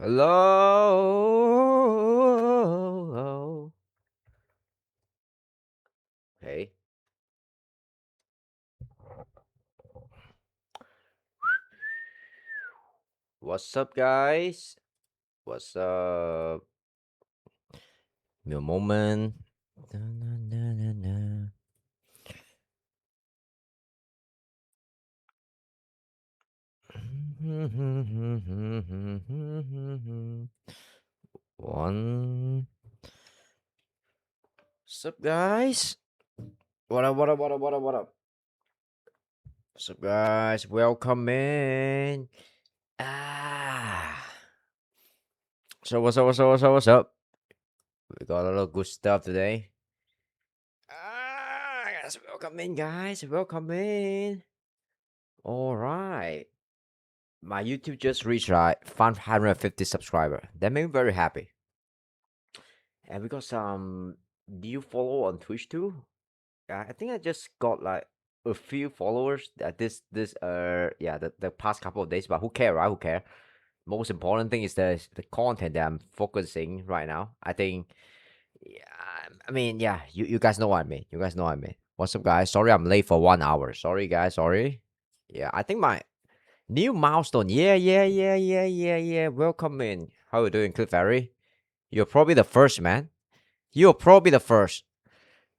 Hello. Hey, what's up, guys? What's up? Give me a moment. Da-na-na-na-na. One. What's up, guys? What up? What up? What up? What up? What up? What's up, guys? Welcome in. Ah. So what's up? What's up? What's up? What's up? We got a lot of good stuff today. Guys, welcome in, guys. Welcome in. All right. My YouTube just reached like 550 subscriber. That made me very happy. And we got some. Do you follow on Twitch too? I think I just got like a few followers that the past couple of days. But who care, right? Who care? Most important thing is the content that I'm focusing right now. I think. Yeah, I mean, yeah. You guys know what I mean. You guys know what I mean. What's up, guys? Sorry, I'm late for 1 hour. Sorry, guys. Sorry. Yeah, I think my new milestone. Yeah. Welcome in. How you doing, Cliff Ferry? You're probably the first, man. You're probably the first.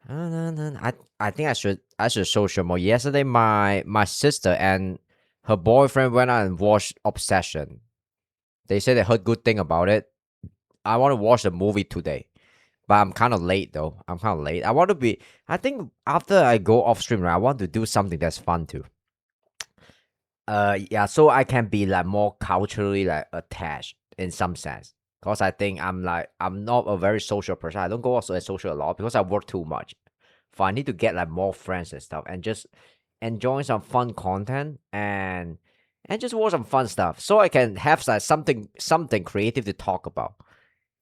I think I should social more. Yesterday, my sister and her boyfriend went out and watched Obsession. They said they heard good thing about it. I want to watch the movie today, but I'm kind of late though. I'm kind of late. I want to be. I think after I go off stream, right, I want to do something that's fun too. Yeah, so I can be like more culturally like attached in some sense. Because I think I'm not a very social person. I don't go also as social a lot because I work too much. So I need to get like more friends and stuff and just enjoy some fun content and just watch some fun stuff. So I can have like something creative to talk about.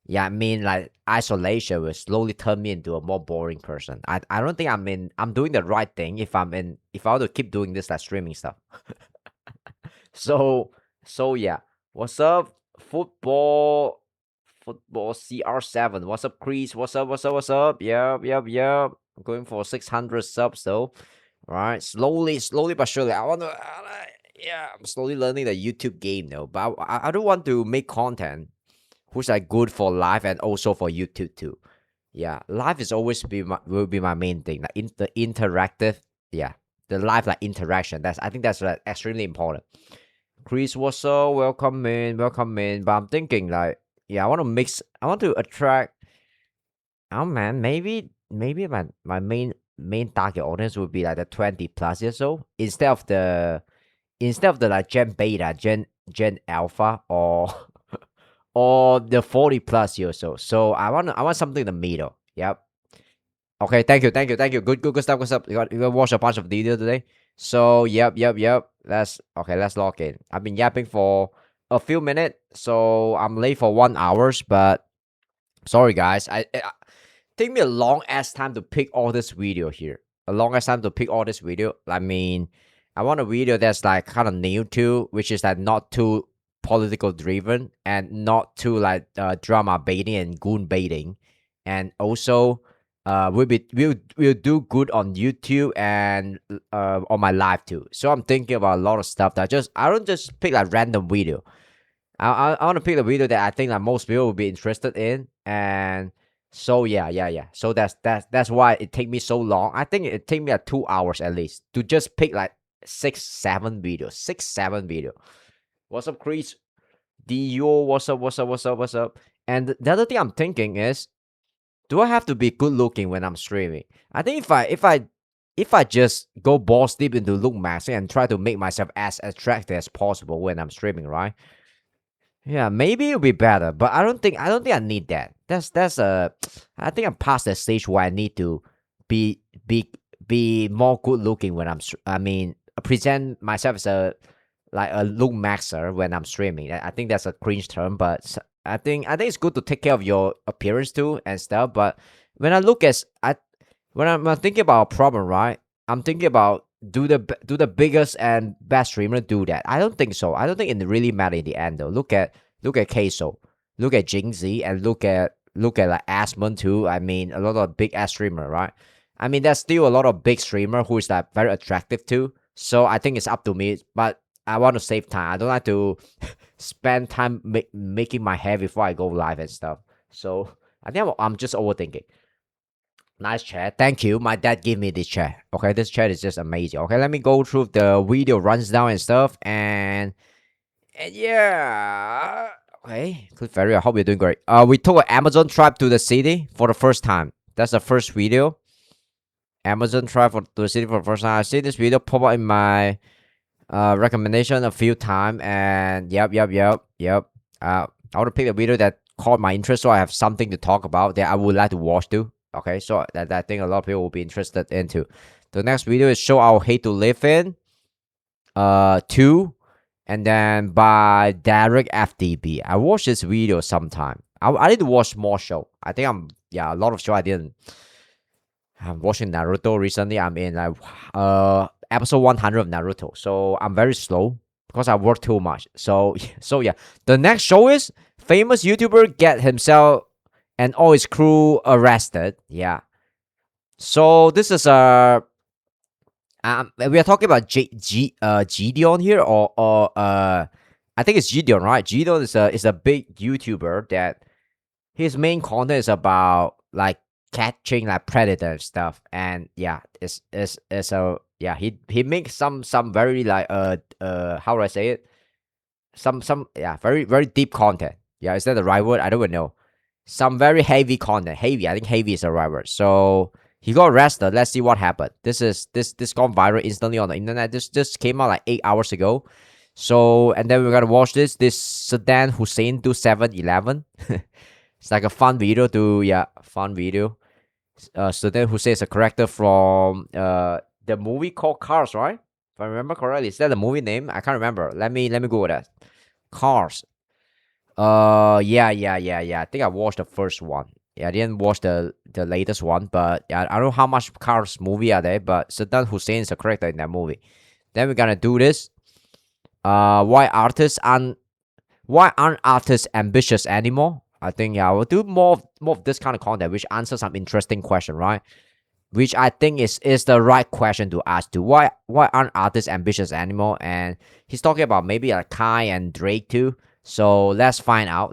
Yeah, I mean like isolation will slowly turn me into a more boring person. I don't think I'm doing the right thing if I want to keep doing this like streaming stuff. So yeah. What's up? Football CR7. What's up, Chris? What's up? Yep. I'm going for 600 subs though. All right, slowly but surely. Yeah, I'm slowly learning the YouTube game though. But I don't want to make content which are good for live and also for YouTube too. Yeah, live is always will be my main thing. Like the interactive, yeah, the live like interaction. I think that's like extremely important. Chris was so welcome in, welcome in. But I'm thinking like, yeah, I want to mix. I want to attract. Oh man, maybe my main target audience would be like the 20 plus years old instead of the like Gen Beta, Gen Alpha, or or the 40 plus years old. So I want something in the middle. Yep. Okay, thank you. Good stuff, good stuff. You got watch a bunch of video today. So yep. Let's log in. I've been yapping for a few minutes, so I'm late for 1 hours. But sorry guys, I take me a long ass time to pick all this video here. A long ass time to pick all this video. I mean, I want a video that's like kind of new too, which is like not too political driven and not too like drama baiting and goon baiting, and also we'll do good on YouTube and on my live too. So I'm thinking about a lot of stuff that I don't just pick like random video. I want to pick the video that I think that most people will be interested in, and so yeah. So that's why it take me so long. I think it take me like 2 hours at least to just pick like 6 7 video. What's up, Chris? Dio, what's up? And the other thing I'm thinking is, do I have to be good looking when I'm streaming? I think if I just go balls deep into look maxing and try to make myself as attractive as possible when I'm streaming, right? Yeah, maybe it'll be better, but I don't think I need that. I think I'm past that stage where I need to be be be more good looking when I mean present myself as a like a look maxer when I'm streaming. I think that's a cringe term, but I think it's good to take care of your appearance too and stuff. But when I look at I when I'm thinking about a problem, right? I'm thinking about do the biggest and best streamer do that? I don't think so. I don't think it really matter in the end though. Look at Look at Queso, look at Jingzi, and look at like Asmon too. I mean, a lot of big ass streamer, right? I mean, there's still a lot of big streamer who is like very attractive too. So I think it's up to me, but I want to save time. I don't like to spend time making my hair before I go live and stuff. So I think I'm just overthinking. Nice chat. Thank you. My dad gave me this chat. Okay, this chat is just amazing. Okay, let me go through the video runs down and stuff. And yeah. Okay. Good Ferry. I hope you're doing great. We took an Amazon trip to the city for the first time. That's the first video. Amazon trip to the city for the first time. I see this video pop up in my recommendation a few times, and yep. I want to pick a video that caught my interest, so I have something to talk about that I would like to watch too. Okay, so that I think a lot of people will be interested into. The next video is Show Our Hate to Live In 2, and then by Derek FDB. I watched this video sometime. I need to watch more show. I think a lot of show I didn't. I'm watching Naruto recently. I'm in like episode 100 of Naruto, so I'm very slow because I work too much. So yeah, the next show is famous YouTuber get himself and all his crew arrested. Yeah. So this is we are talking about Gideon here, or I think it's Gideon, right? Gideon is a big YouTuber that his main content is about like catching like predator and stuff, and yeah, it's a yeah, he makes some very like how do I say it, some yeah, very very deep content. Yeah, is that the right word? I don't even know. Some very heavy content. Heavy, I think heavy is the right word. So he got arrested. Let's see what happened. This gone viral instantly on the internet. This came out like 8 hours ago. So and then we're gonna watch this Sedan Hussein to 7-Eleven. It's like a fun video fun video. Sedan Hussein is a character from the movie called Cars, right? If I remember correctly, is that the movie name? I can't remember. Let me go with that. Cars. Yeah. I think I watched the first one. Yeah, I didn't watch the latest one, but yeah, I don't know how much Cars movie are there, but Saddam Hussein is a character in that movie. Then we're gonna do this. Why aren't artists ambitious anymore? I think yeah, we'll do more of this kind of content, which answers some interesting question, right? Which I think is the right question to ask to why aren't artists ambitious anymore? And he's talking about maybe like Kai and Drake too. So let's find out.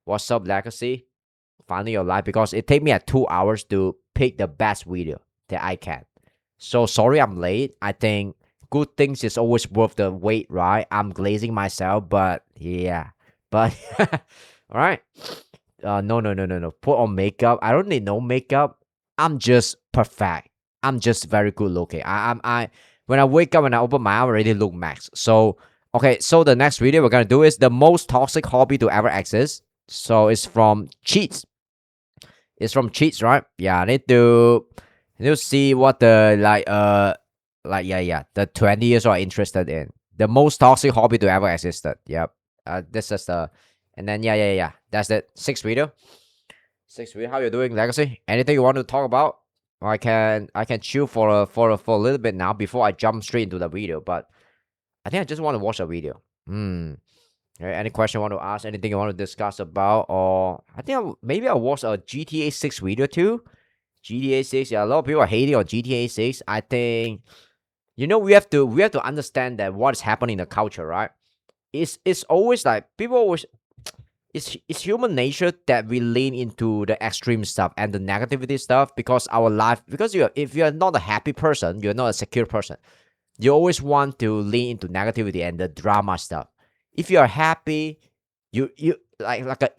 What's up, Legacy? Finally your live, because it take me at 2 hours to pick the best video that I can. So sorry I'm late. I think good things is always worth the wait, right? I'm glazing myself, but yeah. But all right. No. Put on makeup. I don't need no makeup. I'm just perfect. I'm just very good looking. I when I wake up and I open my eye, I already look max. So okay, so the next video we're gonna do is the most toxic hobby to ever exist. So it's from Cheats. It's from Cheats, right? Yeah, I need to see what the the 20 years are interested in. The most toxic hobby to ever existed. Yep. This is the and then yeah. That's it. Sixth video. How you doing, Legacy? Anything you want to talk about? Or I can chill for a little bit now before I jump straight into the video. But I think I just want to watch a video. Okay, any question you want to ask? Anything you want to discuss about? Or I think maybe I'll watch a GTA 6 video too. GTA 6. Yeah, a lot of people are hating on GTA 6. I think we have to understand that what is happening in the culture, right? It's always like people always it's human nature that we lean into the extreme stuff and the negativity stuff because our life because if you're not a happy person, you're not a secure person, you always want to lean into negativity and the drama stuff. If you're happy, you like a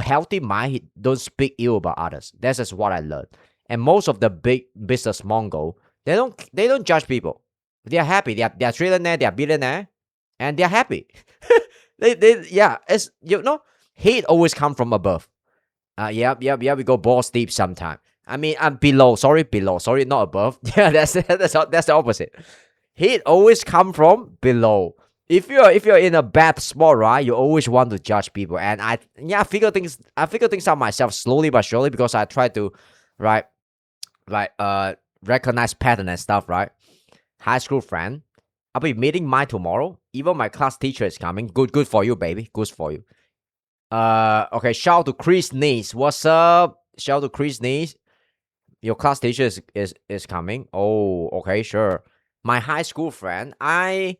healthy mind don't speak ill about others. That's just what I learned. And most of the big business Mongol, they don't judge people. They are happy. They are trillionaire, they are billionaire, and they are happy. It's hate always come from above. We go balls deep sometime. I mean, I'm below, sorry, not above. Yeah, that's the opposite. Hate always come from below. If you're in a bad spot, right, you always want to judge people. And I figure things out myself slowly but surely because I try to, right, recognize pattern and stuff, right? High school friend. I'll be meeting mine tomorrow. Even my class teacher is coming. Good for you, baby. Good for you. Okay. Shout out to Chris Nees. What's up? Shout out to Chris Nees. Your class teacher is coming. Oh, okay, sure. My high school friend. I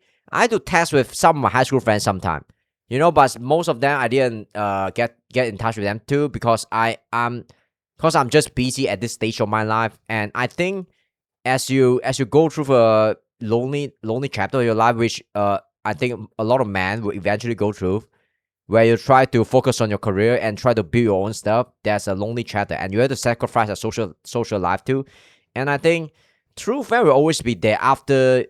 do test with some of my high school friends sometime. But most of them I didn't get in touch with them too because I'm just busy at this stage of my life, and I think as you go through a lonely chapter of your life, which I think a lot of men will eventually go through, where you try to focus on your career and try to build your own stuff. There's a lonely chapter, and you have to sacrifice a social life too. And I think true friend will always be there after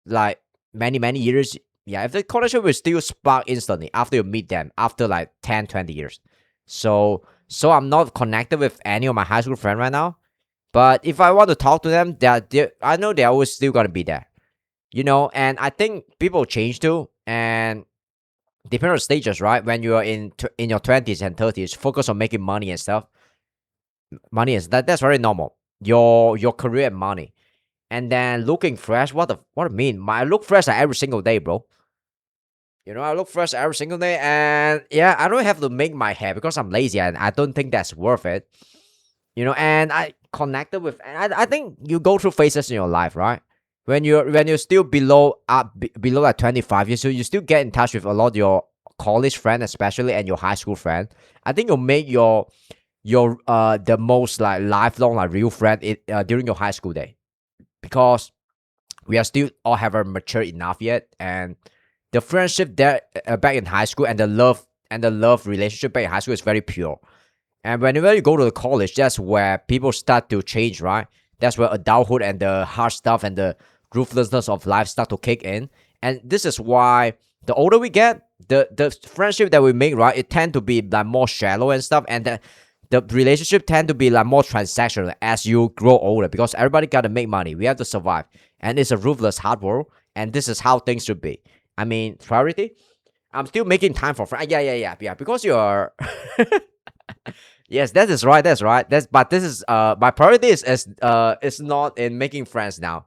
like many years. Yeah, if the connection will still spark instantly after you meet them after like 10-20 years. So I'm not connected with any of my high school friends right now. But if I want to talk to them, I know they're always still gonna be there. And I think people change too, and depending on stages, right? When you are in your 20s and 30s, focus on making money and stuff. Money is that's very normal. Your career and money, and then looking fresh. What I mean? I look fresh every single day, bro. I look fresh every single day, and yeah, I don't have to make my hair because I'm lazy, and I don't think that's worth it. And I connected with, and I think you go through phases in your life, right? When you're still below like 25 years, so you still get in touch with a lot of your college friends, especially, and your high school friend. I think you'll make your the most like lifelong like real friend during your high school day, because we are still all haven't matured enough yet, and the friendship there back in high school and the love relationship back in high school is very pure. And whenever you go to the college, that's where people start to change, right? That's where adulthood and the hard stuff and the ruthlessness of life start to kick in. And this is why the older we get, the friendship that we make, right, it tend to be like more shallow and stuff, and the relationship tend to be like more transactional as you grow older, because everybody gotta make money. We have to survive, and it's a ruthless hard world, and this is how things should be. I mean, priority. I'm still making time for friends. Yeah. Because you're. Yes, that is right. That's right. But this is my priority is not in making friends now.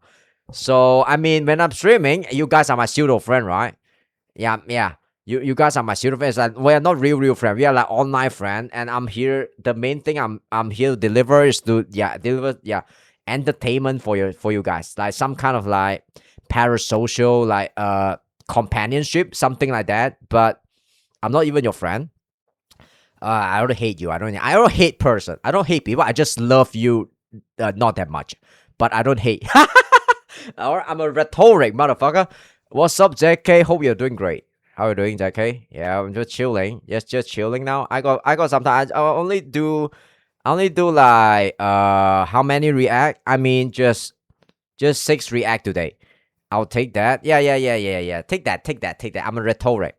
So I mean, when I'm streaming, you guys are my pseudo friend, right? Yeah. You guys are my pseudo friends. And we are not real friends. We are like online friend. And I'm here. The main thing I'm here to deliver is to deliver entertainment for you guys, like some kind of like parasocial like companionship, something like that. But I'm not even your friend. I don't hate you. I don't hate person. I don't hate people. I just love you, not that much. But I don't hate. Or I'm a rhetoric motherfucker. What's up, JK? Hope you're doing great. How are you doing, JK? Yeah, I'm just chilling. Just chilling now. I got sometimes. I only do like how many react? I mean just 6 react today. I'll take that. Yeah. Take that. I'm a rhetoric.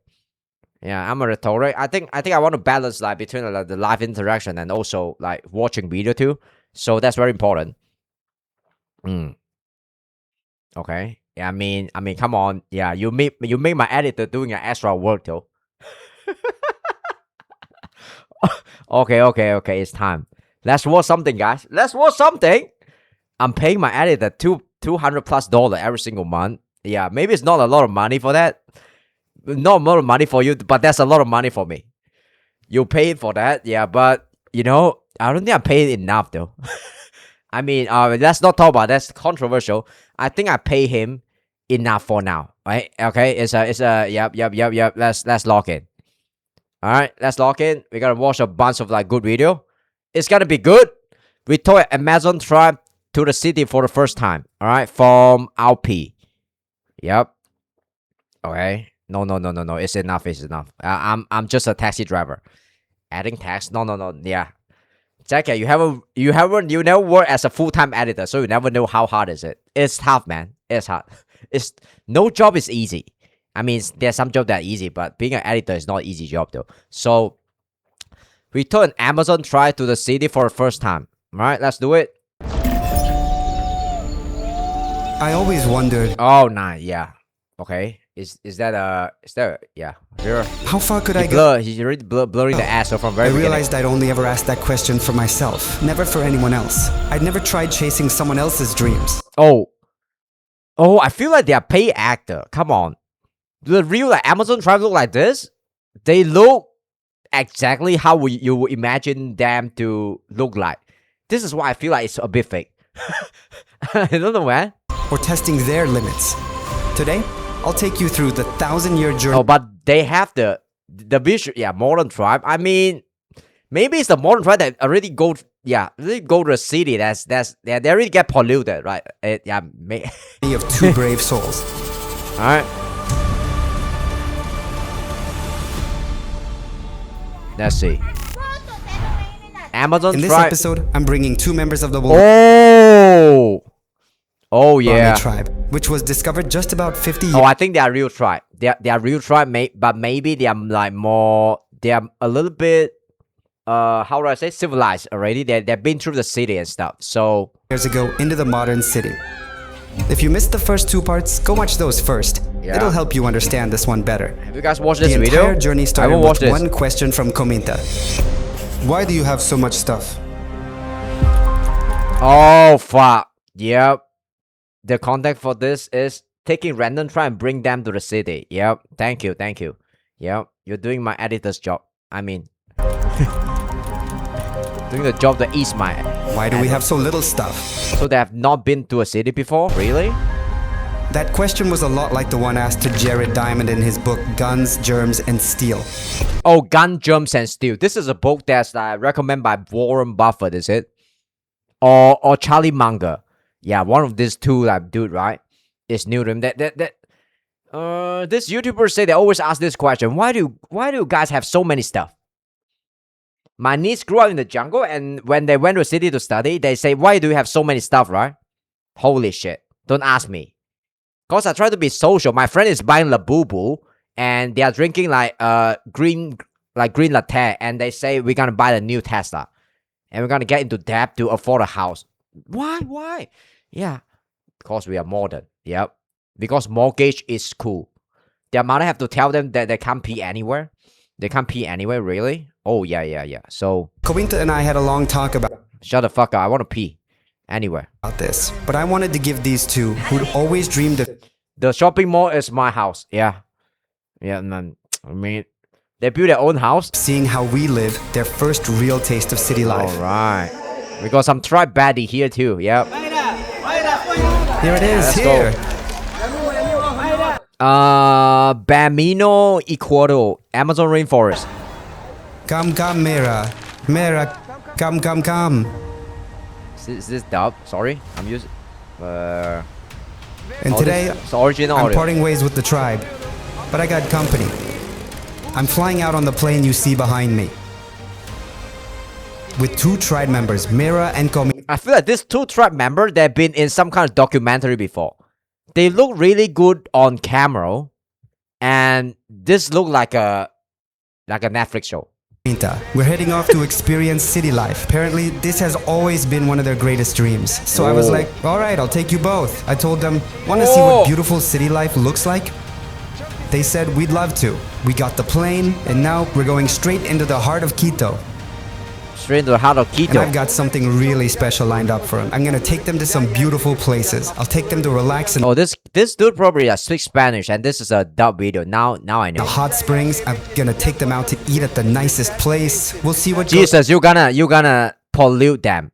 Yeah, I'm a rhetoric. I think I want to balance like between like, the live interaction and also like watching video too. So that's very important. Okay. Yeah, I mean, come on. Yeah, you make my editor doing an extra work though. Okay. It's time. Let's watch something, guys. Let's watch something. I'm paying my editor $200+ every single month. Yeah, maybe it's not a lot of money for that. Not a lot of money for you, but that's a lot of money for me. You paid for that, yeah, but I don't think I'm paying enough though. I mean, let's not talk about that's controversial. I think I pay him enough for now, right? Okay, it's a yep. Let's lock in. All right, let's lock in. We're gonna watch a bunch of like good video. It's gonna be good. We took an Amazon trip to the city for the first time. All right, from LP. Yep. Okay. No. It's enough. I'm just a taxi driver. Adding tax? No. Yeah. Jackie, you never work as a full-time editor, so you never know how hard is it. It's tough, man. It's hard. No job is easy. I mean, there's some job that are easy, but being an editor is not an easy job though. So we took an Amazon trip to the city for the first time. All right, let's do it. I always wondered. Oh, nice. Yeah. Okay. Is that yeah? Sure. How far could I go? He's already blurring the ass from very I realized I'd only ever asked that question for myself, never for anyone else. I'd never tried chasing someone else's dreams. Oh. Oh, I feel like they are paid actor. Come on. Do the real like Amazon tribe look like this? They look exactly how you would imagine them to look like. This is why I feel like it's a bit fake. I don't know, man. or testing their limits. Today, I'll take you through the 1,000-year journey. Oh, but they have the visual, yeah, modern tribe. I mean, maybe it's the modern tribe that already go, really go to the city. They already get polluted, right? Of two brave souls. All right. Let's see. Amazon In this tribe. episode, I'm bringing two members of the Oh yeah. tribe, which was discovered just about 50 years Oh, I think they are real tribe. They are real tribe, but maybe they are like more. They are a little bit. How do I say, civilized already? They've been through the city and stuff. So years ago into the modern city. If you missed the first two parts, go watch those first. Yeah. It'll help you understand this one better. have you guys watched this The video? entire journey I started haven't watched with this. one question from Kominta. Why do you have so much stuff? Oh fuck. Yep. The contact for this is taking random tribe and bring them to the city. Yep. Thank you. Yep. You're doing my editor's job. I mean, doing the job to ease my. Why do we have so little stuff? So they have not been to a city before? Really? That question was a lot like the one asked to Jared Diamond in his book Guns, Germs, and Steel. Oh, Gun, Germs, and Steel. This is a book that's recommended by Warren Buffett, is it? Or Charlie Munger. Yeah, one of these two, dude, right? It's new to him. This YouTuber say they always ask this question. Why do you guys have so many stuff? My niece grew up in the jungle, and when they went to a city to study, they say, why do you have so many stuff, right? Holy shit. Don't ask me. Because I try to be social. My friend is buying Labubu, and they are drinking green latte, and they say we're gonna buy the new Tesla, and we're gonna get into debt to afford a house. Why? Yeah, because we are modern. Yep. Because mortgage is cool. Their mother have to tell them that they can't pee anywhere. They can't pee anywhere, really? Oh yeah. So Kominta and I had a long talk about shut the fuck up. I want to pee anywhere. this, but I wanted to give these two who'd always dreamed of The shopping mall is my house. Yeah, man. I mean, they build their own house. seeing how we live their first real taste of city life. All right. We got some tribe baddie here too. Yep. Here it is, let's here. Bamino Ecuador, Amazon rainforest. Come, Mera. Mera, come. Is this dub? Sorry, I'm using. And today, it's original I'm audio. parting ways with the tribe, but I got company. I'm flying out on the plane you see behind me with two tribe members, Mera and Komi. I feel like these two tribe members, they've been in some kind of documentary before. They look really good on camera, and this look like a Netflix show. We're heading off to experience city life. Apparently, this has always been one of their greatest dreams. So I was like, all right, I'll take you both. I told them, want to see what beautiful city life looks like? They said we'd love to. We got the plane, and now we're going straight into the heart of Quito. Straight into the heart of And Quito. I've got something really special lined up for them. I'm gonna take them to some beautiful places. I'll take them to relax in Oh, this dude probably speaks Spanish, and this is a dub video. Now I the know. hot springs. I'm gonna take them out to eat at the nicest place. We'll see what Jesus, you gonna pollute them.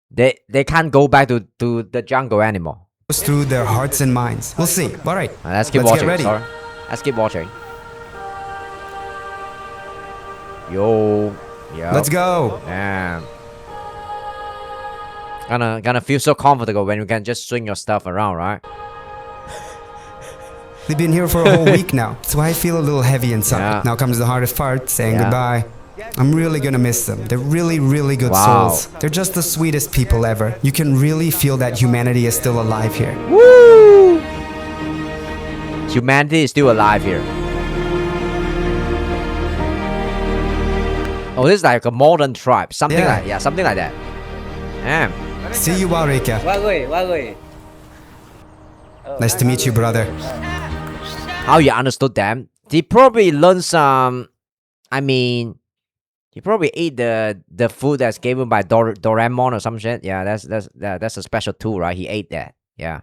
They can't go back to the jungle anymore. goes through their hearts and minds. We'll see. All right, Let's keep Let's watching. get ready. Sorry. Let's keep watching. Yo. Yeah. Let's go. Damn. Gonna feel so comfortable when you can just swing your stuff around, right? They've been here for a whole week now, so I feel a little heavy inside. Yeah. Now comes the hardest part, saying Yeah. goodbye. I'm really gonna miss them. They're really, really good Wow. souls. They're just the sweetest people ever. You can really feel that humanity is still alive here. Woo! Humanity is still alive here. Oh, this is like a modern tribe. Something something like that. Damn. See you, Warika. Nice to meet you, brother. How you understood them? They probably learned some. I mean, he probably ate the food that's given by Doraemon or some shit. Yeah, that's a special tool, right? He ate that. Yeah.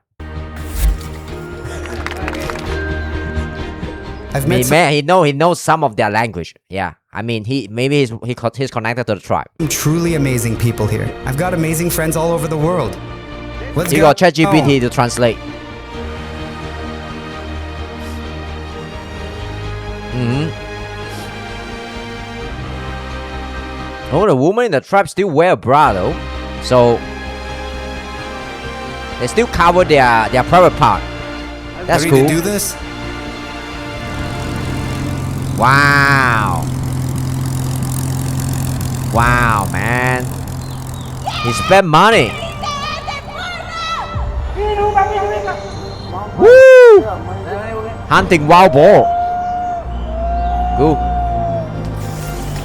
I've I met mean, some man, he knows some of their language. Yeah, I mean, he's connected to the tribe. truly amazing people here. I've got amazing friends all over the world. Let's You go. got ChatGPT to translate. Oh, the woman in the tribe still wear a bra though, so they still cover their private part. That's Ready cool. to do this? Wow. Wow, man. He spent money. Woo! Hunting wild boar. Cool.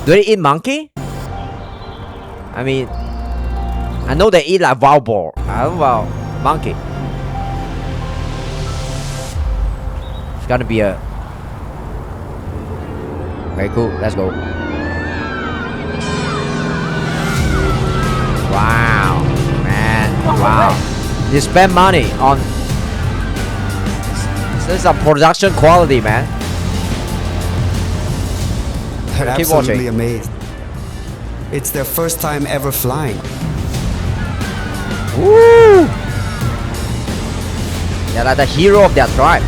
Do they eat monkey? I mean, I know they eat like wild boar. I don't know about monkey. It's gotta be a... Okay, cool. Let's go. Wow, man. Wow. You spend money on... This is a production quality, man. They're Keep absolutely watching. amazed. It's their first time ever flying. Woo! They're like the hero of their tribe.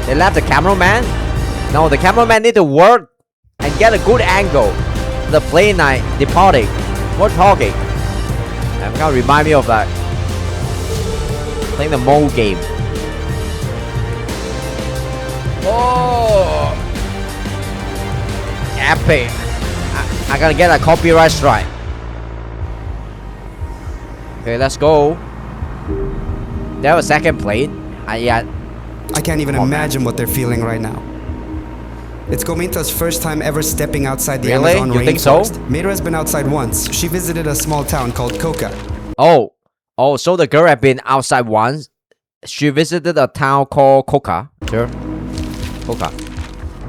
They left the cameraman. No, the cameraman need to work and get a good angle. The plane like departing. We're talking. I'm gonna remind me of that. Playing the mole game. Oh! Epic. I gotta get a copyright strike. Okay, let's go. There was second plane. Yeah. I can't even Oh, man. imagine what they're feeling right now. It's Gominta's first time ever stepping outside the Really? Amazon You think so? rainforest. Mater has been outside once. She visited a small town called Coca. Oh, so the girl had been outside once. She visited a town called Coca. Sure. Coca.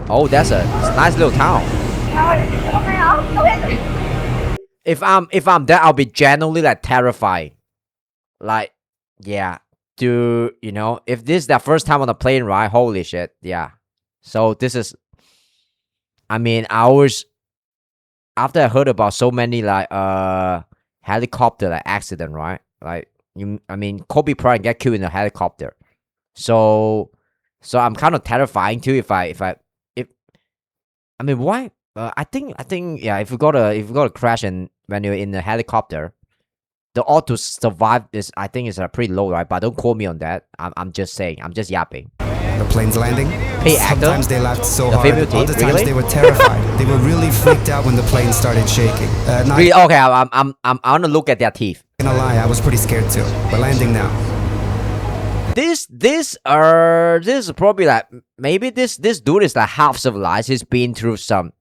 Oh, it's a nice little town. If I'm there, I'll be genuinely like terrified. Like, yeah. You know, if this is their first time on a plane ride, holy shit, yeah. So this is, I mean, ours. After I heard about so many like helicopter like accident, right? Like I mean, Kobe Bryant get killed in a helicopter. So I'm kind of terrifying too. If I mean, why? I think yeah. If you got a crash and when you're in a helicopter, the odds to survive is I think is pretty low, right? But don't quote me on that. I'm just saying. I'm just yapping. The plane's landing. Hey, actor? Sometimes they laughed so The hard. female team? Other times Really? they were terrified. They were really freaked out when the plane started shaking. Not Really? Okay, I want to look at their teeth. gonna lie, I was pretty scared too. We're landing now. This is probably like maybe this dude is like half civilized. He's been through some.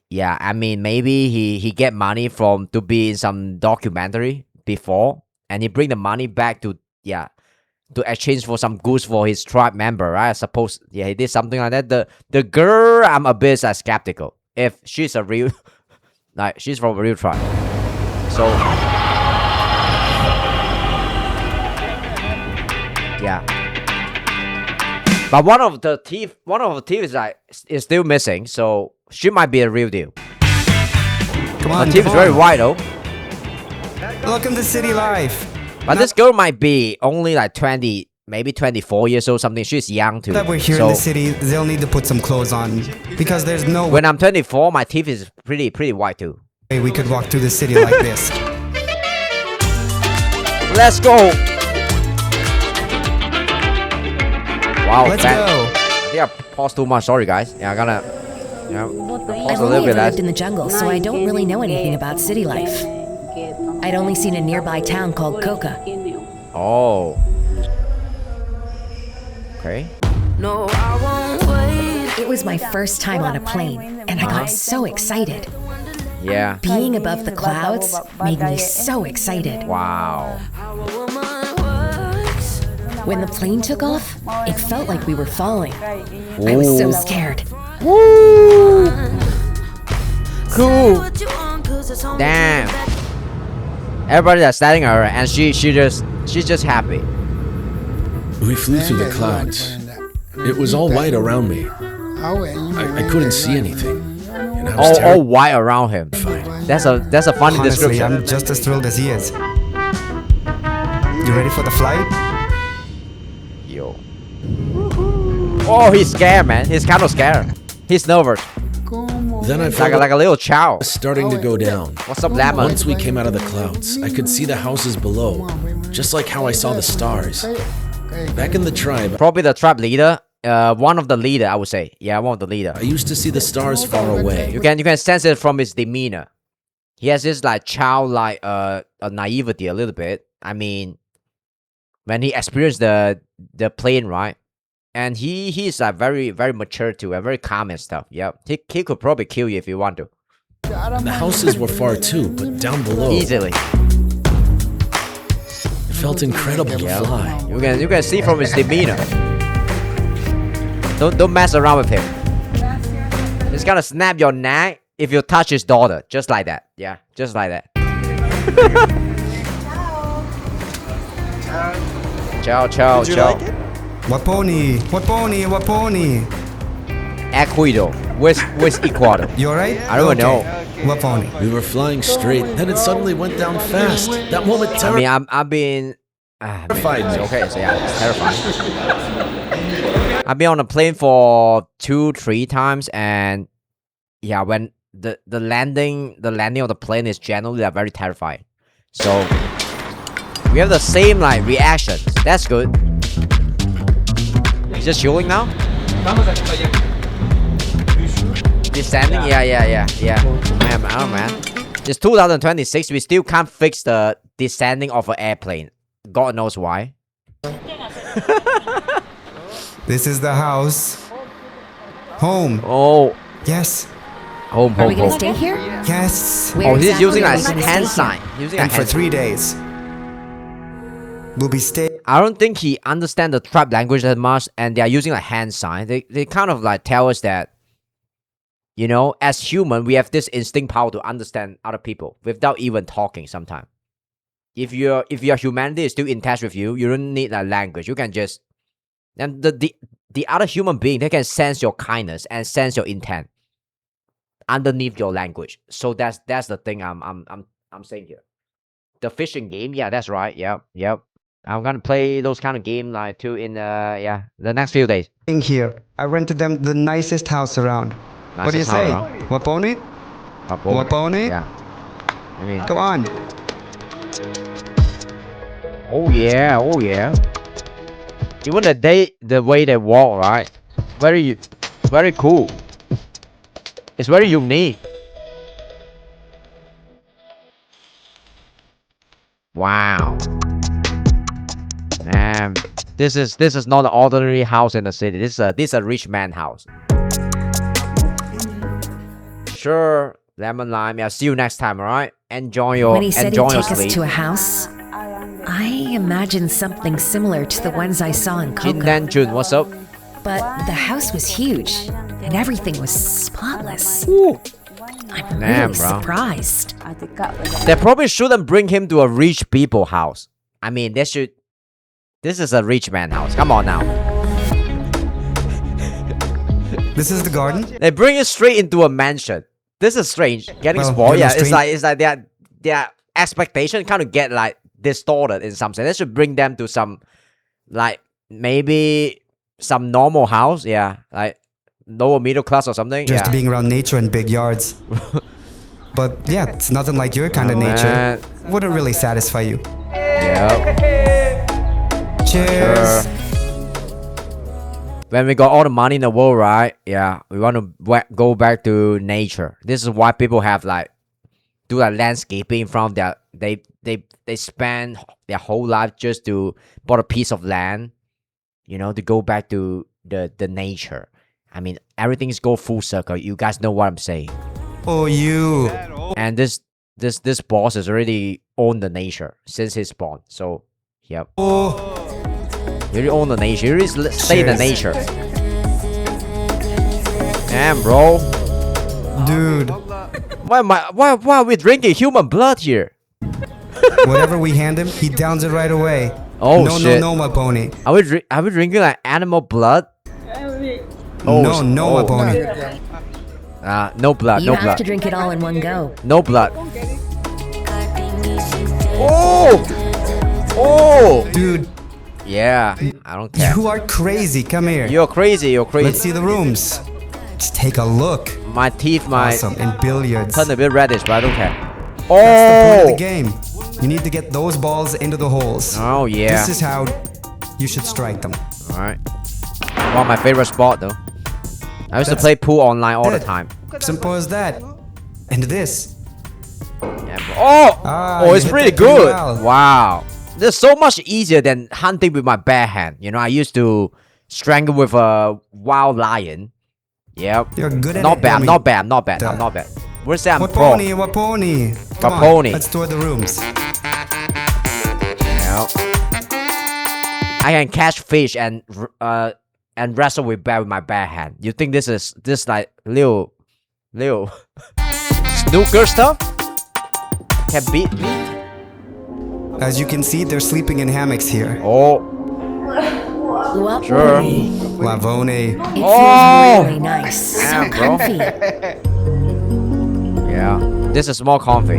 Yeah, I mean maybe he get money from to be in some documentary before, and he bring the money back to to exchange for some goods for his tribe member, right? I suppose he did something like that. The girl, I'm a bit skeptical if she's a real like she's from a real tribe. So yeah. But one of the teeth is still missing, so she might be a real deal. Come Her on, teeth is come very on. wide though. Welcome to city life. But this girl might be only like 20, maybe 24 years old, something. She's young too. Now that we're here in the city, they'll need to put some clothes on because there's no When I'm 24, my teeth is pretty white too. way we could walk through the city like this. Let's go. Wow, Let's fat. go. I think I paused too much. Sorry, guys. Yeah, I gotta. Yeah, pause I've a little only bit. ever Less. lived in the jungle, so I don't really know anything about city life. I'd only seen a nearby town called Coca. Oh. Okay. No, I won't wait. It was my first time on a plane, and I got so excited. Yeah. Being above the clouds made me so excited. Wow. How a woman works. When the plane took off, it felt like we were falling. I was so scared. Woo. Cool. What you want, 'cause it's only Damn. Everybody that's standing her, and she's just happy. We flew through the clouds. It was all white around me. I couldn't see anything. And I was All terrified. white around him. That's a funny Honestly, description. I'm just as thrilled as he is. You ready for the flight? Yo. Oh, he's scared, man. He's kind of scared. He's nervous. Then I Like felt like a little child. starting to go down. What's up, Lemon? Once we came out of the clouds, I could see the houses below, just like how I saw the stars. Back in the tribe, Probably the tribe leader. One of the leader, I would say. Yeah, one of the leader. I used to see the stars far away. You can sense it from his demeanor. He has this like childlike a naivety a little bit. I mean, when he experienced the plane, right? And he's like very mature too and very calm and stuff. Yeah, he could probably kill you if you want to. The houses were far too, but down below, Easily. it felt incredible to fly. You can see from his demeanor. Don't mess around with him. He's gonna snap your neck if you touch his daughter. Just like that. Yeah, just like that. Ciao, ciao, ciao. Waponi, Waponi, Waponi. Ecuador. Where's Ecuador? You alright? I don't know. Waponi. We were flying straight, then it suddenly went down fast. That moment I mean, I've been. terrified me. Okay, so yeah, it's terrifying. I've been on a plane for 2-3 times, and yeah, when the landing of the plane is generally like, very terrifying. So we have the same like reactions. That's good. He's just chilling now. Descending, yeah. Man, I don't know, man. It's 2026. We still can't fix the descending of an airplane. God knows why. This is the house. Home. Oh, Yes. home. Are we gonna stay here? Yes. Where Oh, he's exactly using are a we gonna hand stay here? sign. Using a And for hand 3 days. We'll be staying. I don't think he understands the tribe language that much, and they are using a hand sign. They kind of like tell us that, you know, as human, we have this instinct power to understand other people without even talking. Sometimes, if your humanity is still in touch with you, you don't need a language. You can just, and the other human being, they can sense your kindness and sense your intent underneath your language. So that's the thing I'm saying here. The fishing game, yeah, that's right. Yep. I'm gonna play those kind of game like too in the next few days. Here. I rented them the nicest house around. What do you Nicest house say? around. Waponi? Waponi? Yeah. I mean, Come on. oh yeah. Even the way they walk, right? Very cool. It's very unique. Wow. Man, this is not an ordinary house in the city. This is a rich man house. Sure, lemon lime. Yeah, see you next time. All right. Enjoy your When he said he'd take us sleep. to a house, I imagined something similar to the ones I saw in Jin Coco. Dan Jun, what's up? But the house was huge, and everything was spotless. Ooh. I'm Damn, really bro. surprised. They probably shouldn't bring him to a rich people house. I mean, they should. This is a rich man house. Come on now. This is the garden. They bring it straight into a mansion. This is strange. Getting Well, spoiled. you know, Yeah, strange- it's like their expectation kind of get like distorted in some sense. They should bring them to some like maybe some normal house. Yeah, like lower middle class or something. Just Yeah. being around nature and big yards. But yeah, it's nothing like your kind of nature. man. Wouldn't really satisfy you. Yeah. Cheers. When we got all the money in the world, right? Yeah, we want to go back to nature. This is why people have like do like landscaping from their they spend their whole life just to bought a piece of land, you know, to go back to the nature. I mean, everything's go full circle. You guys know what I'm saying. Oh, you. And this boss has already owned the nature since his born. So, yep. Oh, You already own the nature. You already stay in the Cheers. nature. Damn, bro. dude. Why are we drinking human blood here? Whatever we hand him, he downs it right away. Oh, no, shit. No, my pony. Are we drinking like animal blood? No, no, oh. Aponi. No blood, You no have blood. to drink it all in one go. No blood. Oh! Oh! Dude, Yeah, I don't care. you are crazy. Come here. You're crazy, you're crazy. Let's see the rooms. Just take a look. My teeth might Awesome. And billiards. turn a bit reddish, but I don't care. That's the point of the Oh! game. You need to get those balls into the holes. Oh, yeah. This is how you should strike them. Alright. Well, my favorite sport though. I used to That's play pool online all the it. time. Simple as that. And this. Yeah, bro. Oh! Ah, Oh, you it's hit pretty that pretty good. well. Wow. This is so much easier than hunting with my bare hand. You know, I used to strangle with a wild lion. Yep. You're good at Not it. bad, Tommy. not bad, not bad, Duh. I'm not bad. Where's that? I'm What pro. pony? What pony? Come What on, pony? let's tour the rooms. Yep. I can catch fish and wrestle with bear with my bare hand. You think this is like little snooker stuff? Can beat me? As you can see, they're sleeping in hammocks here. Oh, Well, sure. Lavone. it feels Oh! really nice. So Damn, bro. comfy. Yeah. This is more comfy.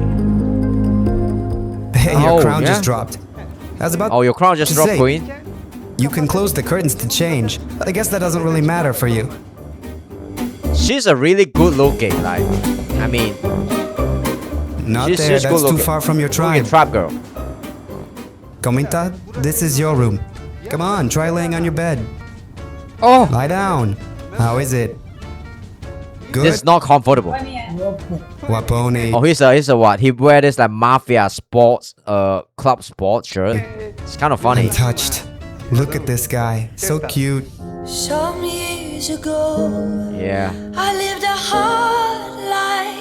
Hey, your Oh, crown yeah? just dropped. I was about Oh, your crown just to dropped, say, queen. You can close the curtains to change, but I guess that doesn't really matter for you. She's a really good looking. Like, I mean, Not She's- there, she's that's good too looking. far from your looking tribe. trap girl. Comita, this is your room. Come on, try laying on your bed. Oh, Lie down. How is it? Good? this is not comfortable. Waponi. Oh, he's a what? He wear this like mafia sports, club sports shirt. It's kind of funny. Untouched. Look at this guy. So cute. Some years ago, Yeah. I lived a hard life.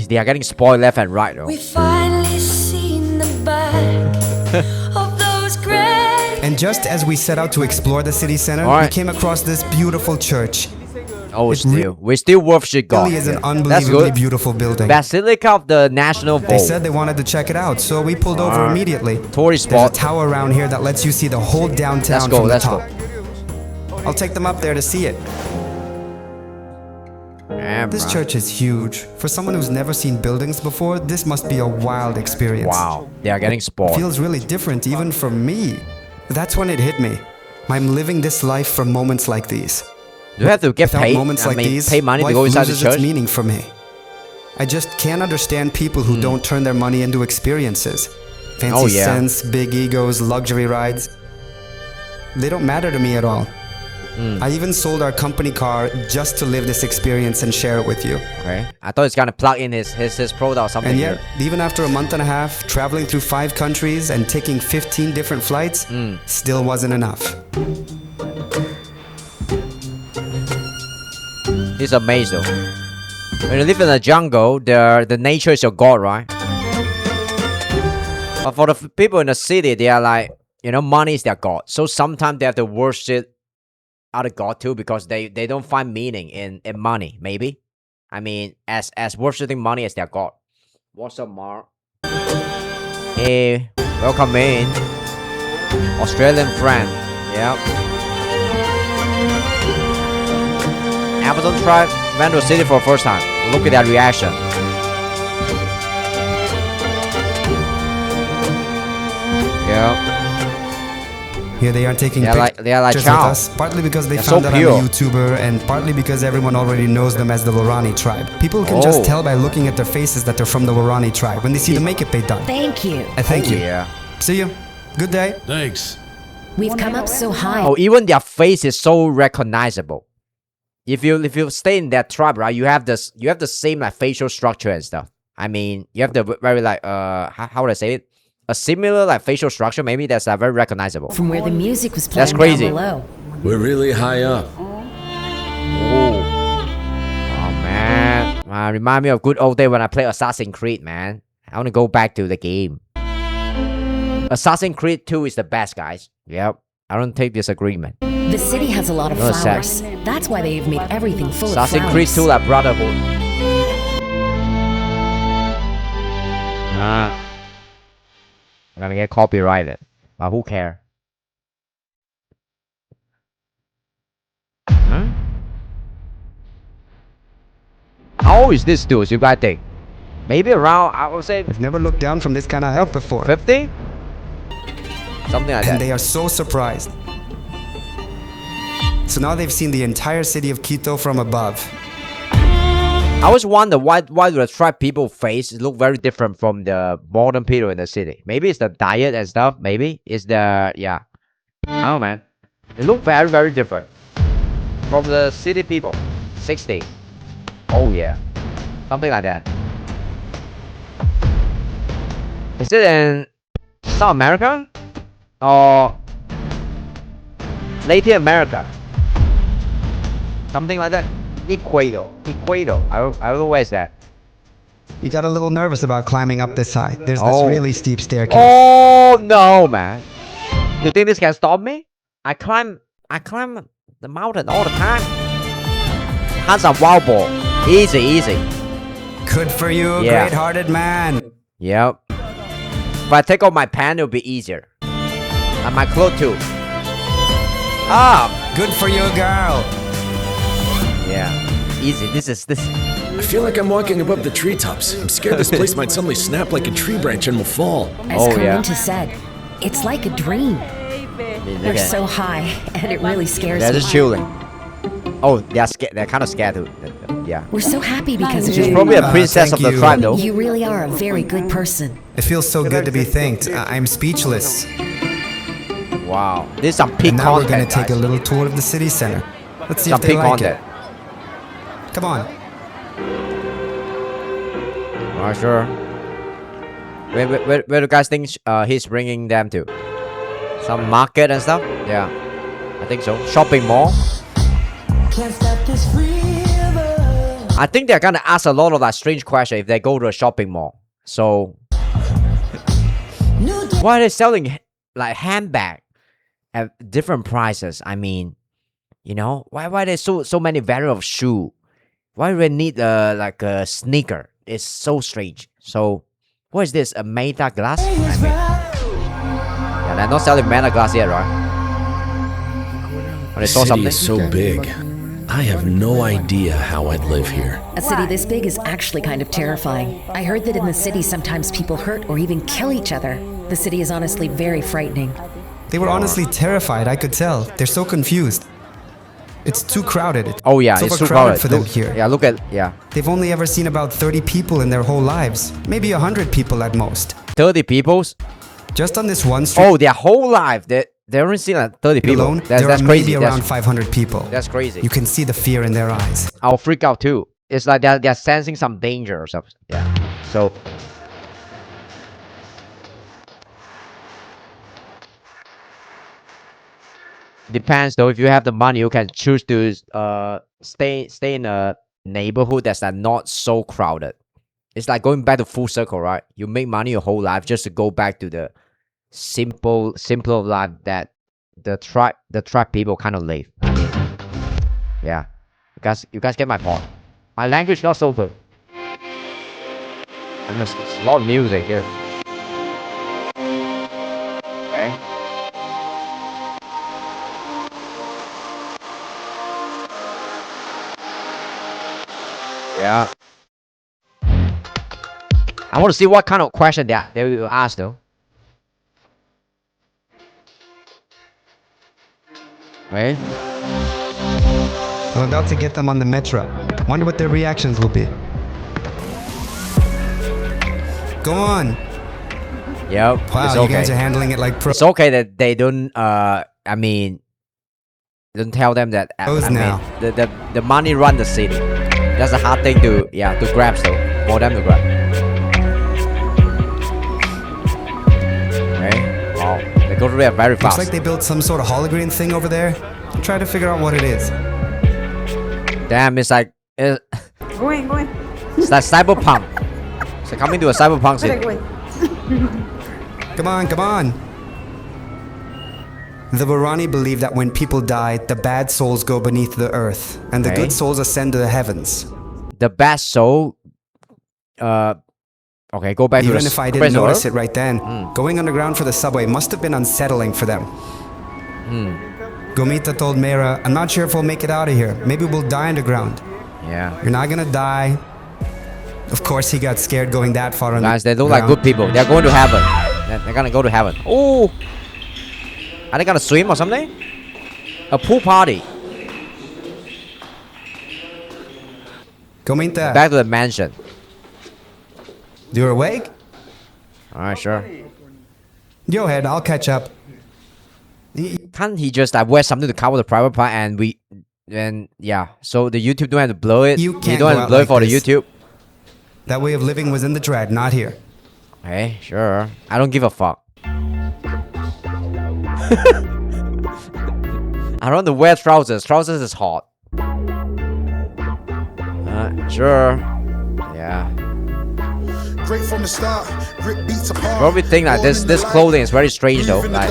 They are getting spoiled left and right though. We finally seen the back of those great. And just as we set out to explore the city center, we Alright. came across this beautiful church. Oh, It we still worship God. Really is an That's unbelievably good. beautiful building. Basilica of the National They Vault. said they wanted to check it out, so we pulled over Alright. immediately. Tourist There's a spot. tower around here that lets you see the whole downtown Let's go, from let's the go. top. I'll take them up there to see it. Yeah, This bruh. church is huge. For someone who's never seen buildings before, this must be a wild experience. Wow, they are getting spoiled. Feels really different even for me. That's when it hit me. I'm living this life for moments like these. Do you have to get Without paid? moments I like mean, these, pay money to life go inside the loses church? its meaning for me. I just can't understand people who don't turn their money into experiences. Fancy Oh, yeah. scents, big egos, luxury rides. They don't matter to me at all. I even sold our company car just to live this experience and share it with you. Okay, I thought he's gonna plug in his product or something. And yet, here. even after a month and a half, traveling through 5 countries and taking 15 different flights, still wasn't enough. He's amazed though. When you live in the jungle, the nature is your god, right? But for the people in the city, they are like, you know, money is their god. So sometimes they have to worship other god too because they don't find meaning in money. Maybe, I mean, as worshiping money as their god. What's up, Mark? Hey, welcome in, Australian friend. Yep. Amazon tribe went to the city for the first time. Look at that reaction. Yeah. Here they are taking They are like pictures with chow. us, partly because they They're found so that I'm pure. a YouTuber, and partly because everyone already knows them as the Warani tribe. People can just Oh. tell by looking at their faces that they're from the Warani tribe when they see the makeup they've done. Thank you. I thank Oh, you. yeah. See you. Good day. Thanks. We've come up so high. Oh, even their face is so recognizable. If you stay in that tribe, right, you have the same like facial structure and stuff. I mean, you have the very like how would I say it? A similar like facial structure, maybe that's very recognizable. From where the music was That's playing crazy. down below. We're really high up. Oh, oh man, remind me of good old day when I played Assassin's Creed, man. I want to go back to the game. Assassin's Creed 2 is the best, guys. Yep, I don't take disagreement. The city has a lot of No flowers. That's why they've made everything full of Assassin's flowers. Creed 2 like Brotherhood. I'm gonna get copyrighted, but who care? old is this dude, you guys think? Maybe around, I would say I've never looked down from this kind of height before. 50? Something like And that. they are so surprised. So now they've seen the entire city of Quito from above. I always wonder why do the tribe people face look very different from the modern people in the city. Maybe it's the diet and stuff. Maybe it's the Oh man, they look very very different from the city people. 60. Oh yeah, something like that. Is it in South America or Latin America? Something like that. Equator. I don't know where is that. You got a little nervous about climbing up this high. There's Oh. this really steep staircase. Oh no, man! You think this can stop me? I climb the mountain all the time. Hands up, wild boar. Easy. Good for you, Yeah. great-hearted man. Yep. If I take off my pants, it'll be easier. And my clothes too. Ah, Good for you, girl. yeah. Easy. This. I feel like I'm walking above the treetops. I'm scared this place might suddenly snap like a tree branch and will fall. As Oh, yeah. Carminta said, it's like a dream. They're so high, and it really scares They're me. just chilling. Oh, they're scared. They're kind of scared too. Yeah. We're so happy because of She's you. probably a princess thank of the you. tribe, though. You really are a very good person. It feels so good to be thanked. I'm speechless. Wow. This is some peak And now we're content, gonna take a guys. little tour of the city center. Let's see Some if they peak like content. it. Come on. Alright, sure. Where do you guys think he's bringing them to? Some market and stuff? Yeah, I think so. Shopping mall. I think they're gonna ask a lot of that strange question if they go to a shopping mall. So why are they selling like handbag at different prices? I mean, you know, why there's so many variants of shoe? Why do they need like a sneaker? It's so strange. So what is this? A Meta glass? I mean, yeah, they're not selling Meta glass yet, right? Or they The saw city something. is so big. I have no idea how I'd live here. A city this big is actually kind of terrifying. I heard that in the city sometimes people hurt or even kill each other. The city is honestly very frightening. They were honestly terrified, I could tell. They're so confused. It's too crowded. Oh yeah, it's too overcrowded crowded for them Look- here. Yeah, look at They've only ever seen about 30 people in their whole lives. Maybe 100 people at most. 30 peoples. Just on this one street Oh, their whole life they only see like 30 people. alone, That's there are crazy. maybe around 500 people. That's crazy. You can see the fear in their eyes. I'll freak out too. It's like they're sensing some danger or something. Yeah. So depends though. If you have the money, you can choose to stay in a neighborhood that's not so crowded. It's like going back to full circle, right? You make money your whole life just to go back to the simpler life that the tribe people kind of live. I mean, yeah. You guys get my point. My language not so good. And there's a lot of music here. Okay. Yeah. I want to see what kind of question they will ask though. Right? I'm about to get them on the metro. Wonder what their reactions will be. Go on. Yep. Wow, it's you okay. guys are handling it like pros. It's okay that they don't I mean don't tell them that Pros now. mean, the money run the city. That's a hard thing to grab though. For them to grab. Okay. Wow. They go through there very Looks fast. like they built some sort of hologram thing over there. Try to figure out what it is. Damn, it's like it's Going. like cyberpunk. It's like coming to a cyberpunk city. Come on. The Varani believe that when people die, the bad souls go beneath the earth, and the Okay. good souls ascend to the heavens. The best soul okay, go back to Even the if I didn't prison notice Earth. it right then, going underground for the subway must have been unsettling for them. Gomita told Mera, I'm not sure if we'll make it out of here. Maybe we'll die underground. Yeah. You're not gonna die. Of course, he got scared going that far on Guys, the they look like ground. good people. They're going to heaven. They're gonna go to heaven. Oh, are they gonna swim or something? A pool party. Comenta, Back to the mansion. you're awake? Alright, sure. Go ahead, I'll catch up. Can't he just wear something to cover the private part and yeah, so the YouTube don't have to blow it. You can't don't go have to out blow it like for this. the YouTube. That way of living was in the dread, not here. Hey, sure. I don't give a fuck. I don't want to wear trousers. Trousers is hot. Sure. Yeah. Great from the start, rip beats apart. Probably think like this clothing is very strange though. Like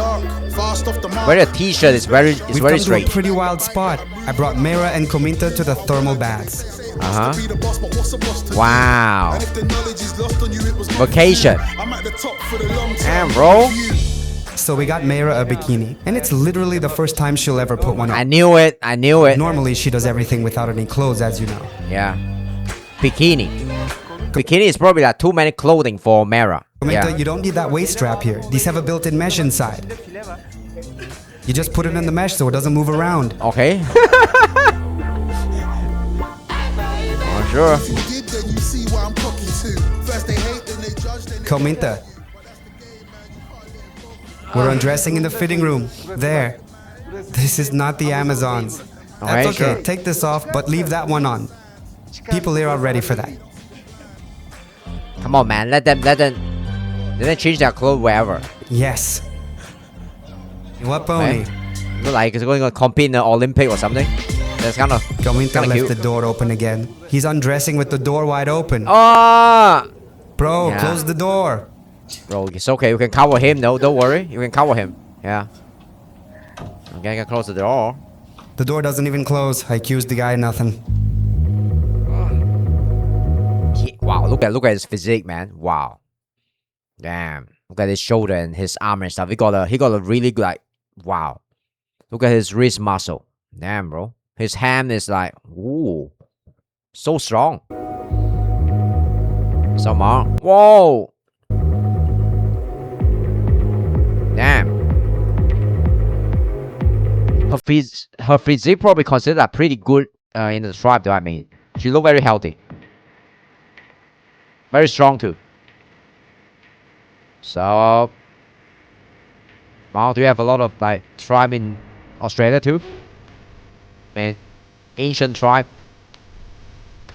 wearing a t-shirt is very We've come to a strange. pretty wild spot. I brought Mera and Comenta to the thermal baths. Wow. Vacation. Damn, bro. So we got Mera a bikini, and it's literally the first time she'll ever put one I on. knew it. I knew it. Normally she does everything without any clothes, as you know. Yeah. Bikini. Bikini is probably like too many clothing for Mara. Comenta, Yeah. you don't need that waist strap here. These have a built-in mesh inside. You just put it in the mesh so it doesn't move around. Okay. Oh, sure. Comenta. We're undressing in the fitting room. There. This is not the Amazons. That's Alright, okay. sure. Take this off, but leave that one on. People here are ready for that. Come on, man. Let them change their clothes wherever. Yes. What pony? Look like it's going to compete in the Olympic or something. That's kind of Comenta left cute. the door open again. He's undressing with the door wide open. Ah, Bro, Yeah. close the door. bro, it's okay. You can cover him. No, don't worry. You can cover him. Yeah. Okay, I can close the door. The door doesn't even close. I accused the guy nothing. Wow, look at his physique, man. Wow. Damn. Look at his shoulder and his arm and stuff. He got a really good wow. Look at his wrist muscle. Damn, bro. His hand is like, ooh, so strong. Some arm. Whoa. Damn. Her physique probably considered pretty good in the tribe, though. I mean, she look very healthy. Very strong too. So, wow, do you have a lot of tribe in Australia too? Man, ancient tribe.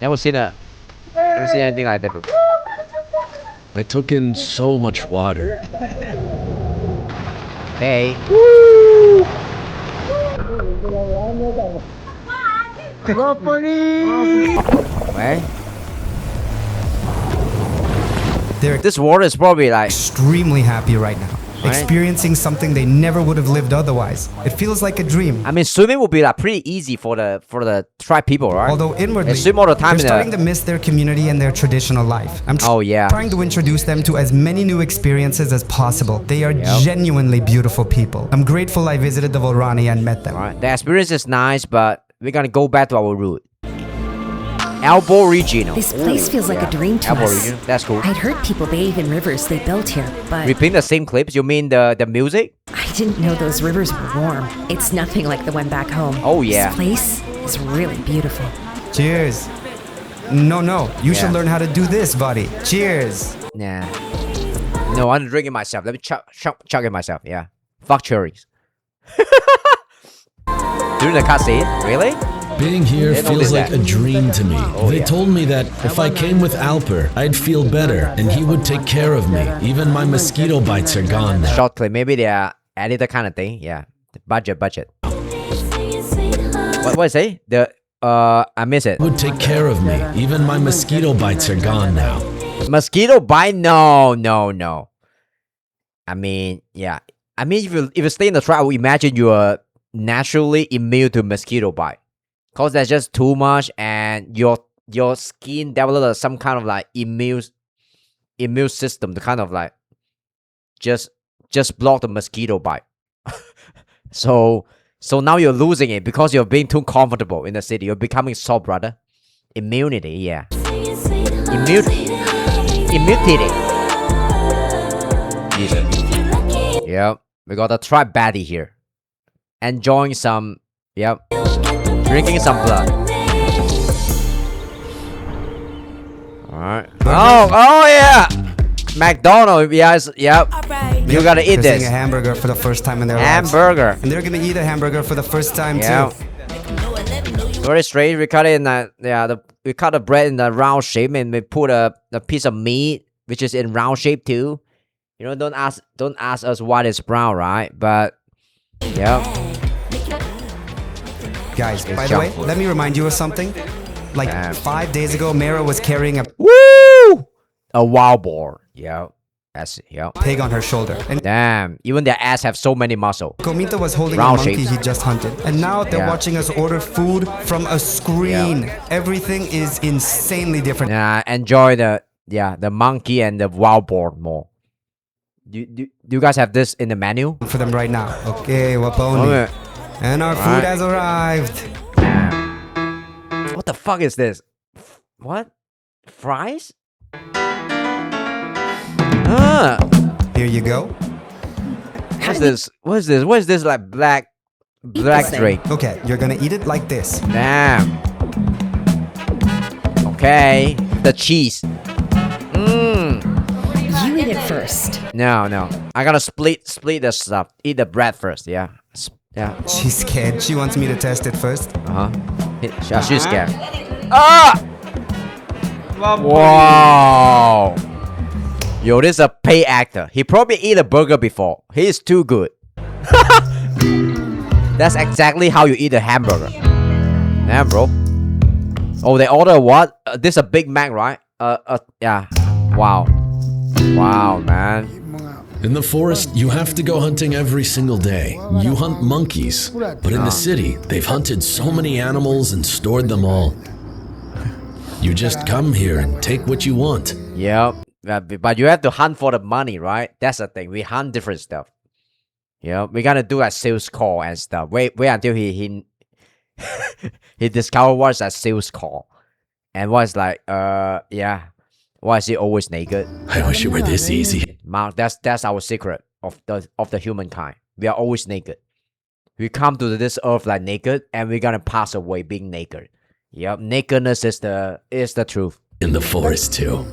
Never seen anything like that before. I took in so much water. Hey. Hey. They're This water is probably like extremely happy right now. Right. Experiencing something they never would have lived otherwise. It feels like a dream. I mean swimming would be like pretty easy for the tribe people, right? Although inwardly, They swim all the time they're in starting the to miss their community and their traditional life. I'm Oh, yeah. trying to introduce them to as many new experiences as possible. They are genuinely beautiful people. I'm grateful I visited the Volrani and met them. Alright, the experience is nice, but we're gonna go back to our route. Elbow Regional. This place feels like a dream to Elbow us. Regional, that's cool. I'd heard people bathe in rivers they built here, but Repeating the same clips, you mean the music? I didn't know those rivers were warm. It's nothing like the one back home. Oh, yeah. This place is really beautiful. Cheers. No, you Yeah. should learn how to do this, buddy. Cheers. Nah. No, I'm drinking myself. Let me chug it myself, yeah. Fuck cherries. During the cutscene? Really? Being here They don't feels do like that. a dream to me. They yeah. told me that if I came with Alper, I'd feel better and he would take care of me. Even my mosquito bites are gone now. Short clip. Maybe they are editor kind of thing. Yeah. Budget. What is it? I miss it. Would take care of me. Even my mosquito bites are gone now. Mosquito bite? No. I mean, yeah. I mean, if you stay in the tribe, I would imagine you are naturally immune to mosquito bite. Cause that's just too much, and your skin develops some kind of like immune system to kind of like just block the mosquito bite. So now you're losing it because you're being too comfortable in the city. You're becoming soft, brother. Immunity, yeah. Immunity. Jesus. Yep. We got a tribe baddie here. Enjoying some. Yep. Drinking some blood. Alright. Oh yeah! McDonald's, yes, yep. You gotta eat They're seeing this. a hamburger for the first time in their lives. Hamburger. And they're gonna eat a hamburger for the first time Yeah. too. Very strange. We cut it in we cut the bread in the round shape and we put a piece of meat which is in round shape too. You know, don't ask us why it's brown, right? But yeah. Guys, by the junk way, food. let me remind you of something. Like Damn. 5 days ago, Mara was carrying a Woo! A wild boar. Yeah. That's it. Yeah. pig on her shoulder. And Damn. Even their ass have so many muscle. Komita was holding a Round monkey shapes. he just hunted. And now they're Yeah. watching us order food from a screen. Everything is insanely different. Enjoy the monkey and the wild boar more. Do you guys have this in the menu? For them right now. Okay, Waponi. Okay. And our food Alright. has arrived. What the fuck is this? What? Fries? Here you go. What's this? What is this? What is this like black this thing. drink? Okay, you're gonna eat it like this. Damn. Okay. The cheese. You eat it first. No. I gotta split the stuff. Eat the bread first. Yeah. Yeah. She's scared. She wants me to test it first. She's scared. Wow. Yo, this is a paid actor. He probably eat a burger before. He is too good. That's exactly how you eat a hamburger. Damn, bro. Oh, they order what? This a Big Mac, right? Yeah. Wow. Wow, man. In the forest, you have to go hunting every single day. You hunt monkeys. But in the city, they've hunted so many animals and stored them all. You just come here and take what you want. Yep. But you have to hunt for the money, right? That's the thing. We hunt different stuff. Yeah, we gotta do a sales call and stuff. Wait until he he discover what's a sales call, and what's like yeah, why is he always naked? I wish it were this easy. Mark, that's our secret of the humankind. We are always naked. We come to this earth like naked, and we're gonna pass away being naked. Yep, nakedness is the truth. In the forest, too.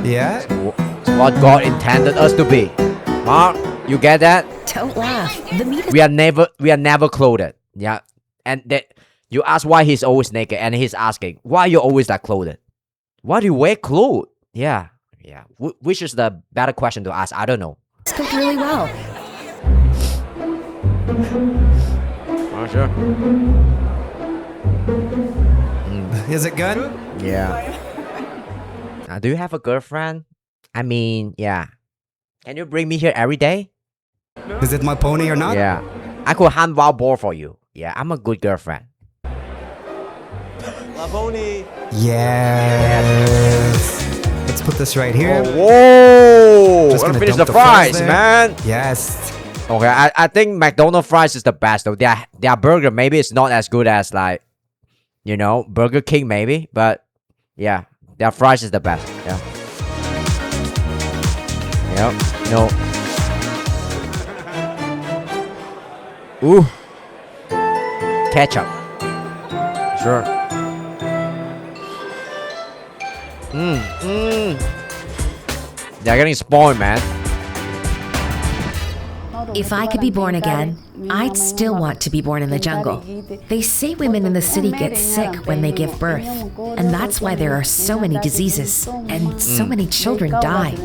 Yeah? It's what God intended us to be. Mark, you get that? Don't laugh. The meat is We are never clothed. Yeah. And that you ask why he's always naked, and he's asking, why you always like clothed? Why do you wear clothes? Yeah. Yeah. Which is the better question to ask? I don't know. cooked really well. Oh, sure. Is it good? Yeah. Do you have a girlfriend? I mean, yeah. Can you bring me here every day? Is it my pony or not? Yeah. I could hunt wild boar for you. Yeah, I'm a good girlfriend. Yes. Let's put this right here. Whoa! Just Wanna gonna finish the dump the fries fries, there. man. Yes. Okay, I think McDonald's fries is the best though. Their burger maybe it's not as good as like, you know, Burger King maybe, but yeah, their fries is the best. Yeah. Yep. No. Ooh. Ketchup. Sure. They're getting spoiled, man. If I could be born again, I'd still want to be born in the jungle. They say women in the city get sick when they give birth, and that's why there are so many diseases and so many children die.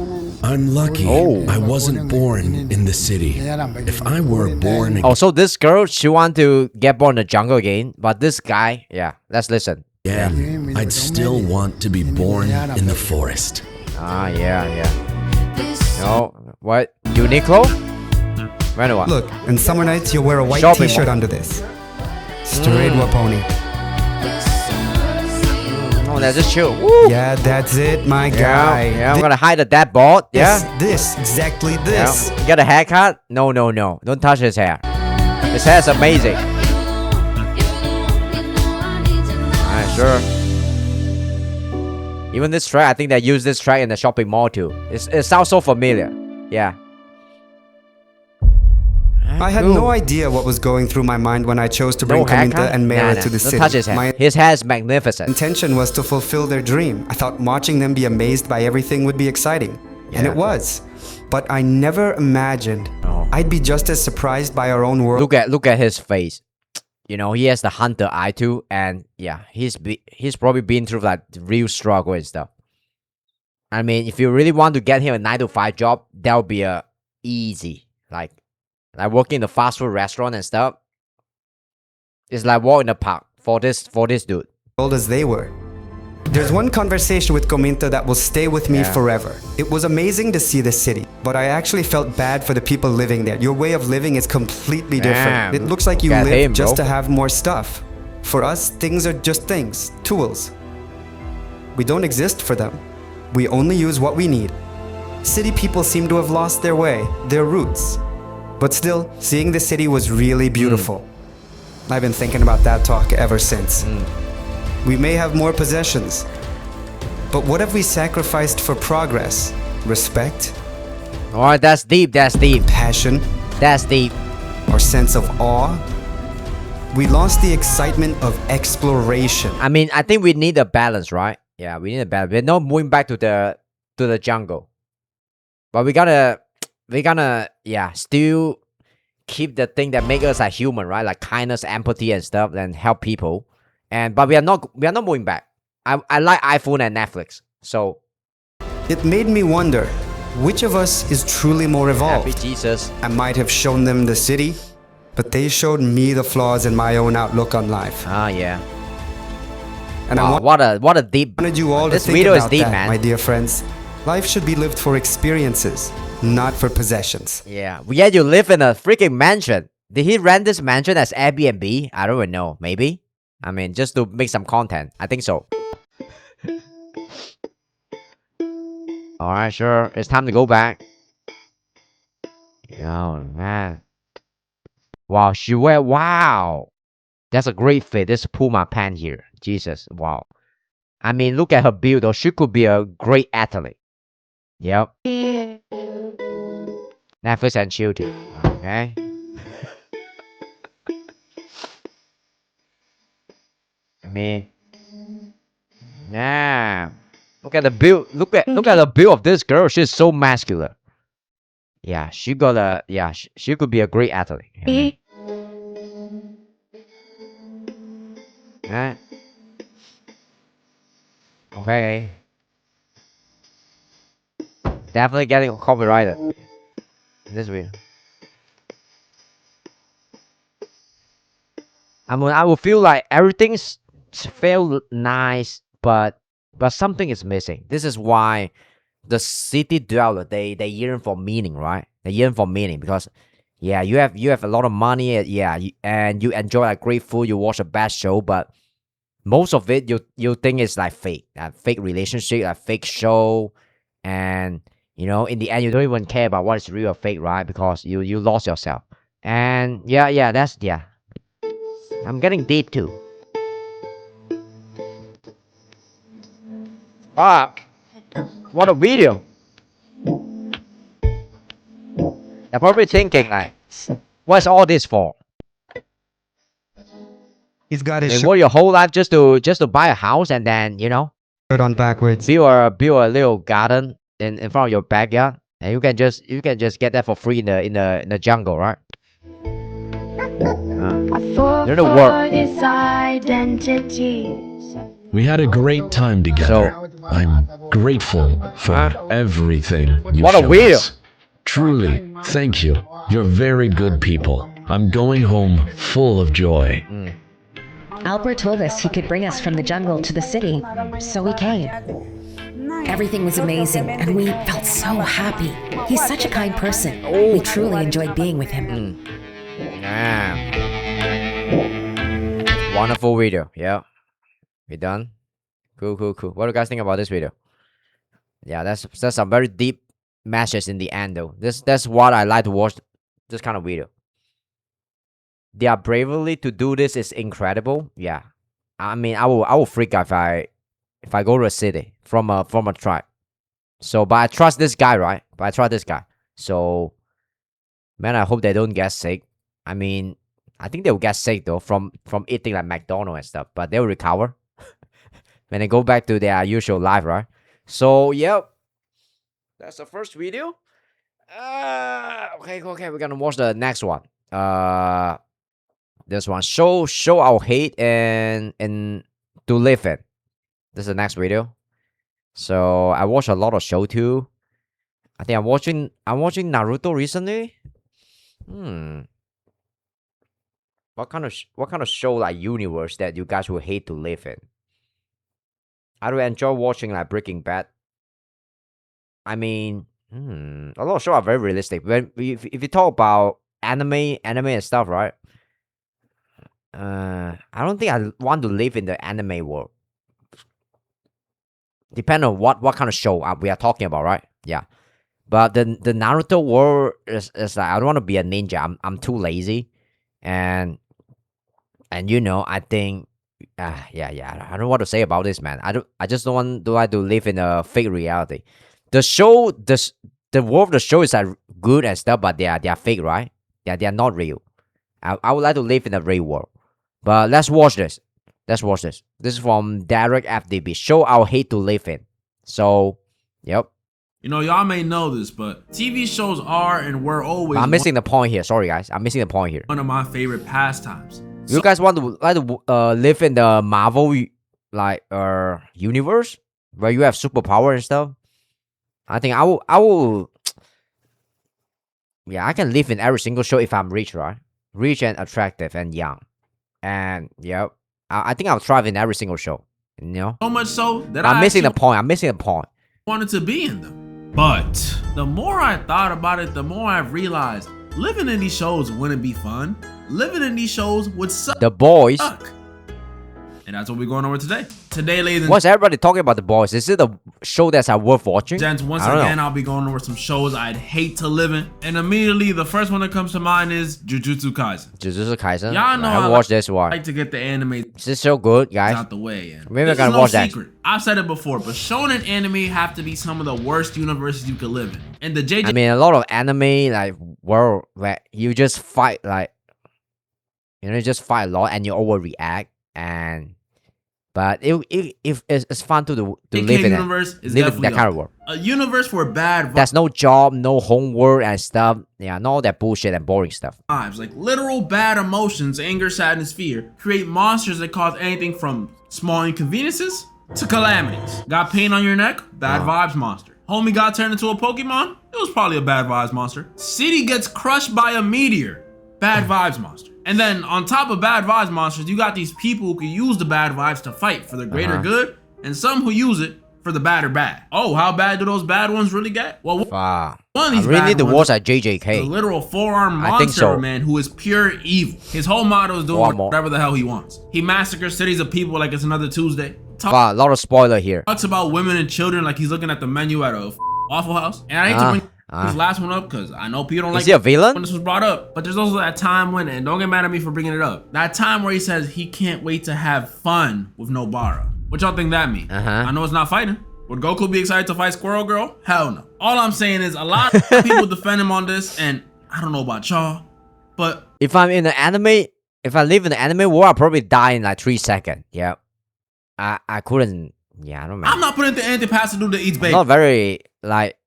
I'm lucky I wasn't born in the city. If I were born Oh, so this girl, she want to get born in the jungle again, but this guy, yeah, let's listen. again, I'd still want to be born in the forest. Ah, yeah. No, what? Uniqlo? When what? Look, in summer nights, you'll wear a white Shopping t-shirt mall. under this. Straight Waponi. Oh, that's just chill. Woo. Yeah, that's it, my Yeah, guy. yeah, I'm gonna hide the dad bod. Yeah. This, exactly this. Yeah. You got a haircut? No. Don't touch his hair. His hair's amazing. Alright, sure. Even this track, I think they use this track in the shopping mall too. It sounds so familiar. Yeah. I had no idea what was going through my mind when I chose to bring Kaminta and Mera to the Don't city. touch his hair. His hair is magnificent. Intention was to fulfill their dream. I thought watching them be amazed by everything would be exciting. And it was. But I never imagined I'd be just as surprised by our own world. Look at his face. You know, he has the hunter eye too, and yeah, he's probably been through like real struggle and stuff. I mean, if you really want to get him a 9 to 5 job, that would be a easy like working in the fast food restaurant and stuff. It's like walking in the park for this dude. As they were. There's one conversation with Kominta that will stay with me forever. It was amazing to see the city, but I actually felt bad for the people living there. Your way of living is completely different. It looks like you live just to have more stuff. For us, things are just things, tools. We don't exist for them. We only use what we need. City people seem to have lost their way, their roots. But still, seeing the city was really beautiful. I've been thinking about that talk ever since. We may have more possessions, but what have we sacrificed for progress? Respect? Alright, that's deep, Passion? That's deep. Or sense of awe? We lost the excitement of exploration. I mean, I think we need a balance, right? Yeah, we need a balance. We're not moving back to the jungle. But we gotta still keep the thing that make us like human, right? Like kindness, empathy and stuff, and help people. But we are not moving back. I like iPhone and Netflix. So it made me wonder, which of us is truly more evolved? Happy Jesus. I might have shown them the city, but they showed me the flaws in my own outlook on life. Ah, yeah. And wow, what a deep. I wanted you all this to think video about is deep, that, man. my dear friends. Life should be lived for experiences, not for possessions. Yeah, you live in a freaking mansion. Did he rent this mansion as Airbnb? I don't even know. Maybe. I mean, just to make some content. I think so. Alright, sure. It's time to go back. Oh, man. Wow, she wear... Wow. That's a great fit. This Puma pant here. Jesus. Wow. I mean, look at her build, though. She could be a great athlete. Yep. Netflix and chill too. Okay. I mean... Yeah. Look at the build. Look at the build of this girl. She's so muscular. Yeah, she got a she could be a great athlete. Yeah. Okay. Definitely getting copyrighted. This video. I mean, I will feel like everything's feel nice, but something is missing. This is why the city dweller they yearn for meaning, right? They yearn for meaning because yeah, you have a lot of money, yeah, and you enjoy like great food, you watch a bad show, but most of it you think is like fake, fake relationship, a fake show, and you know in the end you don't even care about what is real or fake, right? Because you lost yourself. And yeah, that's I'm getting deep too. Ah, what a video! They're probably thinking like, what's all this for? He's got his They shirt work your whole life just to buy a house and then you know on backwards. build a little garden in front of your backyard, and you can just get that for free in the jungle, right? You're the work. We had a great time together. I'm grateful for everything you What a showed video. us. Truly, thank you. You're very good people. I'm going home full of joy. Albert told us he could bring us from the jungle to the city, so we came. Everything was amazing, and we felt so happy. He's such a kind person. We truly enjoyed being with him. Yeah. Wonderful video. Yeah. We done? Cool. What do you guys think about this video? Yeah, that's some very deep message in the end though. That's what I like to watch, this kind of video. Their bravery to do this is incredible. Yeah. I mean, I will freak out if I go to a city from a tribe. So, but I trust this guy, right? But I trust this guy. So, man, I hope they don't get sick. I mean, I think they will get sick though from eating like McDonald's and stuff, but they'll recover when they go back to their usual life, right? So, yep, that's the first video. Okay, we're gonna watch the next one. This one, show our hate and to live in. This is the next video. So I watch a lot of show too. I think I'm watching Naruto recently. What kind of show like universe that you guys would hate to live in? I do enjoy watching like Breaking Bad. I mean, a lot of shows are very realistic. If you talk about anime and stuff, right? I don't think I want to live in the anime world. Depend on what kind of show we are talking about, right? Yeah. But the Naruto world is like I don't want to be a ninja. I'm too lazy, and I think yeah I don't know what to say about this, man. I just don't want to live in a fake reality. The world of the show is like good and stuff, but they are fake, right? They are not real. I would like to live in a real world. But let's watch this. This is from Derek FDB. Show our hate to live in. So, yep. You know, y'all may know this, but TV shows are and were always I'm missing the point here. Sorry, guys. I'm missing the point here. one of my favorite pastimes. You guys want to live in the Marvel universe where you have superpower and stuff? I think I will. Yeah, I can live in every single show if I'm rich, right? Rich and attractive and young, and yep. I think I'll thrive in every single show. You know. So much so that I'm missing the actually point. wanted to be in them. But the more I thought about it, the more I realized living in these shows wouldn't be fun. Living in these shows would suck. The Boys. And that's what we're going over today. Today, ladies and What's everybody talking about? The Boys? Is it a show that's worth watching? gents, once I don't again, know. I'll be going over some shows I'd hate to live in. And immediately, the first one that comes to mind is Jujutsu Kaisen. Jujutsu Kaisen. Y'all know I I watched this one. like to get the anime Is this so good, guys? out the way. And Maybe I this gotta is no watch that. secret. I've said it before, but shonen anime have to be some of the worst universes you could live in. And the JJ I mean, a lot of anime like world where you just fight you just fight a lot and you overreact but it's fun to live in universe is live in definitely that kind of up world. there. A universe where bad There's no job, no homework and stuff. Yeah, no all that bullshit and boring stuff. vibes, like literal bad emotions, anger, sadness, fear, create monsters that cause anything from small inconveniences to calamities. Got pain on your neck? Bad vibes monster. Homie got turned into a Pokemon? It was probably a bad vibes monster. City gets crushed by a meteor? Bad vibes monster. And then on top of bad vibes monsters, you got these people who can use the bad vibes to fight for the greater good, and some who use it for the bad or bad. Oh, how bad do those bad ones really get? Well, one of I these really bad need to ones watch that the JJK. literal four-armed I think monster so. man who is pure evil. His whole motto is doing One more. whatever the hell he wants. He massacres cities of people like it's another Tuesday. A lot of spoiler here. Talks about women and children like he's looking at the menu at a Waffle House. And I hate to bring this last one up because I know people don't like Is he a villain? when this was brought up. But there's also that time when, and don't get mad at me for bringing it up, that time where he says he can't wait to have fun with Nobara. What y'all think that means? I know it's not fighting. Would Goku be excited to fight Squirrel Girl? Hell no. All I'm saying is a lot of people defend him on this, and I don't know about y'all, but If I'm in the anime, if I live in the anime world, I'll probably die in like 3 seconds. Yeah. I couldn't. Yeah, I don't know. I'm not putting the anti-pass dude that eats baby. Not very like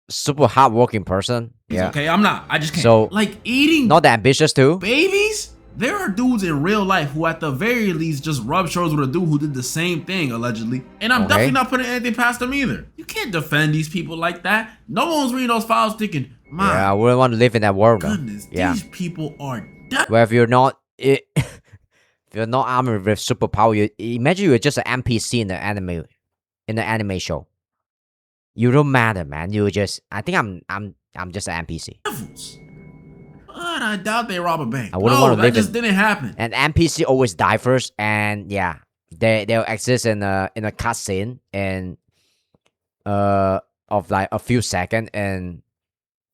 super hardworking person. Yeah. Okay, I'm not. I just can't. So, like eating not that ambitious too. babies? There are dudes in real life who at the very least just rub shoulders with a dude who did the same thing, allegedly. And I'm Okay. definitely not putting anything past them either. You can't defend these people like that. No one's reading those files thinking, my Yeah, I wouldn't want to live in that world. Though. goodness, Yeah. these people are dead. Where if you're not, if you're not armed with superpower, you imagine you're just an NPC in the anime show. You don't matter, man. You just, I think I'm just an NPC. Devils. But I doubt they rob a bank. I wouldn't no, want to that live just in. didn't happen. And NPC always die first, and yeah, they'll exist in a cutscene and of like a few seconds, and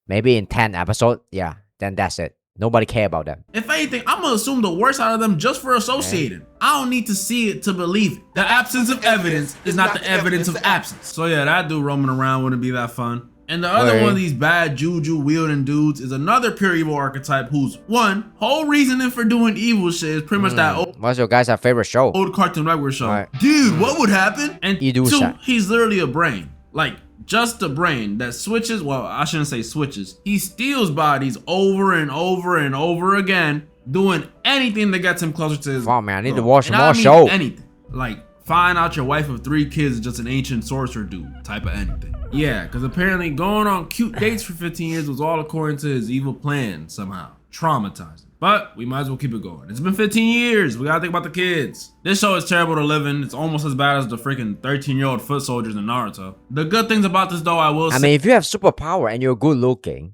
maybe in 10 episodes, yeah, then that's it. Nobody care about them. If anything, I'm gonna assume the worst out of them just for associating. I don't need to see it to believe it. The absence of evidence is not the evidence of absence. So yeah, that dude roaming around wouldn't be that fun. And the other one of these bad juju wielding dudes is another pure evil archetype whose whole reasoning for doing evil shit is pretty much that What's your guys' favorite show? old Cartoon Network show. Right. Dude, what would happen? And You do 2, shit. he's literally a brain. Like, just a brain that switches, well, I shouldn't say switches. He steals bodies over and over and over again, doing anything that gets him closer to his Wow, man, I need to goal. watch And more I mean show. anything. Like, find out your wife of 3 kids is just an ancient sorcerer dude type of anything. Yeah, because apparently going on cute dates for 15 years was all according to his evil plan somehow. Traumatizing. But we might as well keep it going. It's been 15 years. We gotta think about the kids. This show is terrible to live in. It's almost as bad as the freaking 13-year-old foot soldiers in Naruto. The good things about this though, I will say. I mean, if you have superpower and you're good looking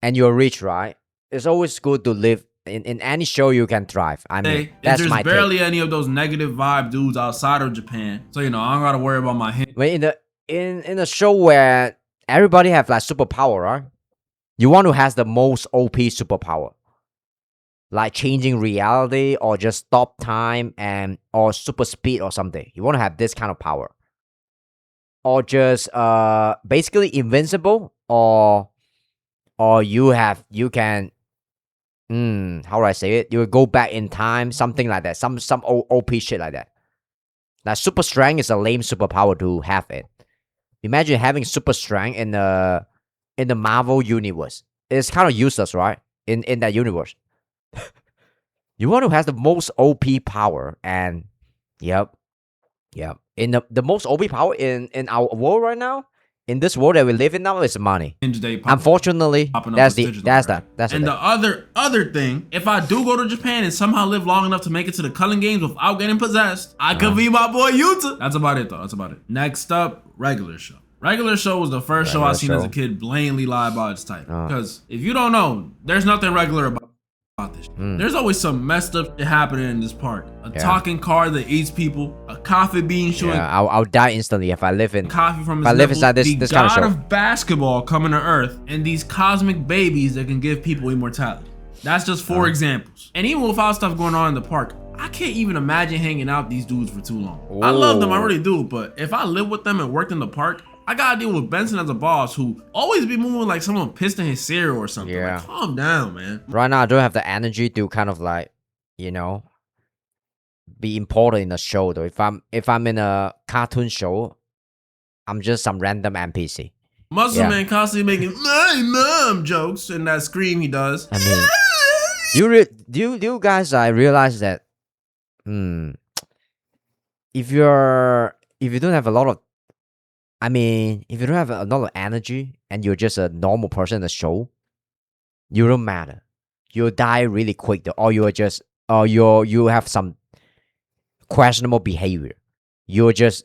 and you're rich, right? It's always good to live in any show you can thrive. I mean, that's there's my barely take. any of those negative vibe dudes outside of Japan. So, you know, I don't gotta worry about my hand. When in a show where everybody have like superpower, right? You want to have the most OP superpower. Like changing reality or just stop time or super speed or something. You want to have this kind of power. Or just basically invincible or you can how do I say it? You would go back in time, something like that. Some OP shit like that. Like super strength is a lame superpower to have it. Imagine having super strength in the Marvel universe. It's kind of useless, right? In that universe. You want to have the most OP power, and yep. In the most OP power in our world right now, in this world that we live in now, is money. Unfortunately, that's And the other thing, if I do go to Japan and somehow live long enough to make it to the Culling Games without getting possessed, I could be my boy Yuta. That's about it though. That's about it. Next up, Regular Show. Regular Show was the first show I seen as a kid blatantly lie about its title. Because if you don't know, there's nothing regular about this. There's always some messed up shit happening in this park. A talking car that eats people, a coffee bean showing. Yeah, I'll die instantly if I live in Coffee from his if I live nipples, inside this the kind of god show. of basketball coming to Earth, and these cosmic babies that can give people immortality. That's just 4 examples. And even without stuff going on in the park, I can't even imagine hanging out with these dudes for too long. I love them, I really do, but if I lived with them and worked in the park, I gotta deal with Benson as a boss who always be moving like someone pissed in his cereal or something. Yeah. Like, calm down, man. Right now, I don't have the energy to kind of like, you know, be important in a show though. If I'm in a cartoon show, I'm just some random NPC. Muscle Man constantly making my mom jokes and that scream he does. I mean, do you guys realize that if you don't have a lot of, I mean, if you don't have a lot of energy and you're just a normal person in the show, you don't matter. You'll die really quick though, or you have some questionable behavior. If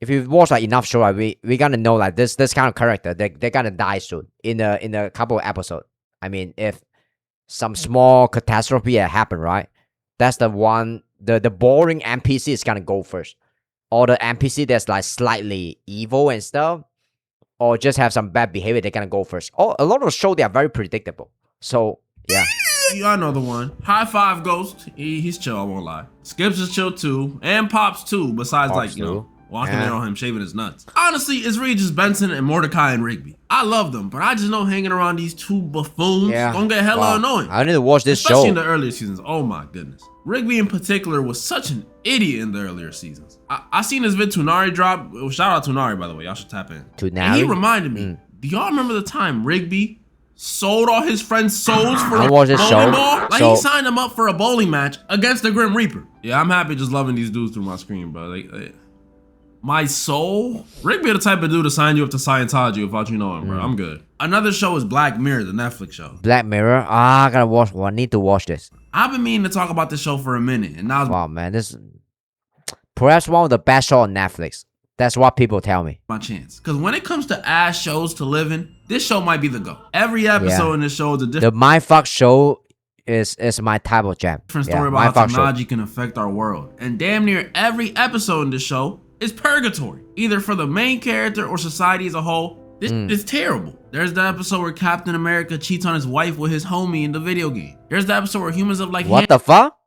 you watch like enough show, right, we gonna know like this kind of character, they're gonna die soon in a couple of episodes. I mean, if some small catastrophe happen, right? That's the one the boring NPC is gonna go first. Or the NPC that's like slightly evil and stuff, or just have some bad behavior, they're gonna go first. Oh, a lot of shows they are very predictable. So yeah. Y'all know the one. High Five Ghost. He's chill, I won't lie. Skips is chill too. And Pops too, besides Pops like, you know, too. walking in on him shaving his nuts. Honestly, it's really just Benson and Mordecai and Rigby. I love them, but I just know hanging around these 2 buffoons gonna get hella annoying. I need to watch this Especially show. in the earlier seasons. Oh my goodness. Rigby in particular was such an idiot in the earlier seasons. I seen his vid Tunari drop. Shout out Tunari, by the way. Y'all should tap in. Tunari? And he reminded me. Do y'all remember the time Rigby sold all his friends' souls for I a watched this bowling show. ball? Like So- he signed them up for a bowling match against the Grim Reaper. Yeah, I'm happy just loving these dudes through my screen, bro. My soul? Rigby the type of dude to sign you up to Scientology without you knowing, bro. I'm good. Another show is Black Mirror, the Netflix show. Black Mirror. I gotta watch. Well, I need to watch this. I've been meaning to talk about this show for a minute, and now Wow, man, this perhaps one of the best show on Netflix. That's what people tell me. my chance. Because when it comes to ass shows to live in, this show might be the go. Every episode in this show is a The different Mindfuck show is my type of jam. story about how technology can affect our world. And damn near every episode in this show is purgatory, either for the main character or society as a whole. This is terrible. There's the episode where Captain America cheats on his wife with his homie in the video game. There's the episode where humans of like What the fuck?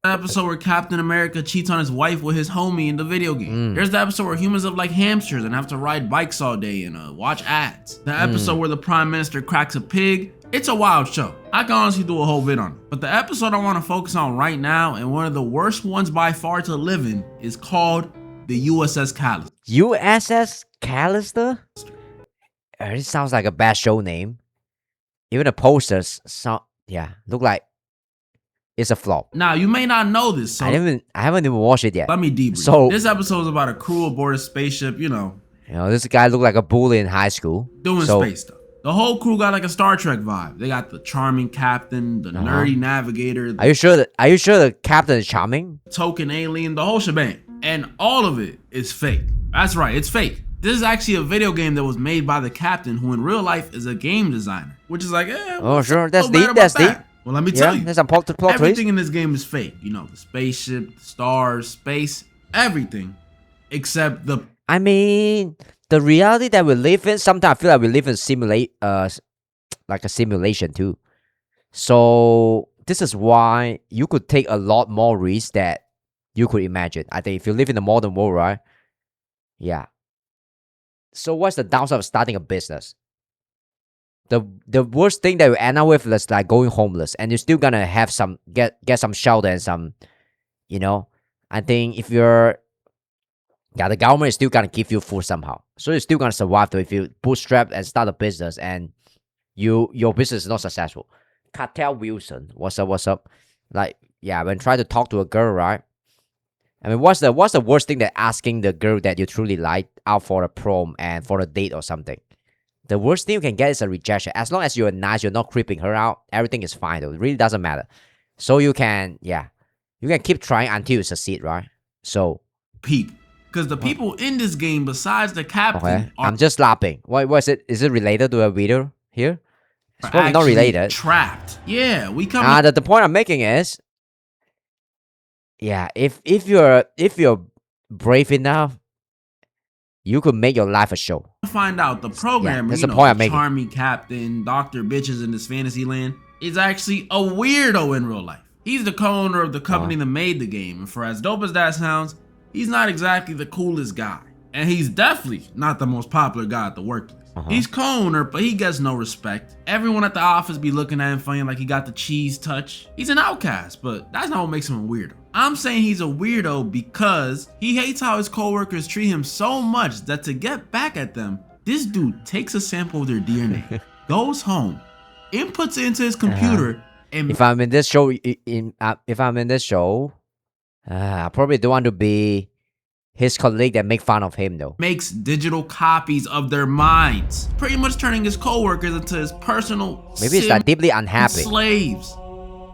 The episode where Captain America cheats on his wife with his homie in the video game. There's the episode where humans live like hamsters and have to ride bikes all day and watch ads. The episode where the Prime Minister cracks a pig. It's a wild show. I can honestly do a whole vid on it. But the episode I want to focus on right now, and one of the worst ones by far to live in, is called the USS Callister. USS Callister? It sounds like a bad show name. Even the posters look like it's a flop. Now, you may not know this, so I haven't even watched it yet. let me debrief. So this episode is about a crew aboard a spaceship, this guy looked like a bully in high school. doing space stuff. The whole crew got like a Star Trek vibe. They got the charming captain, the nerdy navigator, the Are you sure the captain is charming? token alien, the whole shebang. And all of it is fake. That's right, it's fake. This is actually a video game that was made by the captain, who in real life is a game designer. Which is like, Oh sure, that's so bad deep. about That's deep. that? Well, let me tell you. There's some plot twist. Everything in this game is fake. The spaceship, the stars, space, everything. Except the I mean, the reality that we live in, sometimes I feel like we live in like a simulation too. So this is why you could take a lot more risks that you could imagine. I think if you live in the modern world, right? Yeah. So what's the downside of starting a business? The worst thing that you end up with is like going homeless, and you're still gonna have some get some shelter and some, I think if you're the government is still gonna give you food somehow. So you're still gonna survive though if you bootstrap and start a business and your business is not successful. Cartel Wilson, what's up? Like, when try to talk to a girl, right? I mean, what's the worst thing that asking the girl that you truly like out for a prom and for a date or something? The worst thing you can get is a rejection. As long as you're nice, you're not creeping her out, everything is fine though. It really doesn't matter. So you can keep trying until you succeed, right? So people. Because the people in this game, besides the captain, are I'm just laughing. What was it? Is it related to a video here? It's probably not actually related. trapped. Yeah, we come The point I'm making is, if you're brave enough, you could make your life a show. to find out the programmer, that's the point I'm making. charming captain, Dr. Bitches in this fantasy land, is actually a weirdo in real life. He's the co-owner of the company that made the game, and for as dope as that sounds, he's not exactly the coolest guy. And he's definitely not the most popular guy at the workplace. He's co-owner, but he gets no respect. Everyone at the office be looking at him funny like he got the cheese touch. He's an outcast, but that's not what makes him a weirdo. I'm saying he's a weirdo because he hates how his coworkers treat him so much that to get back at them, this dude takes a sample of their DNA, goes home, inputs it into his computer, and If I'm in this show, I probably don't want to be his colleague that make fun of him though. makes digital copies of their minds, pretty much turning his coworkers into his personal Maybe it's like deeply unhappy. slaves.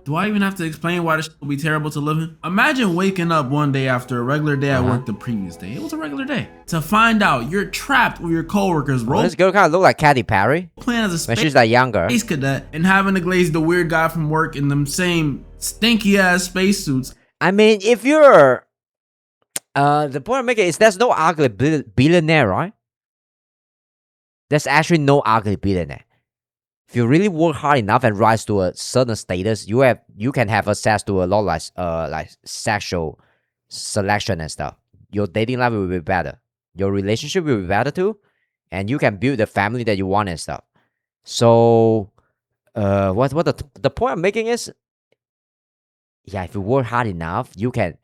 Do I even have to explain why this would be terrible to live in? Imagine waking up one day after a regular day at work the previous day. It was a regular day. To find out you're trapped with your coworkers role This girl kind of look like Katy Perry playing as a when space she's like younger. cadet and having to glaze the weird guy from work in them same stinky ass spacesuits. I mean, if you're the point I'm making is there's no ugly billionaire, right? There's actually no ugly billionaire. If you really work hard enough and rise to a certain status, you can have access to a lot like sexual selection and stuff. Your dating life will be better. Your relationship will be better too, and you can build the family that you want and stuff. So, what the point I'm making is, if you work hard enough, you can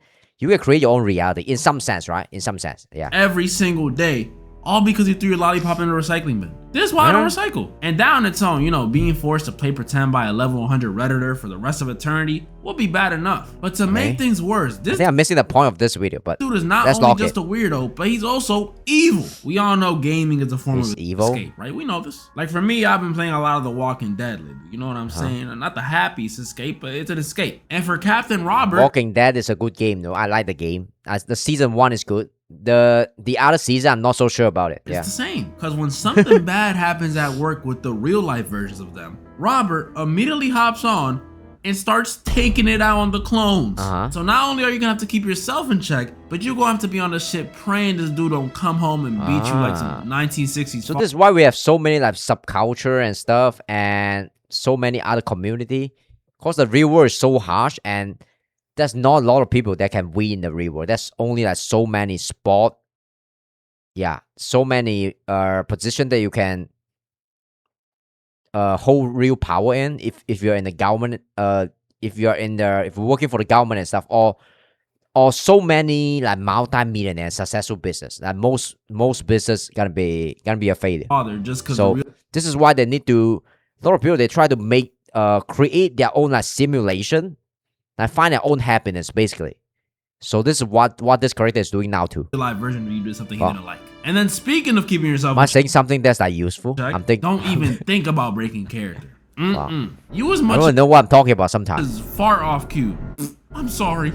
create your own reality in some sense, right? In some sense, Every single day, all because you threw your lollipop in the recycling bin. This is why I don't recycle. And down its own, being forced to play pretend by a level 100 Redditor for the rest of eternity will be bad enough. But to make things worse, I this think I'm missing the point of this video, but dude is not let's only lock just it. a weirdo, but he's also evil. We all know gaming is a form He's of evil? escape, right? We know this. Like for me, I've been playing a lot of The Walking Dead lately. You know what I'm saying? Not the happiest escape, but it's an escape. And for Captain Robert, Walking Dead is a good game, though. I like the game. The season 1 is good. The other season, I'm not so sure about it. it's the same. Because when something bad happens at work with the real life versions of them, Robert immediately hops on and starts taking it out on the clones. Uh-huh. So not only are you gonna have to keep yourself in check, but you're gonna have to be on the ship praying this dude don't come home and beat you like some 1960s. So this is why we have so many like subculture and stuff, and so many other community. Cause the real world is so harsh, and there's not a lot of people that can win in the real world. There's only like so many sport. Yeah, so many position that you can hold real power in if you're in the government, if you're working for the government and stuff, or so many like multi-millionaire successful business. Like most business gonna be a failure. Father, just because. So this is why they need to. A lot of people they try to make create their own like simulation, like find their own happiness basically. So this is what this character is doing now too. The live version where you do something he didn't like. And then speaking of keeping yourself, am I saying something that's like useful? check, I'm thinking. don't even think about breaking character. You as I much don't know what I'm talking about sometimes. as far off cue. I'm sorry.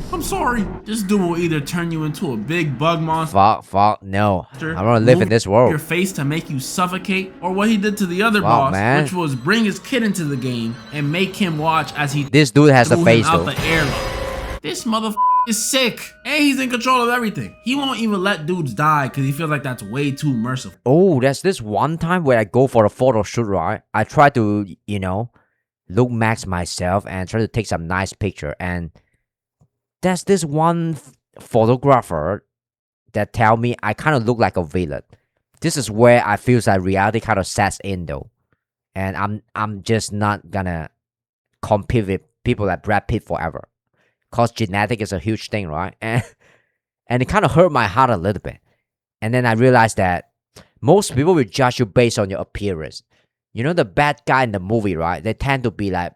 This dude will either turn you into a big bug monster. Fuck, no. I want to live in this Your world. face to make you suffocate, or what he did to the other Wow, boss, man. which was bring his kid into the game and make him watch as he This dude has the threw face him out though. the airlock. This motherfucker is sick, and he's in control of everything. He won't even let dudes die because he feels like that's way too merciful. Oh, there's this one time where I go for a photo shoot, right? I try to, look max myself and try to take some nice picture. And there's this one photographer that tell me I kind of look like a villain. This is where I feel like reality kind of sets in though. And I'm just not gonna compete with people like Brad Pitt forever. Cause genetic is a huge thing, right? And it kind of hurt my heart a little bit. And then I realized that most people will judge you based on your appearance. You know the bad guy in the movie, right? They tend to be like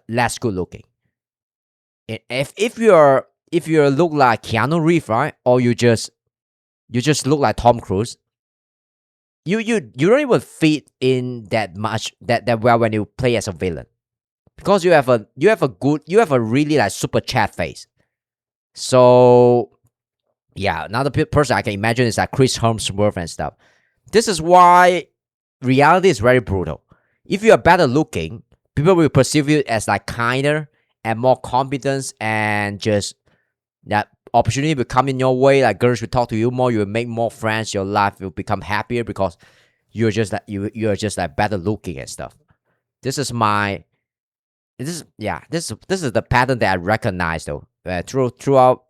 less good looking. If you look like Keanu Reeves, right? Or you just look like Tom Cruise, you don't even fit in that much that well when you play as a villain. Because you have a really like super chat face. So yeah, another person I can imagine is like Chris Hemsworth and stuff. This is why reality is very brutal. If you are better looking, people will perceive you as like kinder and more competent, and just that opportunity will come in your way. Like girls will talk to you more, you will make more friends, your life will become happier because you're just like better looking and stuff. This is the pattern that I recognize though throughout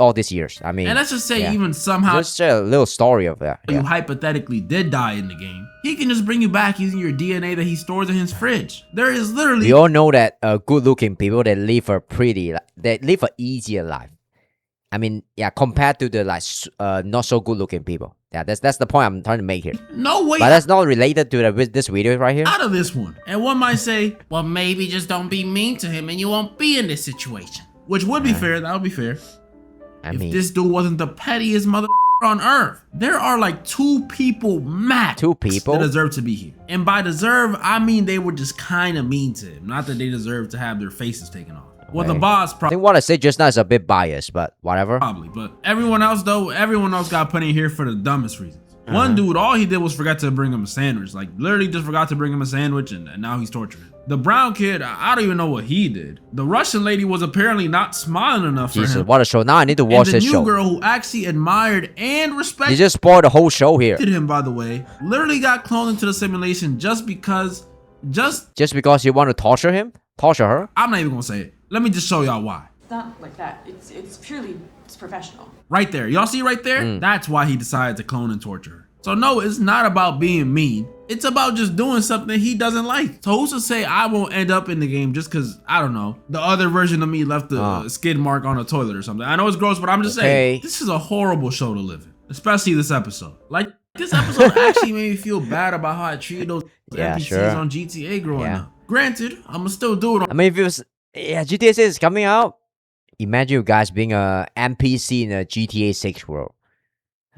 all these years. I mean, And let's just say even somehow just a little story of that. you hypothetically did die in the game, he can just bring you back using your DNA that he stores in his fridge. There is literally We all know that good-looking people they live a easier life. I mean, yeah, compared to the like not so good-looking people. Yeah, that's the point I'm trying to make here. no way But that's not related to this video right here. out of this one. And one might say, well, maybe just don't be mean to him and you won't be in this situation. Which would be fair. That would be fair. I If mean, this dude wasn't the pettiest mother on earth. There are like 2 people max Two people? that deserve to be here. And by deserve, I mean they were just kind of mean to him. Not that they deserve to have their faces taken off. Well, the Okay. boss I think what I said just now is a bit biased, but whatever. probably. But everyone else got put in here for the dumbest reasons. One dude, all he did was forget to bring him a sandwich. Like literally just forgot to bring him a sandwich, and now he's torturing. The brown kid, I don't even know what he did. The Russian lady was apparently not smiling enough for Jesus, him. what a show! Now I need to And watch the this new show. girl who actually admired and You respected just spoiled the whole show here. him, by the way, literally got cloned into the simulation just because. Just because you want to torture her. I'm not even gonna say it. Let me just show y'all why. It's not like that. It's purely professional. Right there, y'all see right there? That's why he decided to clone and torture her. So no, it's not about being mean. It's about just doing something he doesn't like. So who's to say I won't end up in the game just because, I don't know, the other version of me left a skid mark on a toilet or something. I know it's gross, but I'm just saying, this is a horrible show to live in. Especially this episode. Like, this episode actually made me feel bad about how I treated those Yeah, NPCs sure. on GTA growing Yeah. up. Granted, I'ma still do it I mean, if it was, GTA 6 is coming out. Imagine you guys being a NPC in a GTA 6 world.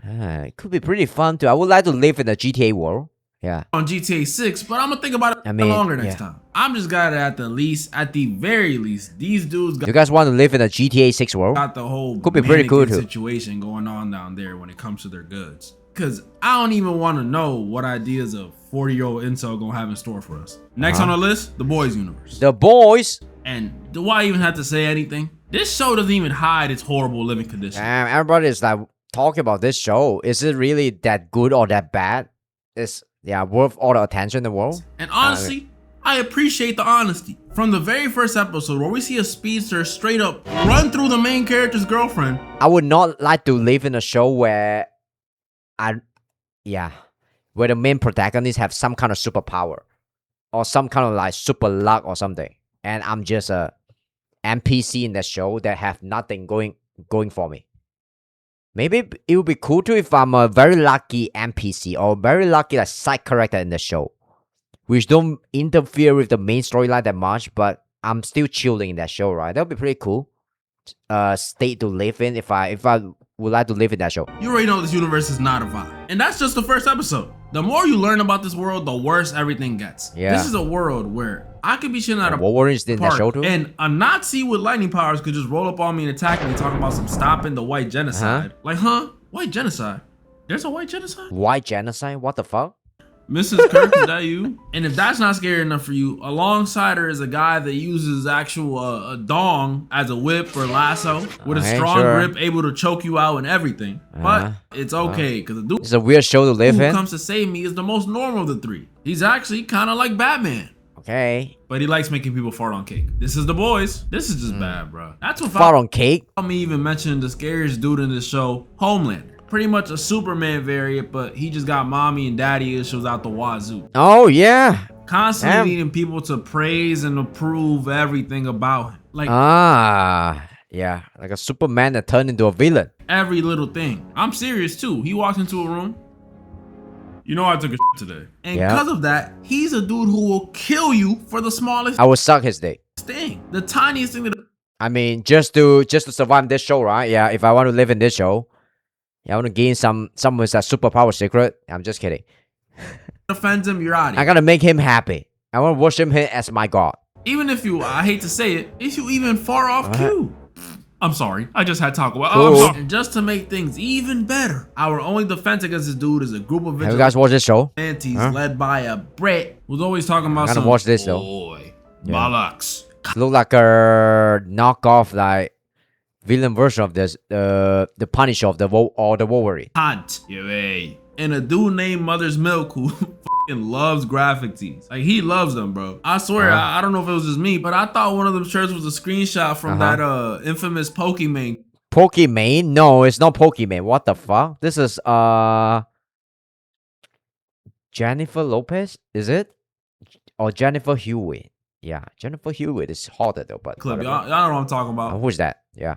It could be pretty fun too. I would like to live in a GTA world. Yeah. on GTA 6, but I'm gonna think about it I mean, longer next yeah. time. I'm just glad that at the very least, these dudes You guys want to live in a GTA 6 world? got the whole Could be pretty cool, mannequin too. situation going on down there when it comes to their goods. Because I don't even want to know what ideas a 40-year-old incel gonna have in store for us. Next on the list, the boys universe. The boys. And do I even have to say anything? This show doesn't even hide its horrible living conditions. Everybody is like talking about this show. Is it really that good or that bad? It's worth all the attention in the world. And honestly, I appreciate the honesty. From the very first episode where we see a speedster straight up run through the main character's girlfriend. I would not like to live in a show where where the main protagonist have some kind of superpower or some kind of like super luck or something, and I'm just a NPC in that show that have nothing going for me. Maybe it would be cool too if I'm a very lucky NPC or very lucky like side character in the show, which don't interfere with the main storyline that much, but I'm still chilling in that show, right? That would be pretty cool. State to live in if I would like to live in that show. You already know this universe is not a vibe. And that's just the first episode. The more you learn about this world, the worse everything gets. Yeah. This is a world where I could be chilling at a Wolverine's in that park show too. and a Nazi with lightning powers could just roll up on me and attack me talking about some stopping the white genocide. Like, white genocide? There's a white genocide? White genocide? What the fuck? Mrs. Kirk, is that you? And if that's not scary enough for you, alongside her is a guy that uses actual a dong as a whip or lasso with a strong grip, able to choke you out and everything. But it's okay, because the dude It's a weird show to live who in. comes to save me is the most normal of the three. He's actually kind of like Batman. Okay. But he likes making people fart on cake. This is the boys. This is just bad, bro. That's what Fart on cake? me even mentioning the scariest dude in this show, Homelander. Pretty much a Superman variant, but he just got mommy and daddy issues out the wazoo. Oh yeah. Constantly needing people to praise and approve everything about him. Like yeah, like a Superman that turned into a villain. every little thing. I'm serious too. He walks into a room. You know I took a today. And because of that, he's a dude who will kill you for the smallest I would suck his day. thing. The tiniest thing that I mean, just to survive this show, right? Yeah, if I want to live in this show, I want to gain some with that superpower secret. I'm just kidding. offends him, you're out of here. I gotta make him happy. I want to worship him as my god. Even if you, I hate to say it, if you even far off cue. I'm sorry, I just had Taco Bell. Cool. And just to make things even better, our only defense against this dude is a group of Have you guys watched this show? vigilantes led by a Brett who's always talking about I'm gonna some watch this, though. boy, bollocks. Look like a knockoff, like villain version of this, the Punisher of the Wolverine. Hunt, and a dude named Mother's Milk who fucking loves graphic tees. Like he loves them, bro. I swear, I don't know if it was just me, but I thought one of them shirts was a screenshot from that infamous Pokemon. Pokemon? No, it's not Pokemon. What the fuck? This is Jennifer Lopez, is it? Or Jennifer Hewitt? Yeah, Jennifer Hewitt is hotter though, but Clip, whatever. y'all know what I'm talking about. Who's that? Yeah.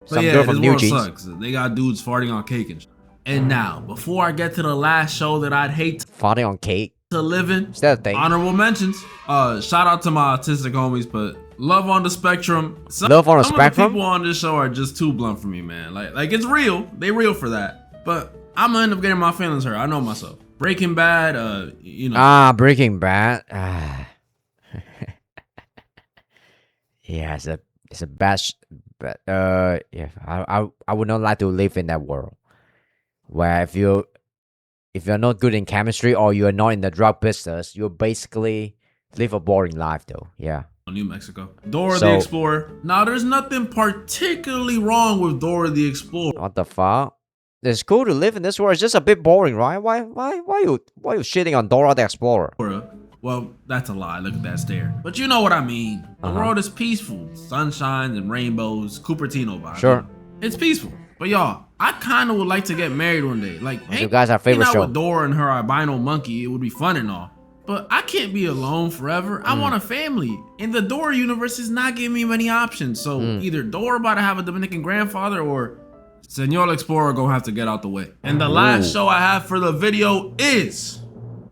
But Some yeah, girl this from New world Jeans. sucks. They got dudes farting on cake and shit. And now, before I get to the last show that I'd hate Farting on cake. to live in, Is that a thing? honorable mentions. Shout out to my autistic homies, but love on the spectrum. Love on the some spectrum? of the people on this show are just too blunt for me, man. Like it's real. They real for that. But I'm gonna end up getting my feelings hurt. I know myself. Breaking Bad, you know. Breaking Bad. Yeah, it's a bad. But yeah, I would not like to live in that world where if you're not good in chemistry or you're not in the drug business, you basically live a boring life though. Yeah. New Mexico. Dora the Explorer. Now, there's nothing particularly wrong with Dora the Explorer. What the fuck? It's cool to live in this world. It's just a bit boring, right? Why you shitting on Dora the Explorer? Well, that's a lie. Look at that stare. But you know what I mean. The world is peaceful. Sunshines and rainbows. Cupertino vibe. Sure. It's peaceful. But y'all, I kind of would like to get married one day. Like, You guys have favorite hanging out show. with Dora and her albino monkey, it would be fun and all. But I can't be alone forever. I want a family. And the Dora universe is not giving me many options. So either Dora about to have a Dominican grandfather or Senor Explorer gonna have to get out the way. And the last show I have for the video is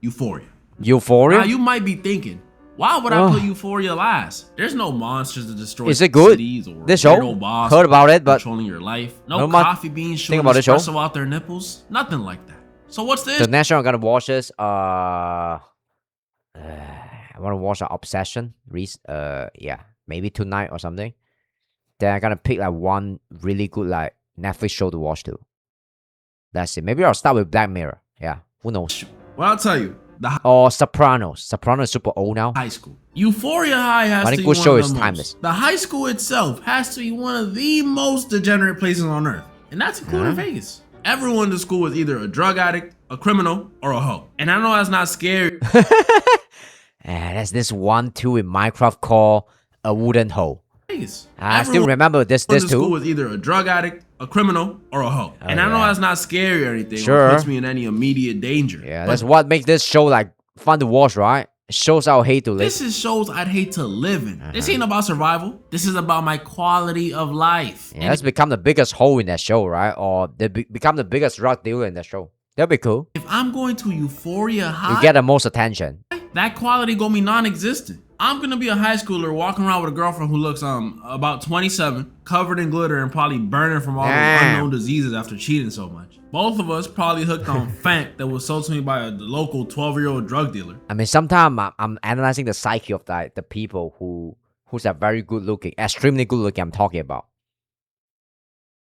Euphoria. Euphoria? Now you might be thinking, why would I put Euphoria last? There's no monsters to destroy Is it good? cities or This show? weirdo boss Heard about it, but controlling your life. No no much coffee beans thing shooting about the show. espresso out their nipples. Nothing like that. So what's this? the next show I'm gonna watch is I want to watch an Obsession. Yeah, maybe tonight or something. Then I'm gonna pick like one really good like Netflix show to watch too. Let's see. Maybe I'll start with Black Mirror. Yeah, who knows? Well, I'll tell you. The Or Sopranos. Sopranos is super old now. high school. Euphoria High has But I to think be good show one is of the timeless. most. The high school itself has to be one of the most degenerate places on earth. And that's including Vegas. Everyone in the school is either a drug addict, a criminal, or a hoe. And I know that's not scary. There's this 1-2 in Minecraft called a wooden hoe. Vegas. I still Everyone remember this in the school too. is either a drug addict, a criminal, or a hoe. And I know yeah. that's not scary or anything. Sure. Or puts me in any immediate danger. Yeah, But that's what makes this show like fun to watch, right? It shows how I hate to live. this is shows I'd hate to live in. This ain't about survival. This is about my quality of life. Yeah, that's become the biggest hole in that show, right? Or they become the biggest drug dealer in that show. That'd be cool. If I'm going to Euphoria High, You get the most attention. that quality gonna be non-existent. I'm gonna be a high schooler walking around with a girlfriend who looks about 27, covered in glitter and probably burning from all the Damn. unknown diseases after cheating so much. Both of us probably hooked on Fank that was sold to me by a local 12-year-old drug dealer. I mean, sometimes I'm analyzing the psyche of the people who's are very good looking, extremely good looking. I'm talking about.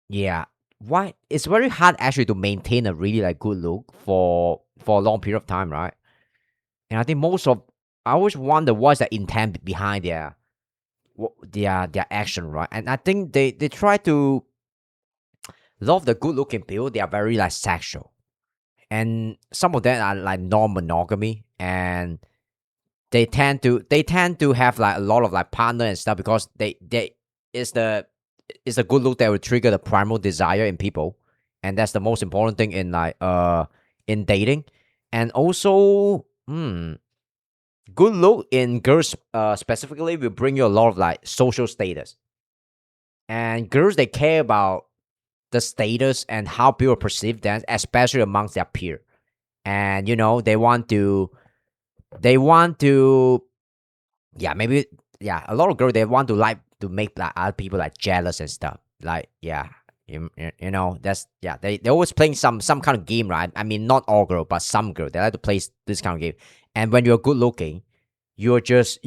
Yeah, why? It's very hard actually to maintain a really like good look for a long period of time, right? And I think I always wonder what's the intent behind their action, right? And I think they try to love the good looking people. They are very like sexual, and some of them are like non-monogamy, and they tend to have like a lot of like partner and stuff because it's the good look that will trigger the primal desire in people, and that's the most important thing in like in dating. And also good look in girls specifically will bring you a lot of like social status, and girls they care about the status and how people perceive them, especially amongst their peer. And you know they want to a lot of girls they want to like to make like other people like jealous and stuff, like you know that's they always playing some kind of game, right? I mean, not all girls but some girls they like to play this kind of game. And when you're good looking, you're just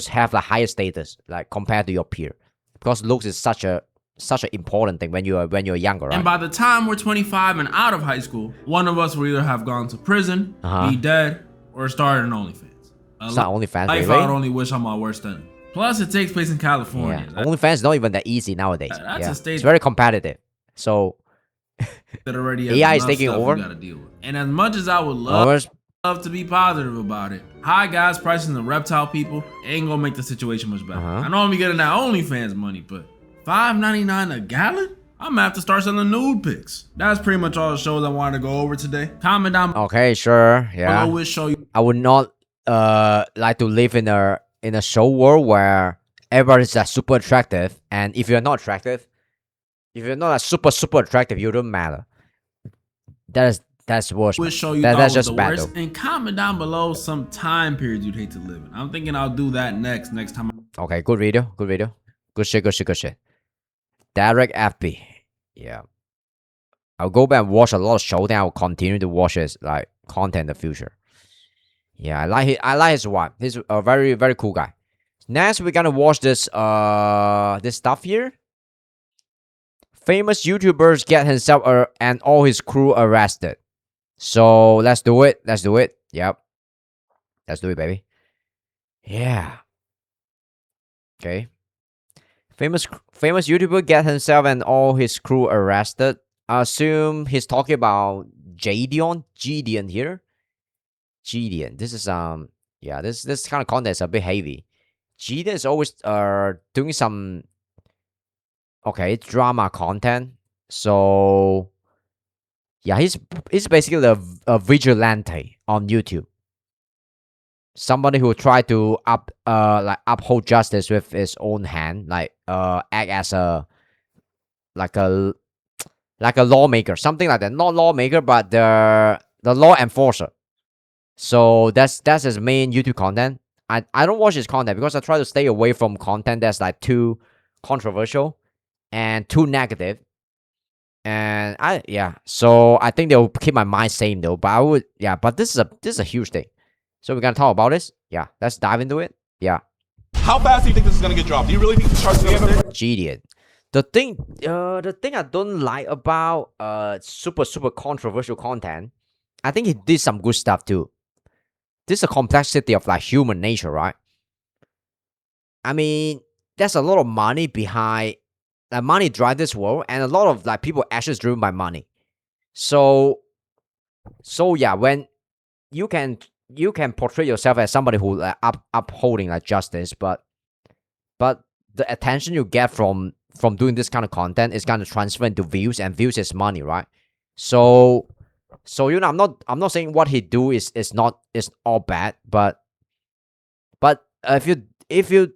have the higher status like compared to your peer, because looks is such an important thing when you're younger, right? And by the time we're 25 and out of high school, one of us will either have gone to prison, be dead, or started an OnlyFans. It's not OnlyFans, Life really? I would only wish on my worst enemy. Plus, it takes place in California. Yeah. OnlyFans is not even that easy nowadays. That's a state it's very competitive. So that already has AI is enough taking stuff over. You gotta deal with. And as much as I would love to be positive about it, high gas prices and the reptile people ain't gonna make the situation much better. I know I'm gonna be getting that OnlyFans money, but $5.99 a gallon? I'm gonna have to start selling nude pics. That's pretty much all the shows I wanted to go over today. Comment down okay, sure, yeah. below which show you I would not like to live in a show world where everybody's like super attractive, and if you're not attractive, if you're not like super attractive, you don't matter. That's worse. which show you That's thought was just the bad worst. though. And comment down below some time periods you'd hate to live in. I'm thinking I'll do that next time. Okay, good video. Good shit. Direct FB. Yeah. I'll go back and watch a lot of show, then I'll continue to watch his like content in the future. Yeah, I like his wife. He's a very, very cool guy. Next, we're gonna watch this stuff here. Famous YouTubers get himself and all his crew arrested. So let's do it. Yep. Let's do it, baby. Yeah. Okay. Famous YouTuber get himself and all his crew arrested. I assume he's talking about Gideon here. Gideon. This is this kind of content is a bit heavy. Gideon is always doing some drama content. So yeah, he's basically a vigilante on YouTube. Somebody who try to uphold justice with his own hand, like act as a lawmaker, something like that. Not lawmaker, but the law enforcer. So that's his main YouTube content. I don't watch his content because I try to stay away from content that's like too controversial and too negative. And so I think they'll keep my mind sane though. But but this is a huge thing. So we're gonna talk about this. Yeah, let's dive into it. Yeah. How fast do you think this is gonna get dropped? Do you really think the charts are gonna stay? Gideon. the thing I don't like about super controversial content, I think he did some good stuff too. This is a complexity of like human nature, right? I mean, there's a lot of money behind, like money drive this world, and a lot of like people actually driven by money. So yeah, when you can portray yourself as somebody who like upholding like justice, but the attention you get from doing this kind of content is kind of transfer into views, and views is money, right? So I'm not saying what he do is all bad, but if you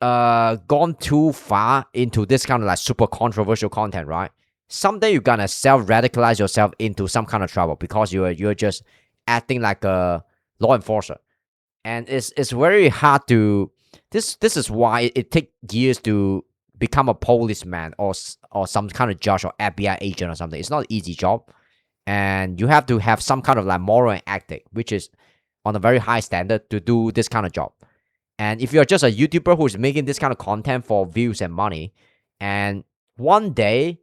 gone too far into this kind of like super controversial content, right? Someday you're gonna self-radicalize yourself into some kind of trouble because you're just acting like a law enforcer, and it's very hard to. This is why it takes years to become a policeman or some kind of judge or FBI agent or something. It's not an easy job, and you have to have some kind of like moral and ethic, which is on a very high standard to do this kind of job. And if you're just a YouTuber who's making this kind of content for views and money, and one day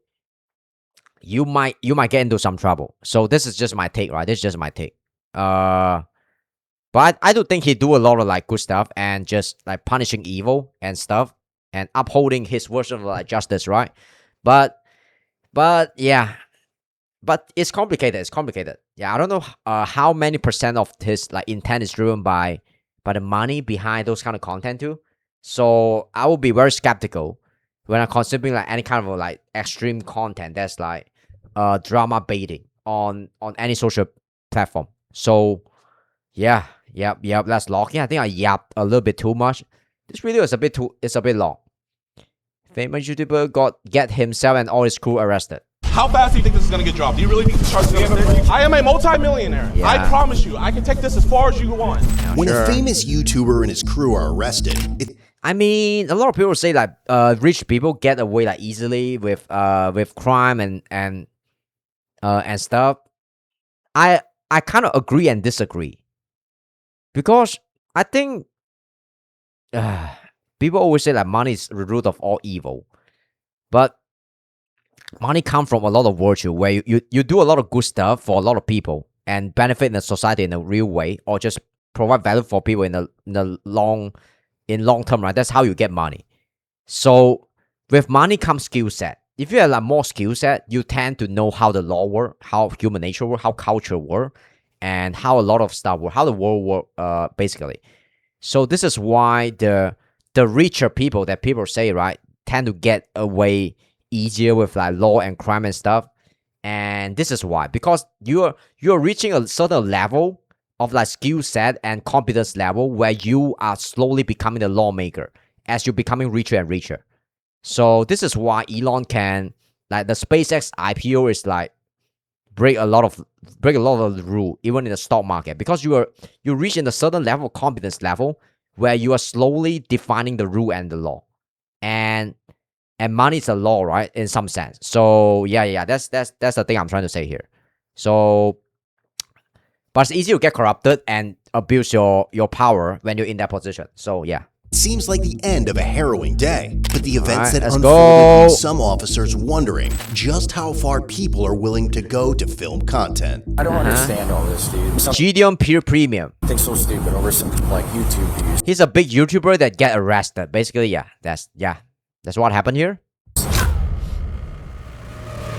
you might get into some trouble. So this is just my take, right? This is just my take. But I do think he do a lot of like good stuff and just like punishing evil and stuff and upholding his version of like justice, right? But yeah, but it's complicated. It's complicated. Yeah, I don't know how many % of his like intent is driven by the money behind those kind of content too. So I will be very skeptical when I'm consuming like any kind of like extreme content that's like drama baiting on any social platform. So yeah, yep. That's locking. I think I yapped a little bit too much. This video is a bit long. Famous YouTuber get himself and all his crew arrested. How fast do you think this is gonna get dropped? Do you really think this charge is gonna stick? I am a multi-millionaire. Yeah. I promise you, I can take this as far as you want. When a famous YouTuber and his crew are arrested, I mean, a lot of people say like rich people get away like easily with crime and stuff. I kind of agree and disagree, because I think people always say like money is the root of all evil, but money comes from a lot of virtue where you do a lot of good stuff for a lot of people and benefit in the society in a real way, or just provide value for people in the long term, right? That's how you get money. So with money comes skill set. If you have like more skill set, you tend to know how the law work, how human nature work, how culture work, and how a lot of stuff work, how the world work, basically. So this is why the richer people that people say, right, tend to get away easier with like law and crime and stuff. And this is why, because you're reaching a certain level of like skill set and competence level where you are slowly becoming the lawmaker as you're becoming richer and richer. So this is why Elon can, like, the SpaceX IPO is like break a lot of the rule even in the stock market, because you're reaching a certain level of competence level where you are slowly defining the rule and the law, and money is a law, right, in some sense. So yeah, that's the thing I'm trying to say here. So, but it's easy to get corrupted and abuse your power when you're in that position. So yeah. seems like the end of a harrowing day, but the events that let's unfolded leave go. some officers wondering just how far people are willing to go to film content. I don't understand all this, dude. Gideon Peer Premium. Something so stupid over some like YouTube views. He's a big YouTuber that get arrested. Basically, yeah, that's what happened here.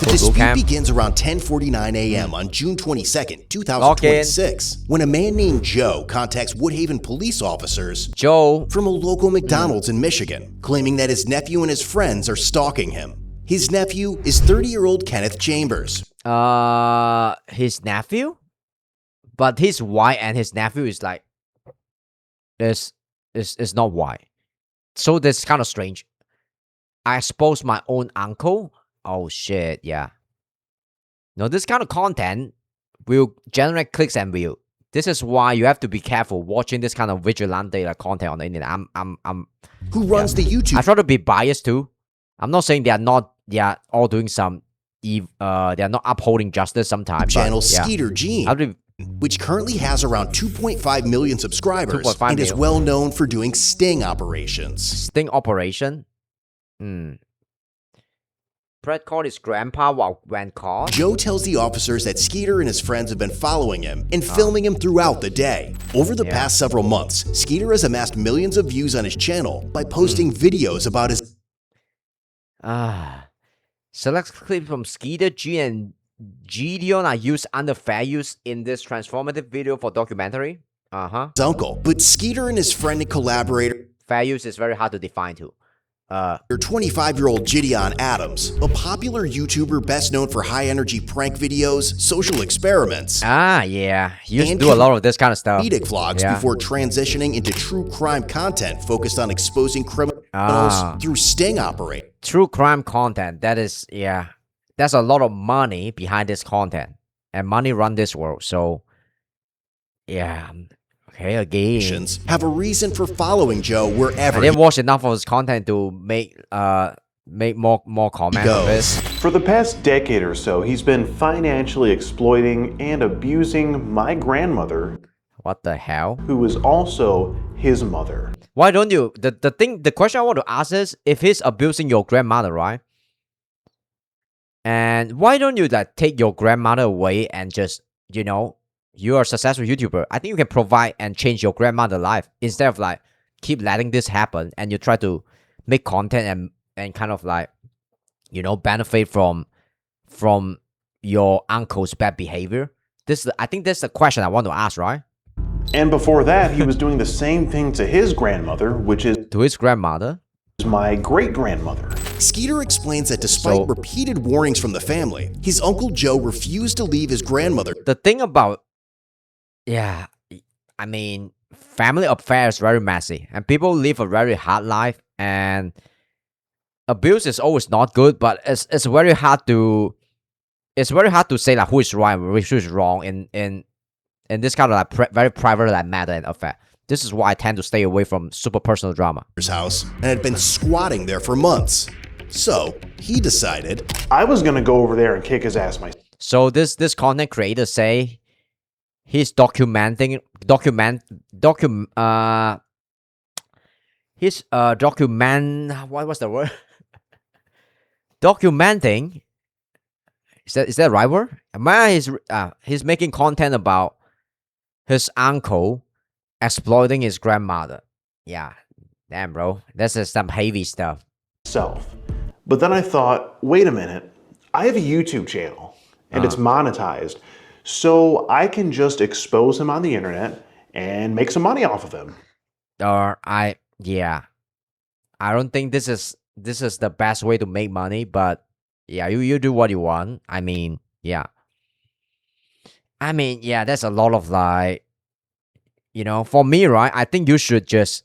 The dispute begins around 10:49 a.m. on June 22nd, 2026, when a man named Joe contacts Woodhaven police officers from a local McDonald's in Michigan, claiming that his nephew and his friends are stalking him. His nephew is 30-year-old Kenneth Chambers. His nephew? But he's white and his nephew is like, is not white. So that's kind of strange. I expose my own uncle? Oh shit, yeah. No, this kind of content will generate clicks and view. This is why you have to be careful watching this kind of vigilante like content on the internet. Who runs the YouTube? I try to be biased too. I'm not saying they are all doing some they are not upholding justice sometimes. Channel but, yeah. Skeeter Gene, which currently has around 2.5 million subscribers and is well known for doing sting operations. Sting operation? Brett called his grandpa while when caught. Joe tells the officers that Skeeter and his friends have been following him and filming him throughout the day. Over the past several months, Skeeter has amassed millions of views on his channel by posting videos about his... Select clip from Skeeter, G, and Gideon are used under fair use in this transformative video for documentary. His uncle, but Skeeter and his friend and collaborator... Fair use is very hard to define too. 25-year-old Gideon Adams, a popular YouTuber best known for high-energy prank videos, social experiments. Yeah. He used to do a lot of this kind of stuff. Comedic vlogs before transitioning into true crime content focused on exposing criminals through sting operations. True crime content. That is, there's a lot of money behind this content, and money run this world. So, okay, again. Have a reason for following Joe wherever I didn't watch enough of his content to make more comments on this. For the past decade or so, he's been financially exploiting and abusing my grandmother. What the hell? Who was also his mother. Why don't you? The question I want to ask is, if he's abusing your grandmother, right? And why don't you like take your grandmother away and just, you are a successful YouTuber. I think you can provide and change your grandmother's life instead of like keep letting this happen and you try to make content and kind of like, benefit from your uncle's bad behavior. I think that's the question I want to ask, right? And before that, he was doing the same thing to his grandmother, which is... To his grandmother? My great-grandmother. Skeeter explains that despite repeated warnings from the family, his Uncle Joe refused to leave his grandmother. The thing about... family affairs very messy. And people live a very hard life. And abuse is always not good, but it's very hard to... It's very hard to say like who is right and who is wrong in this kind of like very private like matter and affair. This is why I tend to stay away from super personal drama. His house and had been squatting there for months. So he decided I was gonna go over there and kick his ass myself. So this content creator say he's documenting what was the word? Documenting. Is that right word? He's making content about his uncle exploiting his grandmother. Yeah, damn, bro, this is some heavy stuff. But then I thought, wait a minute, I have a YouTube channel and it's monetized, so I can just expose him on the internet and make some money off of him. I don't think this is the best way to make money, but yeah, you do what you want. There's a lot of like, for me, right? I think you should just.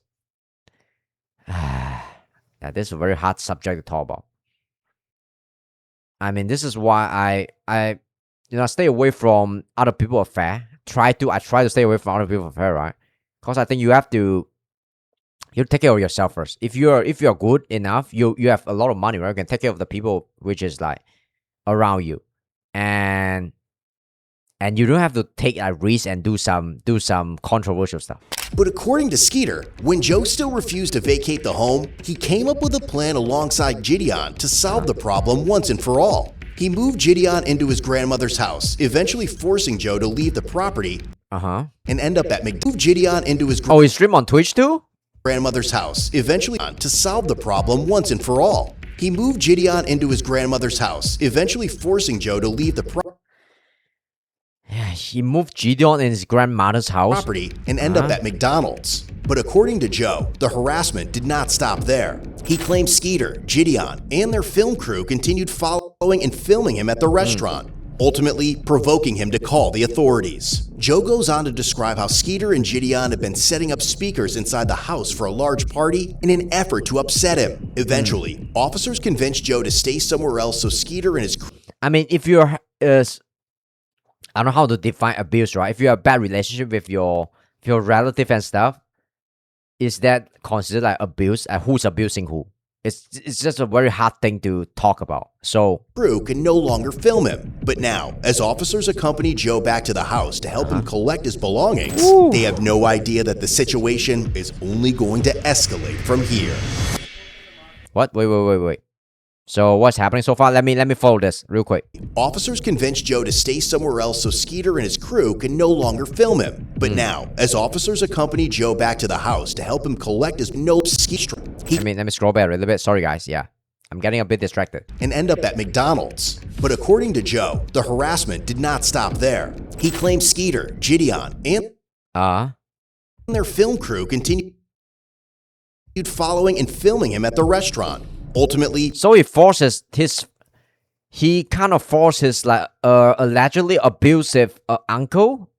This is a very hard subject to talk about. This is why I stay away from other people's affair. I try to stay away from other people's affair, right? Because I think you have to. You take care of yourself first. If you're good enough, you have a lot of money, right? You can take care of the people which is like around you, and you don't have to take a risk and do some controversial stuff. But according to Skeeter, when Joe still refused to vacate the home, he came up with a plan alongside Gideon to solve the problem once and for all. He moved Gideon into his grandmother's house, eventually forcing Joe to leave the property and end up at Moved Gideon into his he stream on Twitch too? Grandmother's house, eventually to solve the problem once and for all. He moved Gideon into his grandmother's house, eventually forcing Joe to leave the he moved Gideon in his grandmother's house property and end up at McDonald's. But according to Joe, the harassment did not stop there. He claimed Skeeter, Gideon, and their film crew continued following and filming him at the restaurant, ultimately provoking him to call the authorities. Joe goes on to describe how Skeeter and Gideon have been setting up speakers inside the house for a large party in an effort to upset him. Eventually, officers convinced Joe to stay somewhere else so Skeeter and his crew... if you're... I don't know how to define abuse, right? If you have a bad relationship with your relative and stuff, is that considered like abuse? Who's abusing who? It's just a very hard thing to talk about. So crew can no longer film him. But now, as officers accompany Joe back to the house to help him collect his belongings, they have no idea that the situation is only going to escalate from here. What? Wait. So what's happening so far? Let me follow this real quick. Officers convinced Joe to stay somewhere else so Skeeter and his crew can no longer film him. But now, as officers accompany Joe back to the house to help him collect his let me scroll back a little bit. Sorry guys, yeah. I'm getting a bit distracted. And end up at McDonald's. But according to Joe, the harassment did not stop there. He claims Skeeter, Gideon, and their film crew continued following and filming him at the restaurant. Ultimately, so he kind of forced his like allegedly abusive uncle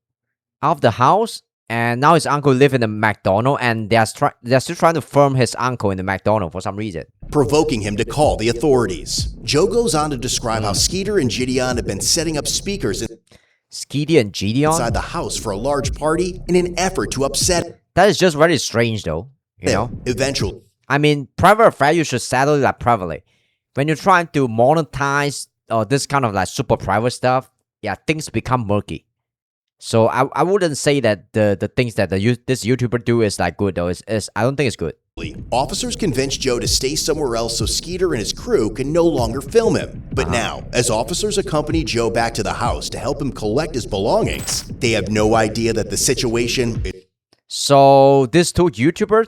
out of the house, and now his uncle live in the McDonald's, and they're still trying to film his uncle in the McDonald's for some reason, provoking him to call the authorities. Joe goes on to describe how Skeeter and Gideon have been setting up speakers inside the house for a large party in an effort to upset. That is just very strange, though. You know. Eventually, I mean, private affair, you should settle it like privately. When you're trying to monetize this kind of like super private stuff, yeah, things become murky. So I wouldn't say that the things that this YouTuber do is like good though. I don't think it's good. Officers convinced Joe to stay somewhere else so Skeeter and his crew can no longer film him. But now, as officers accompany Joe back to the house to help him collect his belongings, they have no idea that the situation. So these two YouTubers,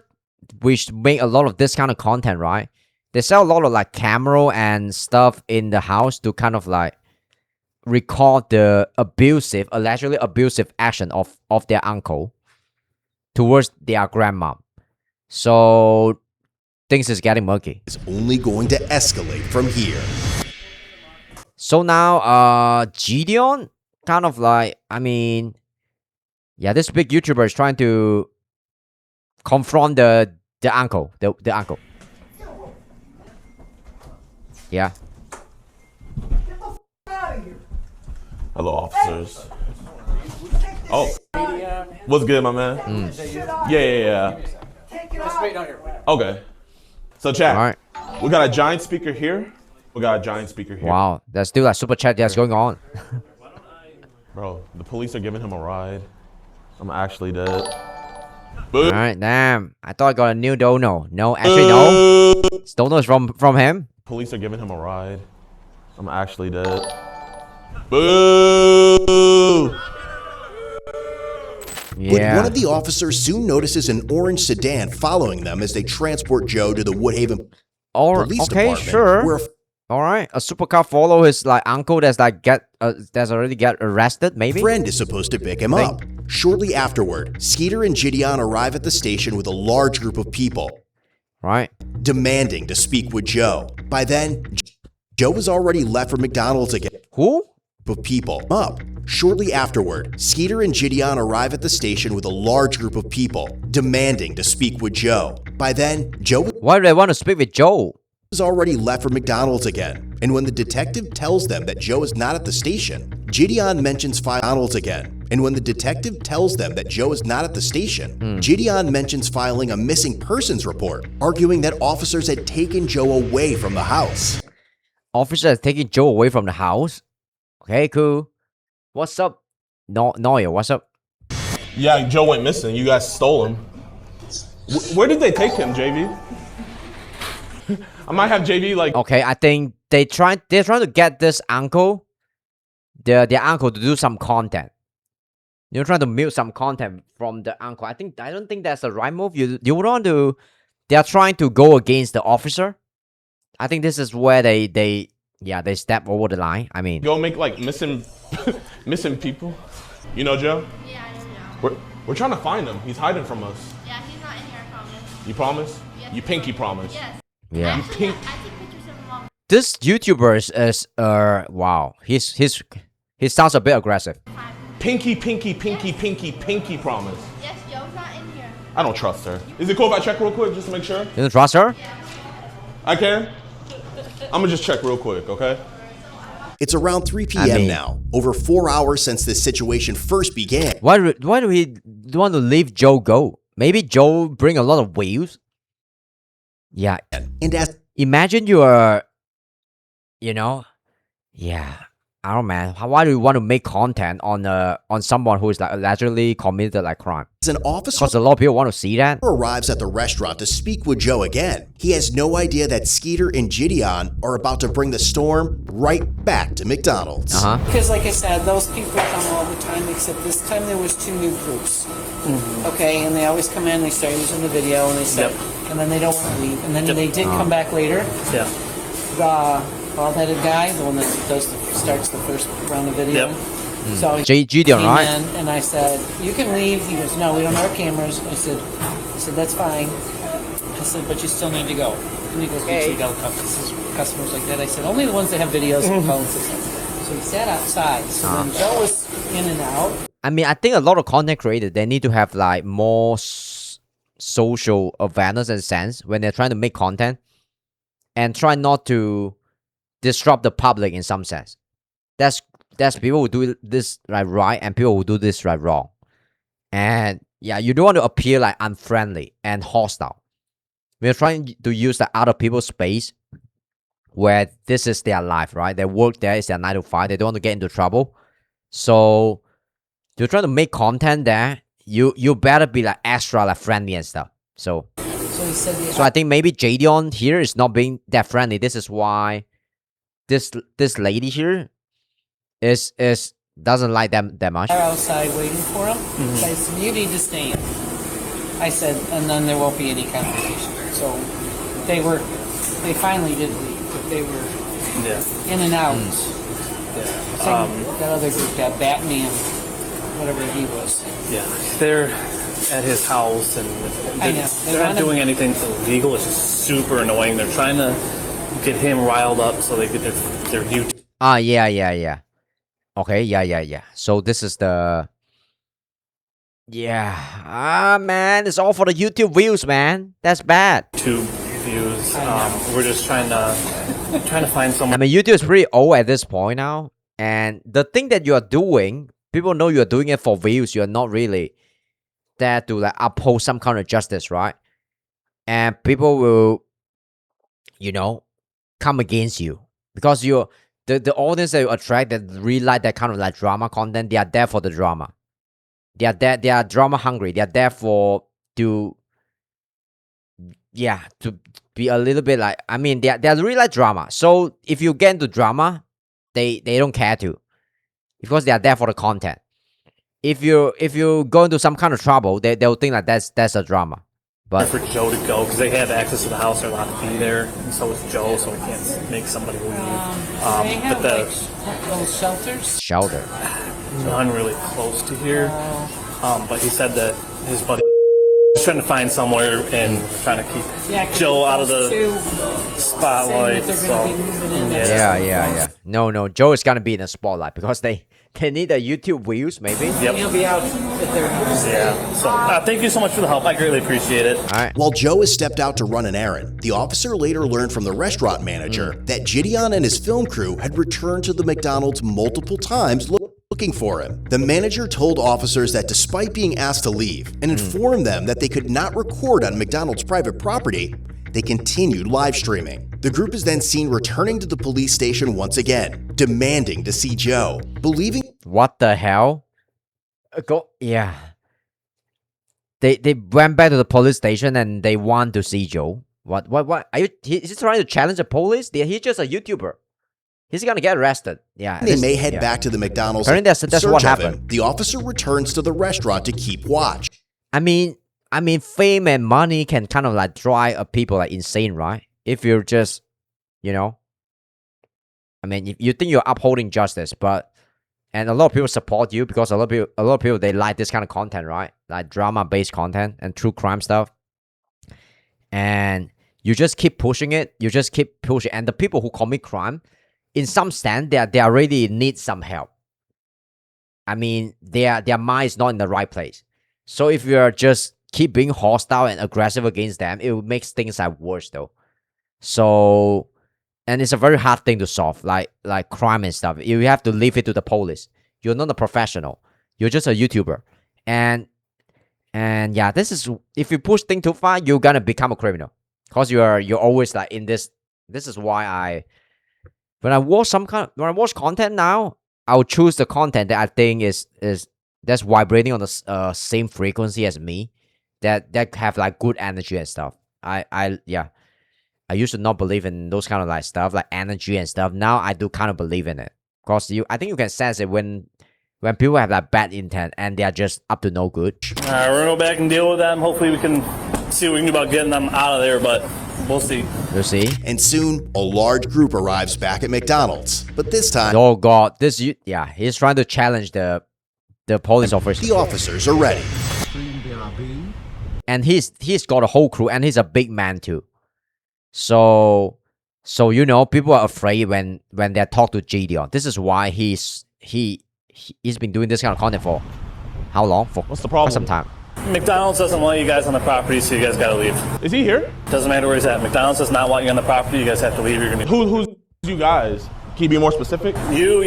which make a lot of this kind of content, right? They sell a lot of like camera and stuff in the house to kind of like record the allegedly abusive action of their uncle towards their grandma. So things is getting murky. It's only going to escalate from here. So now Gideon kind of like, I mean, yeah, this big YouTuber is trying to confront the uncle, the uncle. Yeah. Hello, officers. Oh, what's good, my man? Yeah. Okay. So, chat. We got a giant speaker here. Wow, there's still a super chat that's going on. Bro, the police are giving him a ride. I'm actually dead. All right, damn. I thought I got a new dono. No, actually no. This dono is from him. Police are giving him a ride. I'm actually dead. Boo! Yeah. But one of the officers soon notices an orange sedan following them as they transport Joe to the Woodhaven police department. Sure. All right, a supercar follow his like uncle that's like that's already got arrested. Maybe friend is supposed to pick him up. Shortly afterward, Skeeter and Gideon arrive at the station with a large group of people, right, demanding to speak with Joe. By then, Joe was already left for McDonald's again. Who? Of people up. Shortly afterward, Skeeter and Gideon arrive at the station with a large group of people, demanding to speak with Joe. By then, Joe. Why do they want to speak with Joe? Was already left for McDonald's again, and when the detective tells them that Joe is not at the station, Gideon mentions McDonald's again. And when the detective tells them that Joe is not at the station, Gideon mentions filing a missing persons report, arguing that officers had taken Joe away from the house. Officers had taken Joe away from the house? Okay, cool. What's up, Noya? What's up? Yeah, Joe went missing. You guys stole him. Where did they take him, JV? I might have JV like. Okay, I think they're trying to get this uncle, their uncle, to do some content. You're trying to milk some content from the uncle. I don't think that's the right move. You want to. They are trying to go against the officer. I think this is where they step over the line. I mean, go make like missing people. You know Joe? Yeah, I know Joe. We're trying to find him. He's hiding from us. Yeah, he's not in here, I promise. You promise? Yes, you pinky promise? Yes. Yeah. Actually, I take pictures of him all. This YouTuber is wow. He sounds a bit aggressive. Pinky promise. Yes, Joe's not in here. I don't trust her. Is it cool if I check real quick just to make sure? You don't trust her? Yeah. I can? I'm gonna just check real quick, okay? It's around 3 p.m. now, over 4 hours since this situation first began. Why do we want to leave Joe go? Maybe Joe bring a lot of waves? Yeah. And as imagine you are, yeah, I don't know, man. Why do you want to make content on someone who is like allegedly committed like crime? As an officer, Because a lot of people want to see that. arrives at the restaurant to speak with Joe again. He has no idea that Skeeter and Gideon are about to bring the storm right back to McDonald's. Because like I said, those people come all the time, except this time there was 2 new groups. Okay, and they always come in, they start using the video, and they say, and then they don't want to leave. And then they did come back later. Yeah. The bald-headed guy, the one that starts the first round of video. So he Gideon, came right? in, and I said, "You can leave." He goes, "No, we don't have cameras." I said, "That's fine." I said, "But you still need to go." And he goes, "Okay." Customers like that. I said, "Only the ones that have videos and phone systems." So he sat outside. So then Joe was in and out. I mean, I think a lot of content creators, they need to have like more social awareness and sense when they're trying to make content, and try not to disrupt the public in some sense. That's people who do this like right, and people who do this like wrong. And yeah, you don't want to appear like unfriendly and hostile. We're trying to use the other people's space where this is their life, right? They work there, it's their 9 to 5. They don't want to get into trouble. So you're trying to make content there. You better be like extra like friendly and stuff. So he said, so I think maybe Jadion here is not being that friendly. This is why this lady here is doesn't like them that much. They're outside waiting for him. So I said, "You need to stay in." I said, and then there won't be any confrontation. So they finally did leave, but they were in and out. That other group, that Batman, whatever he was. Yeah, they're at his house, and they're not doing anything illegal. It's just super annoying. They're trying to get him riled up so they get their YouTube. Yeah. Okay, yeah. So this is the... Yeah. Man, it's all for the YouTube views, man. That's bad. YouTube views. We're just trying to find someone. I mean, YouTube is pretty old at this point now. And the thing that you are doing, people know you are doing it for views. You are not really there to like uphold some kind of justice, right? And people will, come against you. Because you're... The audience that you attract that really like that kind of like drama content, they are there for the drama. They are drama hungry. They are there to be a little bit like, I mean, they really like drama. So if you get into drama, they don't care to, because they are there for the content. If you go into some kind of trouble, they'll think like that's a drama. But for Joe to go, because they have access to the house, they're allowed to be there, and so is Joe, so we can't make somebody leave. They have those shelters. Shelter. None really close to here, but he said that his buddy was trying to find somewhere and trying to keep Joe out of the spotlight. So Yeah. No, Joe is gonna be in the spotlight because they need the YouTube views, maybe. Yep. He'll be out at their house. Yeah. So thank you so much for the help. I greatly appreciate it. All right. While Joe has stepped out to run an errand, the officer later learned from the restaurant manager that Gideon and his film crew had returned to the McDonald's multiple times looking for him. The manager told officers that despite being asked to leave and informed them that they could not record on McDonald's private property, they continued live streaming. The group is then seen returning to the police station once again, demanding to see Joe, believing... What the hell? Yeah. They went back to the police station and they want to see Joe. What? Are you? Is he trying to challenge the police? He's just a YouTuber. He's gonna get arrested. Yeah. They may head back to the McDonald's. Apparently that's what happened. The officer returns to the restaurant to keep watch. I mean, fame and money can kind of like drive people like insane, right? If you're just, if you think you're upholding justice, and a lot of people support you because a lot of people they like this kind of content, right? Like drama-based content and true crime stuff. And you just keep pushing it. And the people who commit crime, in some sense, they already need some help. I mean, their mind is not in the right place. So if you're just keep being hostile and aggressive against them, it makes things like worse though. So, and it's a very hard thing to solve, like crime and stuff. You have to leave it to the police. You're not a professional. You're just a YouTuber. And yeah, this is, if you push things too far, you're gonna become a criminal. Cause you're always like in this. This is why when I watch content now, I'll choose the content that I think is that's vibrating on the same frequency as me, that have like good energy and stuff. I used to not believe in those kind of like stuff like energy and stuff. Now I do kind of believe in it, because I think you can sense it when people have like bad intent and they are just up to no good. All right, we're gonna go back and deal with them. Hopefully we can see what we can do about getting them out of there, but we'll see. We'll see. And soon, a large group arrives back at McDonald's. But this time... Oh god, he's trying to challenge the police officer. The officers are ready. And he's got a whole crew, and he's a big man too. So you know, people are afraid when they talk to Gideon. This is why he's been doing this kind of content for how long? What's the problem? For some time. McDonald's doesn't want you guys on the property, so you guys gotta leave. Is he here? Doesn't matter where he's at. McDonald's does not want you on the property. You guys have to leave. You're gonna. Who's you guys? Can you be more specific? You.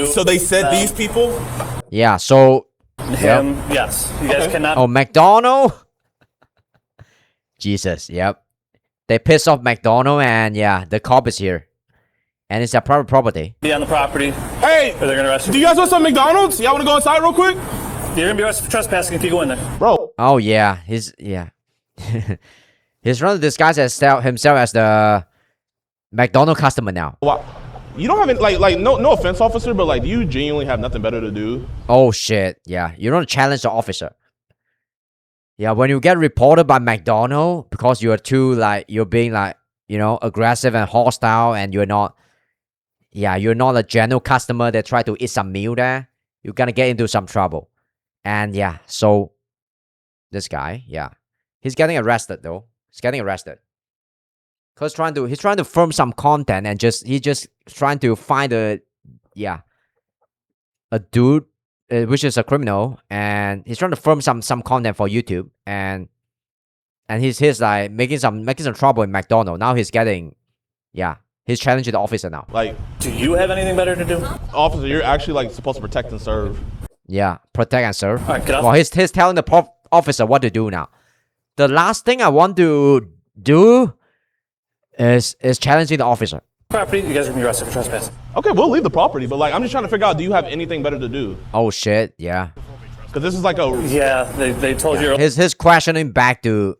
So they said these people? Yeah. So. Him. Yep. Yes. You guys cannot. Oh, McDonald. Jesus. Yep. They pissed off McDonald, and yeah, the cop is here, and it's a private property. Be on the property. Hey. Or they're gonna arrest you. Do you guys want some McDonald's? Y'all want to go inside real quick? You're gonna be arrested for trespassing if you go in there, bro. Oh yeah, he's trying to disguise himself as the McDonald customer now. Wow. You don't have any, like no offense, officer, but like, do you genuinely have nothing better to do? Oh shit, yeah. You don't challenge the officer. Yeah, when you get reported by McDonald because you're being like, you know, aggressive and hostile, and you're not a general customer that try to eat some meal there, you're gonna get into some trouble. And yeah, so this guy, yeah, he's getting arrested though. He's getting arrested because he's trying to film some content, and he's just trying to find a dude which is a criminal, and he's trying to film some content for YouTube, and he's like making some trouble in McDonald's. Now he's challenging the officer now. Like, do you have anything better to do? Officer, you're actually like supposed to protect and serve. Yeah, protect and serve. All right, get off. Well, he's telling the officer what to do now. The last thing I want to do is challenging the officer. Property, you guys are gonna be arrested for trespassing. Okay, we'll leave the property, but like, I'm just trying to figure out, do you have anything better to do? Oh shit, yeah. Because this is like a... Yeah, they told you his questioning back the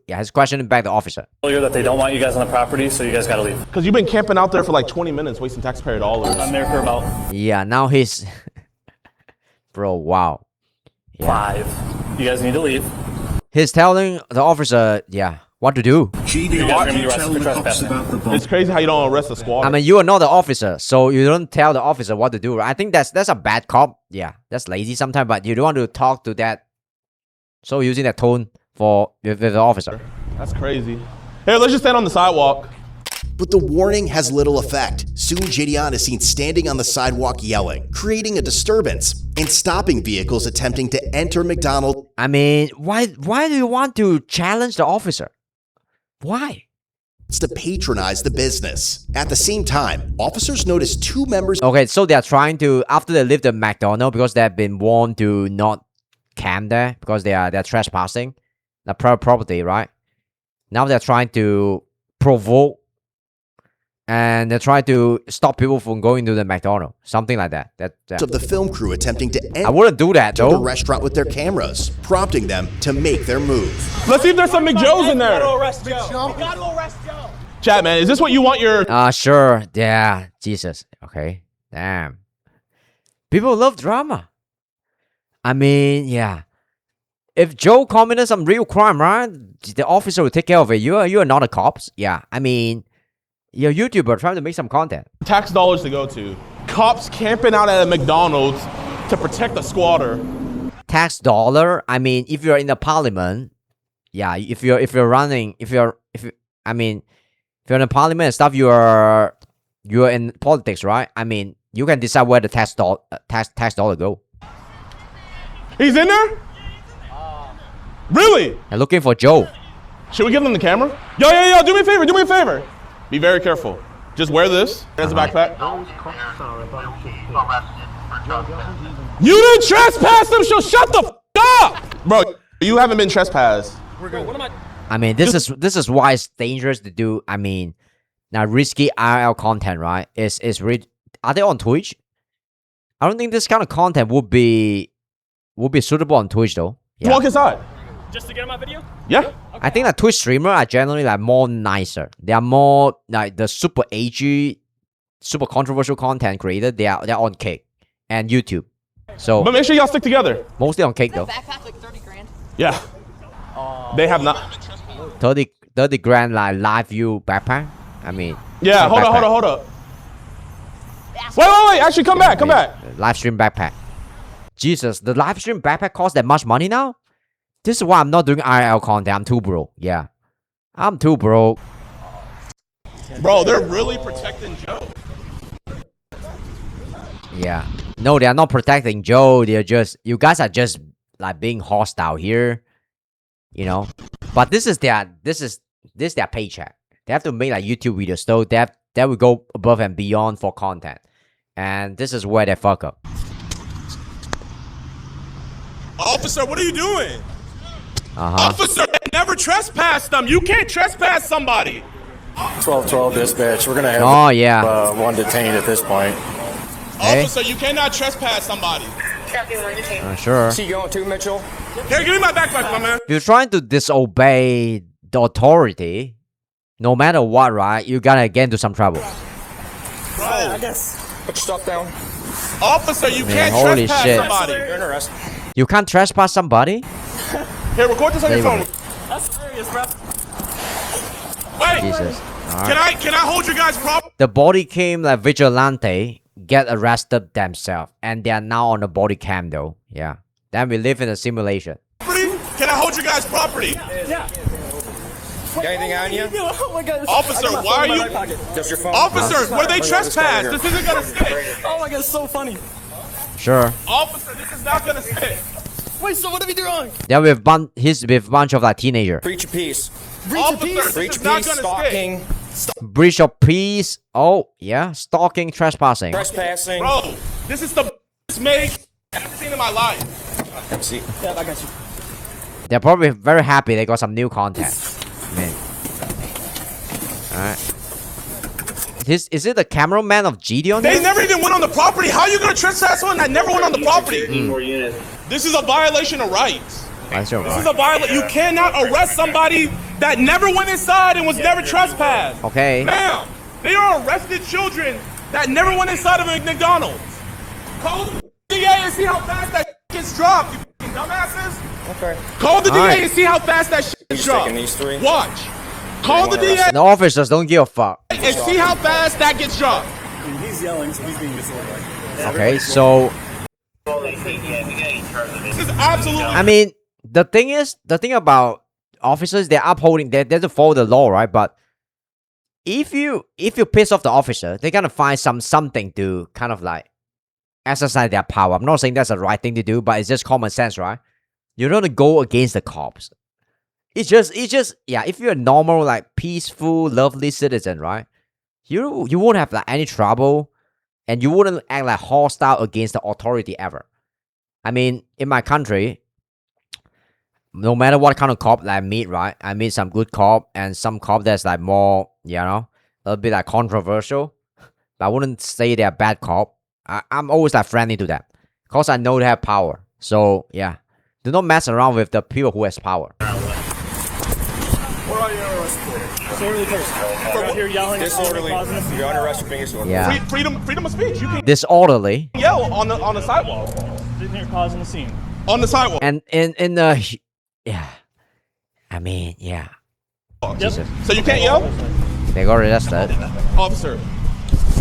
officer. earlier that they don't want you guys on the property, so you guys gotta leave. Because you've been camping out there for like 20 minutes, wasting taxpayer dollars. I'm there for about... Yeah, now he's... Bro, wow. Yeah. 5. You guys need to leave. He's telling the officer, what to do. It's crazy how you don't arrest a squad. I mean, you are not the officer, so you don't tell the officer what to do. I think that's a bad cop. Yeah, that's lazy sometimes, but you don't want to talk to that. So using that tone with the officer. That's crazy. Hey, let's just stand on the sidewalk. But the warning has little effect. Soon Gideon is seen standing on the sidewalk yelling, creating a disturbance, and stopping vehicles attempting to enter McDonald's. I mean, why do you want to challenge the officer? Why? It's to patronize the business. At the same time, officers notice 2 members... Okay, so they are trying to, after they leave the McDonald's, because they have been warned to not camp there, because they're trespassing the property, right? Now they're trying to provoke, and they're trying to stop people from going to the McDonald's, something like that. Of the film crew attempting to enter I wouldn't do that though. The restaurant with their cameras, prompting them to make their move. Let's see if there's some McJoes in there. Chat, man, is this what you want your... Sure. Yeah, Jesus. Okay. Damn. People love drama. I mean, yeah. If Joe committed some real crime, right? The officer will take care of it. You are not a cops. Yeah, I mean... You're a YouTuber trying to make some content. Tax dollars to go to. Cops camping out at a McDonald's to protect the squatter. Tax dollar? I mean, if you're in the parliament, yeah, if you're in the parliament and stuff, you're in politics, right? I mean, you can decide where the tax dollar go. He's in there? Really? I'm looking for Joe. Should we give them the camera? Yo, do me a favor. Be very careful. Just wear this as a backpack. You didn't trespass them, so shut the f up! Bro, you haven't been trespassed. I mean, this is why it's dangerous to do. I mean, now risky IRL content, right? Are they on Twitch? I don't think this kind of content would be suitable on Twitch though. Yeah. Walk inside. Just to get on my video? Yeah. I think that Twitch streamer are generally like more nicer. They are more like the super edgy, super controversial content creator. They're on Kick and YouTube. So, but make sure y'all stick together. Mostly on Kick though. Backpack like 30 grand. Yeah. They have not. 30 grand like live view backpack. I mean. Yeah. Hold up. Wait. Actually, come back. Live stream backpack. Jesus, the live stream backpack costs that much money now? This is why I'm not doing IRL content. I'm too broke. Yeah. I'm too broke. Bro, they're really protecting Joe. Yeah. No, they are not protecting Joe. They're just, you guys are just like being hostile here. You know? But this is their paycheck. They have to make like YouTube videos. So that will go above and beyond for content. And this is where they fuck up. Officer, what are you doing? Officer, never trespass them. You can't trespass somebody. 1212 dispatch. We're gonna have one detained at this point. Hey. Officer, you cannot trespass somebody. Sure. Is he going too, Mitchell? Here, give me my backpack, my man. If you're trying to disobey the authority, no matter what, right, you're gonna get into some trouble. Bro, I guess. Put your stuff down. Officer, you can't holy trespass shit. somebody. You're under arrest. You can't trespass somebody? Here, record this on your phone. That's serious, bro. Wait. Jesus. Can I hold you guys properly? The body cam like vigilante get arrested themselves, and they are now on the body cam though. Yeah. Then we live in a simulation. Can I hold you guys property? Yeah. Got anything on you? Oh my god. Officer, why are you? Just your phone. Officer, where they trespass? This isn't gonna stick. Oh my god, it's so funny. Sure. Officer, this is not gonna stick. Wait, so what did we do wrong? Then with bunch of like teenager. Breach of peace. Officer, Breach this is of not peace. gonna Stalking. Breach of peace. Oh yeah, stalking, trespassing. Trespassing. Bro, this is the best make I've seen in my life. See. Yeah, I got you. They're probably very happy they got some new content. Man. Alright. Is it the cameraman of Gideon? They never even went on the property. How are you gonna trespass someone that never went on the property? This is a violation of rights. That's your This is a violation. You cannot arrest somebody that never went inside and was never trespassed. Okay. Ma'am, they are arrested children that never went inside of a McDonald's. Call the DA and see how fast that gets dropped, you fucking dumbasses. Okay. Call the All DA right. and see how fast that shit gets dropped. Taking these three. Watch. Call the DA The officers don't give a fuck. and see how fast that gets dropped. He's yelling, so he's being disorderly. Okay, so This is absolutely. I mean, the thing about officers, they're upholding, they're to follow the law, right? But if you piss off the officer, they're gonna find something to kind of like exercise their power. I'm not saying that's the right thing to do, but it's just common sense, right? You don't want to go against the cops. It's just yeah. If you're a normal, like peaceful, lovely citizen, right? You won't have like any trouble, and you wouldn't act like hostile against the authority ever. I mean, in my country, no matter what kind of cop I meet, right? I meet some good cop and some cop that's like more, you know, a little bit like controversial. But I wouldn't say they're bad cop. I'm always like friendly to them, cause I know they have power. So yeah, do not mess around with the people who has power. Where are you arrested? Disorderly person. You're yelling. Disorderly. You're under arrest for being disorderly. Yeah. Freedom of speech. You can Disorderly. yell on the sidewalk. Sitting here causing a scene. On the sidewalk. And in the yeah, I mean yeah. Jesus. So you can't yell, They got arrested. officer.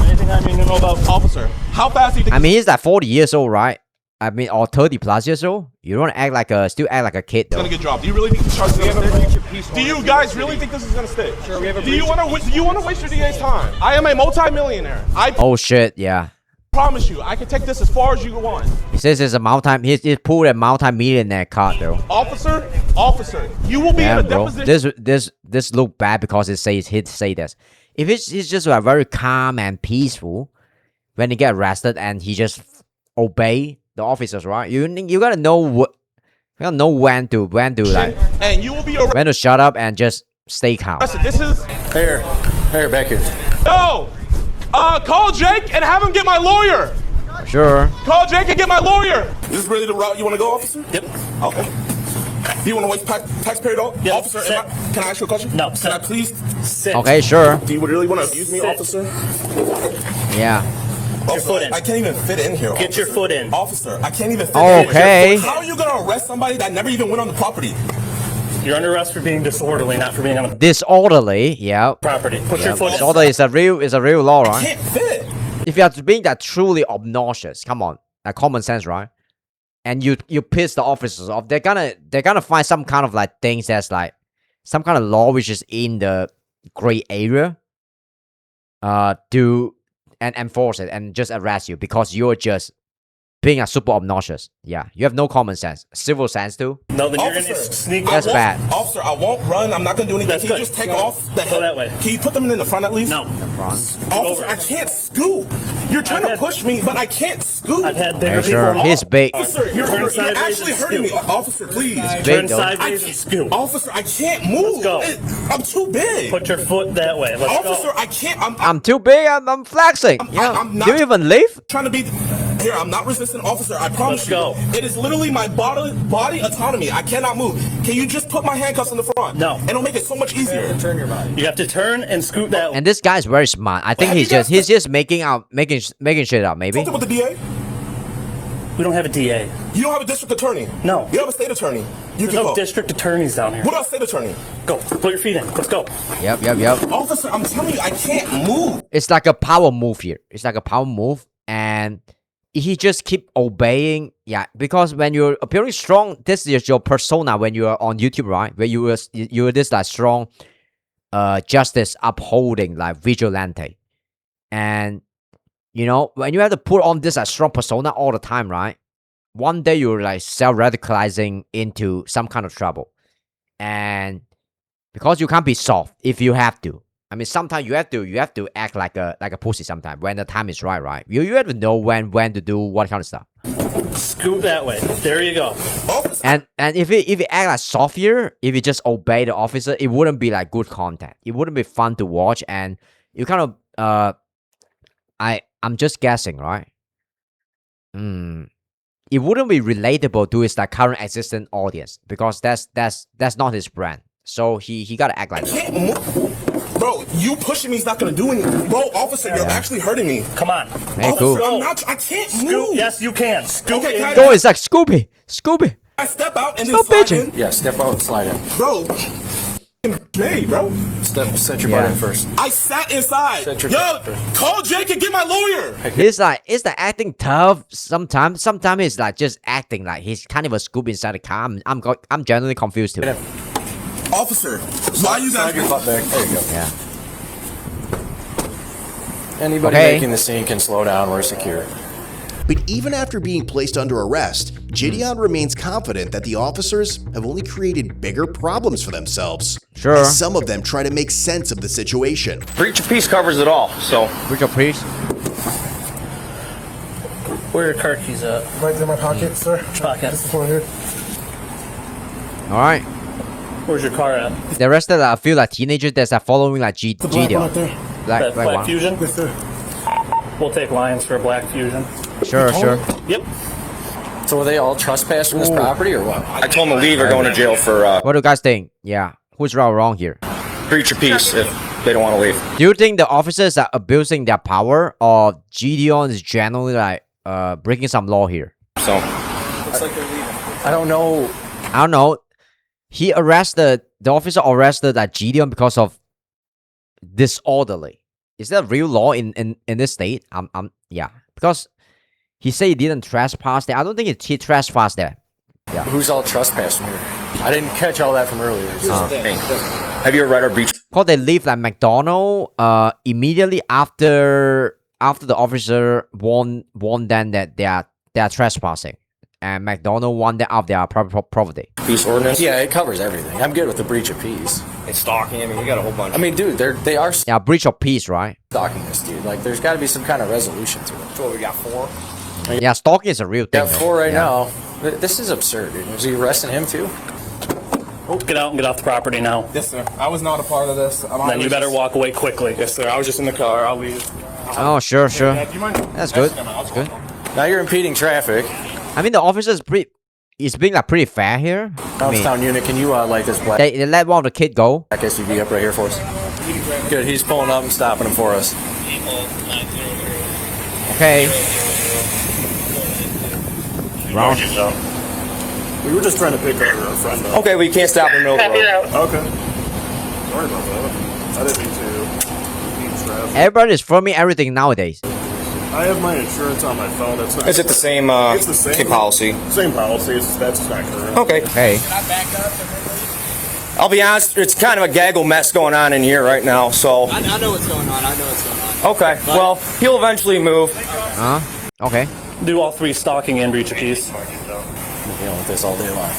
Anything I need to know about? Officer, how fast do you think? I mean he's like 40 years old, right? I mean, or 30 plus years old. You don't act like still act like a kid though. It's gonna get dropped. Do you really think the charge is gonna stick? Do you guys really think this is gonna stick? Sure, we have a Do you want to waste your DA's time? I am a multi-millionaire. I Oh shit, yeah. promise you, I can take this as far as you want. He says he's he's pulled a multi-millionaire card though. Officer, you will be Yeah, in a bro. deposition. This look bad because it says he'd say this. If he's just like very calm and peaceful when he get arrested and he just obey the officers, right? You gotta know when to like And you will be arrested. when to shut up and just stay calm. This is Here. Hey, back here. Yo, call Jake and have him get my lawyer. Sure. Call Jake and get my lawyer. Is this really the route you want to go, officer? Yep. Okay. Do you want to waste taxpayer dollars? Yep. Officer, can I ask you a question? No. Can I please sit? Okay, sure. Do you really want to abuse me, officer? Yeah. Get your foot in. I can't even fit in here. Get your foot in. Officer, I can't even fit Okay. in. How are you going to arrest somebody that never even went on the property? You're under arrest for being disorderly, not for being on the Disorderly, yeah. property. Put your foot in. Disorderly is a real law, I right? can't fit. If you are being that truly obnoxious, come on, like common sense, right? And you piss the officers off, they're gonna find some kind of like things that's like some kind of law which is in the gray area, do and enforce it and just arrest you because you're just being a super obnoxious. Yeah, you have no common sense, civil sense too. No, then you're Officer, gonna sneak. That's bad. Officer, I won't run. I'm not going to do anything. That's Can you good. just take off the Go head? that way. Can you put them in the front at least? No. Officer, I can't scoot. You're trying to push me, but I can't scoot. I've had bigger Yeah, sure. people. He's big. Officer, you're sideways actually and hurting me. scoot. Officer, please. Big, Turn though. sideways and scoot. Officer, I can't move. Let's I'm too big. Put your foot that way. Let's Officer, go. I can't. I'm too big. I'm flexing. Yeah. I'm not Do you even leave? trying to be. Here, I'm not resistant, officer. I promise Let's you. go. It is literally my body autonomy. I cannot move. Can you just put my handcuffs in the front? No. And it'll make it so much easier. Turn your body. You have to turn and scoot that way. And this guy's very smart. I think Have he's you guys- just making shit up. Maybe. Talk with the DA. We don't have a DA. You don't have a district attorney. No. You have a state attorney. You There's can no go. district attorneys down here. What about state attorney? Go. Put your feet in. Let's go. Yep. Officer, I'm telling you, I can't move. It's like a power move here. It's like a power move, and he just keep obeying. Yeah, because when you're appearing strong, this is your persona when you are on YouTube, right? Where you're this like strong, justice upholding like vigilante, and you know when you have to put on this like strong persona all the time, right? One day you're like self-radicalizing into some kind of trouble, and because you can't be soft if you have to. I mean, sometimes you have to act like a pussy. Sometimes when the time is right. You have to know when to do what kind of stuff. Scoot that way. There you go. And if you act like soft here, if you just obey the officer, it wouldn't be like good content. It wouldn't be fun to watch, and you kind of I'm just guessing, right? It wouldn't be relatable to his like current existing audience because that's not his brand. So he gotta act like that. Bro, you pushing me is not gonna do anything. Bro, officer, you're actually hurting me. Come on. Hey, cool. Officer, I can't move. Yes, you can. Scoot Okay, in. can Go, it's like Scooby. I step out and Stop then slide bitching. in? Yeah, step out and slide in. Bro, hey, bro. Set your butt in first. I sat inside. Yo, call Jake and get my lawyer. He's like acting tough sometimes. Sometimes he's like just acting like he's kind of a Scooby inside the car. I'm genuinely confused too. Officer, why you guys? Slide your butt back. There you go. Yeah. Anybody Okay. making the scene can slow down. We're secure. But even after being placed under arrest, Gideon remains confident that the officers have only created bigger problems for themselves. Sure. As some of them try to make sense of the situation. Breach of peace covers it all. So. Breach of peace. Where are your car keys at? Right in my pocket, sir. Pocket. This one here. All right. Where's your car at? The rest of I feel like teenagers that's like following like The black one right GDO. there. That black one. Fusion? Yes, sir. We'll take Lions for a black Fusion. Sure. Yep. So are they all trespassing this property or what? I told them to leave or going to jail for What do you guys think? Yeah. Who's right or wrong here? breach of peace if they don't want to leave. Do you think the officers are abusing their power, or Gideon is generally like breaking some law here? So looks like they're leaving. I don't know. The officer arrested like Gideon because of disorderly. Is that a real law in this state? Yeah, because he said he didn't trespass there. I don't think he trespassed there. Yeah. Who's all trespassing here? I didn't catch all that from earlier. Hey, have you ever read our breach? Because they leave like McDonald immediately after the officer warned them that they are trespassing, and McDonald warned them of their property. Peace ordinance? Yeah, it covers everything. I'm good with the breach of peace. And stalking. I mean, you got a whole bunch. I mean, dude, they are Yeah, breach of peace, right? stalking this dude. Like, there's got to be some kind of resolution to it. So what, we got 4? Yeah, stalking is a real thing. Got 4 right Yeah. now. This is absurd, dude. Is he arresting him too? Get out and get off the property now. Yes, sir. I was not a part of this. Then you better walk away quickly. Yes, sir. I was just in the car. I'll leave. Oh, sure. Do you mind? That's good. That's good. Now you're impeding traffic. I mean, the officer's it's being like pretty fair here. Downtown unit, can you light this black They let one of the kid go. SUV up right here for us? Good, he's pulling up and stopping him for us. Okay. Wrong. We were just trying to pick our friend up. Okay, we can't stop in the middle of the road. Okay. Sorry about that. I didn't mean to. Everybody is filming everything nowadays. I have my insurance on my phone. That's not, Is it the same, it's the same policy? Same policy. That's not current. Okay. Hey. I'll be honest, it's kind of a gaggle mess going on in here right now, so... I know what's going on. Okay, well, he'll eventually move. Okay. Do all 3 stalking and breach of peace. I'm dealing with this all day long.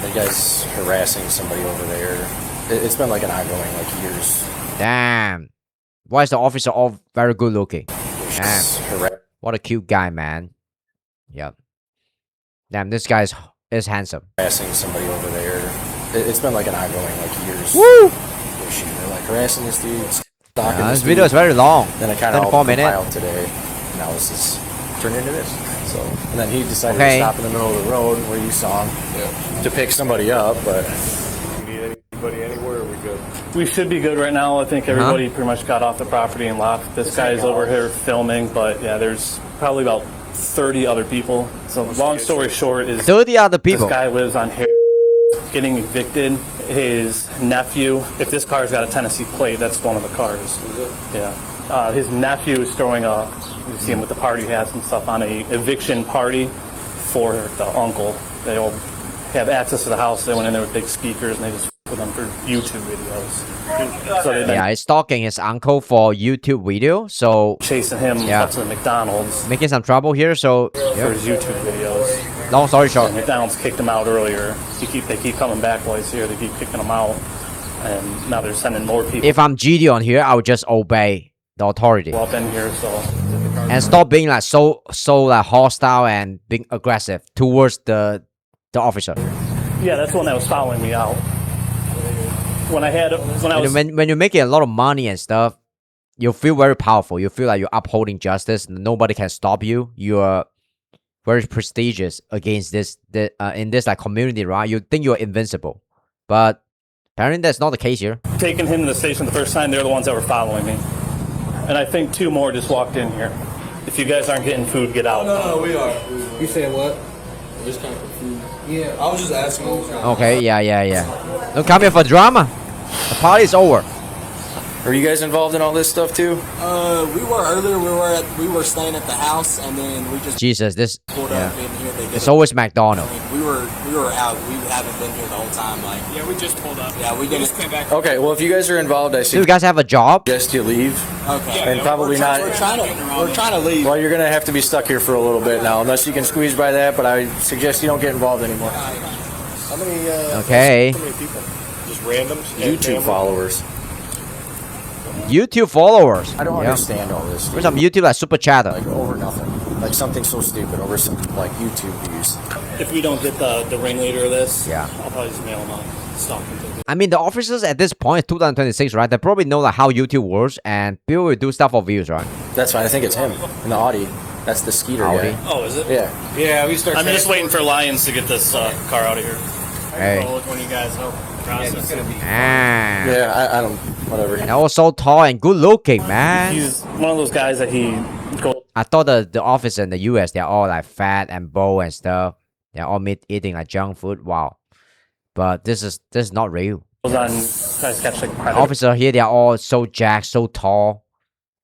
The guy's harassing somebody over there. It's been like an ongoing, like, years. Damn. Why is the officer all very good looking? Damn. What a cute guy, man. Yep. Damn, this guy is handsome. Harassing somebody over there. It's been like an ongoing, like, years. Woo! They're like harassing this dude, stalking This this video dude. is very long. Then it kind of 24 all minutes. compiled today. Now this is turned into this. So, and then he decided Okay. to stop in the middle of the road where you saw him to pick somebody up, but... Need anybody anywhere? Are we good? We should be good right now. I think everybody pretty much got off the property and left. This guy's over here filming, but yeah, there's probably about 30 other people. So long story short is 30 other people. This guy lives on here getting evicted. His nephew, if this car's got a Tennessee plate, that's one of the cars. Yeah. His nephew is throwing you see him with the party hats and stuff on a eviction party for the uncle. They all have access to the house. They went in there with big speakers and they just with them for YouTube videos. So Yeah, he's stalking his uncle for YouTube video, so chasing him up to the McDonald's, making some trouble here. So for his YouTube videos. Long story short, And McDonald's kicked him out earlier. They keep coming back while he's here. They keep kicking him out, and now they're sending more people. if I'm GD on here, I would just obey the authority up in here, so and stop being like so like hostile and being aggressive towards the officer. yeah, that's the one that was following me out. When I was When you're making a lot of money and stuff, you feel very powerful. You feel like you're upholding justice. Nobody can stop you. You're very prestigious against in this like community, right? You think you're invincible, but apparently that's not the case here. taking him to the station the first time, they're the ones that were following me, and I think 2 more just walked in here. If you guys aren't getting food, get out. No, we are. You saying what? We're just kind of confused. Yeah, I was just asking. Okay, yeah. Don't come here for drama. The party's over. Are you guys involved in all this stuff too? We were earlier. We were staying at the house, and then we just Jesus, this pulled up in here. it's always McDonald's. We were out. We haven't been here the whole time. Like, yeah, we just pulled up. Yeah, we just came back. Okay, well if you guys are involved, I Do you guys have a job? suggest you leave. Okay. And probably not. We're trying to leave. Well, you're gonna have to be stuck here for a little bit now, unless you can squeeze by that. But I suggest you don't get involved anymore. How many? Okay. How many people? Just randoms. YouTube followers. YouTube followers. I don't Yeah. understand all this. Where's some YouTube like super chatter? Like over nothing. Like something so stupid over some like YouTube views. If we don't get the ringleader of this, Yeah. I'll probably just mail him out. Stop him. I mean, the officers at this point, 2026, right? They probably know like how YouTube works, and people will do stuff for views, right? That's fine. I think it's him in the Audi. That's the Skeeter Audi. guy. Oh, is it? Yeah. Yeah, we start. I'm just waiting for Lions to get this car out of here. Hey. When you guys help process. Ah. Yeah, I don't. Whatever. They're all so tall and good looking, man. He's one of those guys that he goes. I thought the officers in the US, they're all like fat and bold and stuff. They're all eating like junk food. Wow. But this is not real. On tries to catch like The predators officer here, they're all so jacked, so tall,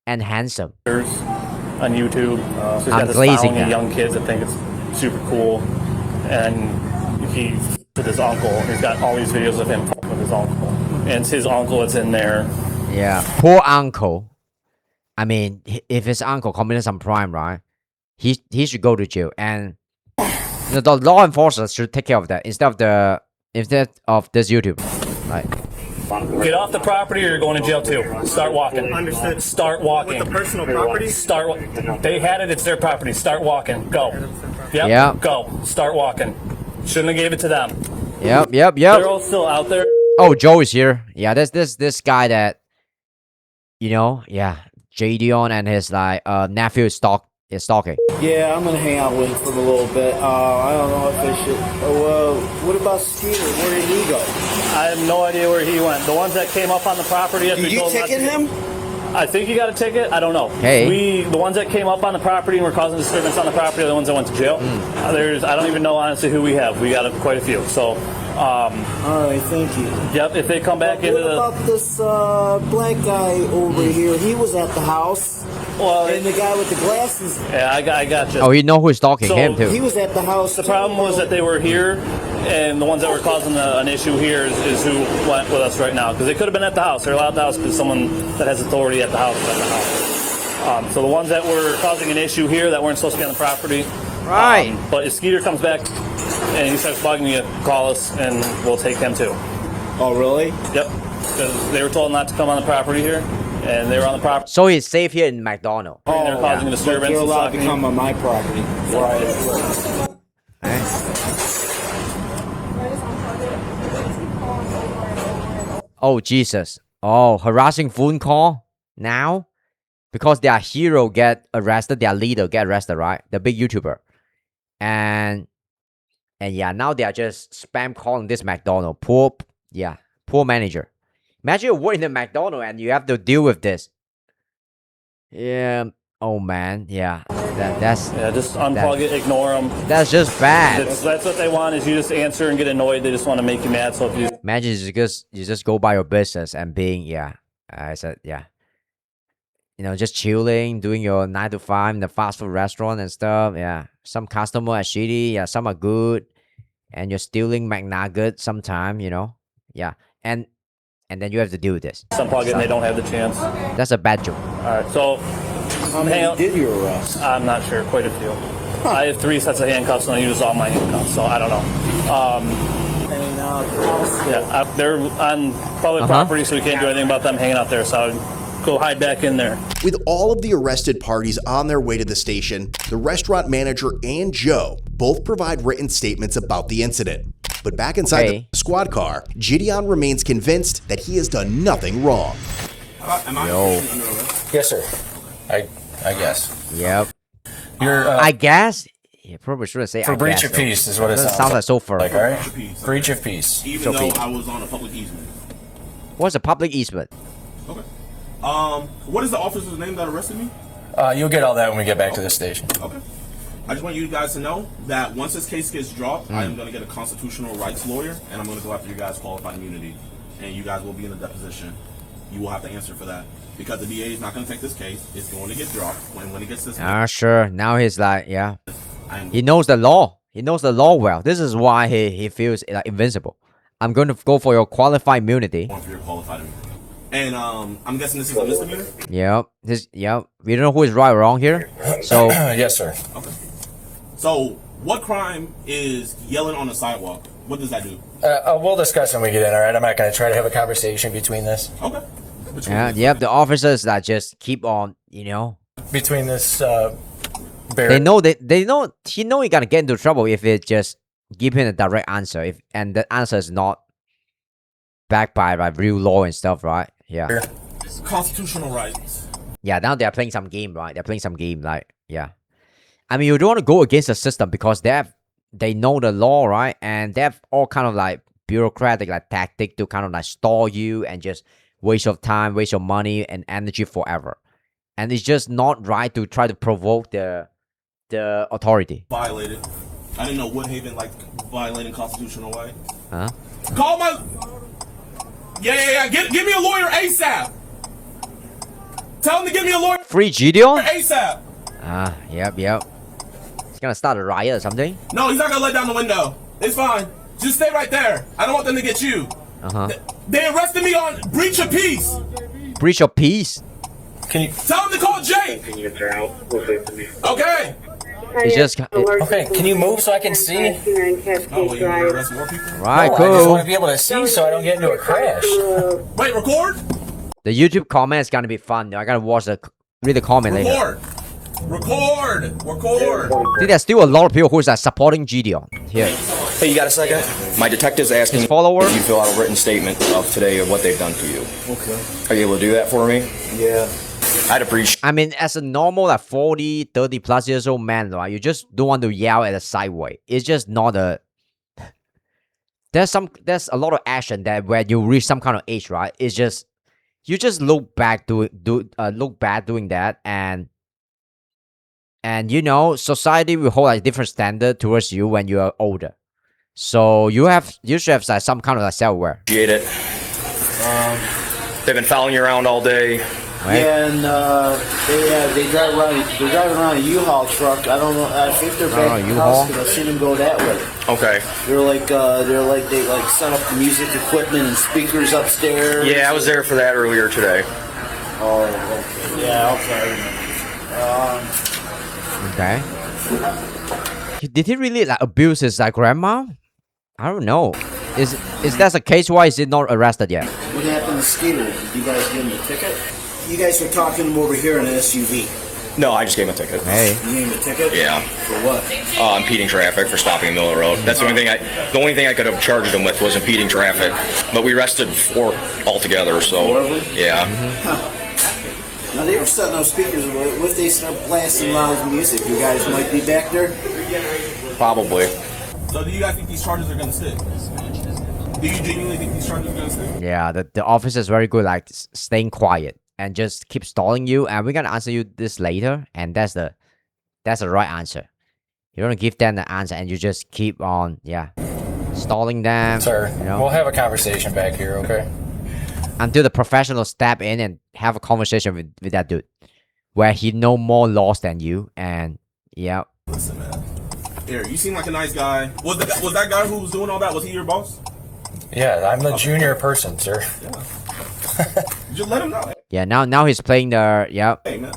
and handsome. on YouTube. So he's I'm got this glazing following that. of young kids that think it's super cool, and he with his uncle. He's got all these videos of him with his uncle, and it's his uncle that's in there. Yeah, poor uncle. I mean, if his uncle committed some crime, right? He should go to jail, and the law enforcement should take care of that instead of this YouTube. Right. Get off the property or you're going to jail too. Start walking. Understood. Start walking. With the personal property? They had it, it's their property. Start walking. Go. Yep. Yeah. Go. Start walking. Shouldn't have gave it to them. Yep. They're all still out there. Oh, Joe is here. Yeah, this guy that, yeah, Jadion and his nephew is stalking. Yeah, I'm gonna hang out with him for a little bit. I don't know if I should. What about Skeeter? Where did he go? I have no idea where he went. The ones that came up on the property. Did you ticket him? I think you got a ticket. I don't know. Hey. The ones that came up on the property and were causing disturbance on the property are the ones that went to jail. I don't even know honestly who we have. We got quite a few. So. All right, thank you. Yep. If they come back into the. What about this black guy over here? He was at the house. Well, and the guy with the glasses. Yeah, I got you. Oh, you know who's stalking him too. He was at the house. The problem was that they were here, and the ones that were causing an issue here is who went with us right now. Because they could have been at the house. They're allowed at the house because someone that has authority at the house is at the house. So the ones that were causing an issue here that weren't supposed to be on the property. Right. But if Skeeter comes back and he starts bugging you, call us and we'll take him too. Oh, really? Yep. Because they were told not to come on the property here, and they were on the property. So he's safe here in McDonald. And they're causing a disturbance. You're allowed to come on my property. Right. Oh, Jesus. Oh, harassing phone call now? Because their hero get arrested, their leader get arrested, right? The big YouTuber. And yeah, now they are just spam calling this McDonald. Poor manager. Imagine you work in the McDonald and you have to deal with this. Yeah. Oh man. Yeah. That's just unplug it, ignore them. That's just bad. That's what they want is you just answer and get annoyed. They just want to make you mad. So if you imagine you just go by your business and being I said just chilling, doing your 9 to 5 in the fast food restaurant and stuff. Yeah, some customer are shitty. Yeah, some are good, and you're stealing McNuggets sometime. Yeah, and then you have to deal with this. Unplug it and they don't have the chance. That's a bad joke. All right, so how many did you arrest? I'm not sure. Quite a few. I have 3 sets of handcuffs and I use all my handcuffs, so I don't know. Hanging out. They're on public property, so we can't do anything about them hanging out there. So I would go hide back in there. With all of the arrested parties on their way to the station, the restaurant manager and Joe both provide written statements about the incident. But back inside the squad car, Gideon remains convinced that he has done nothing wrong. Yes, sir. I guess. Yep. You're. I guess. You probably shouldn't say. For breach of peace is what it sounds like so far. All right. Breach of peace. Even though I was on a public easement. What's a public easement? Okay. What is the officer's name that arrested me? You'll get all that when we get back to the station. Okay. I just want you guys to know that once this case gets dropped, I am going to get a constitutional rights lawyer, and I'm going to go after you guys' qualified immunity, and you guys will be in a deposition. You will have to answer for that because the DA is not going to take this case. It's going to get dropped when it gets this. Sure. Now he's like, yeah. He knows the law. He knows the law well. This is why he feels like invincible. I'm going to go for your qualified immunity. For your qualified immunity. And I'm guessing this is a misdemeanor? Yep. We don't know who is right or wrong here. So yes, sir. Okay. So what crime is yelling on the sidewalk? What does that do? We'll discuss when we get in, all right? I'm not going to try to have a conversation between this. Okay. The officers that just keep on, Between this they know he know he gonna get into trouble if it just give him a direct answer. And the answer is not backed by real law and stuff, right? Yeah. Constitutional rights. Yeah, now they're playing some game, right? They're playing some game, I mean, you don't want to go against the system because they know the law, right? And they have all kind of bureaucratic tactic to kind of stall you and just waste your time, waste your money and energy forever. And it's just not right to try to provoke the authority. Violated. I didn't know Woodhaven violating constitutional way. Huh? Call my. Yeah. Give me a lawyer ASAP. Tell him to give me a lawyer. Free Gideon? ASAP. Yep. He's gonna start a riot or something. No, he's not gonna let down the window. It's fine. Just stay right there. I don't want them to get you. They arrested me on breach of peace. Breach of peace? Can you tell him to call Jake? Okay. It's just okay. Can you move so I can see? Oh, you want to arrest more people? Right, no, cool. I just want to be able to see so I don't get into a crash. Wait, record. The YouTube comment is gonna be fun. I gotta read the comment later. Record. See, there's still a lot of people who is supporting Gideon here. Hey, you got a second? My detective's asking His follower? if you fill out a written statement of today of what they've done to you. Okay. Are you able to do that for me? Yeah. I'd appreciate. I mean, as a normal, like 40, 30 plus years old man, right? You just don't want to yell at a sideway. It's just not a. There's a lot of action that when you reach some kind of age, right? It's just you just look back look bad doing that, and you know, society will hold a different standard towards you when you are older. So you should have like, some kind of like self-aware. Appreciate it. They've been following you around all day. Right? Yeah, and they drive around. They're driving around a U-Haul truck. I don't know. I think they're back to the house because I've seen them go that way. Okay. They set up the music equipment and speakers upstairs. Yeah, I was there for that earlier today. Oh, okay. Yeah, okay. Okay. Did he really like abuse his grandma? I don't know. Is that the case? Why is he not arrested yet? What happened to Skeeter? Did you guys give him a ticket? You guys were talking to him over here in an SUV. No, I just gave him a ticket. Hey. You gave him a ticket? Yeah. For what? Impeding traffic for stopping in the middle of the road. That's the only thing I could have charged him with was impeding traffic. But we arrested 4 altogether, so. 4 of them? Yeah. Huh. Now they were setting up speakers. What if they start blasting loud music? You guys might be back there? Probably. So do you guys think these charges are going to stick? Do you genuinely think these charges are going to stick? Yeah, the officer is very good, like staying quiet and just keep stalling you. And we're gonna answer you this later, and that's the right answer. You don't give them the answer, and you just keep on, stalling them. Sir, you know, we'll have a conversation back here, okay? until the professionals step in and have a conversation with that dude, where he know more laws than you, and yeah. Listen, man. Here, you seem like a nice guy. Was that guy who was doing all that? Was he your boss? Yeah, I'm the junior person, sir. Yeah. Just let him know. Yeah, now he's playing the Hey, man.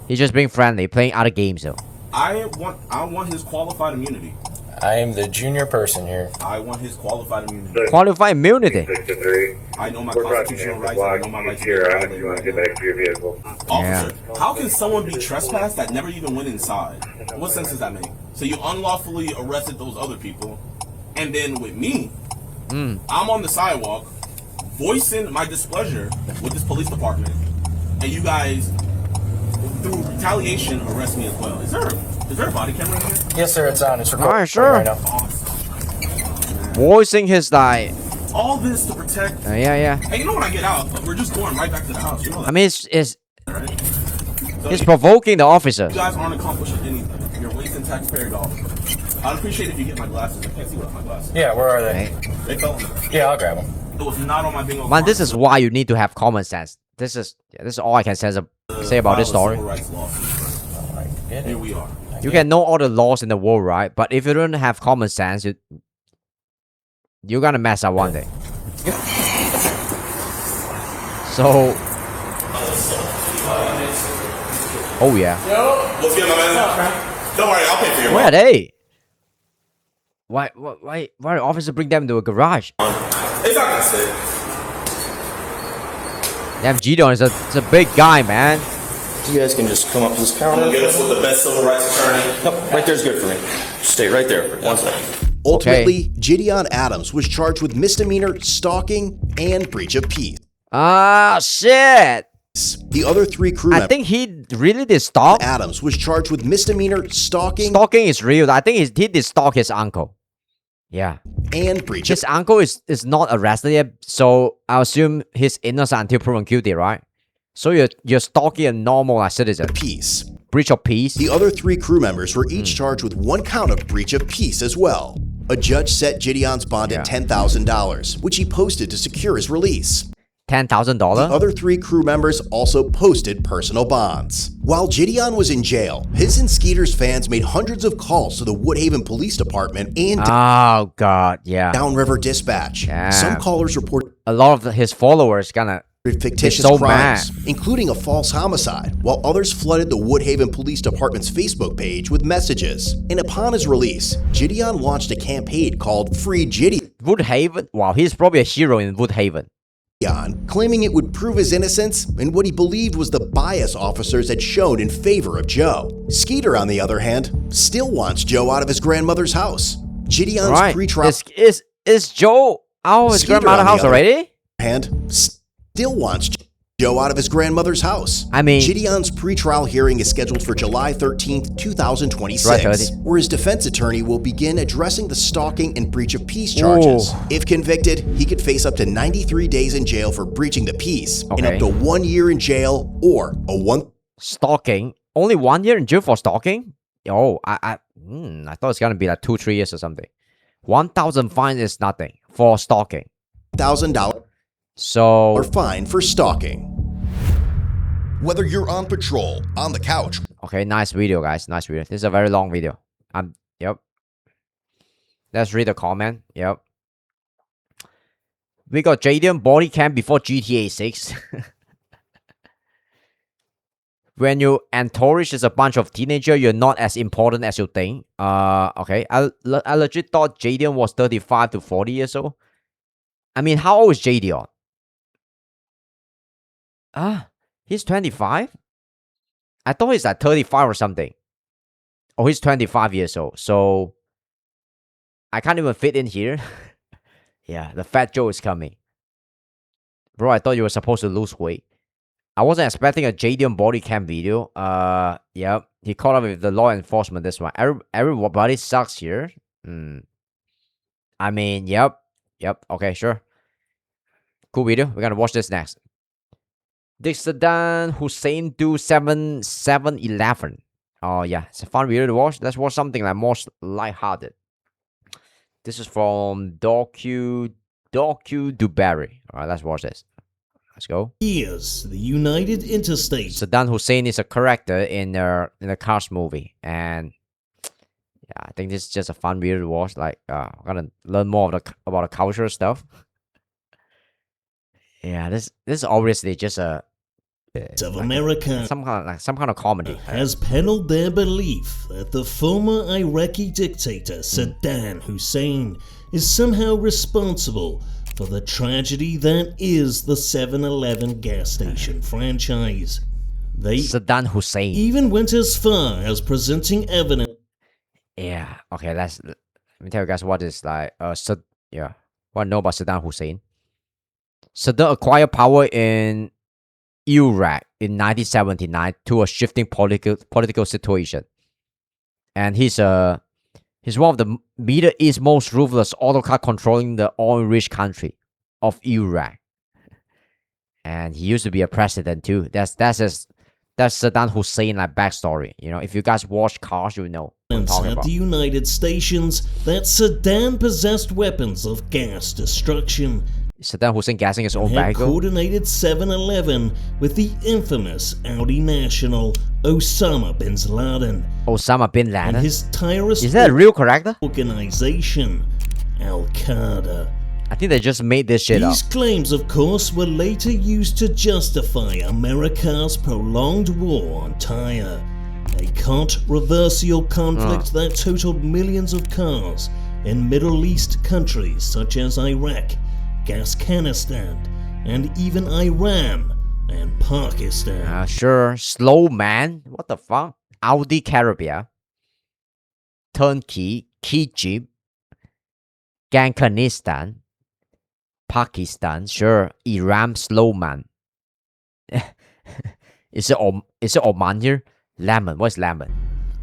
He's just being friendly, playing other games though. I want his qualified immunity. I am the junior person here. I want his qualified immunity. Qualified immunity. I know my constitutional rights. I know my rights here. You want to get back to your vehicle. Officer, how can someone be trespassed that never even went inside? What sense does that make? So you unlawfully arrested those other people, and then with me, I'm on the sidewalk, voicing my displeasure with this police department, and you guys, through retaliation, arrest me as well. Is there a body camera in here? Yes, sir. It's on. It's recording. Alright, sure. Right now. Voicing his like. All this to protect. Yeah. Hey, you know when I get out, we're just going right back to the house. You know that. I mean, it's right? He's provoking the officers. You guys aren't accomplishing anything. You're wasting taxpayer dollars. I'd appreciate if you get my glasses. I can't see without my glasses. Yeah, where are they? They fell in there. Yeah, I'll grab them. It was not on my bingo Man, card. this is why you need to have common sense. This is all I can say about this story. Here we are. You can know all the laws in the world, right? But if you don't have common sense, you're gonna mess up one day. So, oh yeah. What's good, my man? Don't worry, I'll pay for your Where are they? Why the officer bring them to a garage? It's not gonna stay. Damn, Gidon is a big guy, man. You guys can just come up to this counter. I'm gonna get us with the best civil rights attorney. Nope, right there's good for me. Stay right there for 1 second. Ultimately, Gideon Adams was charged with misdemeanor, stalking, and breach of peace. Ah, shit. The other 3 crew members. I think he really did stalk. Adams was charged with misdemeanor, stalking. Stalking is real. I think he did stalk his uncle. Yeah. And breach. His uncle is not arrested yet, so I assume he's innocent until proven guilty, right? So you're stalking a normal citizen. Peace. Breach of peace. The other 3 crew members were each charged with 1 count of breach of peace as well. A judge set Gideon's bond at $10,000, which he posted to secure his release. $10,000? The other 3 crew members also posted personal bonds. While Gideon was in jail, his and Skeeter's fans made hundreds of calls to the Woodhaven Police Department and oh god, yeah, Downriver Dispatch. Yeah. Some callers report a lot of his followers gonna fictitious so crimes, mad. including a false homicide, while others flooded the Woodhaven Police Department's Facebook page with messages. And upon his release, Gideon launched a campaign called Free Gideon. Woodhaven? Wow, he's probably a hero in Woodhaven. Claiming it would prove his innocence and what he believed was the bias officers had shown in favor of Joe. Skeeter, on the other hand, still wants Joe out of his grandmother's house. Gideon's pre-trial. Is Joe out of his grandmother's house already? And still wants Joe out of his grandmother's house. I mean, Gideon's pre-trial hearing is scheduled for July 13th, 2026, where his defense attorney will begin addressing the stalking and breach of peace charges. If convicted, he could face up to 93 days in jail for breaching the peace, and up to 1 year in jail or Stalking? Only 1 year in jail for stalking? Oh, I thought it's gonna be like 2-3 years or something. 1,000 fine is nothing for stalking. $1,000 fine for stalking. Whether you're on patrol, on the couch. Okay, nice video, guys. Nice video. This is a very long video. Yep. Let's read the comment. Yep. We got Jaden body cam before GTA 6. When you entourage as a bunch of teenager, you're not as important as you think. Okay. I legit thought Jaden was 35 to 40 years old. I mean, how old is Jaden? He's 25? I thought he's like 35 or something. Oh, he's 25 years old. So, I can't even fit in here. Yeah, the fat Joe is coming. Bro, I thought you were supposed to lose weight. I wasn't expecting a Jaden body cam video. Yep. He caught up with the law enforcement this one. Everybody sucks here. I mean, yep. Okay, sure. Cool video. We're gonna watch this next. Did Sedan Hussein do 7-11? Oh yeah, it's a fun video to watch. Let's watch something like more lighthearted. This is from Docu Dubarry. Alright, let's watch this. Let's go. Here's the United Interstate. Sedan Hussein is a character in the Cars movie, and yeah, I think this is just a fun video to watch. Like, I'm gonna learn more about the cultural stuff. Yeah, this is obviously just a of America, some kind of comedy. Has peddled their belief that the former Iraqi dictator Sedan Hussein is somehow responsible for the tragedy that is the 7-Eleven gas station franchise. They Sedan Hussein even went as far as presenting evidence. Yeah, okay, let me tell you guys what is like. What I know about Sedan Hussein. Saddam acquired power in Iraq in 1979 to a shifting political situation, and he's one of the Middle East's most ruthless autocrat controlling the oil-rich country of Iraq. And he used to be a president too. That's Saddam Hussein like backstory. You know, if you guys watch Cars, you know what I'm talking about. At the United Stations that Saddam possessed weapons of gas destruction. Saddam Hussein gassing his own vehicle. Coordinated 7-Eleven with the infamous Audi national Osama bin Laden. Osama bin Laden? And his tireless is that a real character? Organization, Al-Qaeda. I think they just made this shit up. These claims, of course, were later used to justify America's prolonged war on Tyre, a controversial conflict that totaled millions of cars in Middle East countries such as Iraq, Afghanistan, and even Iran and Pakistan. Sure. Slow man. What the fuck? Audi Caribbean. Turkey, Egypt, Afghanistan, Pakistan. Sure. Iran, slow man. Is it Oman here? Lemon. What's lemon?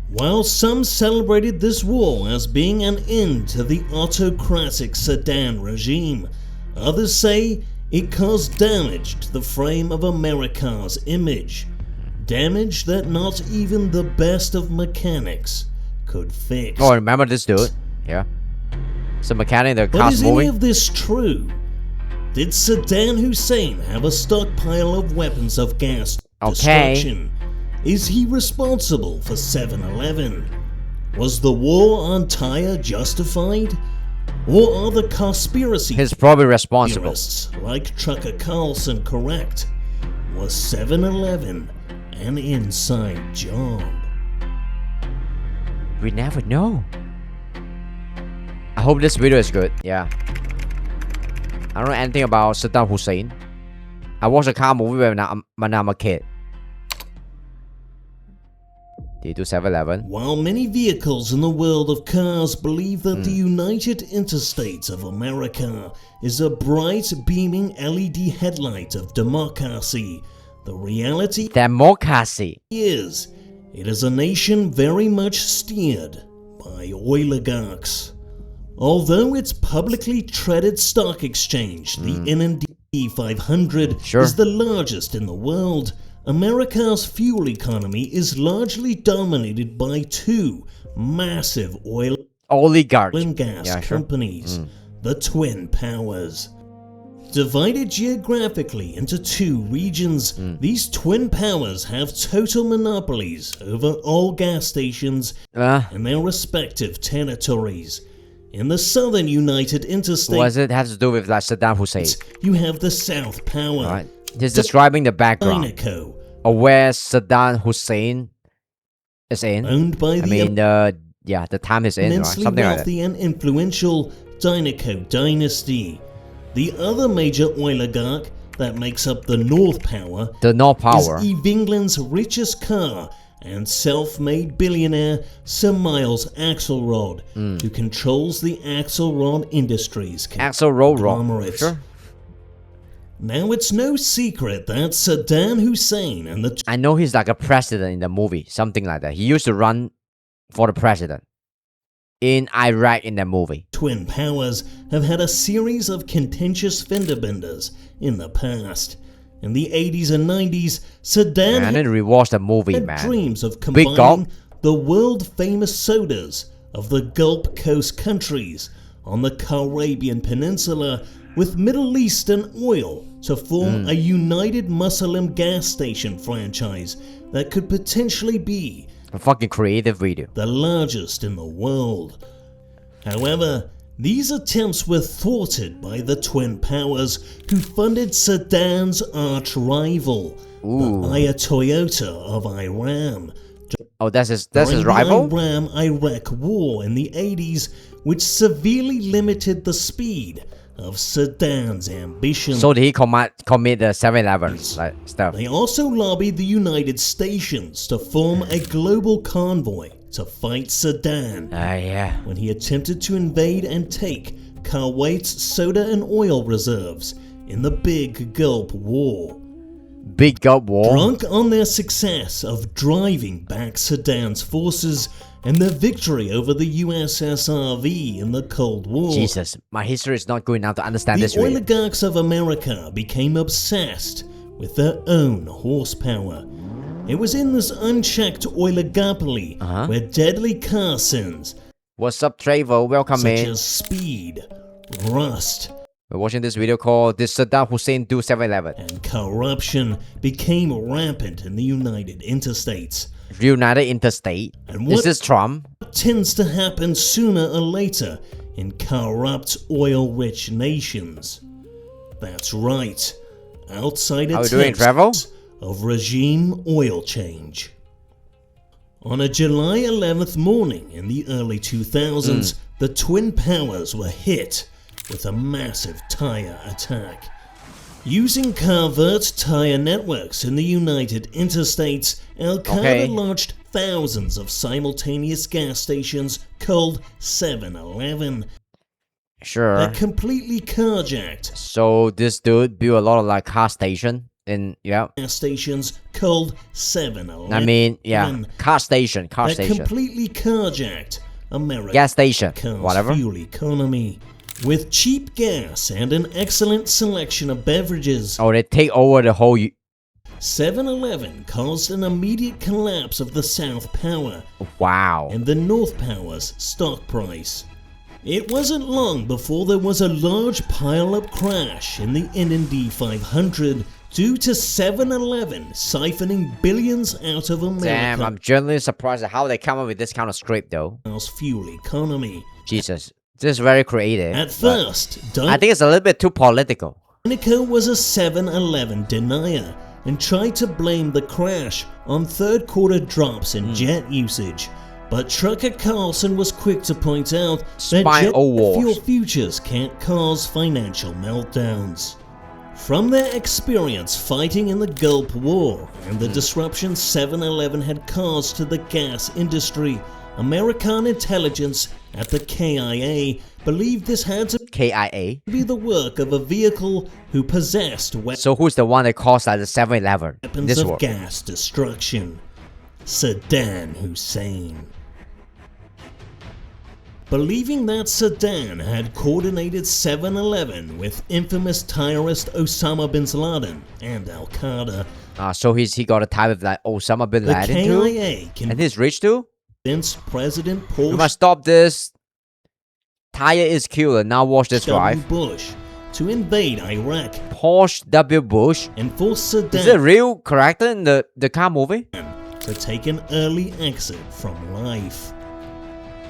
While some celebrated this war as being an end to the autocratic Saddam regime, others say it caused damage to the frame of America's image. Damage that not even the best of mechanics could fix. Oh, remember this dude? Yeah. It's a mechanic in the But car's is moving. any of this true? Did Saddam Hussein have a stockpile of weapons of gas destruction? Is he responsible for 7-Eleven? Was the war on Tyre justified? Or are the conspiracy He's probably responsible. theorists like Trucker Carlson correct? Was 7-Eleven an inside job? We never know. I hope this video is good. Yeah. I don't know anything about Saddam Hussein. I watched a car movie when I'm a kid. They do 7-Eleven. While many vehicles in the world of cars believe that the United Interstates of America is a bright, beaming LED headlight of democracy, the reality is it is a nation very much steered by oligarchs. Although its publicly traded stock exchange, the NND 500, is the largest in the world, America's fuel economy is largely dominated by two massive oil and gas companies, the Twin Powers. Divided geographically into two regions, these Twin Powers have total monopolies over all gas stations in their respective territories. In the southern United Interstate, What does it have to do with like Sedan Hussein? You have the South Power. Right. He's describing the background of where Sedan Hussein is in. Owned by the time is in, right? Immensely Something like that. wealthy and influential Dynaco dynasty. The other major oligarch that makes up the North Power, is Eve England's richest car and self-made billionaire Sir Miles Axelrod, who controls the Axelrod Industries conglomerate. Sure. Now it's no secret that Sedan Hussein and the I know he's like a president in the movie, something like that. He used to run for the president in Iraq in the movie. Twin Powers have had a series of contentious fender benders in the past. In the 80s and 90s, Sedan I didn't rewatch the movie, man. dreams of combining the world-famous sodas of the Gulf Coast countries on the Caribbean Peninsula with Middle Eastern oil to form a united Muslim gas station franchise that could potentially be a fucking creative video. The largest in the world. However, these attempts were thwarted by the Twin Powers, who funded Sedan's arch-rival, the Ayatollah of Iran. Oh, that's his rival? The Iran-Iraq War in the 80s, which severely limited the speed of Sedan's ambition. So did he commit the 7-Eleven like stuff? They also lobbied the United Stations to form a global convoy to fight Sedan. When he attempted to invade and take Kuwait's soda and oil reserves in the Big Gulp War. Big Gulp War? Drunk on their success of driving back Sedan's forces and their victory over the USSRV in the Cold War. Jesus, my history is not good enough to understand this The really. oligarchs of America became obsessed with their own horsepower. It was in this unchecked oligopoly where deadly car sins, What's up, Travo? Welcome such in. as speed, rust, We're watching this video called Did Saddam Hussein Do 7-Eleven? and corruption became rampant in the United Interstates. United Interstate? And Is what this Trump? tends to happen sooner or later in corrupt, oil-rich nations? That's right, outside How we doing, attempts Trevor? of regime oil change. On a July 11th morning in the early 2000s, the Twin Powers were hit with a massive tire attack. Using covert tire networks in the United Interstates, Al-Qaeda launched thousands of simultaneous gas stations called 7-Eleven. Sure. They're completely carjacked. So this dude built a lot of like car station in Gas stations called 7-Eleven. I mean, yeah, car station. They're completely carjacked America's Gas station, whatever. fuel economy. With cheap gas and an excellent selection of beverages, Oh, they take over the whole. 7-Eleven caused an immediate collapse of the South Power Wow. and the North Power's stock price. It wasn't long before there was a large pile-up crash in the NND 500 due to 7-Eleven siphoning billions out of Damn, I'm genuinely surprised at how they come up with this kind of script though. fuel economy. Jesus, this is very creative. At first, I think it's a little bit too political. Dynaco was a 7-Eleven denier and tried to blame the crash on third-quarter drops in jet usage. But Trucker Carlson was quick to point out that jet fuel futures can't cause financial meltdowns. From their experience fighting in the Gulf War and the disruption 7-Eleven had caused to the gas industry, American intelligence at the KIA believed this had to be the work of a vehicle who possessed weapons. So who's the one that caused like the 7-Eleven? Weapons of gas destruction. Sedan Hussein. Believing that Sedan had coordinated 7-Eleven with infamous terrorist Osama bin Laden and Al-Qaeda. So he got a type of like Osama bin Laden too? And he's rich too? President Porsche. You must stop this. Tire is killer. Now watch this drive. Bush to invade Iraq. Porsche W. Bush. And force Sedan. Is it a real character in the car movie? To take an early exit from life.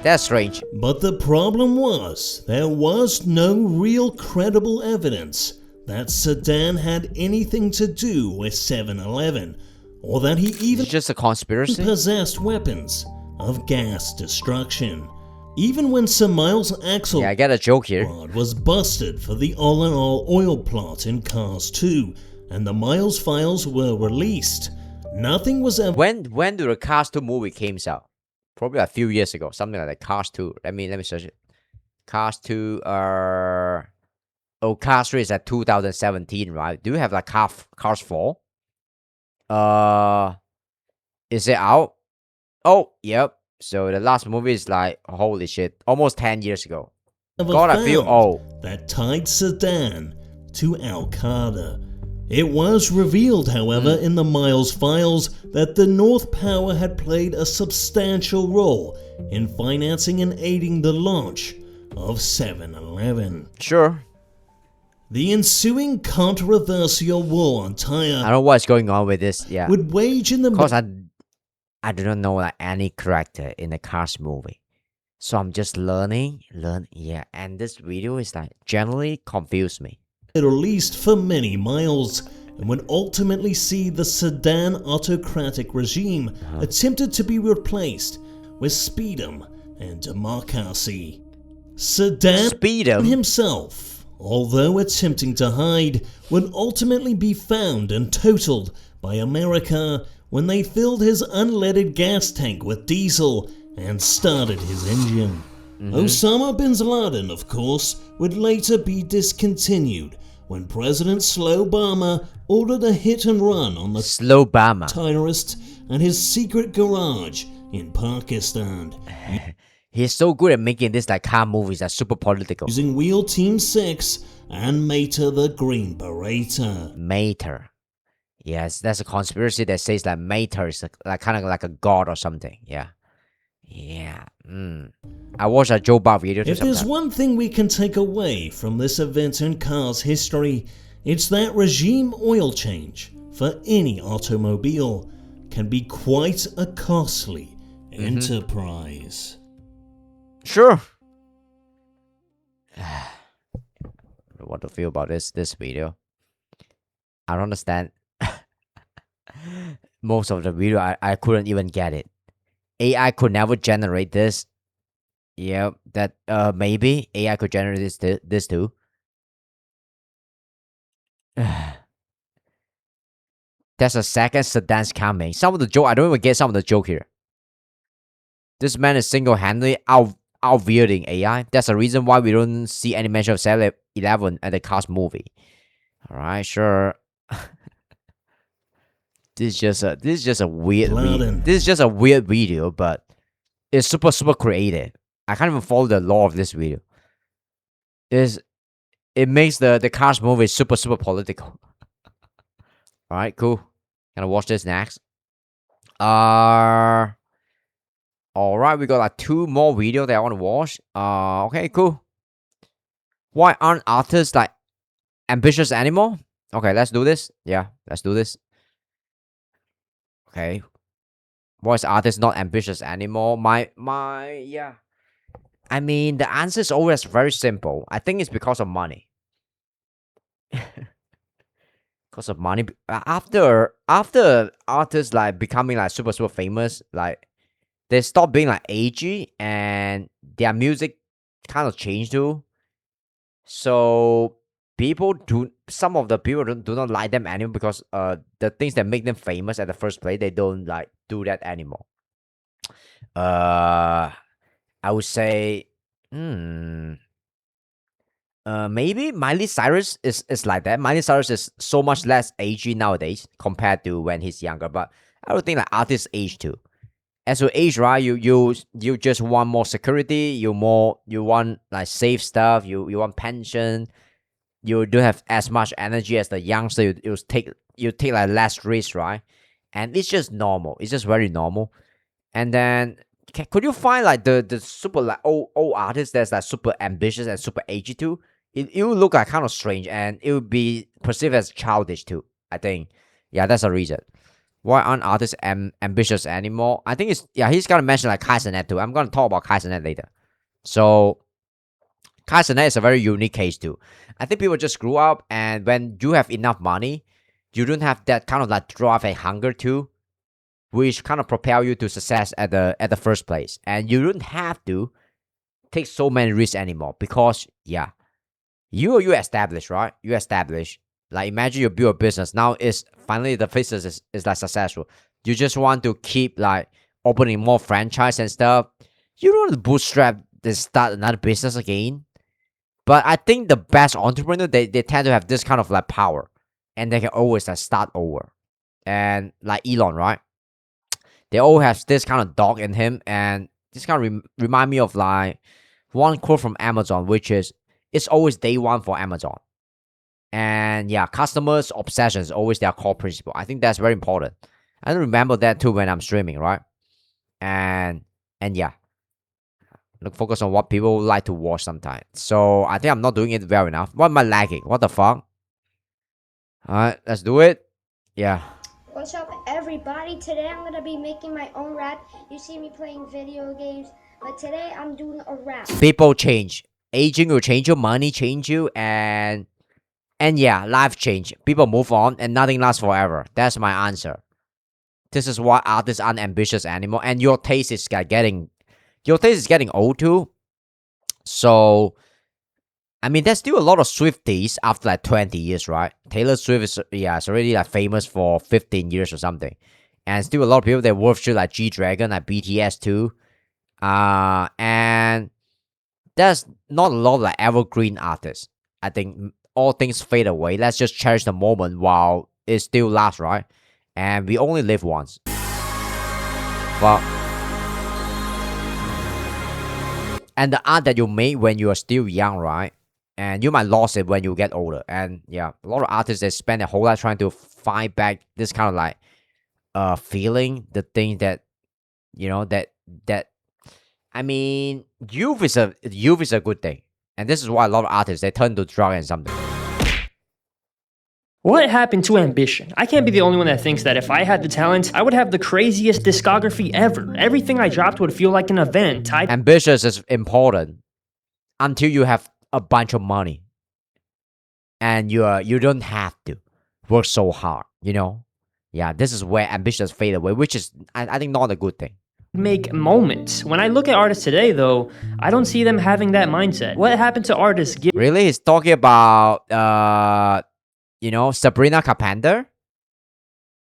That's strange. But the problem was, there was no real credible evidence that Sedan had anything to do with 7-Eleven, or that he even just a conspiracy? Possessed weapons of gas destruction. Even when Sir Miles Axel I get a joke here. was busted for the all-in-all oil plot in Cars 2, and the Miles files were released, nothing was ever... When do the Cars 2 movie came out? Probably a few years ago, something like that. Cars 2. Let me search it. Cars 2 Cars 3 is at 2017, right? Do you have like Cars 4? Is it out? Oh, yep. So the last movie is like, holy shit, almost 10 years ago. God, I feel old. That tied Sedan to Al-Qaeda. It was revealed, however, in the Miles files that the North Power had played a substantial role in financing and aiding the launch of 7-Eleven. Sure. The ensuing controversial war on tire... I don't know what's going on with this, would wage in the... Because I do not know like any character in the Cars movie. So I'm just learning, and this video is like generally confused me. Middle East for many miles, and would ultimately see the Sedan autocratic regime attempted to be replaced with Speedom and democracy. Sedan himself, although attempting to hide, would ultimately be found and totaled by America when they filled his unleaded gas tank with diesel and started his engine. Osama bin Laden, of course, would later be discontinued when President Slowbama ordered a hit and run on the terrorist and his secret garage in Pakistan. He's so good at making this like car movies that super political. Using Wheel Team 6 and Mater the Green Beretta. Mater. Yes, that's a conspiracy that says that Mater is like kind of like a god or something. Yeah. I watched a Joe Bob video. If there's one thing we can take away from this event in Cars history, it's that regime oil change for any automobile can be quite a costly enterprise. Sure. What to feel about this video? I don't understand. Most of the video, I couldn't even get it. AI could never generate this. Yeah, that maybe AI could generate this too. That's a second Sedan's coming. Some of the joke, I don't even get some of the joke here. This man is single-handedly outwielding AI. That's the reason why we don't see any mention of 7-Eleven at the Cars movie. All right, sure. This is just a weird video, but it's super creative. I can't even follow the law of this video. It makes the Cars movie super political. Alright, cool. Gonna watch this next. Alright, we got like 2 more videos that I want to watch. Okay, cool. Why aren't artists like ambitious anymore? Okay, let's do this. Yeah, let's do this. Okay. Why is artists not ambitious anymore? Yeah. I mean, the answer is always very simple. I think it's because of money. Because of money. After artists like becoming like super famous, like they stop being like edgy and their music kind of changed too. So people some of the people do not like them anymore because the things that make them famous at the first place, they don't like do that anymore. I would say, maybe Miley Cyrus is like that. Miley Cyrus is so much less agey nowadays compared to when he's younger. But I don't think like artists age too. As you age, right, you just want more security. You want like safe stuff. You want pension. You don't have as much energy as the youngster. You take like less risk, right? And it's just normal. It's just very normal. And then could you find like the super like old artists that's like super ambitious and super agey too? It would look like kind of strange and it would be perceived as childish too. I think, yeah, that's a reason. Why aren't artists ambitious anymore? I think he's gonna mention like Kai Cenat too. I'm gonna talk about Kai Cenat later. So Kai Cenat is a very unique case too. I think people just grew up, and when you have enough money, you don't have that kind of like drive and hunger too, which kind of propel you to success at the first place. And you don't have to take so many risks anymore because you establish, right? You establish. Like imagine you build a business. Now it's finally the business is like successful. You just want to keep like opening more franchise and stuff. You don't want to bootstrap and start another business again. But I think the best entrepreneur they tend to have this kind of like power. And they can always like start over. And like Elon, right? They all have this kind of dog in him, and this kind of remind me of like one quote from Amazon, which is, "It's always day one for Amazon." And yeah, customers' obsession is always their core principle. I think that's very important. I remember that too when I'm streaming, right? And yeah, look, focus on what people like to watch sometimes. So I think I'm not doing it well enough. What am I lagging? What the fuck? All right, let's do it. Yeah. What's up, everybody? Today I'm gonna be making my own rap. You see me playing video games, but today I'm doing a rap. People change. Aging will change you, money change you, and yeah, life change. People move on, and nothing lasts forever. That's my answer. This is why artists aren't ambitious anymore, and your taste is getting old too. So, I mean, there's still a lot of Swifties after like 20 years, right? Taylor Swift is already like famous for 15 years or something, and still a lot of people that worship like G-Dragon, like BTS too. And there's not a lot of like evergreen artists. I think all things fade away. Let's just cherish the moment while it still lasts, right? And we only live once. But and the art that you made when you are still young, right? And you might lose it when you get older. And yeah, a lot of artists they spend their whole life trying to find back this kind of like feeling, the thing that that I mean, youth is a good thing. And this is why a lot of artists they turn to drug and something. What happened to ambition? I can't be the only one that thinks that if I had the talent, I would have the craziest discography ever. Everything I dropped would feel like an event. Ambitious is important until you have a bunch of money. And you don't have to work so hard, Yeah, this is where ambitions fade away, which is, I think, not a good thing. Make moments. When I look at artists today, though, I don't see them having that mindset. What happened to artists? Really? He's talking about, Sabrina Carpenter?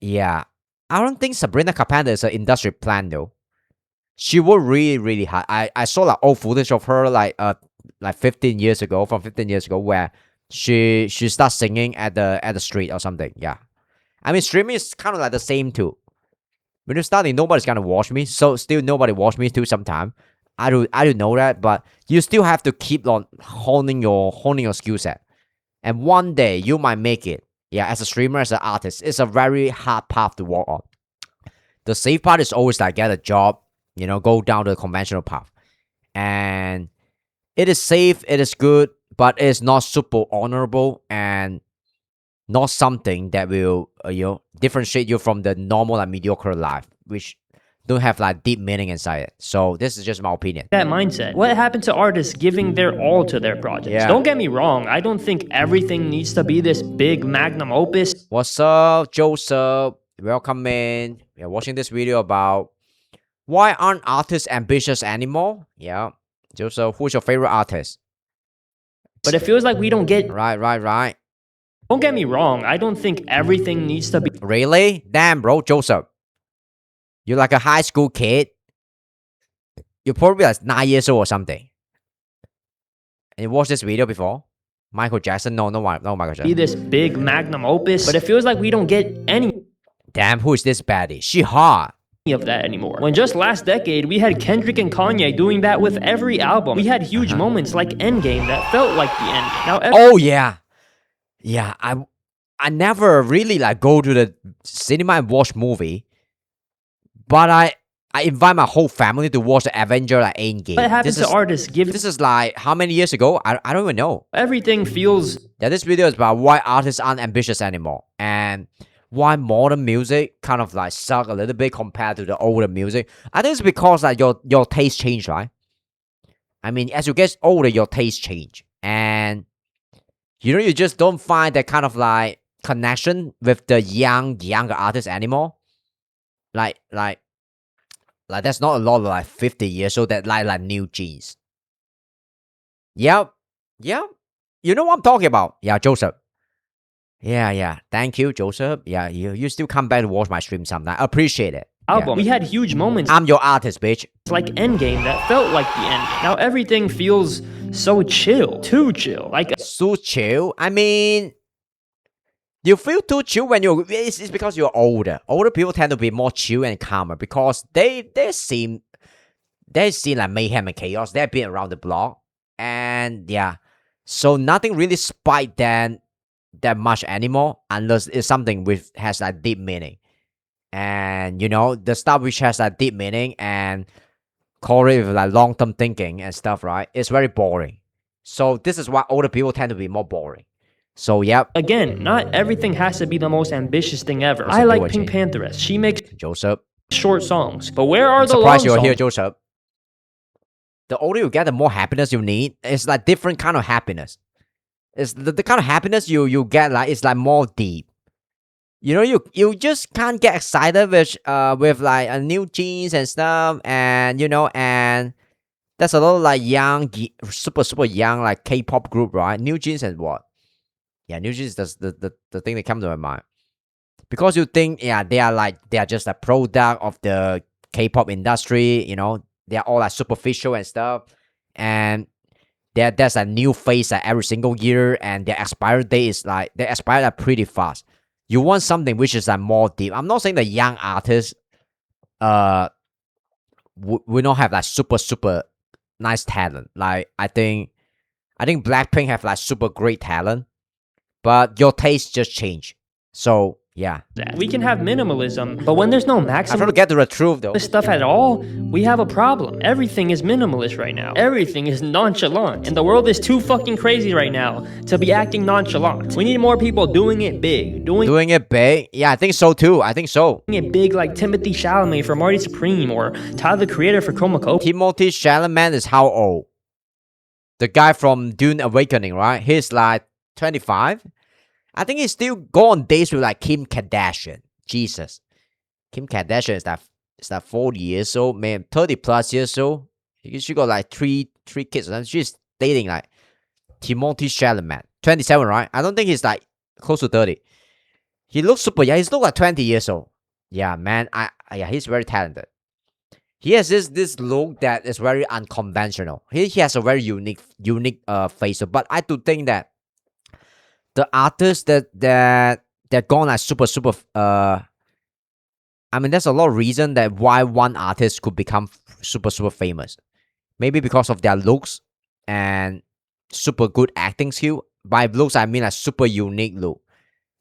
Yeah. I don't think Sabrina Carpenter is an industry plant, though. She worked really, really hard. I saw like old footage of her like 15 years ago, where she starts singing at the street or something. Yeah. I mean, streaming is kind of like the same too. When you're starting, nobody's gonna watch me. So still nobody watch me too sometime. I do know that, but you still have to keep on honing your skill set. And one day you might make it. Yeah, as a streamer, as an artist, it's a very hard path to walk on. The safe part is always like get a job, go down the conventional path. And it is safe, it is good, but it's not super honorable and not something that will differentiate you from the normal and mediocre life, which don't have like deep meaning inside it. So this is just my opinion. That mindset. What happened to artists giving their all to their projects? Yeah. Don't get me wrong, I don't think everything needs to be this big magnum opus. What's up, Joseph? Welcome in. We're watching this video about why aren't artists ambitious anymore? Yeah. Joseph, who's your favorite artist? But it feels like we don't get... Right. Don't get me wrong, I don't think everything needs to be. Really? Damn, bro, Joseph. You're like a high school kid. You're probably like 9 years old or something. And you watched this video before? Michael Jackson? No, Michael Jackson. Be this big magnum opus, but it feels like we don't get any. Damn, who is this baddie? She hot. Of that anymore. When just last decade, we had Kendrick and Kanye doing that with every album. We had huge moments like Endgame that felt like the end. Now, oh yeah, yeah. I never really like go to the cinema and watch movie, but I invite my whole family to watch the Avenger like Endgame. What happens to artists? This is like how many years ago? I don't even know. Everything feels. Yeah, this video is about why artists aren't ambitious anymore and why modern music kind of like suck a little bit compared to the older music. I think it's because like your taste change, right? I mean, as you get older, your taste change, and you just don't find that kind of like connection with the younger artists anymore. Like there's not a lot of like 50 years old that like new jeans. Yep. You know what I'm talking about? Yeah, Joseph. Yeah. Thank you, Joseph. Yeah, you still come back to watch my stream sometime. I appreciate it. Album. We had huge moments. I'm your artist, bitch. It's like Endgame that felt like the end. Now everything feels so chill. Too chill. Like so chill? I mean, you feel too chill when it's because you're older. Older people tend to be more chill and calmer because they seem like mayhem and chaos. They've been around the block. And yeah. So nothing really spiked them that much anymore unless it's something which has like deep meaning. And the stuff which has like deep meaning and correlate with like long-term thinking and stuff, right? It's very boring. So this is why older people tend to be more boring. So yep. Again, not everything has to be the most ambitious thing ever. I like Pink Pantheress. She makes Joseph short songs. But where are the long surprised songs? you're here, Joseph. The older you get, the more happiness you need. It's like different kind of happiness. It's the kind of happiness you get like it's like more deep. You just can't get excited with like a new jeans and stuff, and and there's a lot of like young, super young like K-pop group, right? New jeans and what? Yeah, new jeans is the thing that comes to my mind because you think they are just a product of the K-pop industry. They are all like superficial and stuff, and there's a new phase like every single year, and their expiry date is like they expire like pretty fast. You want something which is like more deep. I'm not saying the young artists we don't have like super nice talent. Like I think Blackpink have like super great talent, but your taste just change. So yeah, we can have minimalism, but when there's no maximum, I'm trying to get to the truth though. Stuff at all, we have a problem. Everything is minimalist right now. Everything is nonchalant, and the world is too fucking crazy right now to be acting nonchalant. We need more people doing it big, doing it big. Yeah, I think so too. I think so. Doing it big like Timothy Chalamet for Marty Supreme or Tyler the Creator for Chromacopia. Timothy Chalamet is how old? The guy from Dune Awakening, right? He's like 25. I think he's still go on dates with like Kim Kardashian. Jesus. Kim Kardashian is like 40 years old, man, 30 plus years old. She got like three kids. And she's dating like Timothée Chalamet. 27, right? I don't think he's like close to 30. He looks super young. He's look like 20 years old. Yeah, man. He's very talented. He has this look that is very unconventional. He has a very unique face. But I do think that the artists that they're gone like super I mean, there's a lot of reason that why one artist could become super famous. Maybe because of their looks and super good acting skill. By looks, I mean a super unique look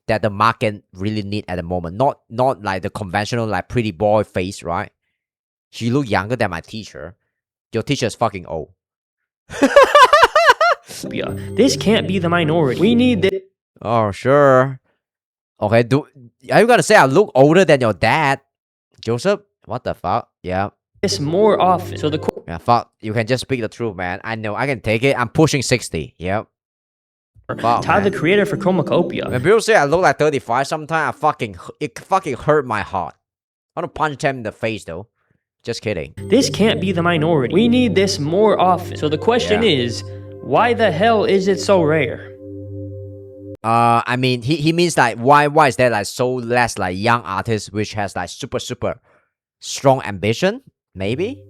that the market really need at the moment. Not like the conventional like pretty boy face, right? She look younger than my teacher. Your teacher is fucking old. This can't be the minority. We need this. Oh, sure. Okay, are you gonna say I look older than your dad? Joseph? What the fuck? Yeah. This more often. So yeah, fuck. You can just speak the truth, man. I know. I can take it. I'm pushing 60. Yep. Fuck, Tyler the Creator for Chromacopia. When people say I look like 35 sometimes, it fucking hurt my heart. I want to punch them in the face, though. Just kidding. This can't be the minority. We need this more often. So the question is, why the hell is it so rare? I mean, he means like why is there like so less like young artists which has like super strong ambition? Maybe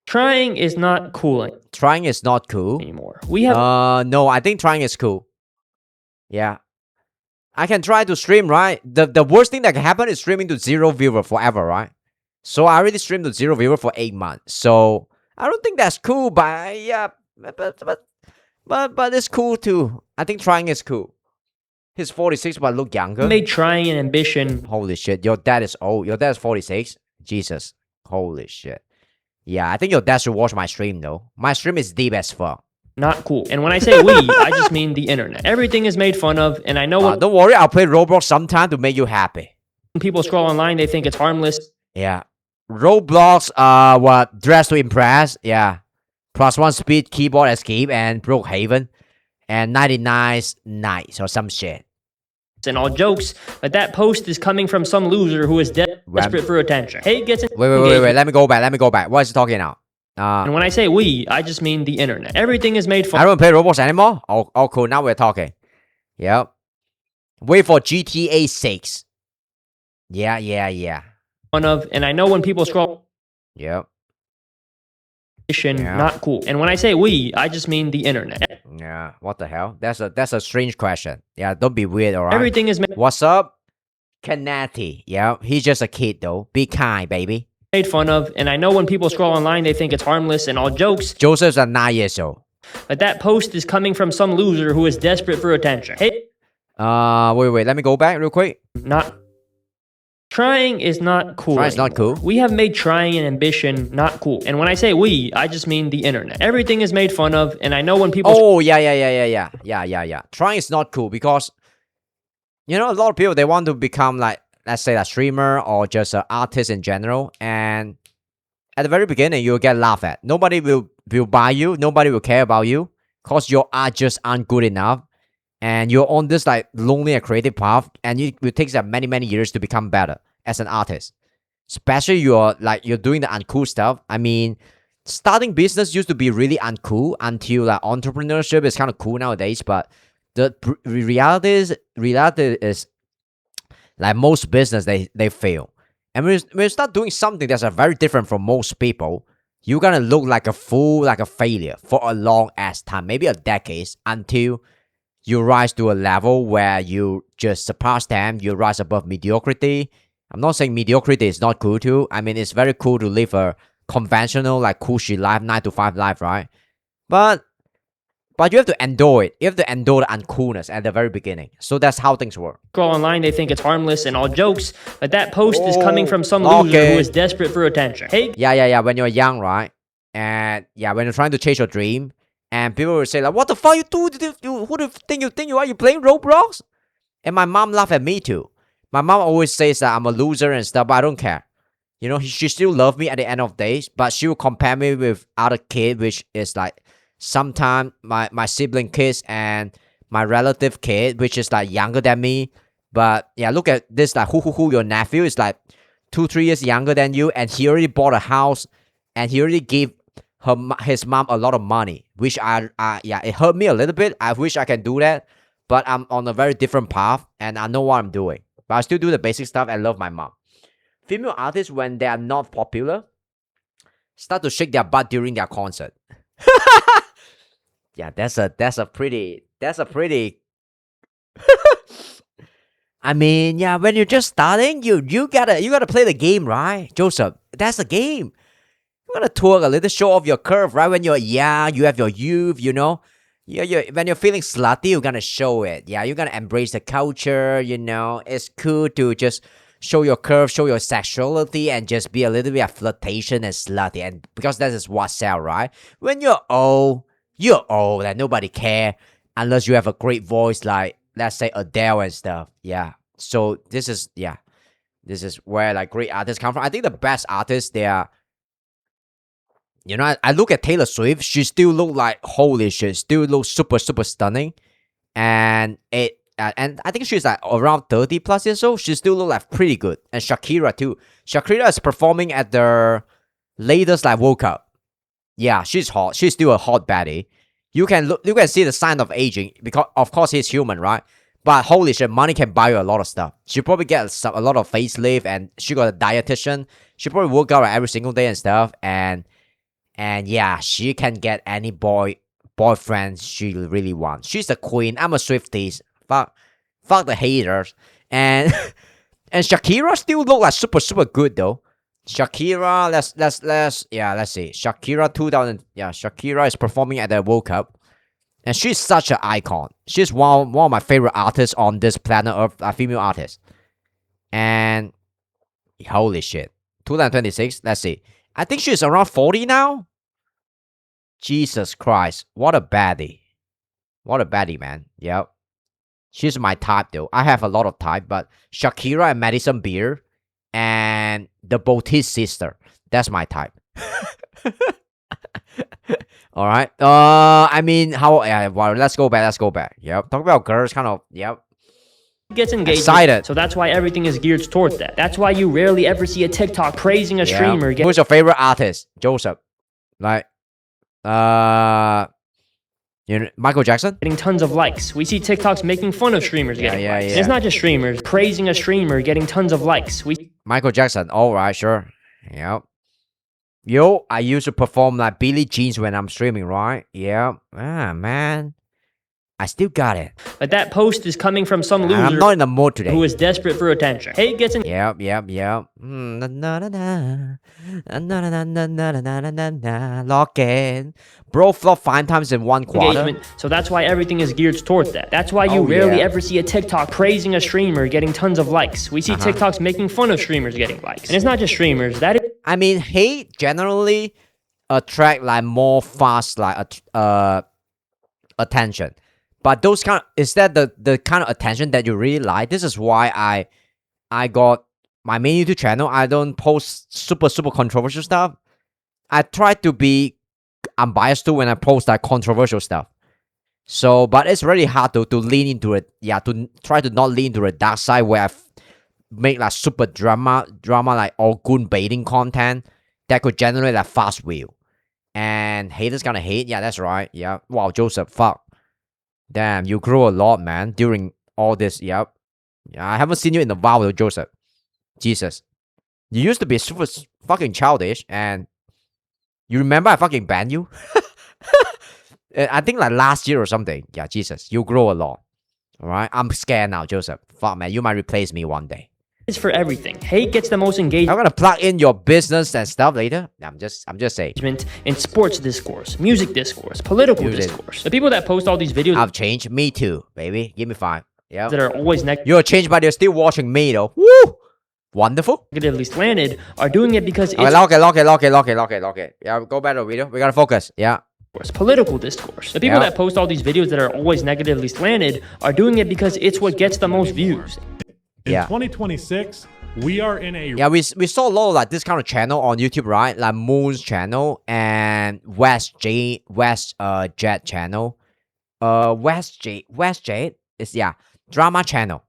Trying is not cool trying is not cool anymore. We have no, I think trying is cool. Yeah, I can try to stream, right? The worst thing that can happen is streaming to 0 viewer forever, right? So I already streamed to 0 viewer for 8 months. So I don't think that's cool, but yeah, but it's cool too. I think trying is cool. He's 46 but look younger. made trying and ambition Holy shit, your dad is old. Your dad is 46. Jesus, holy shit. Yeah, I think your dad should watch my stream though. My stream is deep as fuck. not cool. And when I say we, I just mean the internet. Everything is made fun of, and I know when Don't worry, I'll play Roblox sometime to make you happy. people scroll online, they think it's harmless. Yeah. Roblox, what? Dress to Impress, yeah. +1 speed, keyboard escape, and Brookhaven. And 99 nights or some shit. And all jokes, but that post is coming from some loser who is desperate for attention. Hate gets Wait, let me go back. What is he talking now? And when I say we, I just mean the internet. Everything is made fun I don't play Roblox anymore? Oh, cool, now we're talking. Yep. Wait for GTA 6. Yeah. fun of, and I know when people scroll Yep. not cool. And when I say we, I just mean the internet. Yeah, what the hell? That's a strange question. Yeah, don't be weird, alright? Everything is What's up? Kanati. Yeah, he's just a kid though. Be kind, baby. made fun of, and I know when people scroll online, they think it's harmless and all jokes. Joseph's 9 years old. But that post is coming from some loser who is desperate for attention. Hey, wait, let me go back real quick. not trying is not cool. Trying is not anymore. cool. We have made trying and ambition not cool. And when I say we, I just mean the internet. Everything is made fun of, and I know when people Oh, yeah. Trying is not cool because, you know, a lot of people, they want to become like, let's say a streamer or just an artist in general. And at the very beginning, you'll get laughed at. Nobody will buy you. Nobody will care about you because your art just aren't good enough. And you're on this like lonely and creative path. And it will take many years to become better as an artist. Especially you're doing the uncool stuff. I mean, starting business used to be really uncool until like entrepreneurship is kind of cool nowadays. But the reality is like most business, they fail. And when you start doing something that's very different from most people, you're gonna look like a fool, like a failure for a long ass time, maybe a decade, until you rise to a level where you just surpass them, you rise above mediocrity. I'm not saying mediocrity is not cool too. I mean, it's very cool to live a conventional, like cool shit life, 9 to 5 life, right? But you have to endure it. You have to endure the uncoolness at the very beginning. So that's how things work. scroll online, they think it's harmless and all jokes. But that post is coming from some loser who is desperate for attention. Hey, Yeah. When you're young, right? And yeah, when you're trying to chase your dream, and people will say like, "What the fuck you do? Who do you think you are? You playing Roblox?" And my mom laughed at me too. My mom always says that I'm a loser and stuff, but I don't care. You know, she still loves me at the end of days, but she will compare me with other kid, which is like sometimes my sibling kids and my relative kid, which is like younger than me. But yeah, look at this, like who your nephew is like 2-3 years younger than you, and he already bought a house, and he already gave his mom a lot of money, which it hurt me a little bit. I wish I can do that, but I'm on a very different path, and I know what I'm doing. But I still do the basic stuff and love my mom. Female artists, when they are not popular, start to shake their butt during their concert. Yeah, that's a pretty. I mean, yeah, when you're just starting, you gotta play the game, right, Joseph? That's the game. You gotta twerk a little, show off your curve, right? When you're young, you have your youth, you know. When you're feeling slutty, you're gonna show it. Yeah, you're gonna embrace the culture, you know. It's cool to just show your curve, show your sexuality, and just be a little bit of flirtation and slutty. And because that is what sells, right? When you're old and nobody care unless you have a great voice like, let's say, Adele and stuff. Yeah. So this is where like great artists come from. I think the best artists, they are, you know, I look at Taylor Swift, she still look like, holy shit, still look super stunning. And and I think she's like around 30 plus years old. She still look like pretty good. And Shakira too. Shakira is performing at the latest like World Cup. Yeah, she's hot. She's still a hot baddie. You can look, you can see the sign of aging because of course he's human, right? But holy shit, money can buy you a lot of stuff. She probably gets a lot of facelift, and she got a dietitian. She probably work out every single day and stuff, and yeah, she can get any boyfriend she really wants. She's a queen. I'm a Swifties. Fuck the haters. And and Shakira still look like super good though. Shakira, let's see. Shakira 2000. Yeah, Shakira is performing at the World Cup, and she's such an icon. She's one of my favorite artists on this planet Earth, a female artist. And holy shit, 2026. Let's see. I think she's around 40 now. Jesus Christ, what a baddie. What a baddie, man. Yep. She's my type though. I have a lot of type, but Shakira and Madison Beer and the Bottice sister. That's my type. All right. I mean, how? Well, let's go back. Yep. Talk about girls, kind of. Yep. Gets engaged. Excited. So that's why everything is geared towards that. That's why you rarely ever see a TikTok praising a streamer. Who's your favorite artist? Joseph. Like, Michael Jackson? Getting tons of likes. We see TikToks making fun of streamers getting likes. And it's not just streamers. Praising a streamer getting tons of likes. Michael Jackson. Alright, sure. Yep. Yo, I used to perform like Billie Jeans when I'm streaming, right? Yeah. Ah, man. I still got it. But that post is coming from some loser. I'm not in the mood today. Who is desperate for attention. Hate gets in. Yep. Lock in. Bro flopped 5 times in 1 quarter. Engagement. So that's why everything is geared towards that. That's why you rarely ever see a TikTok praising a streamer getting tons of likes. We see TikToks making fun of streamers getting likes. And it's not just streamers. I mean, hate generally attract like more fast like attention. But those is that the kind of attention that you really like? This is why I got my main YouTube channel. I don't post super controversial stuff. I try to be unbiased too when I post like controversial stuff. So, but it's really hard to lean into it. Yeah, to try to not lean into the dark side where I make like super drama like all goon baiting content that could generate like fast view. And haters gonna hate. Yeah, that's right. Yeah. Wow, Joseph, fuck. Damn, you grew a lot, man, during all this. Yep. Yeah, I haven't seen you in a while, though, Joseph. Jesus. You used to be super fucking childish, and you remember I fucking banned you? I think like last year or something. Yeah, Jesus. You grow a lot. Alright? I'm scared now, Joseph. Fuck, man. You might replace me one day. It's for everything. Hate gets the most engagement. I'm gonna plug in your business and stuff later. I'm just saying. In sports discourse, music discourse, political discourse. The people that post all these videos. I've changed. Me too, baby. Give me 5. Yeah. That are always negative. You're changed, but you're still watching me though. Woo! Wonderful. Negatively slanted are doing it because it's. Okay, lock it. Yeah, go back to the video. We gotta focus. Yeah. Political discourse. The people that post all these videos that are always negatively slanted are doing it because it's what gets the most views. In 2026, we are in a... Yeah, we saw a lot of like this kind of channel on YouTube, right? Like Moon's channel and West Jet channel. West Jet is drama channel.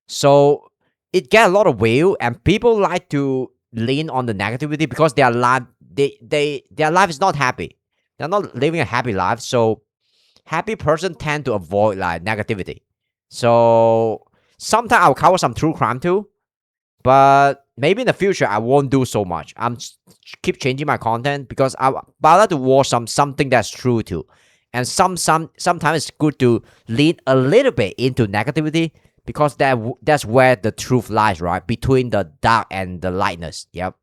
So it get a lot of view, and people like to lean on the negativity because their life their life is not happy. They're not living a happy life. So happy person tend to avoid like negativity. So sometimes I'll cover some true crime too, but maybe in the future I won't do so much. I'm keep changing my content because I like to watch something that's true too, and sometimes it's good to lean a little bit into negativity because that's where the truth lies, right? Between the dark and the lightness. Yep.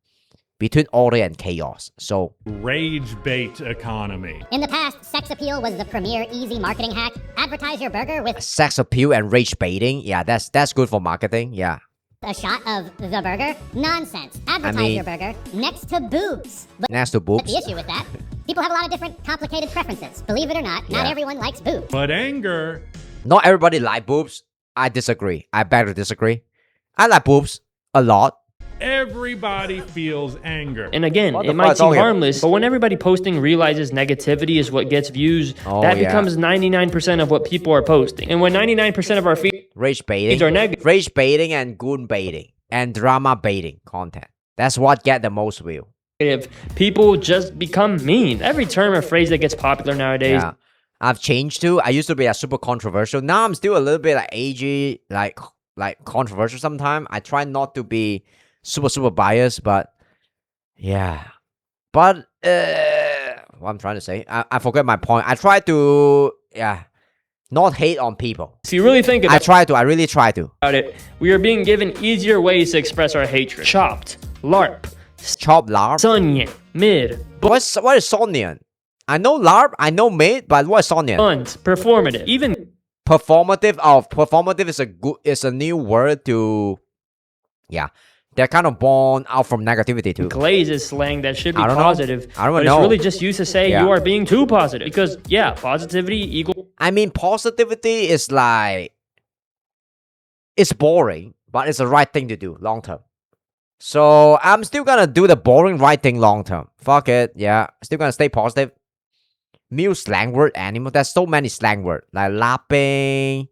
Between order and chaos. So rage bait economy. In the past, sex appeal was the premier easy marketing hack. Advertise your burger with sex appeal and rage baiting. Yeah, that's good for marketing. Yeah. A shot of the burger? Nonsense. Advertise your burger next to boobs. Next to boobs. But the issue with that, people have a lot of different complicated preferences. Believe it or not, not everyone likes boobs. But anger. Not everybody like boobs. I disagree. I beg to disagree. I like boobs a lot. Everybody feels anger. And again, it might seem harmless, but when everybody posting realizes negativity is what gets views, that becomes 99% of what people are posting. And when 99% of our feeds rage baiting are negative. Rage baiting and goon baiting and drama baiting content. That's what get the most view. People just become mean. Every term or phrase that gets popular nowadays. Yeah. I've changed to. I used to be a super controversial. Now I'm still a little bit like edgy, like controversial sometimes. I try not to be super biased, but yeah. But what I'm trying to say, I forget my point. I try to not hate on people. If you really think about I really try to. it, we are being given easier ways to express our hatred. Chopped, LARP, Sonyan, mid. What is Sonyan? I know LARP, I know mid, but what is Sonyan? Buns, performative, even performative is a new word to they're kind of born out from negativity too. Glaze is slang that should be positive. I don't but know. It's really just used to say you are being too positive. Because positivity equals. I mean, positivity is like it's boring, but it's the right thing to do long term. So I'm still gonna do the boring right thing long term. Fuck it, still gonna stay positive. New slang word, animal. There's so many slang word like lapping,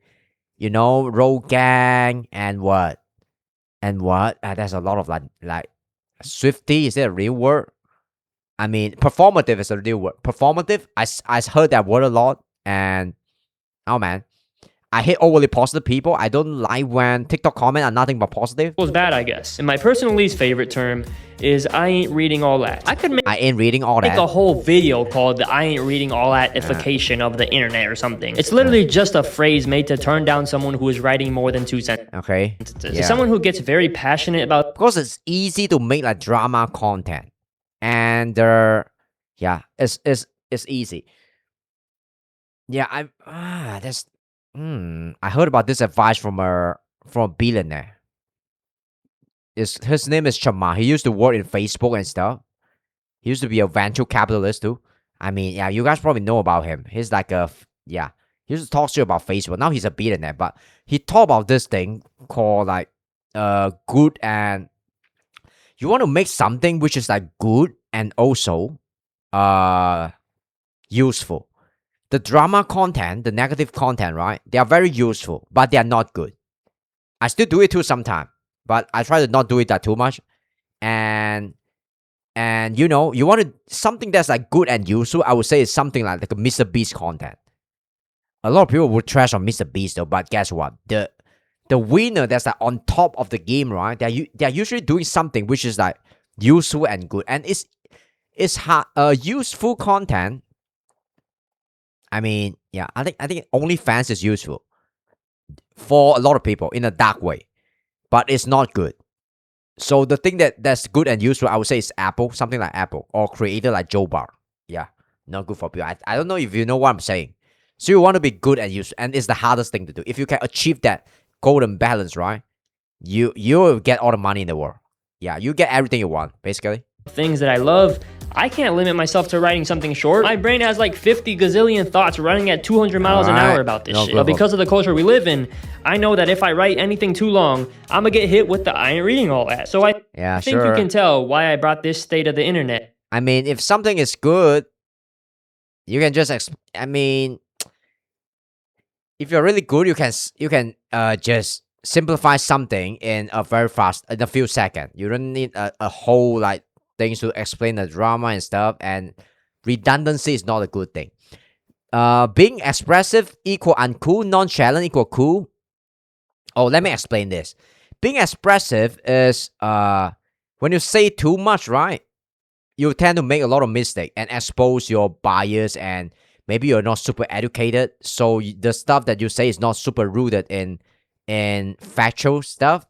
road gang, and what. There's a lot of like Swifty. Is it a real word? I mean, performative is a real word. Performative. I heard that word a lot, and oh man, I hate overly positive people. I don't like when TikTok comment are nothing but positive. Was bad, I guess. And my personal least favorite term is I ain't reading all that. I ain't reading all that. Make a whole video called the I ain't reading all that ification of the internet or something. It's literally just a phrase made to turn down someone who is writing more than 2 sentences. Okay. Someone who gets very passionate about. Because it's easy to make like drama content, and it's easy. I heard about this advice from a billionaire. His name is Chama. He used to work in Facebook and stuff. He used to be a venture capitalist too. I mean, you guys probably know about him. He's like he used to talk to you about Facebook. Now he's a billionaire, but he talked about this thing called like good, and you want to make something which is like good and also useful. The drama content, the negative content, right? They are very useful, but they are not good. I still do it too sometimes, but I try to not do it that too much. And you want to something that's like good and useful. I would say it's something like a Mr. Beast content. A lot of people would trash on Mr. Beast though, but guess what? The winner that's like on top of the game, right? They're usually doing something which is like useful and good, and it's useful content. I mean, I think OnlyFans is useful for a lot of people in a dark way, but it's not good. So the thing that's good and useful, I would say, is Apple, something like Apple, or creator like Joe Bar. Not good for people. I don't know if you know what I'm saying. So you want to be good and useful, and it's the hardest thing to do. If you can achieve that golden balance, right, you will get all the money in the world. You get everything you want, basically. Things that I love, I can't limit myself to writing something short. My brain has like 50 gazillion thoughts running at 200 miles an hour about this shit. But because of the culture we live in, I know that if I write anything too long, I'm gonna get hit with the I ain't reading all that. So I think you can tell why I brought this state of the internet. I mean, if something is good, you can just if you're really good, you can just simplify something in a few seconds. You don't need a whole like things to explain the drama and stuff, and redundancy is not a good thing. Being expressive equal uncool, nonchalant equal cool. Oh, let me explain this. Being expressive is when you say too much, right? You tend to make a lot of mistakes and expose your bias, and maybe you're not super educated, so the stuff that you say is not super rooted in factual stuff,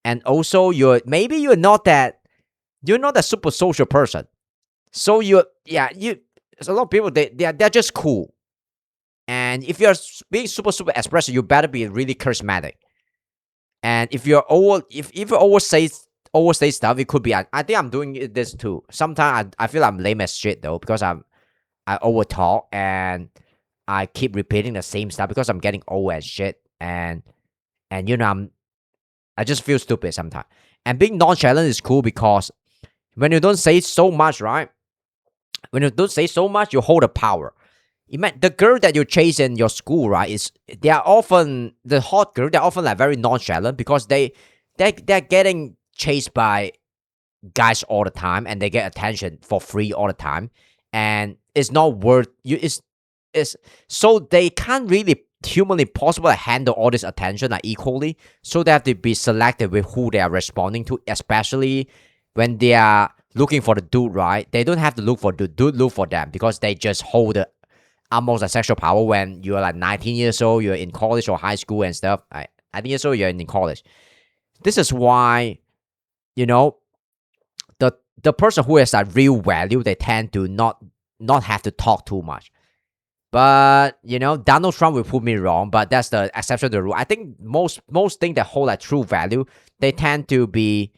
and also you're not that super social person. So a lot of people they're just cool, and if you're being super expressive, you better be really charismatic. And if you're oversay stuff, it could be. I think I'm doing this too. Sometimes I feel I'm lame as shit though, because I over talk and I keep repeating the same stuff because I'm getting old as shit, and I just feel stupid sometimes. And being nonchalant is cool because when you don't say so much, right? When you don't say so much, you hold the power. The girl that you chase in your school, right? They are often the hot girl. They're often like very nonchalant because they're getting chased by guys all the time, and they get attention for free all the time, and it's not worth you. is so they can't really humanly possible to handle all this attention like equally. So they have to be selective with who they are responding to, especially when they are looking for the dude, right? They don't have to look for the dude, look for them, because they just hold almost a sexual power when you're like 19 years old, you're in college or high school and stuff. I think years old, you're in college. This is why, you know, the person who has that real value, they tend to not have to talk too much. But, you know, Donald Trump will prove me wrong, but that's the exception to the rule. I think most things that hold like true value, they tend to be,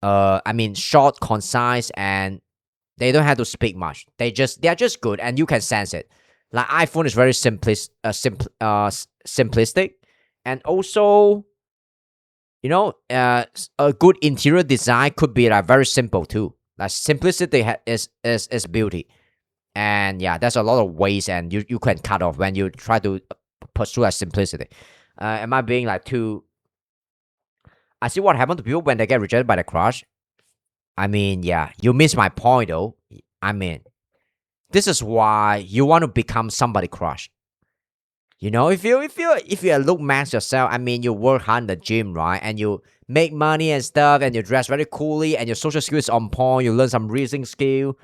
short, concise, and they don't have to speak much. They are just good, and you can sense it. Like iPhone is very simplistic, and also, you know, a good interior design could be like very simple too. Like simplicity is beauty. And yeah, there's a lot of ways, and you can cut off when you try to pursue that simplicity. Am I being like too? I see what happened to people when they get rejected by the crush. I mean, yeah, you miss my point though. I mean, this is why you want to become somebody crush. You know, if you look max yourself, I mean, you work hard in the gym, right? And you make money and stuff, and you dress very coolly, and your social skills on point. You learn some reasoning skill,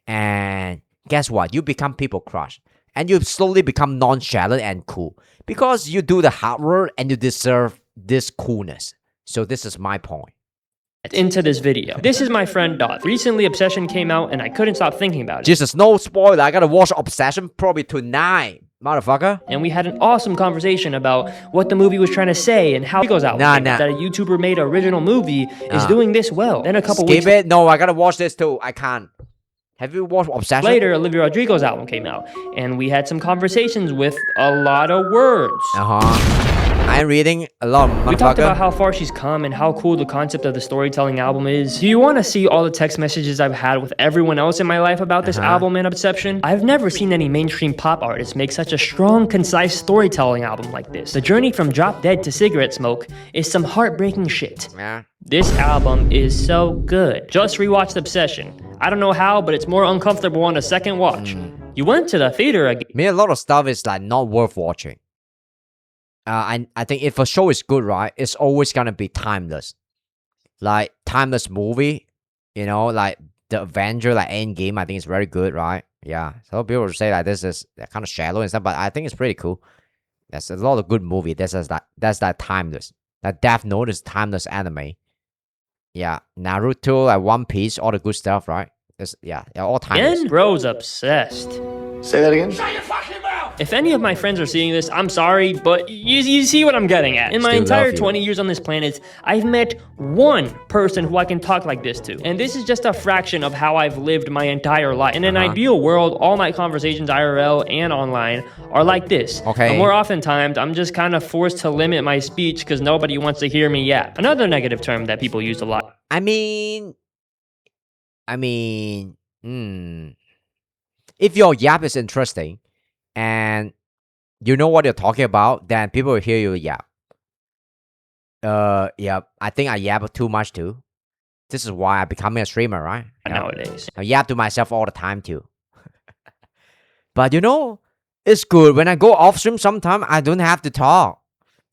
and guess what? You become people crush, and you slowly become nonchalant and cool because you do the hard work and you deserve this coolness. So this is my point. Into this video. This is my friend Dot. Recently, Obsession came out, and I couldn't stop thinking about it. Jesus, no spoiler. I gotta watch Obsession probably tonight, motherfucker. And we had an awesome conversation about what the movie was trying to say and how it goes out. That a YouTuber made an original movie is doing this well. Then a couple weeks. Skip it. No, I gotta watch this too. I can't. Have you watched Obsession? Later, Olivia Rodrigo's album came out, and we had some conversations with a lot of words. I'm reading a lot, motherfucker. We talked about how far she's come and how cool the concept of the storytelling album is. Do you want to see all the text messages I've had with everyone else in my life about this album and Obsession? I've never seen any mainstream pop artist make such a strong, concise storytelling album like this. The journey from Drop Dead to Cigarette Smoke is some heartbreaking shit. Yeah. This album is so good. Just rewatched Obsession. I don't know how, but it's more uncomfortable on a second watch. You went to the theater again. Me, a lot of stuff is like not worth watching. I think if a show is good, right, it's always gonna be timeless. Like timeless movie, you know, like the Avenger, like Endgame. I think it's very good, right? Yeah. So people say like this is kind of shallow and stuff, but I think it's pretty cool. There's a lot of good movie. That's that timeless. That Death Note is timeless anime. Yeah, Naruto, like One Piece, all the good stuff, right? Yeah, all timeless. Bro's obsessed. Say that again? Shut your fucking mouth! If any of my friends are seeing this, I'm sorry, but you see what I'm getting at. In my entire 20 years on this planet, I've met one person who I can talk like this to. And this is just a fraction of how I've lived my entire life. In an ideal world, all my conversations IRL and online are like this. Okay. But more oftentimes, I'm just kind of forced to limit my speech because nobody wants to hear me yap. Another negative term that people use a lot. I mean, if your yap is interesting and you know what you're talking about, then people will hear you yap. Yeah, I think I yap too much too. This is why I'm becoming a streamer, right? Nowadays. I yap to myself all the time too. But you know, it's good. When I go off stream, sometimes I don't have to talk.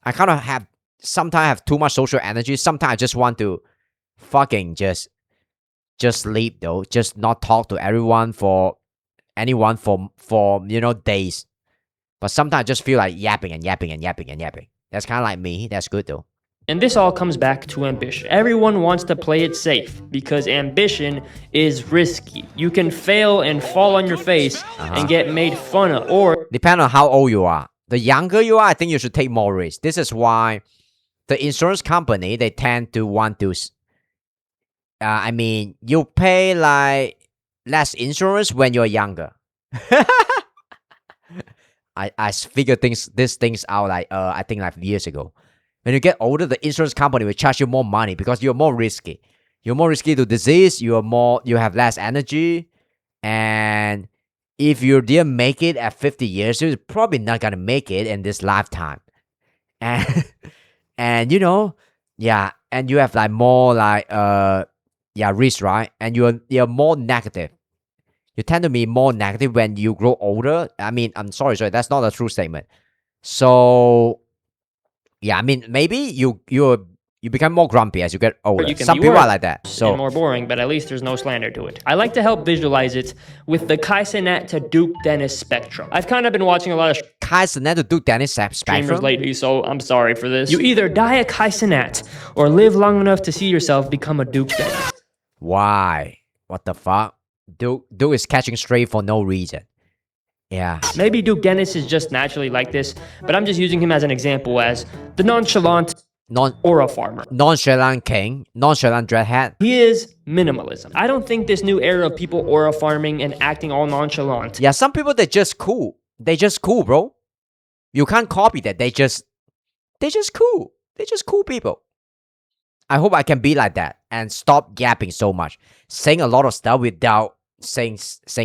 I kind of sometimes have too much social energy. Sometimes I just want to fucking just sleep though. Just not talk to anyone for you know, days. But sometimes I just feel like yapping and yapping and yapping and yapping. That's kind of like me. That's good though. And this all comes back to ambition. Everyone wants to play it safe because ambition is risky. You can fail and fall on your face and get made fun of, or depending on how old you are. The younger you are, I think you should take more risks. This is why the insurance company, they tend to want to you pay like less insurance when you're younger. I figured these things out like I think like years ago. When you get older, the insurance company will charge you more money because you're more risky. You're more risky to disease. You have less energy, and if you didn't make it at 50 years, you're probably not gonna make it in this lifetime. And you know, yeah, and you have like more like risk, right? And you're more negative. You tend to be more negative when you grow older. I mean, I'm sorry, that's not a true statement. So yeah, I mean, maybe you become more grumpy as you get older. Some people are like that. So and more boring, but at least there's no slander to it. I like to help visualize it with the Kai Cenat to Duke Dennis spectrum. I've kind of been watching a lot of Kai Cenat to Duke Dennis spectrum streamers lately, so I'm sorry for this. You either die a Kai Cenat or live long enough to see yourself become a Duke Dennis. Why? What the fuck? Duke is catching straight for no reason. Yeah. Maybe Duke Dennis is just naturally like this, but I'm just using him as an example as the nonchalant aura farmer. Nonchalant king, nonchalant dreadhead. He is minimalism. I don't think this new era of people aura farming and acting all nonchalant. Yeah, some people, they're just cool. They just cool, bro. You can't copy that. They just cool. They're just cool people. I hope I can be like that and stop yapping so much. Saying a lot of stuff without saying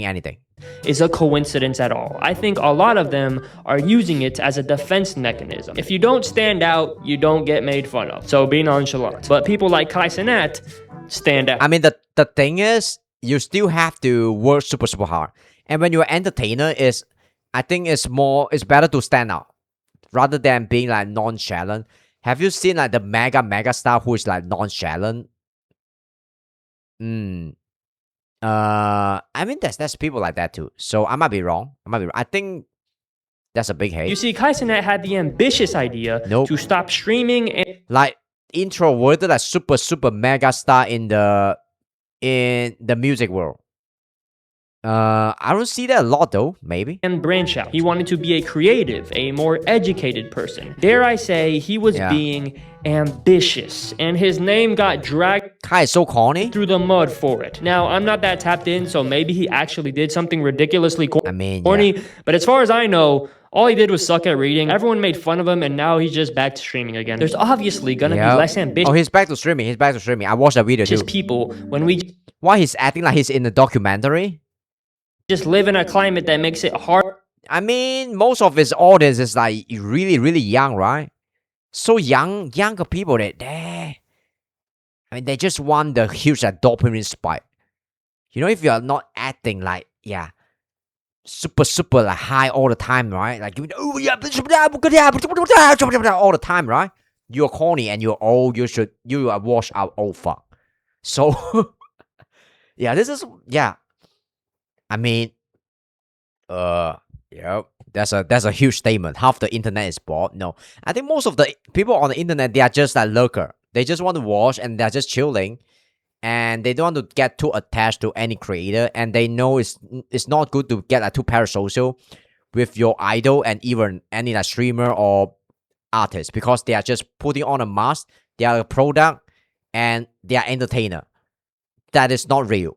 anything. Is a coincidence at all. I think a lot of them are using it as a defense mechanism. If you don't stand out, you don't get made fun of. So be nonchalant. But people like Kai Cenat stand out. I mean, the thing is, you still have to work super hard. And when you're an entertainer, I think it's better to stand out rather than being like nonchalant. Have you seen like the mega star who is like nonchalant? I mean, there's people like that too. So I might be wrong. I think that's a big hate. You see, Kai Cenat had the ambitious idea to stop streaming and like introverted, like super mega star in the music world. I don't see that a lot though, maybe. And branch out. He wanted to be a creative, a more educated person. Dare I say, he was being ambitious, and his name got dragged Kai is so corny through the mud for it. Now, I'm not that tapped in, so maybe he actually did something ridiculously corny, but as far as I know, all he did was suck at reading. Everyone made fun of him, and now he's just back to streaming again. There's obviously gonna be less ambitious. Oh, he's back to streaming. I watched that video too. People, when we why he's acting like he's in the documentary? Just live in a climate that makes it hard. I mean, most of his audience is like really young, right? So younger people they they just want the huge dopamine spike. You know, if you're not acting like super like high all the time, right? Like all the time, right? You're corny and you're old. You are washed out old fuck. So this is I mean, that's a huge statement. Half the internet is bought. No, I think most of the people on the internet, they are just like lurker. They just want to watch and they're just chilling, and they don't want to get too attached to any creator. And they know it's not good to get like too parasocial with your idol and even any like streamer or artist, because they are just putting on a mask. They are a product and they are entertainer. That is not real.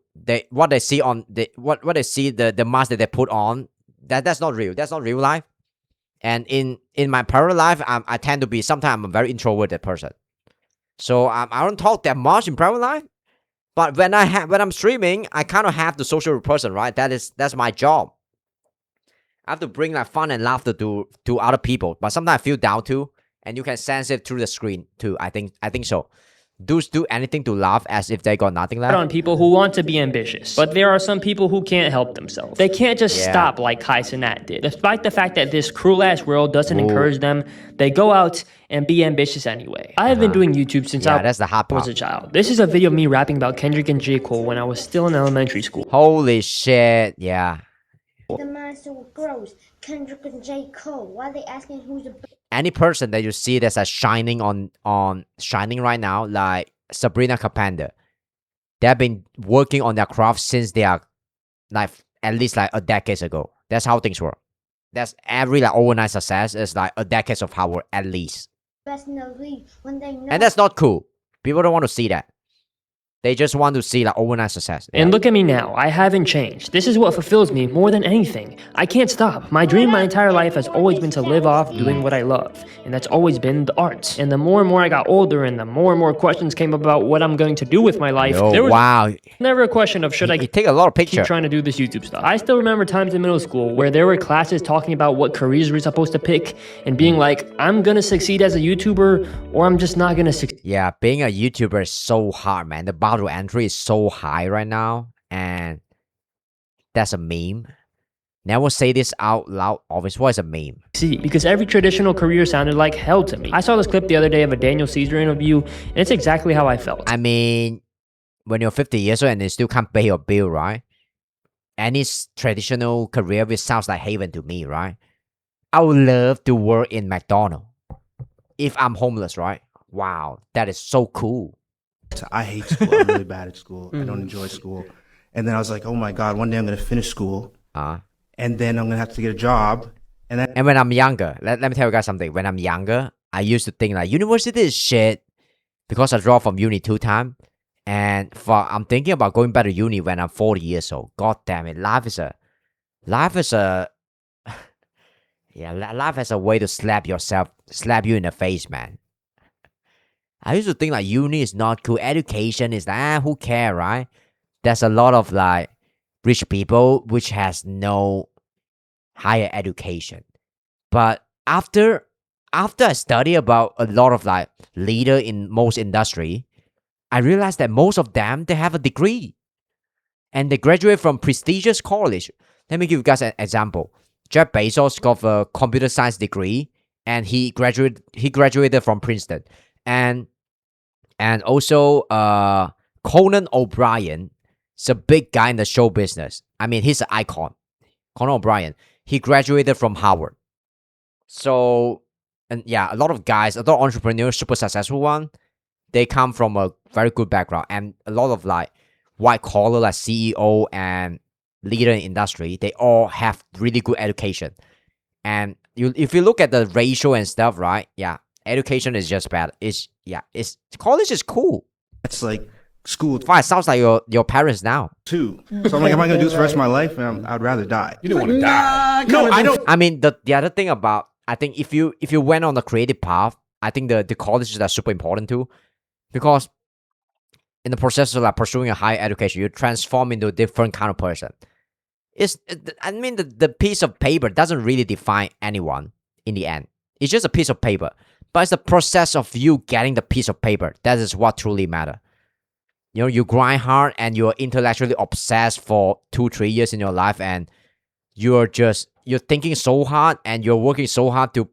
What they see on the mask that they put on, that's not real. That's not real life. And in my parallel life, I tend to be, sometimes I'm a very introverted person. So I don't talk that much in private life. But when I'm streaming, I kind of have the social person, right? That's my job. I have to bring like fun and laughter to other people. But sometimes I feel down too, and you can sense it through the screen too. I think so. Dudes do anything to laugh as if they got nothing left. On people who want to be ambitious, but there are some people who can't help themselves. They can't just stop like Kai Cenat did. Despite the fact that this cruel-ass world doesn't encourage them, they go out and be ambitious anyway. I have been doing YouTube since I was a child. This is a video of me rapping about Kendrick and J. Cole when I was still in elementary school. Holy shit, yeah. The monster grows. Kendrick and J. Cole. Why are they asking who's the... Any person that you see that's shining shining right now, like Sabrina Carpenter, they've been working on their craft since they are like at least like a decade ago. That's how things work. That's every like overnight success is like a decade of hard work at least. Best in the league when they know. And that's not cool. People don't want to see that. They just want to see like overnight success. And look at me now. I haven't changed. This is what fulfills me more than anything. I can't stop. My dream my entire life has always been to live off doing what I love. And that's always been the arts. And the more and more I got older and the more questions came about what I'm going to do with my life, there was never a question of should I take a lot of pictures. Keep trying to do this YouTube stuff. I still remember times in middle school where there were classes talking about what careers we're supposed to pick and being like, I'm going to succeed as a YouTuber or I'm just not going to succeed. Yeah, being a YouTuber is so hard, man. The barrier to entry is so high right now, and That's a meme. Never say this out loud. Always, what is a meme? See, because every traditional career sounded like hell to me. I saw this clip the other day of a Daniel Caesar interview, and it's exactly how I felt. I mean, when you're 50 years old and you still can't pay your bill, right? Any traditional career, which sounds like heaven to me, right? I would love to work in McDonald's if I'm homeless, right? Wow, that is so cool. I hate school. I'm really bad at school. I don't enjoy school. And then I was like, oh my God, one day I'm going to finish school. And then I'm going to have to get a job. And when I'm younger, let me tell you guys something. When I'm younger, I used to think like university is shit because I dropped from uni 2 times. And I'm thinking about going back to uni when I'm 40 years old. God damn it. Life is a life has a way to slap you in the face, man. I used to think like uni is not cool. Education is like, who care, right? There's a lot of like rich people which has no higher education. But after I study about a lot of like leader in most industry, I realized that most of them, they have a degree. And they graduate from prestigious college. Let me give you guys an example. Jeff Bezos got a computer science degree, and he graduated from Princeton. And also Conan O'Brien is a big guy in the show business. I mean, he's an icon. Conan O'Brien. He graduated from Harvard. So, and yeah, a lot of entrepreneurs, super successful one, they come from a very good background. And a lot of like white collar, like CEO and leader in industry, they all have really good education. And if you look at the ratio and stuff, right? Yeah, education is just bad. College is cool. It's like school. Fine, sounds like your parents now. Too. So I'm like, am I going to do this the rest of my life? And I'd rather die. You don't want to die. No, I don't. I mean, the other thing about, I think if you went on the creative path, I think the colleges are super important too, because in the process of like pursuing a higher education, you transform into a different kind of person. The piece of paper doesn't really define anyone in the end. It's just a piece of paper. But it's the process of you getting the piece of paper that is what truly matters. You know, you grind hard and you're intellectually obsessed for 2-3 years in your life, and you're thinking so hard and you're working so hard to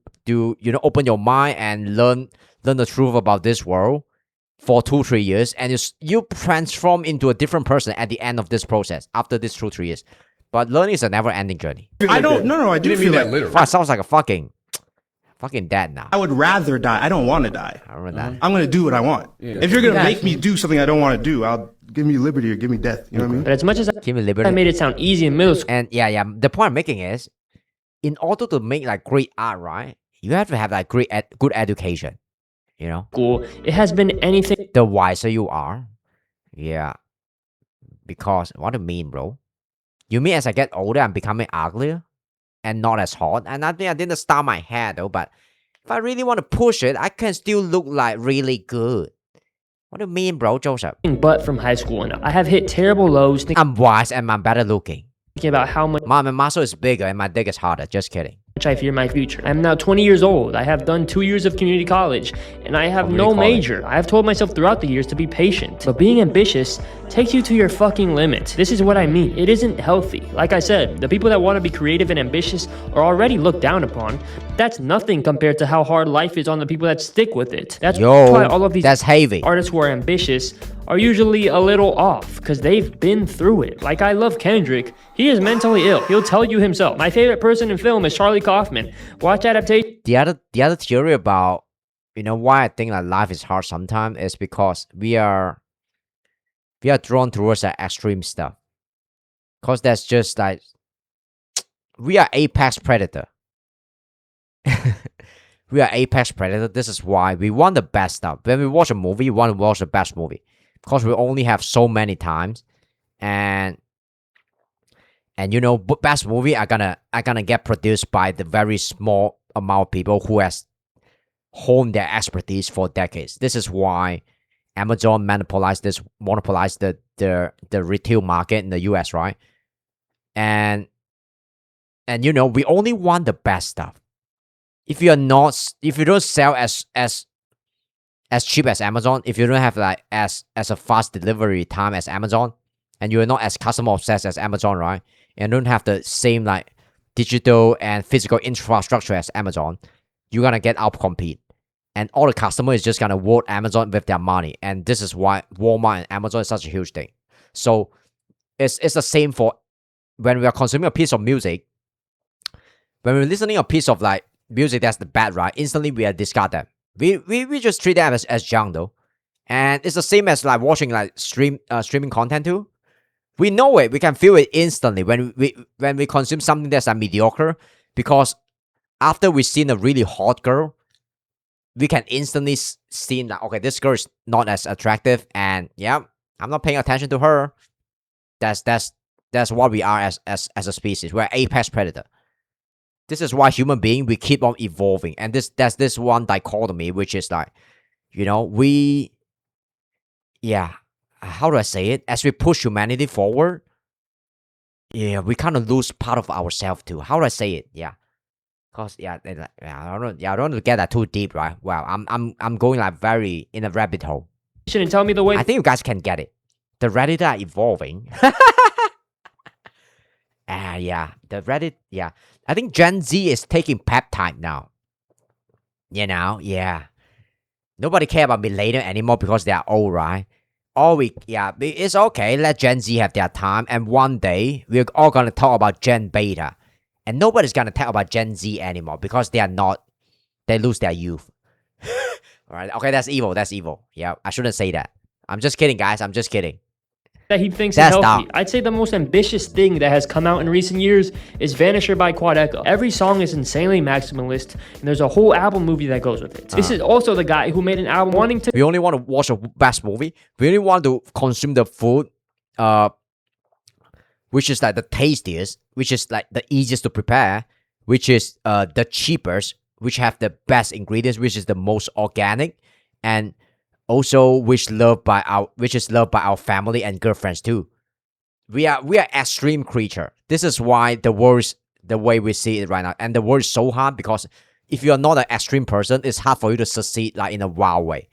open your mind and learn the truth about this world for 2-3 years, and you transform into a different person at the end of this process after this 2-3 years. But learning is a never-ending journey. I do feel like literally. That sounds like a fucking dad now. I would rather die. I don't want to die. I'm going to do what I want. Yeah. If you're going to make me do something I don't want to do, I'll give me liberty or give me death. You know what I mean? But as much as give me liberty, I made it sound easy in middle school. And yeah, the point I'm making is, in order to make like great art, right, you have to have like good education. You know, cool. It has been anything. The wiser you are, yeah. Because what do you mean, bro? You mean as I get older, I'm becoming uglier and not as hot? And I think I didn't start my hair though. But if I really want to push it, I can still look like really good. What do you mean, bro, Joseph? But from high school, and I have hit terrible lows. I'm wise and I'm better looking. Thinking about how much my muscle is bigger and my dick is harder. Just kidding. I fear my future. I'm now 20 years old. I have done 2 years of community college, and I have no major. I have told myself throughout the years to be patient. But being ambitious takes you to your fucking limit. This is what I mean. It isn't healthy. Like I said, the people that want to be creative and ambitious are already looked down upon. That's nothing compared to how hard life is on the people that stick with it. That's why all of these artists who are ambitious are usually a little off, because they've been through it. Like, I love Kendrick. He is mentally ill. He'll tell you himself. My favorite person in film is Charlie Kaufman. Watch adaptation. The other theory about, why I think that life is hard sometimes is because we are drawn towards that extreme stuff. Because that's just like, we are apex predator. We are apex predator. This is why we want the best stuff. When we watch a movie, we want to watch the best movie. Because we only have so many times. And best movie are gonna get produced by the very small amount of people who has honed their expertise for decades. This is why Amazon monopolized the retail market in the US, right? And we only want the best stuff. If you don't sell as cheap as Amazon, if you don't have like as a fast delivery time as Amazon, and you're not as customer obsessed as Amazon, right? And don't have the same like digital and physical infrastructure as Amazon, you're gonna get outcompete. And all the customer is just gonna vote Amazon with their money. And this is why Walmart and Amazon is such a huge thing. So it's the same for when we are consuming a piece of music. When we're listening a piece of like music that's the bad, right? Instantly we discard them. We just treat them as junk though. And it's the same as like watching like streaming content too. We know it. We can feel it instantly when we consume something that's mediocre, because after we've seen a really hot girl, we can instantly see that, okay, this girl is not as attractive, and yeah, I'm not paying attention to her. That's what we are as a species. We're apex predator. This is why human being, we keep on evolving, and that's this one dichotomy, which is like, how do I say it? As we push humanity forward, we kind of lose part of ourselves too. How do I say it? Yeah, cause I don't want to get that too deep, right? Well, I'm going like very in a rabbit hole. And tell me the way. I think you guys can get it. The Reddit are evolving. The Reddit. Yeah, I think Gen Z is taking peptide now. Nobody care about millennial anymore because they are old, right? It's okay. Let Gen Z have their time, and one day we're all gonna talk about Gen Beta, and nobody's gonna talk about Gen Z anymore because they are not. They lose their youth. All right. Okay, that's evil. That's evil. Yeah, I shouldn't say that. I'm just kidding, guys. I'm just kidding. That he thinks is healthy. I'd say the most ambitious thing that has come out in recent years is Vanisher by Quad Echo. Every song is insanely maximalist, and there's a whole album movie that goes with it. This is also the guy who made an album wanting to... We only want to watch a best movie. We only want to consume the food, which is like the tastiest, which is like the easiest to prepare, which is the cheapest, which have the best ingredients, which is the most organic, and also which is loved by our family and girlfriends too. We are extreme creature. This is why the world's the way we see it right now, and the world is so hard because if you are not an extreme person, it's hard for you to succeed like in a wild way,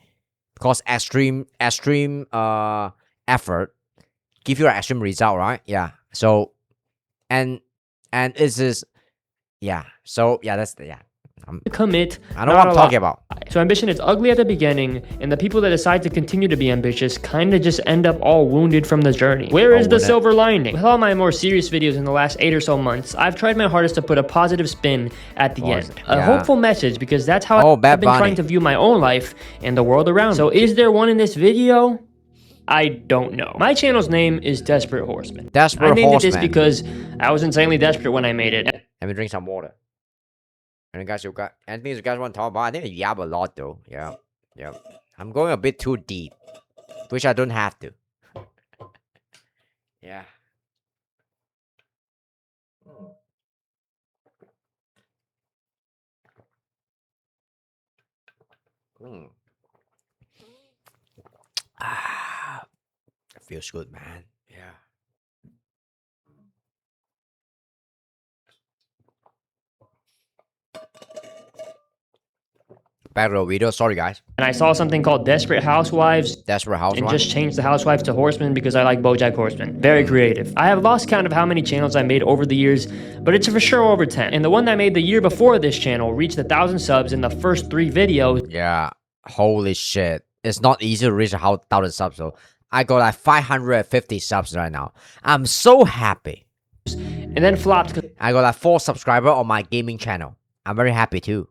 because extreme effort give you an extreme result, right? Yeah. So and it's just that's commit. I know what I'm talking about. So ambition is ugly at the beginning, and the people that decide to continue to be ambitious kind of just end up all wounded from the journey. Where is the silver lining? With all my more serious videos in the last 8 or so months, I've tried my hardest to put a positive spin at the end. A hopeful message, because that's how I've been trying to view my own life and the world around me. So is there one in this video? I don't know. My channel's name is Desperate Horseman. I named it this because I was insanely desperate when I made it. Let me drink some water. And guys, anything you guys want to talk about? I think I yab a lot though. Yeah. I'm going a bit too deep, which I don't have to. Yeah. It feels good, man. Yeah. Back to the video. Sorry, guys. And I saw something called Desperate Housewives. Desperate Housewives. And just changed the Housewives to Horsemen because I like BoJack Horseman. Very creative. I have lost count of how many channels I made over the years, but it's for sure over 10. And the one that I made the year before this channel reached 1,000 subs in the first 3 videos. Yeah. Holy shit. It's not easy to reach 1,000 subs though. I got like 550 subs right now. I'm so happy. And then flopped. I got like 4 subscribers on my gaming channel. I'm very happy too.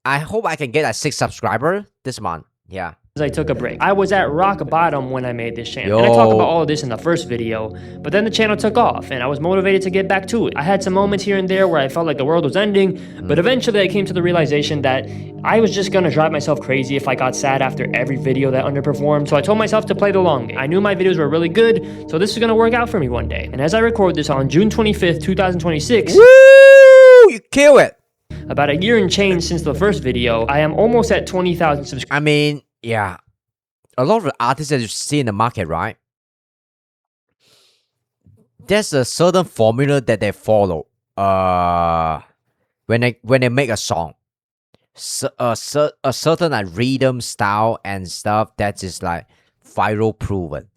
I hope I can get like 6 subscribers this month. Yeah. I took a break. I was at rock bottom when I made this channel. And I talked about all of this in the first video, but then the channel took off and I was motivated to get back to it. I had some moments here and there where I felt like the world was ending, but eventually I came to the realization that I was just gonna drive myself crazy if I got sad after every video that underperformed. So I told myself to play the long game. I knew my videos were really good, so this is gonna work out for me one day. And as I record this on June 25th, 2026, woo! You kill it! About a year and change since the first video, I am almost at 20,000 subscribers. I mean, yeah. A lot of the artists that you see in the market, right? There's a certain formula that they follow. When they make a song, a certain like rhythm, style, and stuff that is like viral proven.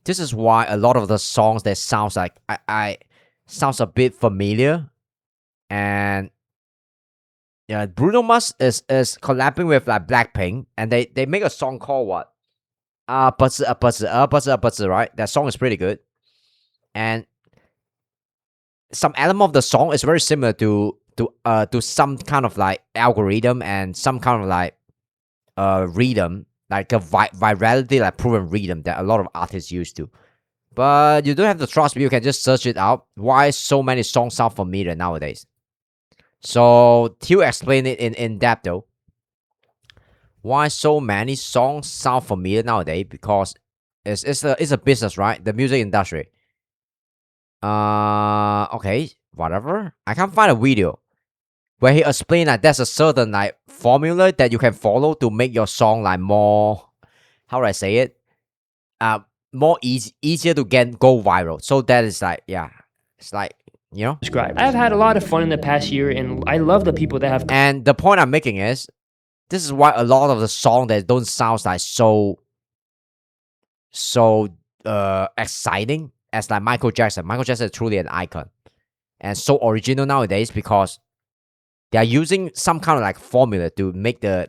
This is why a lot of the songs that sounds like I sounds a bit familiar, and yeah, Bruno Mars is collabing with like Blackpink, and they make a song called what? Buzzer, right? That song is pretty good, and some element of the song is very similar to some kind of like algorithm and some kind of like rhythm, like a virality, like proven rhythm that a lot of artists used to. But you don't have to trust me. You can just search it out. Why so many songs sound familiar nowadays? So to explain it in depth though, why so many songs sound familiar nowadays? Because it's a business, right? The music industry. Okay, whatever. I can't find a video where he explained that there's a certain like formula that you can follow to make your song like more, how do I say it? More easier to go viral. So that is like, yeah, it's like, you know. Describe. I've had a lot of fun in the past year, and I love the people that have. And the point I'm making is, this is why a lot of the songs that don't sound like so exciting as like Michael Jackson. Michael Jackson is truly an icon and so original nowadays because they are using some kind of like formula to make the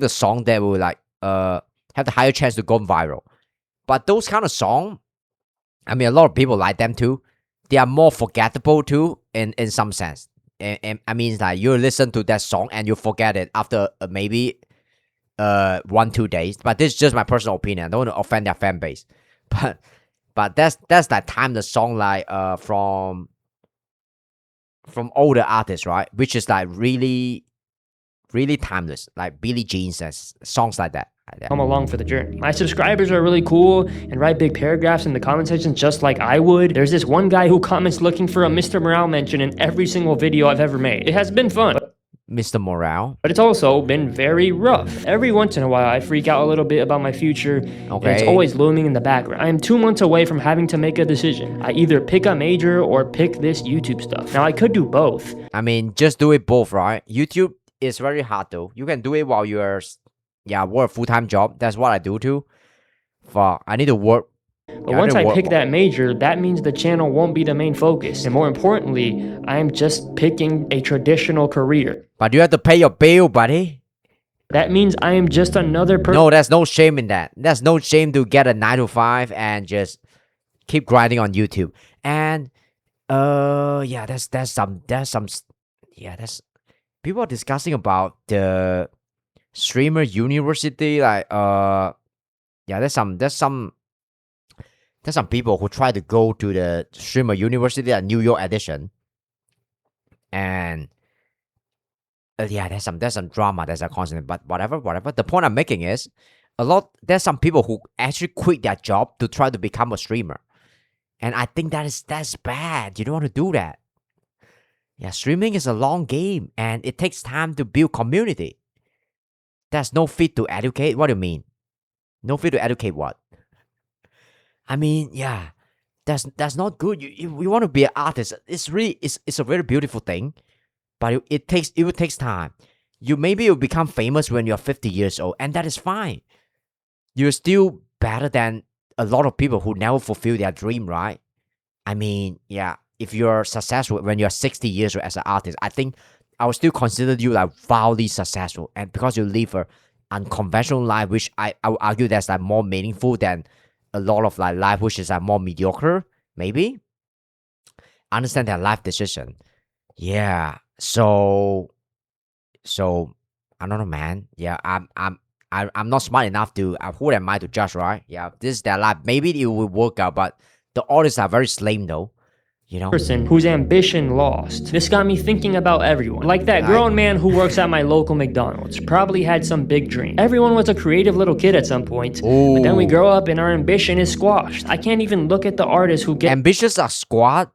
song that will like have the higher chance to go viral. But those kind of song, I mean, a lot of people like them too. They are more forgettable too in some sense. And I mean, like you listen to that song and you forget it after maybe 1-2 days. But this is just my personal opinion. I don't want to offend their fan base. But that's that timeless song like from older artists, right? Which is like really timeless, like Billie Jean's and songs like that. Come along for the journey. My subscribers are really cool and write big paragraphs in the comment section just like I would. There's this one guy who comments looking for a Mr. Morale mention in every single video I've ever made. It has been fun. Mr. Morale. But it's also been very rough. Every once in a while, I freak out a little bit about my future. Okay. It's always looming in the background. I am 2 months away from having to make a decision. I either pick a major or pick this YouTube stuff. Now, I could do both. I mean, just do it both, right? YouTube is very hard though. You can do it while you're, work a full-time job. That's what I do too. I need to work. But once I pick that major, that means the channel won't be the main focus. And more importantly, I am just picking a traditional career. But you have to pay your bill, buddy. That means I am just another person. No, there's no shame in that. There's no shame to get a 9 to 5 and just keep grinding on YouTube. And there's some people are discussing about the streamer university. Like there's some people who try to go to the streamer university at New York edition, and there's some drama, there's a constant, but whatever. The point I'm making is, there's some people who actually quit their job to try to become a streamer, and I think that's bad. You don't want to do that. Yeah, streaming is a long game, and it takes time to build community. There's no fit to educate. What do you mean? No fit to educate what? I mean, yeah, that's not good. You want to be an artist. It's a very beautiful thing, but it will take time. Maybe you'll become famous when you're 50 years old, and that is fine. You're still better than a lot of people who never fulfill their dream, right? I mean, yeah, if you're successful when you're 60 years old as an artist, I think I would still consider you like wildly successful, and because you live a unconventional life, which I would argue that's like more meaningful than a lot of like life which is like more mediocre. Maybe understand their life decision. Yeah. So I don't know, man. Yeah, I'm not smart enough to. Who am I to judge, right? Yeah, this is their life. Maybe it will work out, but the artists are very lame though. You know, person whose ambition lost. This got me thinking about everyone. Like that grown man who works at my local McDonald's. Probably had some big dream. Everyone was a creative little kid at some point. Ooh. But then we grow up and our ambition is squashed. I can't even look at the artists who get ambitions are squashed.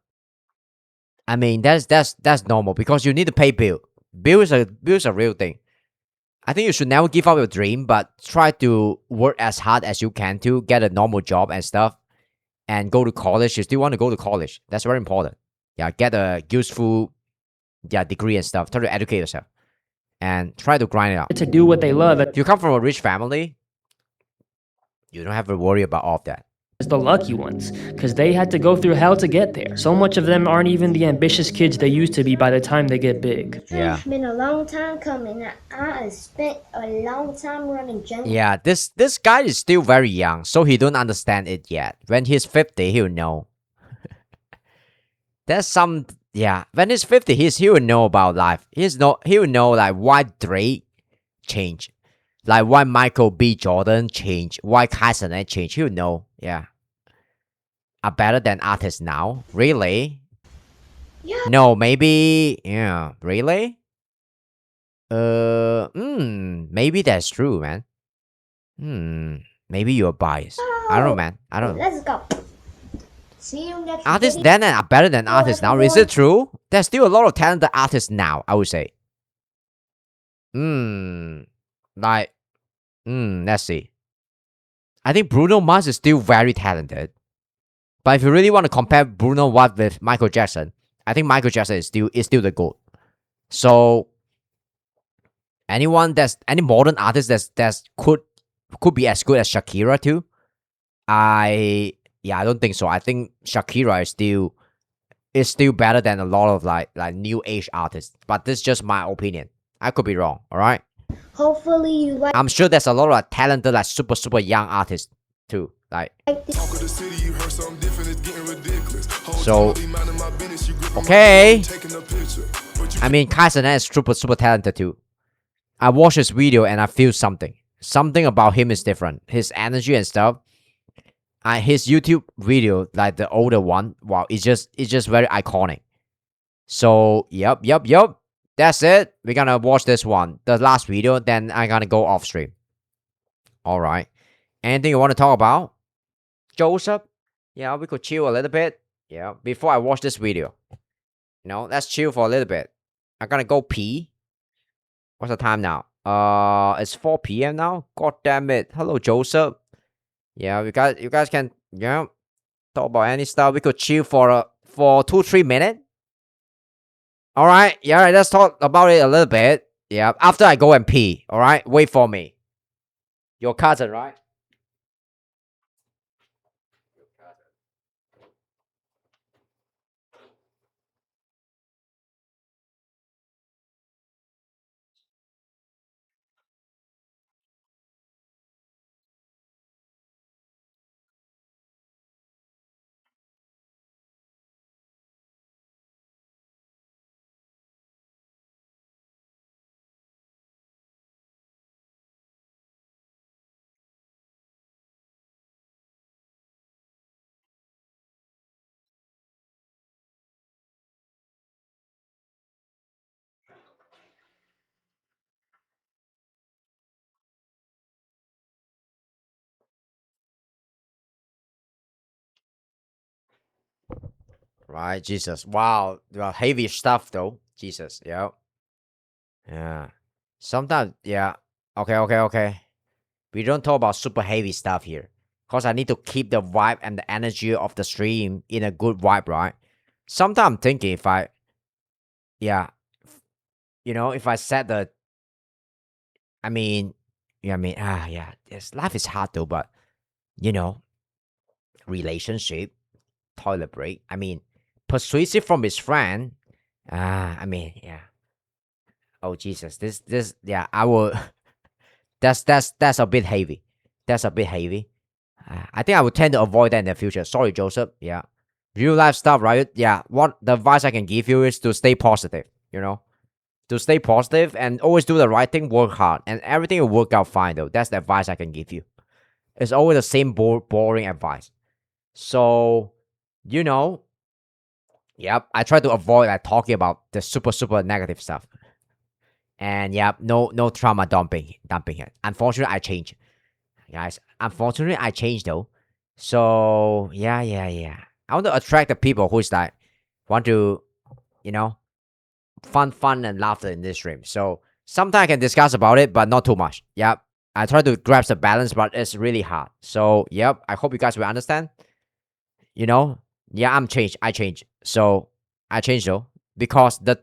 I mean, that's normal because you need to pay bill. Bill is a real thing. I think you should never give up your dream, but try to work as hard as you can to get a normal job and stuff. And go to college. You still want to go to college. That's very important. Yeah, get a useful degree and stuff. Try to educate yourself. And try to grind it out. To do what they love. If you come from a rich family, you don't have to worry about all of that. the lucky ones, because they had to go through hell to get there. So much of them aren't even the ambitious kids they used to be by the time they get big. Yeah. It's been a long time coming. I spent a long time running jungle. Yeah, this guy is still very young, so he don't understand it yet. When he's 50, he'll know. There's some, yeah. When he's 50, he'll know about life. He'll know like why Drake changed, like why Michael B. Jordan changed, why Kaiser changed. He'll know, yeah. Are better than artists now? Really? Yeah. No, maybe, yeah. Really? Maybe that's true, man. Maybe you're biased. I don't know, man. I don't know. Let's go. See you next Artists video. then are better than artists now. Is it true? There's still a lot of talented artists now, I would say. Let's see. I think Bruno Mars is still very talented. But if you really want to compare Bruno Mars with Michael Jackson, I think Michael Jackson is still the GOAT. So any modern artist that's could be as good as Shakira too. I don't think so. I think Shakira is still better than a lot of like new age artists. But this is just my opinion. I could be wrong. All right. Hopefully you like. I'm sure there's a lot of talented like super young artists too. Like. So. Okay. I mean, Kaiser is super talented too. I watched his video and I feel something. Something about him is different. His energy and stuff. His YouTube video, like the older one, wow, it's just very iconic. So, yep. That's it. We're gonna watch this one, the last video, then I'm gonna go off stream. Alright. Anything you want to talk about? Joseph? Yeah, we could chill a little bit. Yeah, before I watch this video. Let's chill for a little bit. I'm gonna go pee. What's the time now? It's 4 p.m. now. God damn it. Hello, Joseph. Yeah, you guys can talk about any stuff. We could chill for 2-3 minutes. All right. Yeah, let's talk about it a little bit. Yeah, after I go and pee. All right, wait for me. Your cousin, right? Right, Jesus. Wow, heavy stuff though. Jesus, yeah. Yeah. Sometimes, yeah. Okay. We don't talk about super heavy stuff here. Because I need to keep the vibe and the energy of the stream in a good vibe, right? Sometimes I'm thinking if I set the, yes, life is hard though, but, relationship, toilet break, persuasive from his friend, oh, Jesus, I will, that's a bit heavy. That's a bit heavy. I think I would tend to avoid that in the future. Sorry, Joseph. Yeah. Real life stuff, right? Yeah. What the advice I can give you is to stay positive, to stay positive and always do the right thing, work hard, and everything will work out fine, though. That's the advice I can give you. It's always the same boring advice. So, yep, I try to avoid talking about the super negative stuff. And yep, no trauma dumping it. Unfortunately, I changed. Guys, unfortunately, I changed though. So, yeah. I want to attract the people who's like, want to, fun and laughter in this stream. So, sometimes I can discuss about it, but not too much. Yep. I try to grasp the balance, but it's really hard. So, yep, I hope you guys will understand. Yeah, I changed. So, I changed though. Because the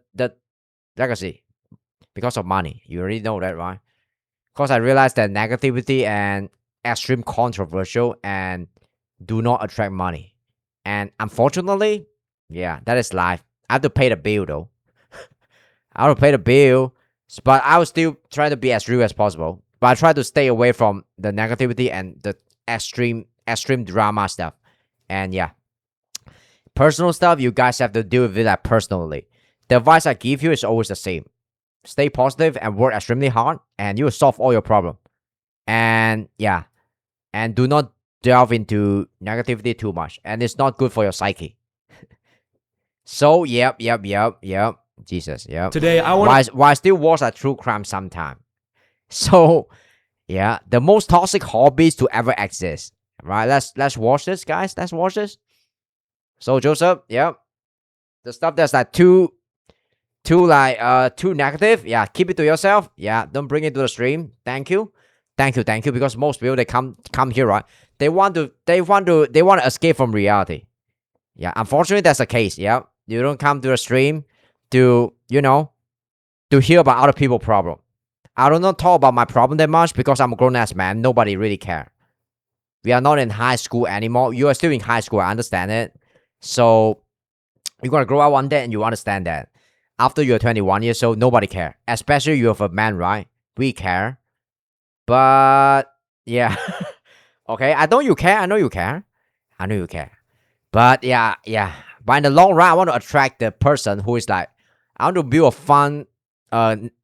legacy, because of money. You already know that, right? Because I realized that negativity and extreme controversial and do not attract money. And unfortunately, yeah, that is life. I have to pay the bill though. I have to pay the bill, but I will still try to be as real as possible. But I try to stay away from the negativity and the extreme drama stuff. And yeah, personal stuff, you guys have to deal with it like personally. The advice I give you is always the same. Stay positive and work extremely hard, and you will solve all your problem. And yeah, and do not delve into negativity too much, and it's not good for your psyche. So yep. Jesus, yep. Today I want why I still watch a true crime sometime. So yeah, the most toxic hobbies to ever exist. Right? Let's watch this, guys. Let's watch this. So Joseph, yep. The stuff that's like too negative. Yeah, keep it to yourself. Yeah, don't bring it to the stream. Thank you. Because most people they come here, right? They want to escape from reality. Yeah, unfortunately that's the case. Yeah, you don't come to the stream to hear about other people's problem. I do not talk about my problem that much because I'm a grown ass man. Nobody really care. We are not in high school anymore. You are still in high school. I understand it. So you're gonna grow up one day and you understand that. After you're 21 years old, nobody care. Especially you're a man, right? We care. But yeah. Okay, I know you care. But yeah. But in the long run, I want to attract the person who is like, I want to build a fun,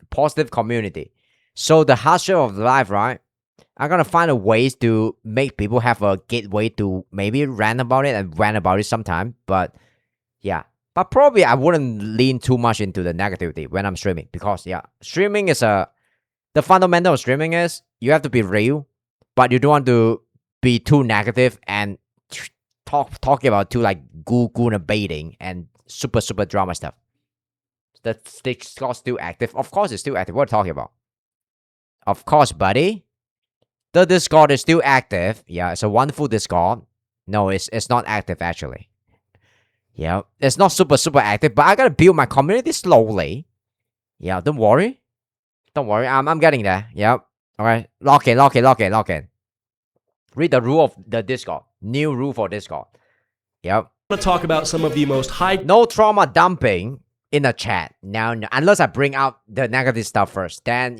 positive community. So the hardship of life, right? I'm gonna find a ways to make people have a gateway to maybe rant about it sometime. But yeah. But probably I wouldn't lean too much into the negativity when I'm streaming. Because yeah, streaming is the fundamental of streaming is you have to be real, but you don't want to be too negative and talking about too like Guna baiting and super drama stuff. The Discord's still active. Of course it's still active. What are you talking about? Of course, buddy. The Discord is still active. Yeah, it's a wonderful Discord. No, it's not active actually. Yeah, it's not super active, but I gotta build my community slowly. Yeah, don't worry. I'm getting there. Yep. Alright. Lock in. Read the rule of the Discord. New rule for Discord. Yep. I want to talk about some of the most no trauma dumping in the chat. Now, unless I bring out the negative stuff first. Then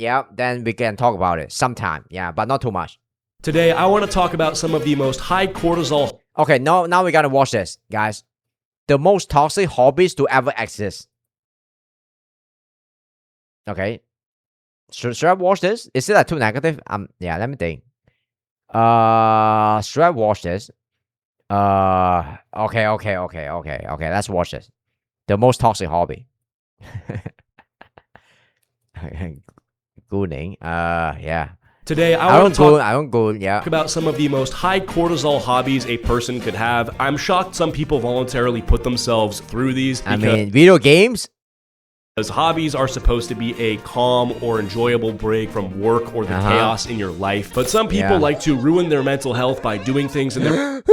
we can talk about it sometime. Yeah, but not too much. Today, I want to talk about some of the most high cortisol. Okay, now we gotta watch this, guys. The most toxic hobbies to ever exist. Okay. Should I watch this? Is it like too negative? Yeah, let me think. Should I watch this? Okay. Let's watch this. The most toxic hobby. Gooning. Yeah. Today, I want to talk about some of the most high cortisol hobbies a person could have. I'm shocked some people voluntarily put themselves through these. I mean, video games? Because hobbies are supposed to be a calm or enjoyable break from work or the chaos in your life. But some people like to ruin their mental health by doing things in their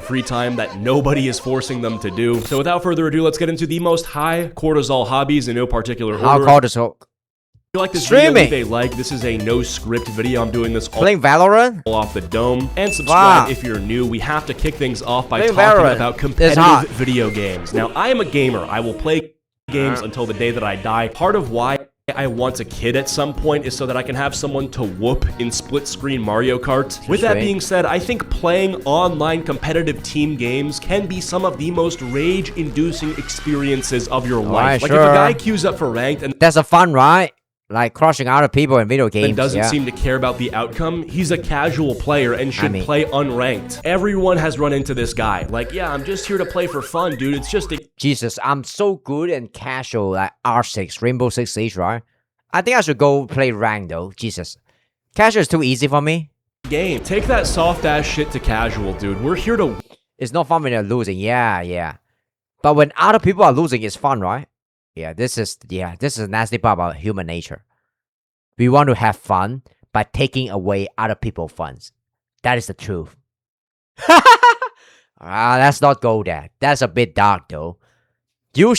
free time that nobody is forcing them to do. So without further ado, let's get into the most high cortisol hobbies in no particular order. How cortisol? If you like this streaming video, this is a no script video. I'm doing this playing Valorant off the dome. And subscribe if you're new. We have to kick things off by talking about competitive video games. Now, I am a gamer. I will play games until the day that I die. Part of why I want a kid at some point is so that I can have someone to whoop in split-screen Mario Kart. With that being said, I think playing online competitive team games can be some of the most rage-inducing experiences of your life. Like if a guy queues up for ranked and that's a fun, right? Like crushing other people in video games. And doesn't seem to care about the outcome. He's a casual player and should play unranked. Everyone has run into this guy. Like, yeah, I'm just here to play for fun, dude. It's just a... Jesus, I'm so good and casual like R6, Rainbow Six Siege, right? I think I should go play rank though. Jesus. Casual is too easy for me. Game. Take that soft ass shit to casual, dude. We're here to... It's not fun when you're losing. Yeah. But when other people are losing, it's fun, right? Yeah, this is a nasty part about human nature. We want to have fun by taking away other people's funds. That is the truth. Let's not go there. That's a bit dark though. You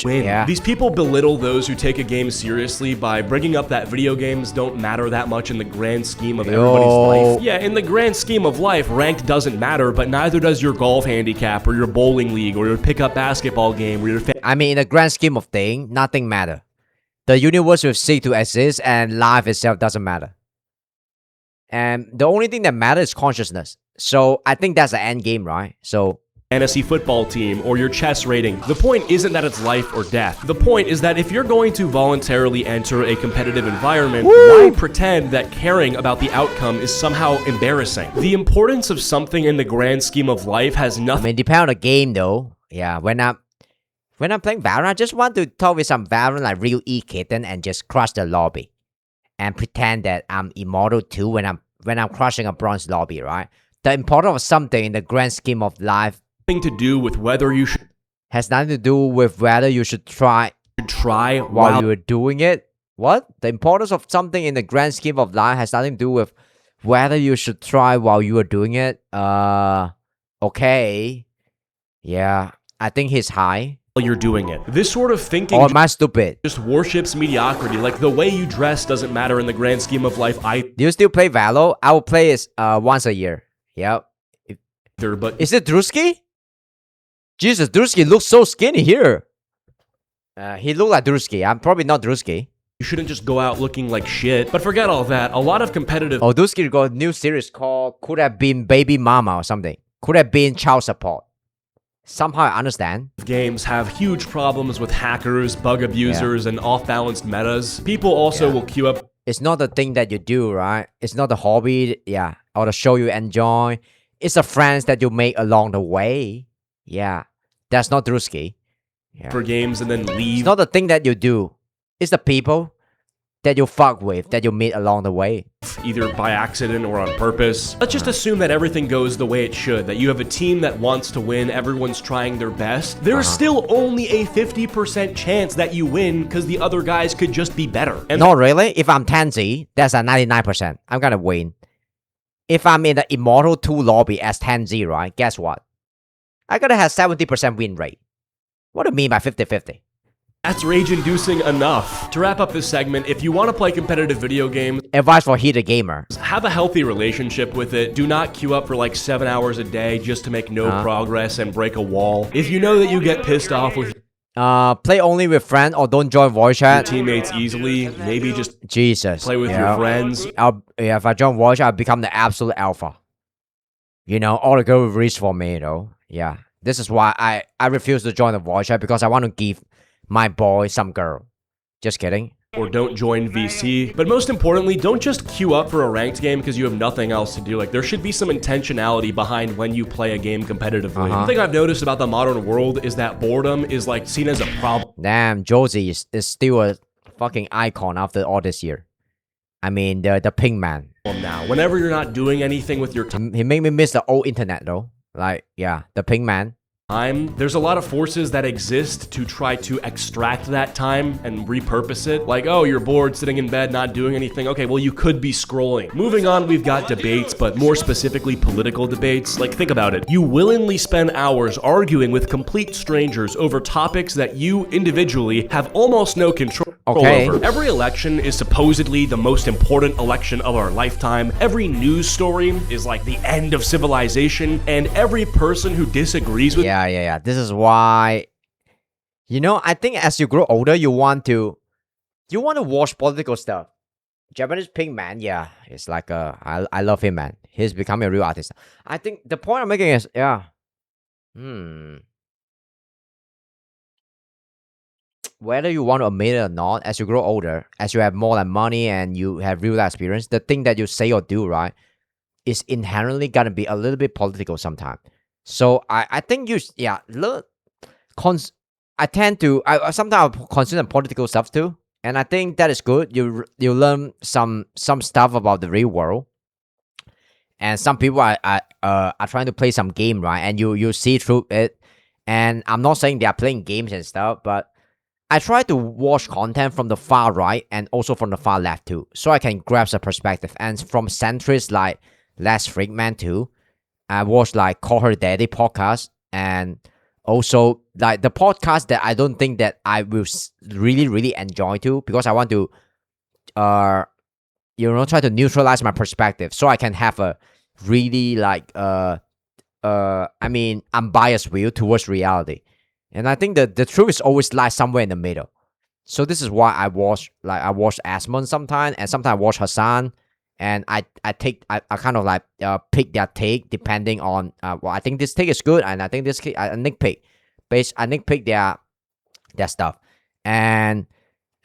win. Yeah. These people belittle those who take a game seriously by bringing up that video games don't matter that much in the grand scheme of everybody's life. Yeah, in the grand scheme of life, ranked doesn't matter, but neither does your golf handicap or your bowling league or your pickup basketball game or your I mean, in the grand scheme of things, nothing matter. The universe will cease to exist and life itself doesn't matter. And the only thing that matters is consciousness. So I think that's the end game, right? So fantasy football team or your chess rating. The point isn't that it's life or death. The point is that if you're going to voluntarily enter a competitive environment, why pretend that caring about the outcome is somehow embarrassing? The importance of something in the grand scheme of life has nothing. I mean, depending on the game though. Yeah, when I'm playing Valorant, I just want to talk with some Valorant like real kitten and just crush the lobby. And pretend that I'm immortal too when I'm crushing a bronze lobby, right? The importance of something in the grand scheme of life to do with whether you should has nothing to do with whether you should try while you're doing it. What? The importance of something in the grand scheme of life has nothing to do with whether you should try while you are doing it. Okay. Yeah, I think he's high. While you're doing it. This sort of thinking am I stupid? Just worships mediocrity. Like the way you dress doesn't matter in the grand scheme of life. Do you still play Valo? I will play it once a year. Yep. But is it Drusky? Jesus, Drusky looks so skinny here. He looked like Drusky. I'm probably not Drusky. You shouldn't just go out looking like shit. But forget all that. A lot of competitive... Oh, Drusky got a new series called Could Have Been Baby Mama or something. Could have been child support. Somehow I understand. Games have huge problems with hackers, bug abusers, and off-balanced metas. People also will queue up... It's not the thing that you do, right? It's not the hobby, or the show you enjoy. It's the friends that you make along the way. Yeah, that's not Drusky. Yeah. For games and then leave. It's not the thing that you do. It's the people that you fuck with, that you meet along the way. Either by accident or on purpose. Let's just assume that everything goes the way it should, that you have a team that wants to win, everyone's trying their best. There's still only a 50% chance that you win because the other guys could just be better. And no, really? If I'm Tansy, that's a 99%. I'm gonna win. If I'm in the Immortal 2 lobby as Tansy, right? Guess what? I gotta have 70% win rate. What do you mean by 50-50? That's rage-inducing enough. To wrap up this segment, if you want to play competitive video games... Advice for heated gamer. Have a healthy relationship with it. Do not queue up for like 7 hours a day just to make no progress and break a wall. If you know that you get pissed off with... play only with friends or don't join voice chat. Teammates easily. Maybe just... Jesus. Play with your friends. If I join voice chat, I'll become the absolute alpha. You know, all the girls reach for me, though. Yeah. This is why I refuse to join the voice chat because I want to give my boy some girl. Just kidding. Or don't join VC. But most importantly, don't just queue up for a ranked game because you have nothing else to do. Like, there should be some intentionality behind when you play a game competitively. One thing I've noticed about the modern world is that boredom is like seen as a problem. Damn, Josie is still a fucking icon after all this year. I mean, the pink man. Now, whenever you're not doing anything with your time. He made me miss the old internet though. Like, yeah, the pink man. There's a lot of forces that exist to try to extract that time and repurpose it. Like, oh, you're bored sitting in bed, not doing anything. Okay, well, you could be scrolling. Moving on, we've got debates, but more specifically political debates. Like, think about it. You willingly spend hours arguing with complete strangers over topics that you individually have almost no control over. Every election is supposedly the most important election of our lifetime. Every news story is like the end of civilization, and every person who disagrees with Yeah. This is why, you know, I think as you grow older, you want to watch political stuff. Japanese pink man, yeah, it's like I love him, man. He's becoming a real artist. I think the point I'm making is, whether you want to admit it or not, as you grow older, as you have more like money and you have real life experience, the thing that you say or do, right, is inherently gonna be a little bit political sometimes. So I think I tend to sometimes consider consider political stuff too, and I think that is good. You learn some stuff about the real world, and some people are trying to play some game, right, and you see through it. And I'm not saying they are playing games and stuff, but I try to watch content from the far right and also from the far left too, so I can grasp a perspective. And from centrists like Les Friedman too. I watched like Call Her Daddy podcast and Also, like the podcast that I don't think that I will really enjoy too, because I want to, try to neutralize my perspective so I can have a really like unbiased view towards reality. And I think that the truth is always lies somewhere in the middle. So this is why I watch Asmon sometimes, and sometimes I watch Hassan, and I kind of like pick their take depending on I think this take is good, and I think this I nitpick their stuff. And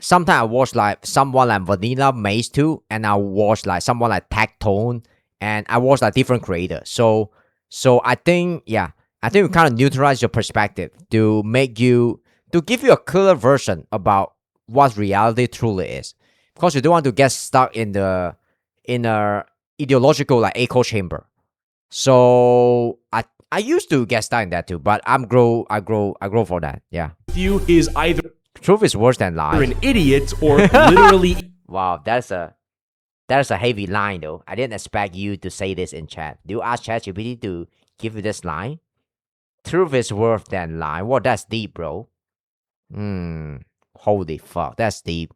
sometimes I watch like someone like Vanilla Maze too, and I watch like someone like Tactone, and I watch like different creators. So I think we kind of neutralize your perspective to give you a clearer version about what reality truly is, because you don't want to get stuck in a ideological like echo chamber. So I used to get stuck in that too, but I grow for that. Yeah. You is either truth is worse than lies. You're an idiot or literally. Wow, that's a heavy line though. I didn't expect you to say this in chat. Do you ask ChatGPT to give you this line? Truth is worse than lie. Well, that's deep, bro. Holy fuck, that's deep.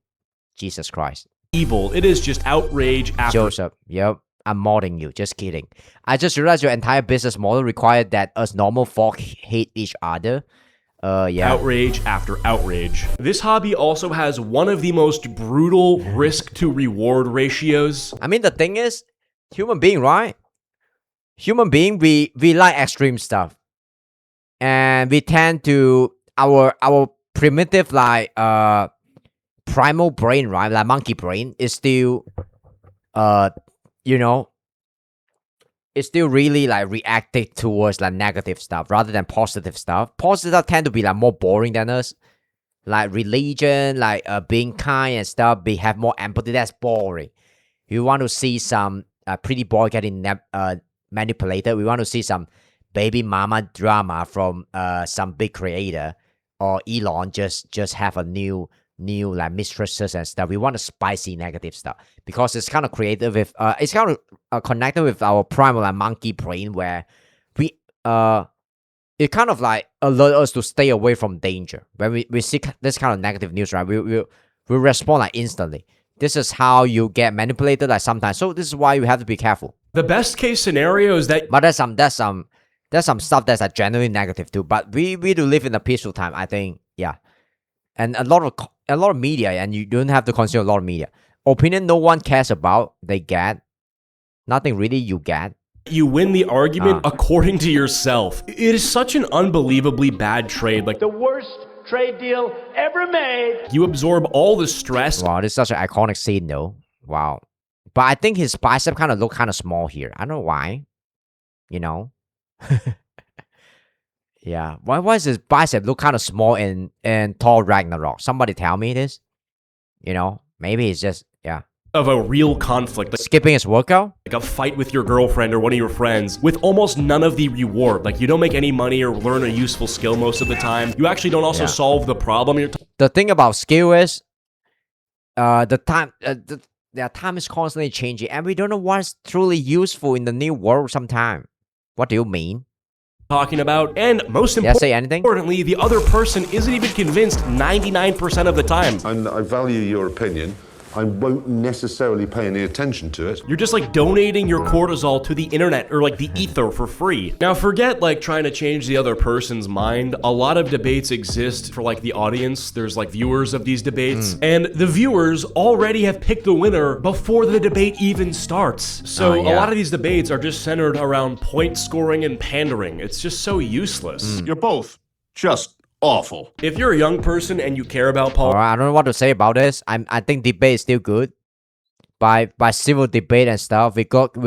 Jesus Christ. Evil. It is just outrage after. Joseph, yep. I'm modding you. Just kidding. I just realized your entire business model required that us normal folk hate each other. Yeah. Outrage after outrage. This hobby also has one of the most brutal risk to reward ratios. I mean, the thing is, human being, right? Human being, we like extreme stuff. And we tend to, our primitive, like, primal brain, right? Like monkey brain is still, it's still really like reacting towards like negative stuff rather than positive stuff. Positive stuff tend to be like more boring than us. Like religion, like being kind and stuff, we have more empathy. That's boring. You want to see some pretty boy getting manipulated. We want to see some baby mama drama from some big creator, or Elon just have a new like mistresses and stuff. We want a spicy negative stuff because it's kind of creative with it's kind of connected with our primal like monkey brain, where we it kind of like alert us to stay away from danger. When we see this kind of negative news, right, we respond like instantly. This is how you get manipulated like sometimes. So this is why you have to be careful. The best case scenario is that, but there's some stuff that's like generally negative too. But we do live in a peaceful time, I think. Yeah. And a lot of media, and you don't have to consume a lot of media. Opinion no one cares about, they get. Nothing really you get. You win the argument according to yourself. It is such an unbelievably bad trade. Like the worst trade deal ever made. You absorb all the stress. Wow, this is such an iconic scene though. Wow. But I think his bicep kind of look kind of small here. I don't know why. Yeah, why does his bicep look kind of small in Thor Ragnarok? Somebody tell me this. Maybe it's just, yeah. Of a real conflict. Like skipping his workout? Like a fight with your girlfriend or one of your friends with almost none of the reward. Like you don't make any money or learn a useful skill most of the time. You actually don't also solve the problem. The thing about skill is, the time is constantly changing, and we don't know what's truly useful in the new world sometimes. What do you mean? Talking about, and most importantly, the other person isn't even convinced 99% of the time. And I value your opinion. I won't necessarily pay any attention to it. You're just like donating your cortisol to the internet or like the ether for free. Now forget like trying to change the other person's mind. A lot of debates exist for like the audience. There's like viewers of these debates, and the viewers already have picked the winner before the debate even starts. So a lot of these debates are just centered around point scoring and pandering. It's just so useless. You're both just awful. If you're a young person and you care about politics, I don't know what to say about this. I think debate is still good. By civil debate and stuff, we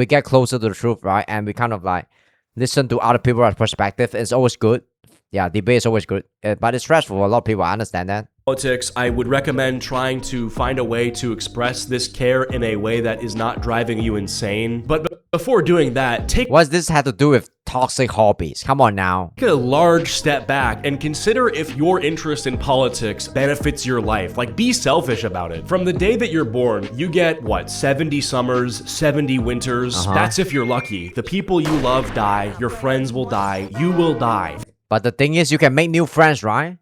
get closer to the truth, right? And we kind of like listen to other people's perspective. It's always good. Yeah, debate is always good, but it's stressful for a lot of people. I understand that. Politics, I would recommend trying to find a way to express this care in a way that is not driving you insane. But before doing that, what's this have to do with toxic hobbies? Come on now. Take a large step back and consider if your interest in politics benefits your life. Like, be selfish about it. From the day that you're born, you get, 70 summers, 70 winters. That's if you're lucky. The people you love die, your friends will die, you will die. But the thing is, you can make new friends, right?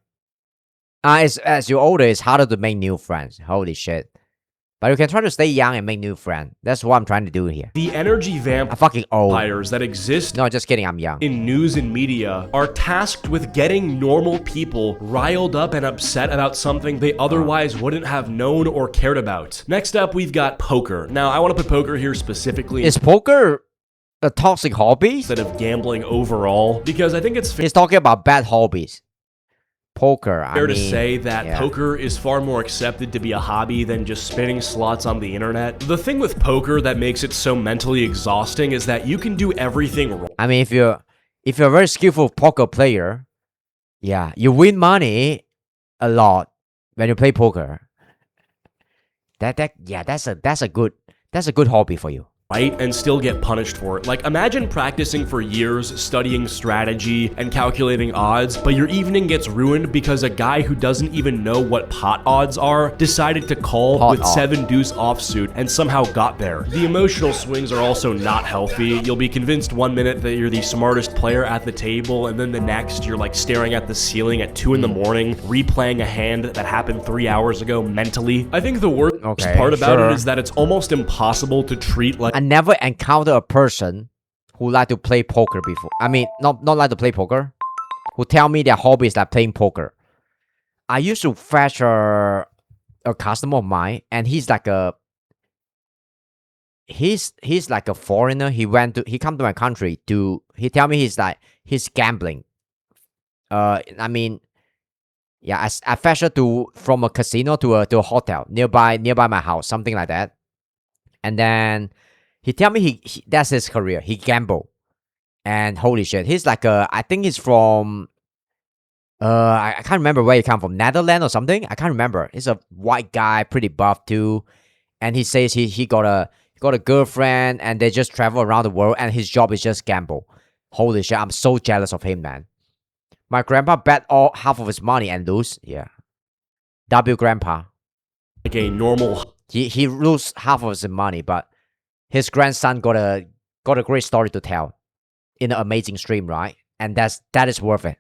As you're older, it's harder to make new friends. Holy shit. But you can try to stay young and make new friends. That's what I'm trying to do here. The energy vampires that exist no, just kidding, I'm young. in news and media are tasked with getting normal people riled up and upset about something they otherwise wouldn't have known or cared about. Next up, we've got poker. Now, I want to put poker here specifically. Is poker a toxic hobby? Instead of gambling overall, because I think it's He's talking about bad hobbies. Poker, fair to say that poker is far more accepted to be a hobby than just spinning slots on the internet. The thing with poker that makes it so mentally exhausting is that you can do everything wrong. I mean, if you're a very skillful poker player, yeah, you win money a lot when you play poker. That's a good hobby for you. Right? And still get punished for it. Like, imagine practicing for years, studying strategy and calculating odds, but your evening gets ruined because a guy who doesn't even know what pot odds are decided to call with 7-deuce offsuit and somehow got there. The emotional swings are also not healthy. You'll be convinced one minute that you're the smartest player at the table, and then the next you're like staring at the ceiling at 2 in the morning, replaying a hand that happened 3 hours ago mentally. I think the worst part about it is that it's almost impossible to treat like I never encountered a person who like to play poker before. I mean, not like to play poker, who tell me their hobby is like playing poker. I used to fetch a customer of mine, and he's like a foreigner. He come to my country he tell me he's gambling. I mean, yeah, I fetched her from a casino to a hotel nearby my house, something like that. And then he tell me that's his career. He gamble. And holy shit, he's like I think he's from I can't remember where he come from, Netherlands or something. I can't remember. He's a white guy, pretty buff too. And he says he got a girlfriend and they just travel around the world and his job is just gamble. Holy shit, I'm so jealous of him, man. My grandpa bet half of his money and lose. Yeah. W grandpa. Like a normal he lose half of his money, but his grandson got a great story to tell in an amazing stream, right? And that is worth it.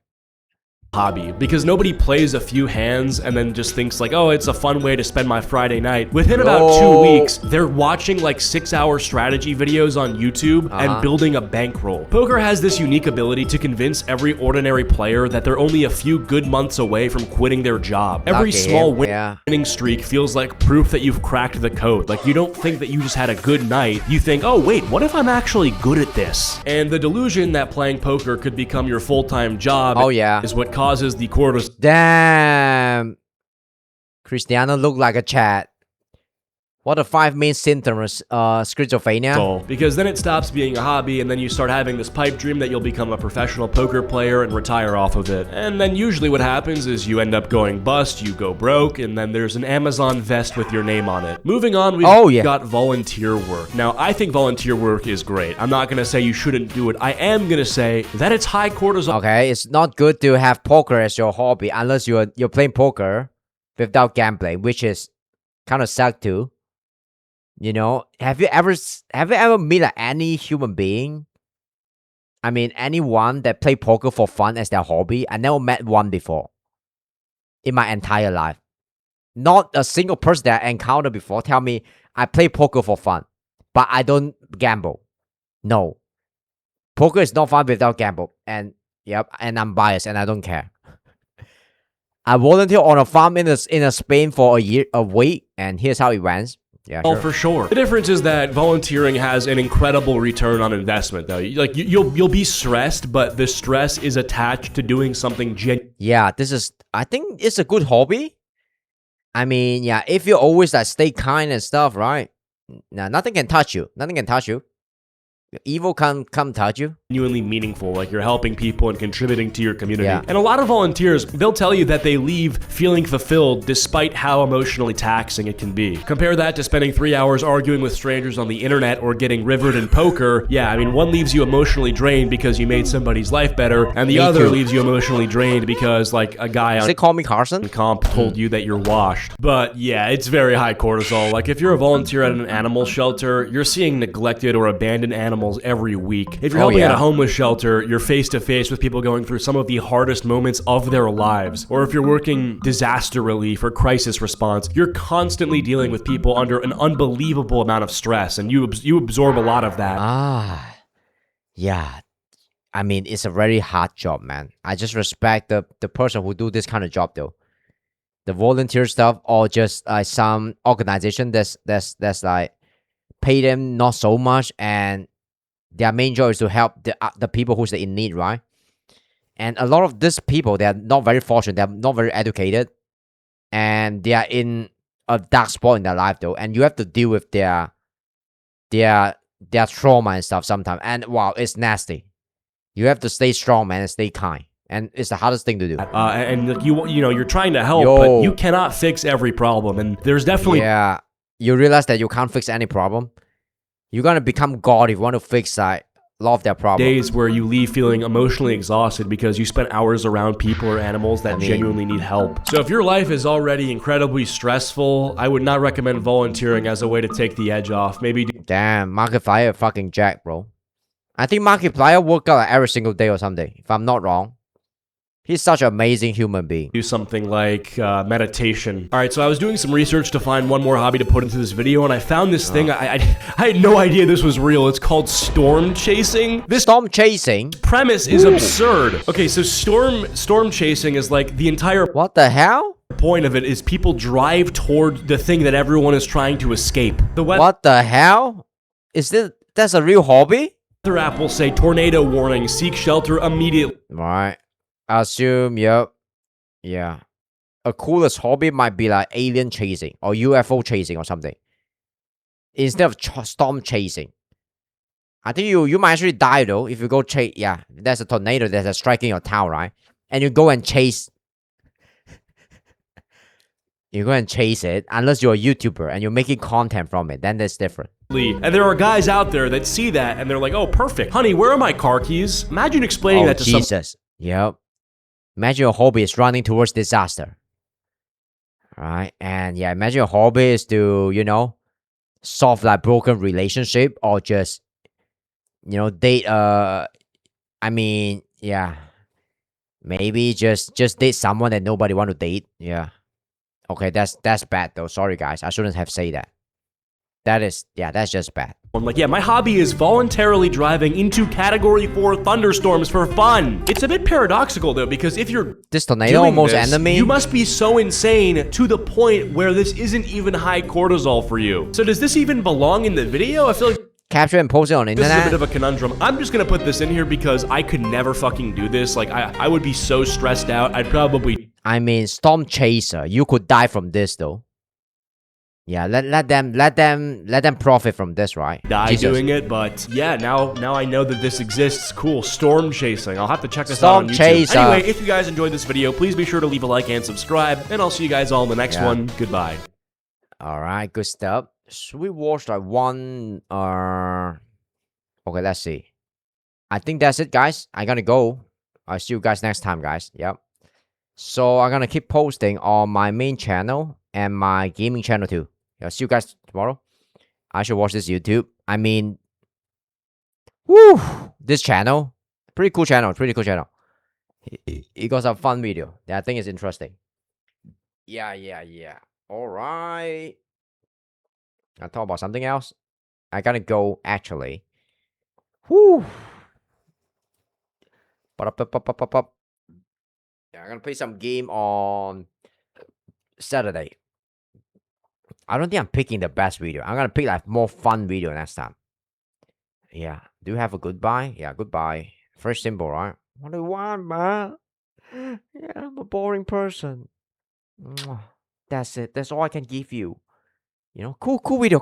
Hobby, because nobody plays a few hands and then just thinks like, oh, it's a fun way to spend my Friday night. Within about 2 weeks, they're watching like 6-hour strategy videos on YouTube and building a bankroll. Poker has this unique ability to convince every ordinary player that they're only a few good months away from quitting their job. Every small winning streak feels like proof that you've cracked the code. Like, you don't think that you just had a good night. You think, oh wait, what if I'm actually good at this? And the delusion that playing poker could become your full-time job is what causes the cortisol. Damn. Cristiano look like a Chad. What are 5 main symptoms? Schizophrenia? Because then it stops being a hobby and then you start having this pipe dream that you'll become a professional poker player and retire off of it. And then usually what happens is you end up going bust, you go broke, and then there's an Amazon vest with your name on it. Moving on, we've got volunteer work. Now, I think volunteer work is great. I'm not going to say you shouldn't do it. I am going to say that it's high cortisol. Okay, it's not good to have poker as your hobby unless you're playing poker without gambling, which is kind of sad too. You know, have you ever met like any human being? I mean, anyone that play poker for fun as their hobby? I never met one before in my entire life. Not a single person that I encountered before tell me I play poker for fun, but I don't gamble. No, poker is not fun without gamble. And and I'm biased and I don't care. I volunteered on a farm in Spain for a week, and here's how it went. Yeah, sure. Oh, for sure. The difference is that volunteering has an incredible return on investment, though. Like you'll be stressed, but the stress is attached to doing something genuine. Yeah, I think it's a good hobby. I mean, yeah, if you always like stay kind and stuff, right? Now, nothing can touch you. Nothing can touch you. Evil can't come touch you. Genuinely meaningful, like you're helping people and contributing to your community. Yeah. And a lot of volunteers, they'll tell you that they leave feeling fulfilled despite how emotionally taxing it can be. Compare that to spending 3 hours arguing with strangers on the internet or getting rivered in poker. Yeah, I mean, one leaves you emotionally drained because you made somebody's life better, and the other leaves you emotionally drained because like a guy on Call Me Carson comp told you that you're washed. But yeah, it's very high cortisol. Like if you're a volunteer at an animal shelter, you're seeing neglected or abandoned animals animals every week. If you're helping at a homeless shelter, you're face to face with people going through some of the hardest moments of their lives. Or if you're working disaster relief or crisis response, you're constantly dealing with people under an unbelievable amount of stress, and you absorb a lot of that. Yeah. I mean, it's a very hard job, man. I just respect the person who do this kind of job, though. The volunteer stuff, or just like some organization that's like pay them not so much, and their main job is to help the people who's in need, right? And a lot of these people, they're not very fortunate, they're not very educated, and they are in a dark spot in their life, though, and you have to deal with their trauma and stuff sometimes. And wow, it's nasty. You have to stay strong, man, and stay kind. And it's the hardest thing to do. And you're trying to help, but you cannot fix every problem. And there's definitely... Yeah, you realize that you can't fix any problem. You're going to become God if you want to fix like a lot of their problems. Days where you leave feeling emotionally exhausted because you spent hours around people or animals that genuinely need help. So if your life is already incredibly stressful, I would not recommend volunteering as a way to take the edge off. Maybe... Damn, Markiplier fucking jack, bro. I think Markiplier work out like every single day or something, if I'm not wrong. He's such an amazing human being. Do something like meditation. All right, so I was doing some research to find one more hobby to put into this video, and I found this thing. I had no idea this was real. It's called storm chasing. This storm chasing premise is absurd. Okay, so storm chasing is like the entire... What the hell? Point of it is people drive toward the thing that everyone is trying to escape. What the hell? That's a real hobby? Other app will say tornado warning, seek shelter immediately. Right. I assume, yep. Yeah. A coolest hobby might be like alien chasing or UFO chasing or something. Instead of storm chasing. I think you might actually die though if you go chase. Yeah, there's a tornado that's striking your town, right? And you go and chase. You go and chase it unless you're a YouTuber and you're making content from it. Then that's different. And there are guys out there that see that and they're like, oh, perfect. Honey, where are my car keys? Imagine explaining that to someone. Jesus. Yep. Imagine your hobby is running towards disaster. Alright, and yeah, imagine your hobby is to, solve like broken relationship or just, date, maybe just date someone that nobody want to date. Yeah. Okay, that's bad though. Sorry guys, I shouldn't have said that. That's just bad. I'm like, yeah, my hobby is voluntarily driving into Category 4 thunderstorms for fun. It's a bit paradoxical though, because if you're this tornado almost enemy, you must be so insane to the point where this isn't even high cortisol for you. So does this even belong in the video? I feel like capture and post it on the internet. This is a bit of a conundrum. I'm just gonna put this in here because I could never fucking do this. Like I would be so stressed out. I'd probably... Storm chaser. You could die from this though. Yeah, let them profit from this, right? Die doing it, but yeah, now I know that this exists. Cool, storm chasing. I'll have to check this out on YouTube. Chaser. Anyway, if you guys enjoyed this video, please be sure to leave a like and subscribe, and I'll see you guys all in the next one. Goodbye. All right, good stuff. Should we watch like one? Okay, let's see. I think that's it, guys. I'm gonna go. I'll see you guys next time, guys. Yep. So I'm gonna keep posting on my main channel and my gaming channel too. I'll see you guys tomorrow. I should watch this YouTube. This channel. Pretty cool channel. It got some fun video that I think is interesting. Yeah. Alright. I'll talk about something else. I gotta go actually. Yeah, I'm gonna play some game on Saturday. I don't think I'm picking the best video. I'm gonna pick like more fun video next time. Yeah. Do you have a goodbye? Yeah, goodbye. Very simple, right? What do you want, man? Yeah, I'm a boring person. That's it. That's all I can give you. Cool video.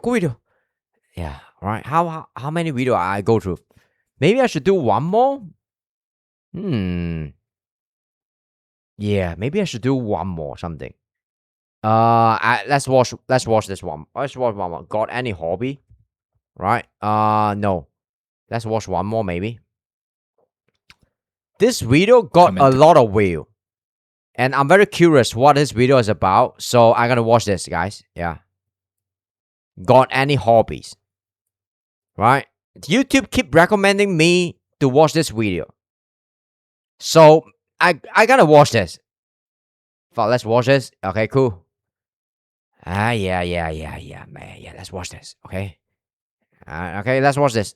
Yeah, alright. How many video I go through? Maybe I should do one more? Yeah, maybe I should do one more something. Let's watch this one. Let's watch one more. Got any hobby? Right? No. Let's watch one more maybe. This video got a lot of view. And I'm very curious what this video is about. So I'm gonna watch this, guys. Yeah. Got any hobbies? Right? YouTube keep recommending me to watch this video. So I gotta watch this. Fuck, let's watch this. Okay, cool. Yeah, man. Yeah, let's watch this. Okay. Okay, let's watch this.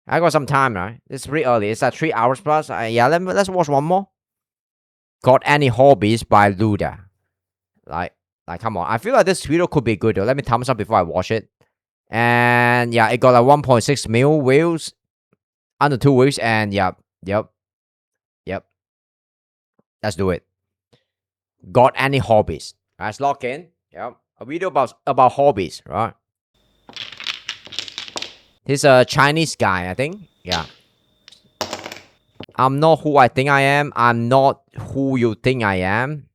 I got some time, right? It's pretty early. It's at 3 hours plus. Yeah, let's watch one more. Got Any Hobbies by Luda. Like, come on. I feel like this video could be good though. Let me thumbs up before I watch it. And yeah, it got like 1.6 mil views under 2 weeks. And yep. Let's do it. Got Any Hobbies? Let's log in. Yep. A video about hobbies, right? He's a Chinese guy, I think. Yeah. I'm not who I think I am. I'm not who you think I am.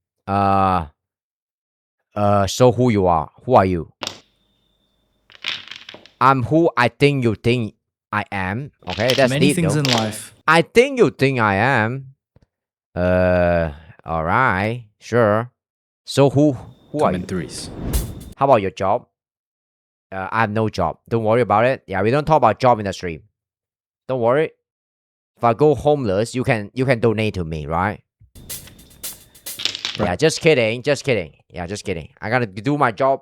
So who you are? Who are you? I'm who I think you think I am. Okay, that's many deep, things though. in life. I think you think I am. Alright, sure. So who are you? Threes. How about your job? I have no job. Don't worry about it. Yeah, we don't talk about job in the stream. Don't worry. If I go homeless, you can donate to me, right? Yeah, just kidding. Yeah, just kidding. I gotta do my job.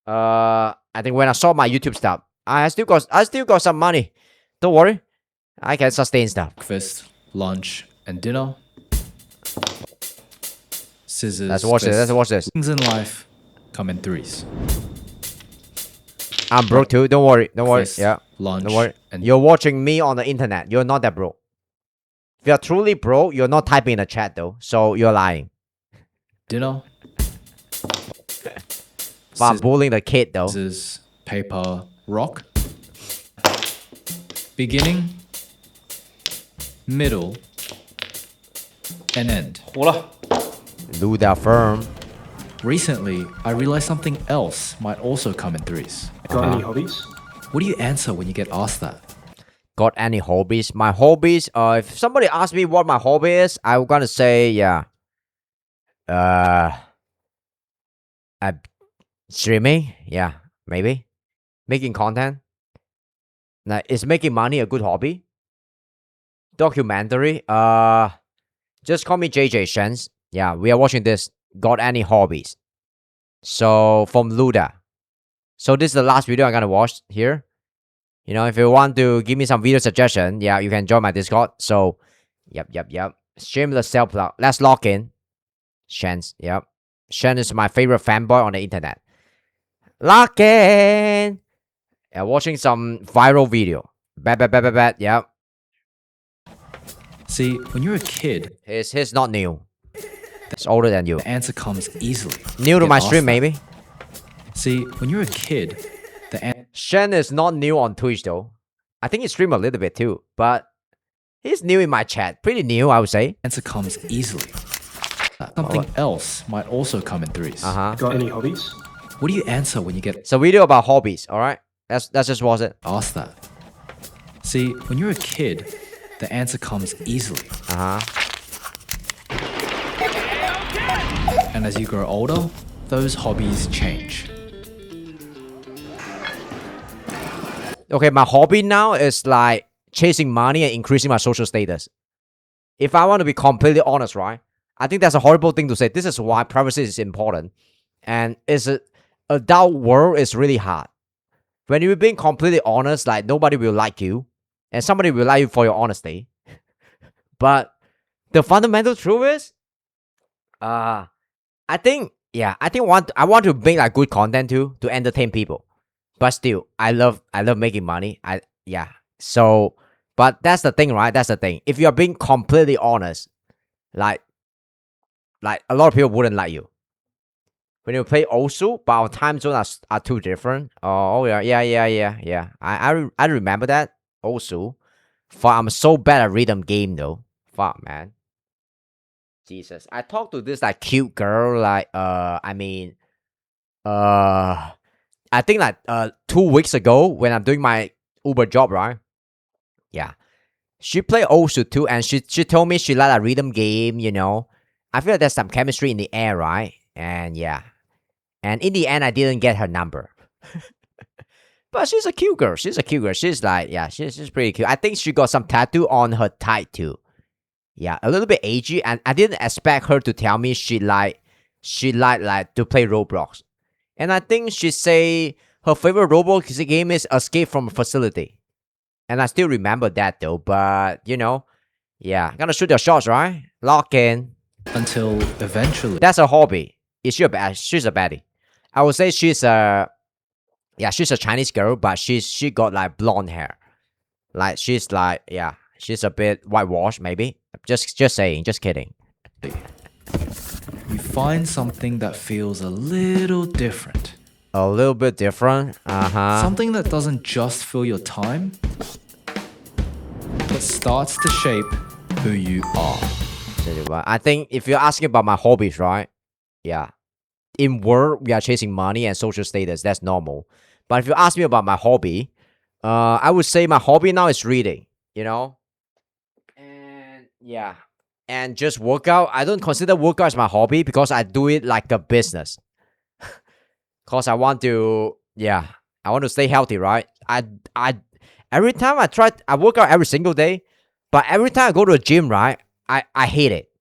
I think when I saw my YouTube stuff, I still got some money. Don't worry. I can sustain stuff. Breakfast, lunch, and dinner. Scissors. Let's watch this. Things in life come in threes. I'm broke too. Don't worry. Yeah. Lunch. Don't worry. And you're watching me on the internet. You're not that broke. If you're truly broke, you're not typing in the chat though. So you're lying. Dinner. I'm bullying the kid though. Scissors, paper, rock. Beginning, middle, and end. Luda firm. Recently, I realized something else might also come in threes. Got any hobbies? What do you answer when you get asked that? Got any hobbies? My hobbies, if somebody asks me what my hobby is, I'm gonna say, yeah. Streaming? Yeah, maybe. Making content? Now, is making money a good hobby? Documentary? Just call me JJ Shens. Yeah, we are watching this. Got any hobbies? So, from Luda. So, this is the last video I'm gonna watch here. You know, if you want to give me some video suggestion, yeah, you can join my Discord. So, yep. Shameless self-plug. Let's log in. Shens, yep. Shen is my favorite fanboy on the internet. Log in. Yeah, watching some viral video. Bad, yep. See, when you're a kid, he's not new. It's older than you. The answer comes easily. New to my stream, maybe. See, when you're a kid, Shen is not new on Twitch though. I think he stream a little bit too, but he's new in my chat. Pretty new, I would say. Answer comes easily. Something else might also come in threes. Got any hobbies? What do you answer when you get It's a video about hobbies, alright? Let's just watch it. asked that? See, when you're a kid, the answer comes easily. And as you grow older, those hobbies change. Okay, my hobby now is like chasing money and increasing my social status. If I want to be completely honest, right? I think that's a horrible thing to say. This is why privacy is important. And it's a adult world is really hard. When you're being completely honest, like nobody will like you. And somebody will like you for your honesty. But the fundamental truth is, I want to make like good content too, to entertain people. But still, I love making money. So, but that's the thing, right? That's the thing. If you're being completely honest, like a lot of people wouldn't like you. When you play Osu, but our time zones are too different. Oh yeah. I remember that Osu. Fuck, I'm so bad at rhythm game though. Fuck, man. Jesus, I talked to this like cute girl. Like I think like 2 weeks ago when I'm doing my Uber job, right? Yeah, she played Osu too, and she told me she liked a rhythm game. You know, I feel like there's some chemistry in the air, right? And yeah, and in the end, I didn't get her number. But she's a cute girl. She's a cute girl. She's like, yeah, she's pretty cute. I think she got some tattoo on her thigh too. Yeah, a little bit agey, and I didn't expect her to tell me she like to play Roblox. And I think she say her favorite Roblox game is Escape from a Facility. And I still remember that though, but you know, yeah, gotta shoot your shots, right? Lock in. Until eventually. That's a hobby. Is she a bad? She's a baddie. I would say she's a Chinese girl, but she got like blonde hair. Like she's like, yeah, she's a bit whitewashed maybe. Just saying, just kidding. You find something that feels a little different. A little bit different? Something that doesn't just fill your time, but starts to shape who you are. I think if you're asking about my hobbies, right? Yeah. In work, we are chasing money and social status. That's normal. But if you ask me about my hobby, I would say my hobby now is reading, you know? And yeah. And just workout. I don't consider workout as my hobby because I do it like a business. Because I want to stay healthy, right? Every time I work out every single day, but every time I go to a gym, right, I hate it.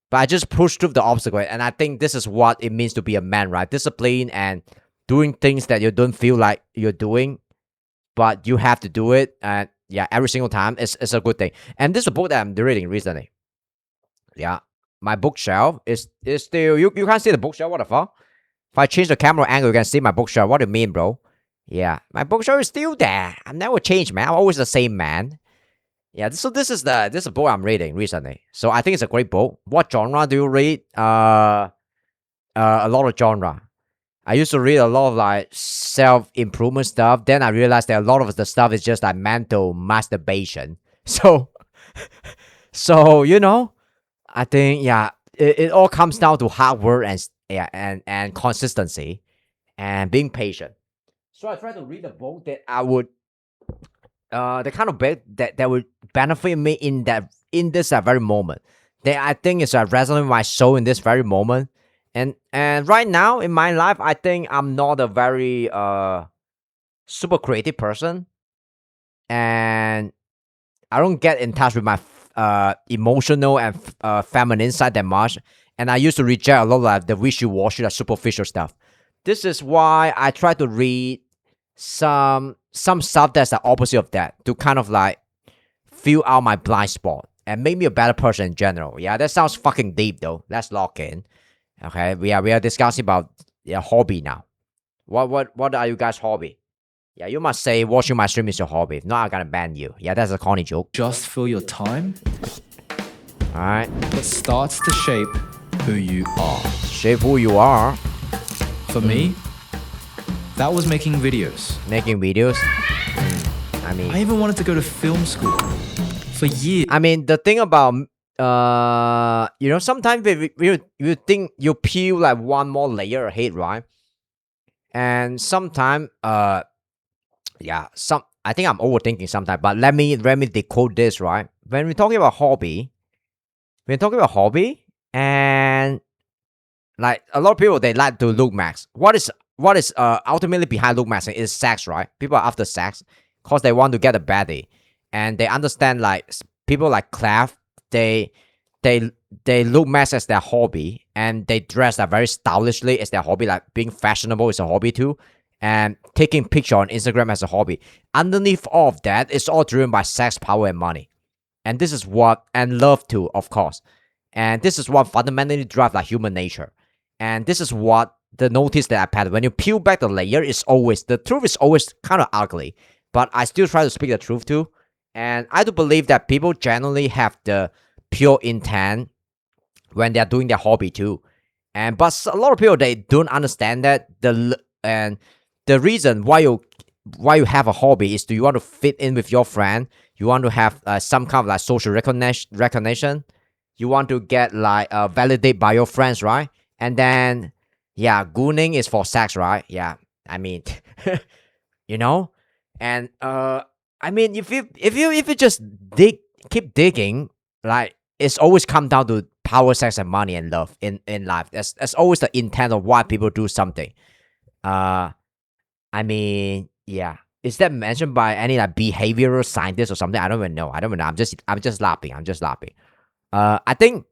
But I just push through the obstacle, and I think this is what it means to be a man, right? Discipline and doing things that you don't feel like you're doing, but you have to do it, and yeah, every single time it's a good thing. And this is a book that I'm reading recently. Yeah, my bookshelf is still you can't see the bookshelf. What the fuck? If I change the camera angle, you can see my bookshelf. What do you mean, bro? Yeah, my bookshelf is still there. I've never changed, man. I'm always the same man. Yeah, so this is a book I'm reading recently. So I think it's a great book. What genre do you read? A lot of genre. I used to read a lot of like self-improvement stuff. Then I realized that a lot of the stuff is just like mental masturbation. So you know, I think it all comes down to hard work and consistency and being patient. So I try to read a book that I would the kind of book that would benefit me in this very moment. That I think is resonating with my soul in this very moment. And right now in my life, I think I'm not a very super creative person, and I don't get in touch with my emotional and feminine side that much. And I used to reject a lot of like, the wishy-washy, like superficial stuff. This is why I try to read some stuff that's the opposite of that, to kind of like fill out my blind spot and make me a better person in general. Yeah, that sounds fucking deep though. Let's lock in. Okay, we are discussing about hobby now. What are you guys' hobby? Yeah, you must say watching my stream is your hobby. If not, I gotta ban you. Yeah, that's a corny joke. Just fill your time. Alright. That starts to shape who you are. Shape who you are. For me, that was making videos. Making videos? I mean, I even wanted to go to film school for years. I mean, the thing about you know, sometimes you think you peel like one more layer ahead, right? And sometimes I think I'm overthinking sometimes, but let me decode this, right? When we're talking about hobby, and like a lot of people, they like to look max. What is ultimately behind look maxing is sex, right? People are after sex because they want to get a baddie, and they understand like people like Clef, they look max as their hobby, and they dress like very stylishly as their hobby. Like being fashionable is a hobby too, and taking picture on Instagram as a hobby. Underneath all of that, it's all driven by sex, power, and money. And this is and love too, of course. And this is what fundamentally drives like human nature. And this is what the notice that I had. When you peel back the layer, the truth is always kind of ugly. But I still try to speak the truth too. And I do believe that people generally have the pure intent when they're doing their hobby too. But a lot of people, they don't understand that the reason why you have a hobby is you want to fit in with your friend. You want to have some kind of like social recognition. You want to get like validated by your friends, right? And then gooning is for sex, right? Yeah, I mean, you know, and I mean, if you just keep digging, like it's always come down to power, sex, and money and love in life. That's always the intent of why people do something. I mean, yeah. Is that mentioned by any like behavioral scientist or something? I don't even know. I'm just laughing. I think,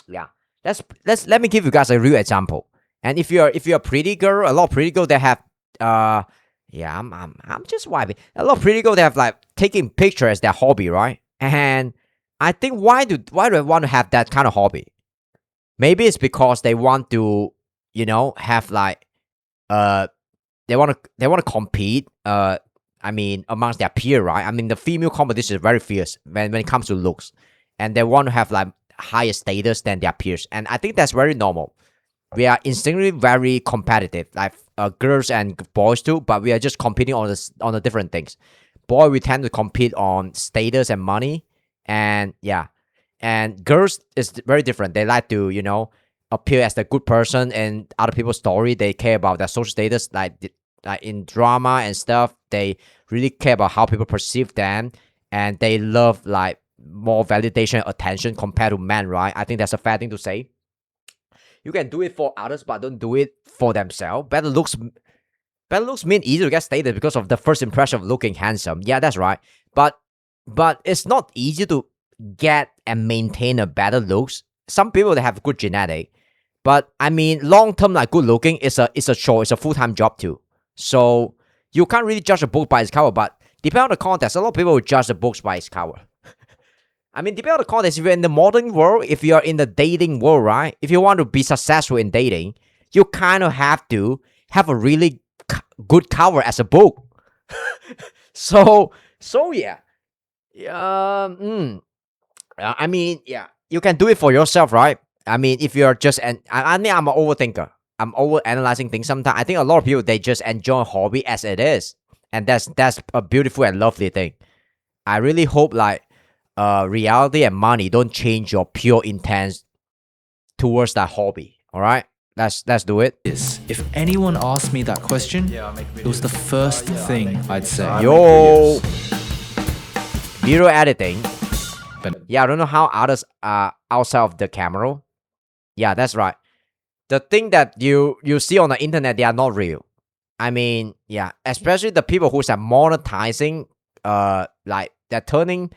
yeah. Let me give you guys a real example. And if you're a pretty girl, a lot of pretty girls they have yeah, I'm just vibing. A lot of pretty girls they have like taking pictures as their hobby, right? And I think why do I want to have that kind of hobby? Maybe it's because they want to, have like they want to compete I mean amongst their peer, right? I mean the female competition is very fierce when it comes to looks, and they want to have like higher status than their peers, and I think that's very normal. We are instinctively very competitive, like girls and boys too, but we are just competing on the different things. Boy, we tend to compete on status and money, and yeah, and girls is very different. They like to appear as the good person in other people's story. They care about their social status, like in drama and stuff. They really care about how people perceive them, and they love like more validation, attention compared to men, right? I think that's a fair thing to say. You can do it for others, but don't do it for themselves. Better looks mean easy to get stated because of the first impression of looking handsome. Yeah, that's right. But it's not easy to get and maintain a better looks. Some people they have good genetic, but I mean long term like good looking is a chore, it's a full-time job too. So you can't really judge a book by its cover, but depending on the context, a lot of people will judge the books by its cover. I mean, depending on the context, if you're in the modern world, if you're in the dating world, right? If you want to be successful in dating, you kind of have to have a really good cover as a book. so yeah. I mean, yeah, you can do it for yourself, right? I mean, if you're just, I mean, I'm an overthinker. I'm over analyzing things sometimes. I think a lot of people, they just enjoy a hobby as it is. And that's a beautiful and lovely thing. I really hope like, reality and money don't change your pure intent towards that hobby. All right, let's do it. If anyone asked me that question, it was the first thing I'd say. Yo, video editing. But yeah, I don't know how others are outside of the camera. Yeah, that's right. The thing that you see on the internet, they are not real. I mean, yeah, especially the people who are monetizing, like they're turning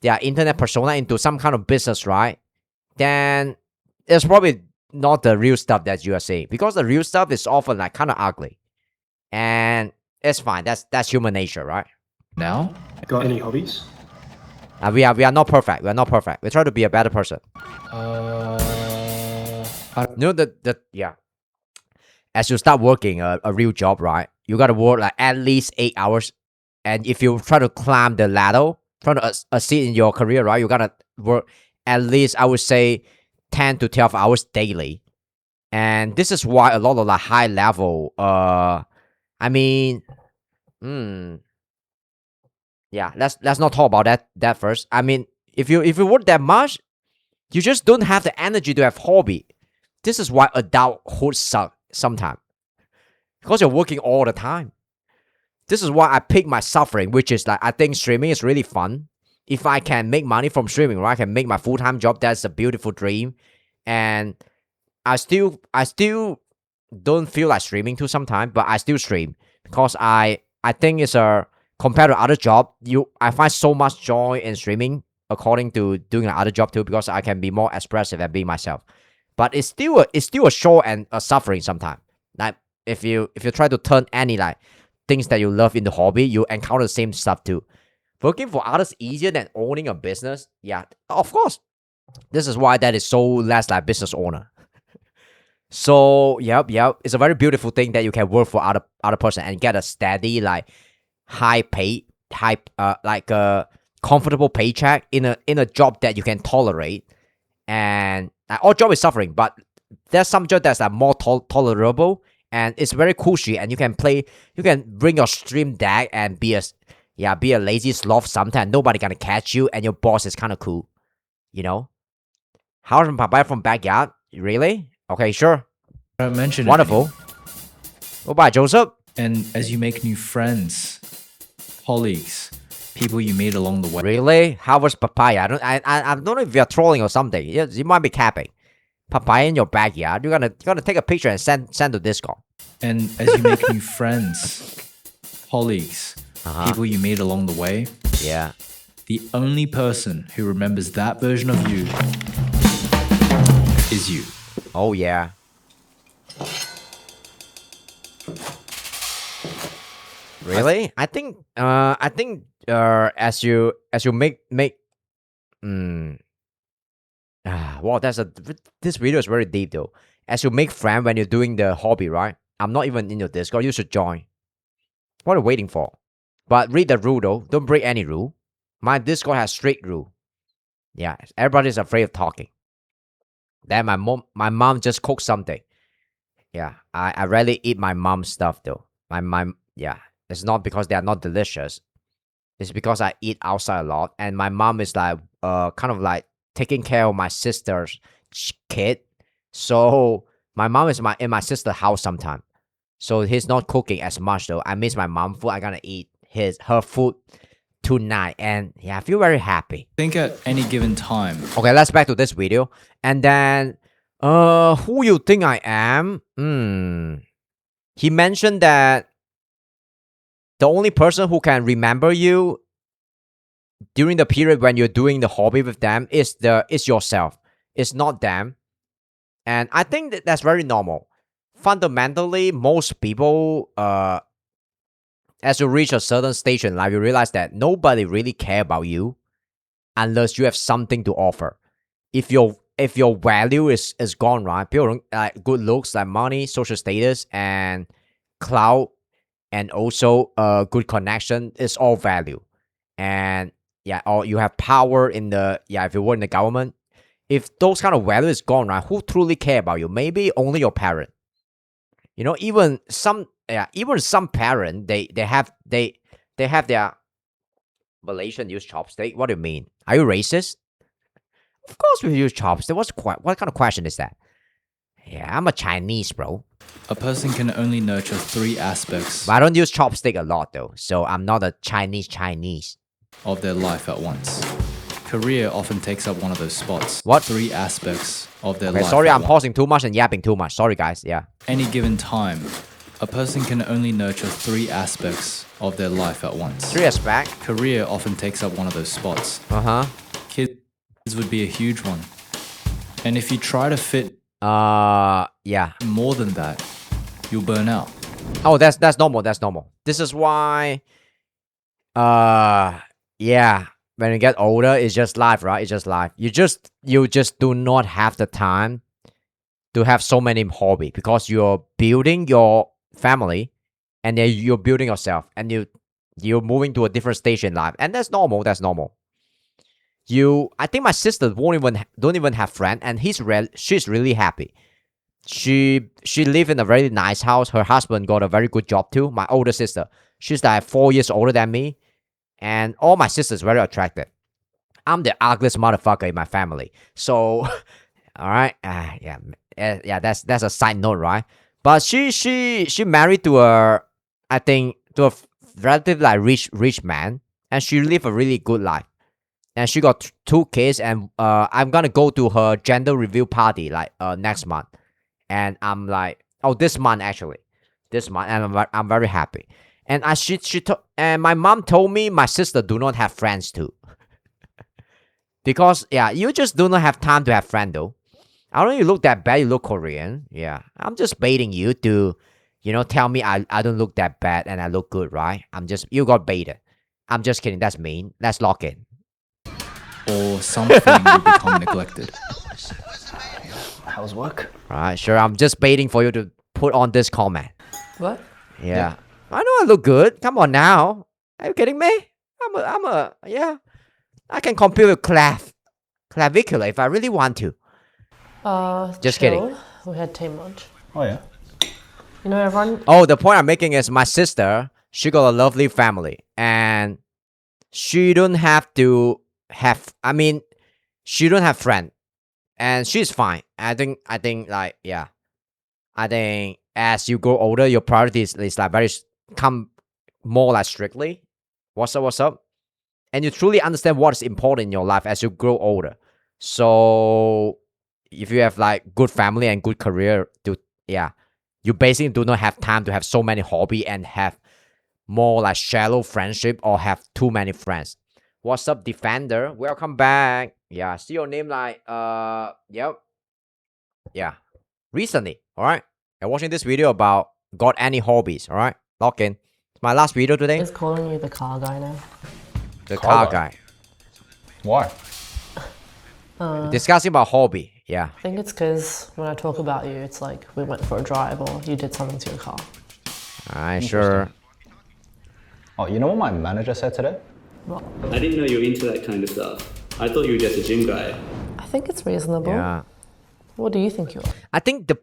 their internet persona into some kind of business, right? Then it's probably not the real stuff that you are saying, because the real stuff is often like kind of ugly, and it's fine. That's human nature, right? Now, got any hobbies? We are not perfect. We are not perfect. We try to be a better person. Yeah. As you start working a real job, right? You gotta work like at least 8 hours, and if you try to climb the ladder, trying to succeed in your career, right? You gotta work at least, I would say, 10 to 12 hours daily. And this is why a lot of like high level, yeah, let's not talk about that first. I mean, if you work that much, you just don't have the energy to have hobby. This is why adulthood sucks sometimes, because you're working all the time. This is why I pick my suffering, which is like, I think streaming is really fun. If I can make money from streaming, right, I can make my full-time job. That's a beautiful dream. And I still don't feel like streaming too sometimes, but I still stream because I think it's compared to other job, I find so much joy in streaming according to doing another job too, because I can be more expressive and be myself. But it's still a show and a suffering sometimes. Like if you try to turn any like things that you love in the hobby, you encounter the same stuff too. Working for others easier than owning a business. Yeah, of course. This is why that is so less like business owner. So yep, it's a very beautiful thing that you can work for other person and get a steady like high pay, like a comfortable paycheck in a job that you can tolerate. And all job is suffering, but there's some job that's like more tolerable. And it's very cushy, and you can bring your stream deck and be a lazy sloth sometimes. Nobody gonna catch you, and your boss is kind of cool, Howard from Papaya from backyard, really? Okay, sure. Don't mention it. Wonderful. Goodbye, Joseph. And as you make new friends, colleagues, people you meet along the way. Really? Howard's Papaya? I don't know if you're trolling or something. You might be capping. Papaya in your backyard. You're gonna take a picture and send to Discord. And as you make new friends, colleagues, people you meet along the way. Yeah. The only person who remembers that version of you is you. Oh yeah. Really? I think as you make wow, this video is very deep though. As you make friends when you're doing the hobby, right? I'm not even in your Discord. You should join. What are you waiting for? But read the rule though. Don't break any rule. My Discord has strict rule. Yeah, everybody's afraid of talking. Then my mom just cooked something. Yeah, I rarely eat my mom's stuff though. Yeah, it's not because they are not delicious. It's because I eat outside a lot, and my mom is like kind of like taking care of my sister's kid. So my mom is in my sister's house sometime. So he's not cooking as much though. I miss my mom food. I gonna eat her food tonight, and yeah, I feel very happy. Think at any given time. Okay, let's back to this video. And then who you think I am? He mentioned that the only person who can remember you during the period when you're doing the hobby with them is yourself. It's not them. And I think that's very normal. Fundamentally, most people as you reach a certain stage in life, you realize that nobody really care about you unless you have something to offer. If your value is gone, right? People don't, like good looks, like money, social status, and clout, and also good connection is all value. And yeah, or you have power in the if you work in the government. If those kind of value is gone, right? Who truly care about you? Maybe only your parent. You know, even some parent they have their Malaysian use chopstick. What do you mean? Are you racist? Of course we use chopstick. What kind of question is that? Yeah, I'm a Chinese, bro. A person can only nurture 3 aspects. But I don't use chopstick a lot though, so I'm not a Chinese. Of their life at once. Career often takes up one of those spots. What? 3 aspects of their life. Sorry, I'm pausing too much and yapping too much. Sorry, guys. Yeah. Any given time, a person can only nurture 3 aspects of their life at once. 3 aspects? Career often takes up one of those spots. Kids would be a huge one. And if you try to fit more than that, you'll burn out. Oh, that's normal. That's normal. This is why when you get older, it's just life, right? It's just life. You just do not have the time to have so many hobbies because you're building your family, and then you're building yourself, and you're moving to a different stage in life, and that's normal. That's normal. I think my sister don't even have friends, and she's really happy. She live in a very nice house. Her husband got a very good job too. My older sister, she's like 4 years older than me. And all my sisters very attractive. I'm the ugliest motherfucker in my family. So, all right, that's a side note, right? But she married to a relatively like rich man, and she live a really good life. And she got 2 kids, and I'm gonna go to her gender reveal party like next month. And I'm like, this month, and I'm very happy. And and my mom told me my sister do not have friends too. Because you just do not have time to have friends though. I don't know, you look that bad, you look Korean. Yeah. I'm just baiting you to, tell me I don't look that bad and I look good, right? You got baited. I'm just kidding, that's mean. Let's lock in. Or something will become neglected. How's work? Right, sure. I'm just baiting for you to put on this comment. What? Yeah. I know I look good. Come on now. Are you kidding me? I can compete with clavicular if I really want to. Just kidding. We had team lunch. Oh yeah. You know everyone. Oh, the point I'm making is my sister, she got a lovely family, and she don't have she don't have friends, and she's fine. I think as you grow older, your priorities is like come more like strictly. What's up? And you truly understand what is important in your life as you grow older. So if you have like good family and good career, you basically do not have time to have so many hobby and have more like shallow friendship or have too many friends. What's up, Defender? Welcome back. Yeah, see your name like yep. Yeah. Recently, alright? I'm watching this video about got any hobbies, alright? Lock in. It's my last video today. Is calling you the car guy now? The car guy. Why? Discussing about hobby. Yeah. I think it's because when I talk about you, it's like we went for a drive or you did something to your car. Alright, sure. Oh, you know what my manager said today? What? I didn't know you were into that kind of stuff. I thought you were just a gym guy. I think it's reasonable. Yeah. What do you think you are? I think the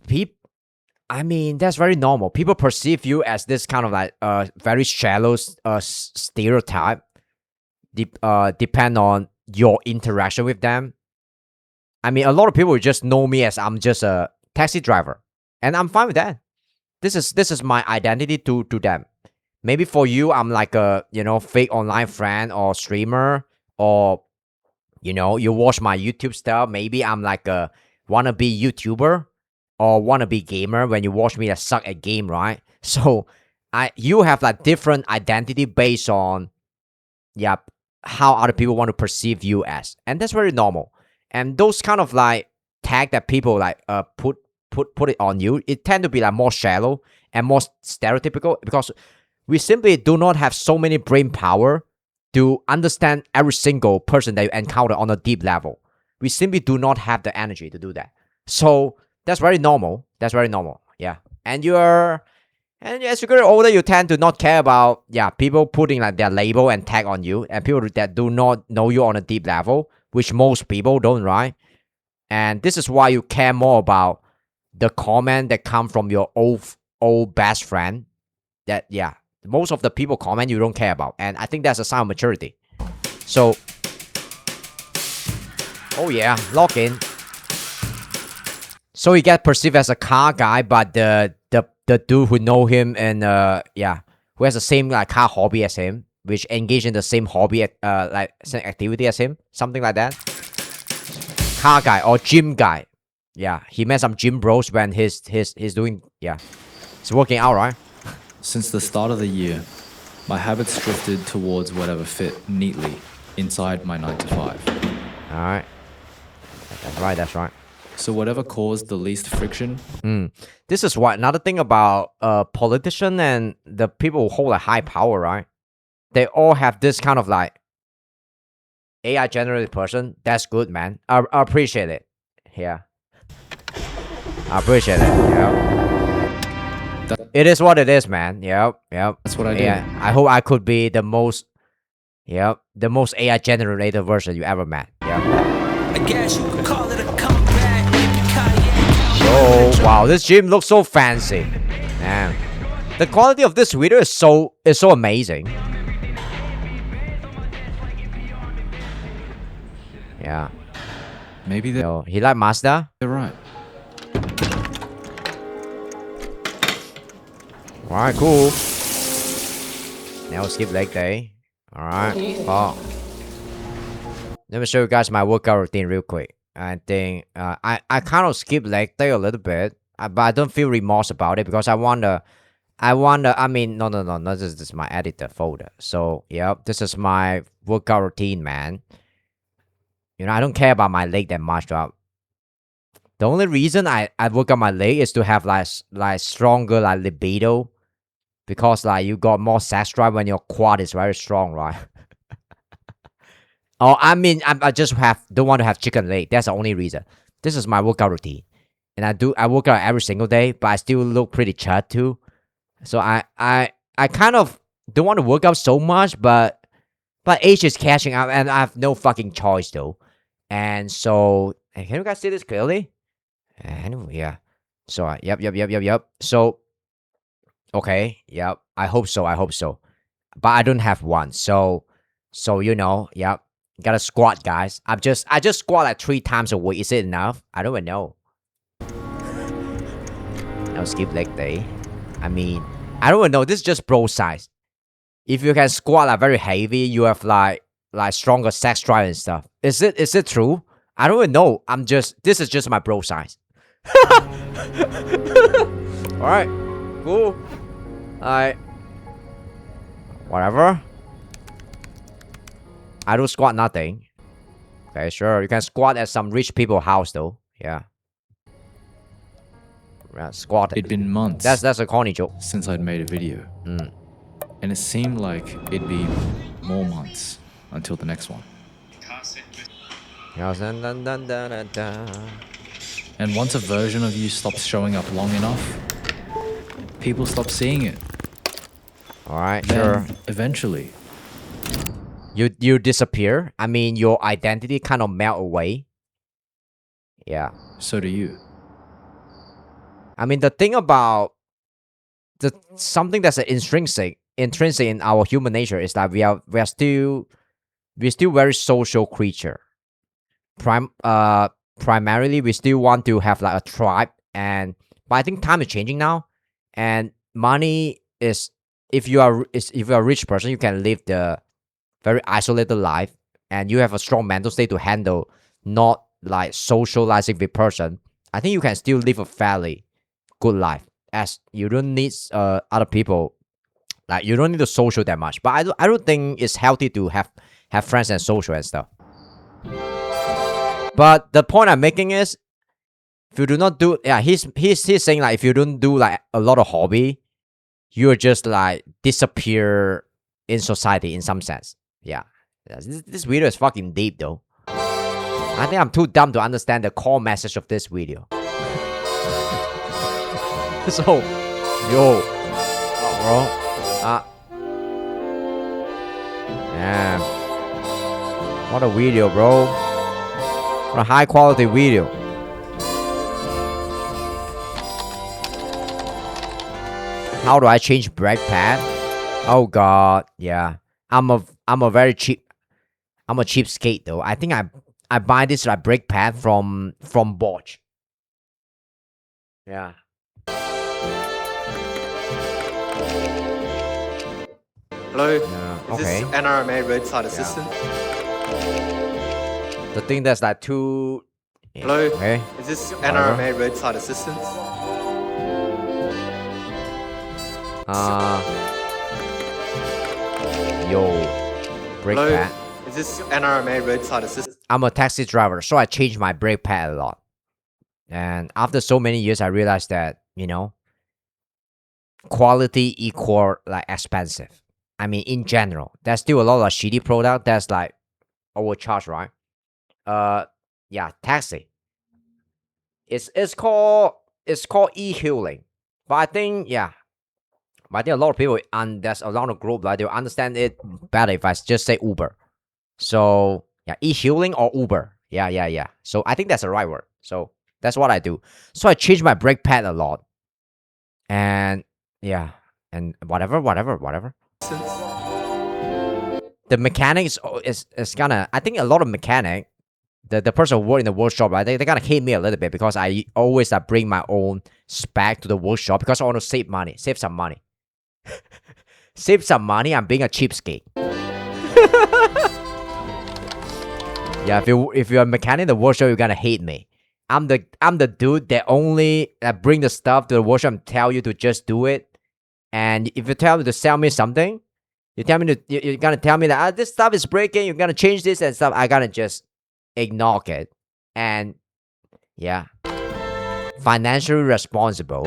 people, I mean, that's very normal. People perceive you as this kind of like very shallow stereotype. Depend on your interaction with them. I mean, a lot of people just know me as I'm just a taxi driver, and I'm fine with that. This is my identity to them. Maybe for you, I'm like a fake online friend or streamer, or you watch my YouTube stuff. Maybe I'm like a wannabe YouTuber or wannabe gamer when you watch me that suck at game, right? So you have like different identity based on how other people want to perceive you as, and that's very normal. And those kind of like tag that people like put it on you, it tend to be like more shallow and more stereotypical because we simply do not have so many brain power to understand every single person that you encounter on a deep level. We simply do not have the energy to do that. So that's very normal. That's very normal. Yeah. And as you get older, you tend to not care about people putting like their label and tag on you, and people that do not know you on a deep level, which most people don't, right? And this is why you care more about the comment that come from your old best friend. That most of the people comment you don't care about, and I think that's a sign of maturity. So, oh yeah, lock in. So he get perceived as a car guy, but the dude who know him and who has the same like car hobby as him, which engage in the same hobby like same activity as him, something like that. Car guy or gym guy. Yeah, he met some gym bros when he's doing he's working out, right? Since the start of the year, my habits drifted towards whatever fit neatly inside my 9 to 5. All right. That's right. So whatever caused the least friction. This is what another thing about politician and the people who hold a high power, right? They all have this kind of like AI generated person. That's good, man. I appreciate it. Yeah. I appreciate it. Yeah. It is what it is, man. Yep. That's what I do. Yeah. I hope I could be the most AI generated version you ever met. Yeah. I guess you could call it a comeback. Oh wow, this gym looks so fancy. Man, the quality of this video is so amazing. Yeah. Maybe he like Mazda. They're right. Alright, cool. Now we'll skip leg day. Alright. Oh. Let me show you guys my workout routine real quick. I think I kind of skip leg day a little bit, but I don't feel remorse about it because I mean, no, this is my editor folder. So this is my workout routine, man. I don't care about my leg that much. The only reason I work out my leg is to have like stronger like libido, because like you got more sex drive when your quad is very strong, right? Oh, I mean, I just don't want to have chicken leg. That's the only reason. This is my workout routine, and I work out every single day, but I still look pretty chud too. So I kind of don't want to work out so much, but age is catching up, and I have no fucking choice though. And so, can you guys see this clearly? Anyway, yeah. So yep. So, okay, yep. I hope so. But I don't have one. So yep. Gotta squat, guys. I just squat like 3 times a week. Is it enough? I don't even know. I'll skip leg day. I mean, I don't even know. This is just bro size. If you can squat like very heavy, you have like stronger sex drive and stuff. Is it true? I don't even know. This is just my bro size. Alright, cool. Alright. Whatever. I do squat nothing. Okay, sure. You can squat at some rich people house though. Yeah. Yeah, squat. It'd been months. That's a corny joke. Since I'd made a video. And it seemed like it'd be more months until the next one. And once a version of you stops showing up long enough, people stop seeing it. Alright, Then, sure. eventually, you disappear. I mean, your identity kind of melt away. Yeah. So do you. I mean, the thing about something that's intrinsic in our human nature is that we're still very social creature. Primarily, we still want to have like a tribe, but I think time is changing now, and money is if you are a rich person, you can live the very isolated life, and you have a strong mental state to handle not like socializing with person. I think you can still live a fairly good life, as you don't need other people, like you don't need to social that much. But I don't think it's healthy to have friends and social and stuff. But the point I'm making is, if you do not do, he's saying like if you don't do like a lot of hobby, you're just like disappear in society in some sense. Yeah, this video is fucking deep though. I think I'm too dumb to understand the core message of this video. So, yo, bro, yeah, what a video, bro. What a high quality video. How do I change brake pad? Oh god, yeah. I'm a cheapskate though. I think I buy this like brake pad from Bosch. Yeah. Hello, okay. Is this NRMA roadside assistant? The thing that's like two. Hello, okay. Is this NRMA roadside assistance? Yo, brake Hello, pad. Is this NRMA roadside assistance? I'm a taxi driver, so I change my brake pad a lot. And after so many years, I realized that, you know, quality equal like expensive. I mean, in general, there's still a lot of shitty product that's like overcharged, right? Yeah, taxi. It's called e-hailing, but I think a lot of people and there's a lot of group like they'll understand it better if I just say Uber. So yeah, e-hailing or Uber. Yeah. So I think that's the right word. So that's what I do. So I change my brake pad a lot, and yeah, and whatever. The mechanic is gonna. I think a lot of mechanic, the person who work in the workshop, right? They're gonna hate me a little bit because I always bring my own spec to the workshop because I want to save some money. Save some money. I'm being a cheapskate. Yeah, if you're a mechanic in the workshop, you're gonna hate me. I'm the dude that only bring the stuff to the workshop and tell you to just do it. And if you tell me to sell me something, you're gonna tell me that this stuff is breaking. You're gonna change this and stuff. I gotta just ignore it. And yeah, financially responsible.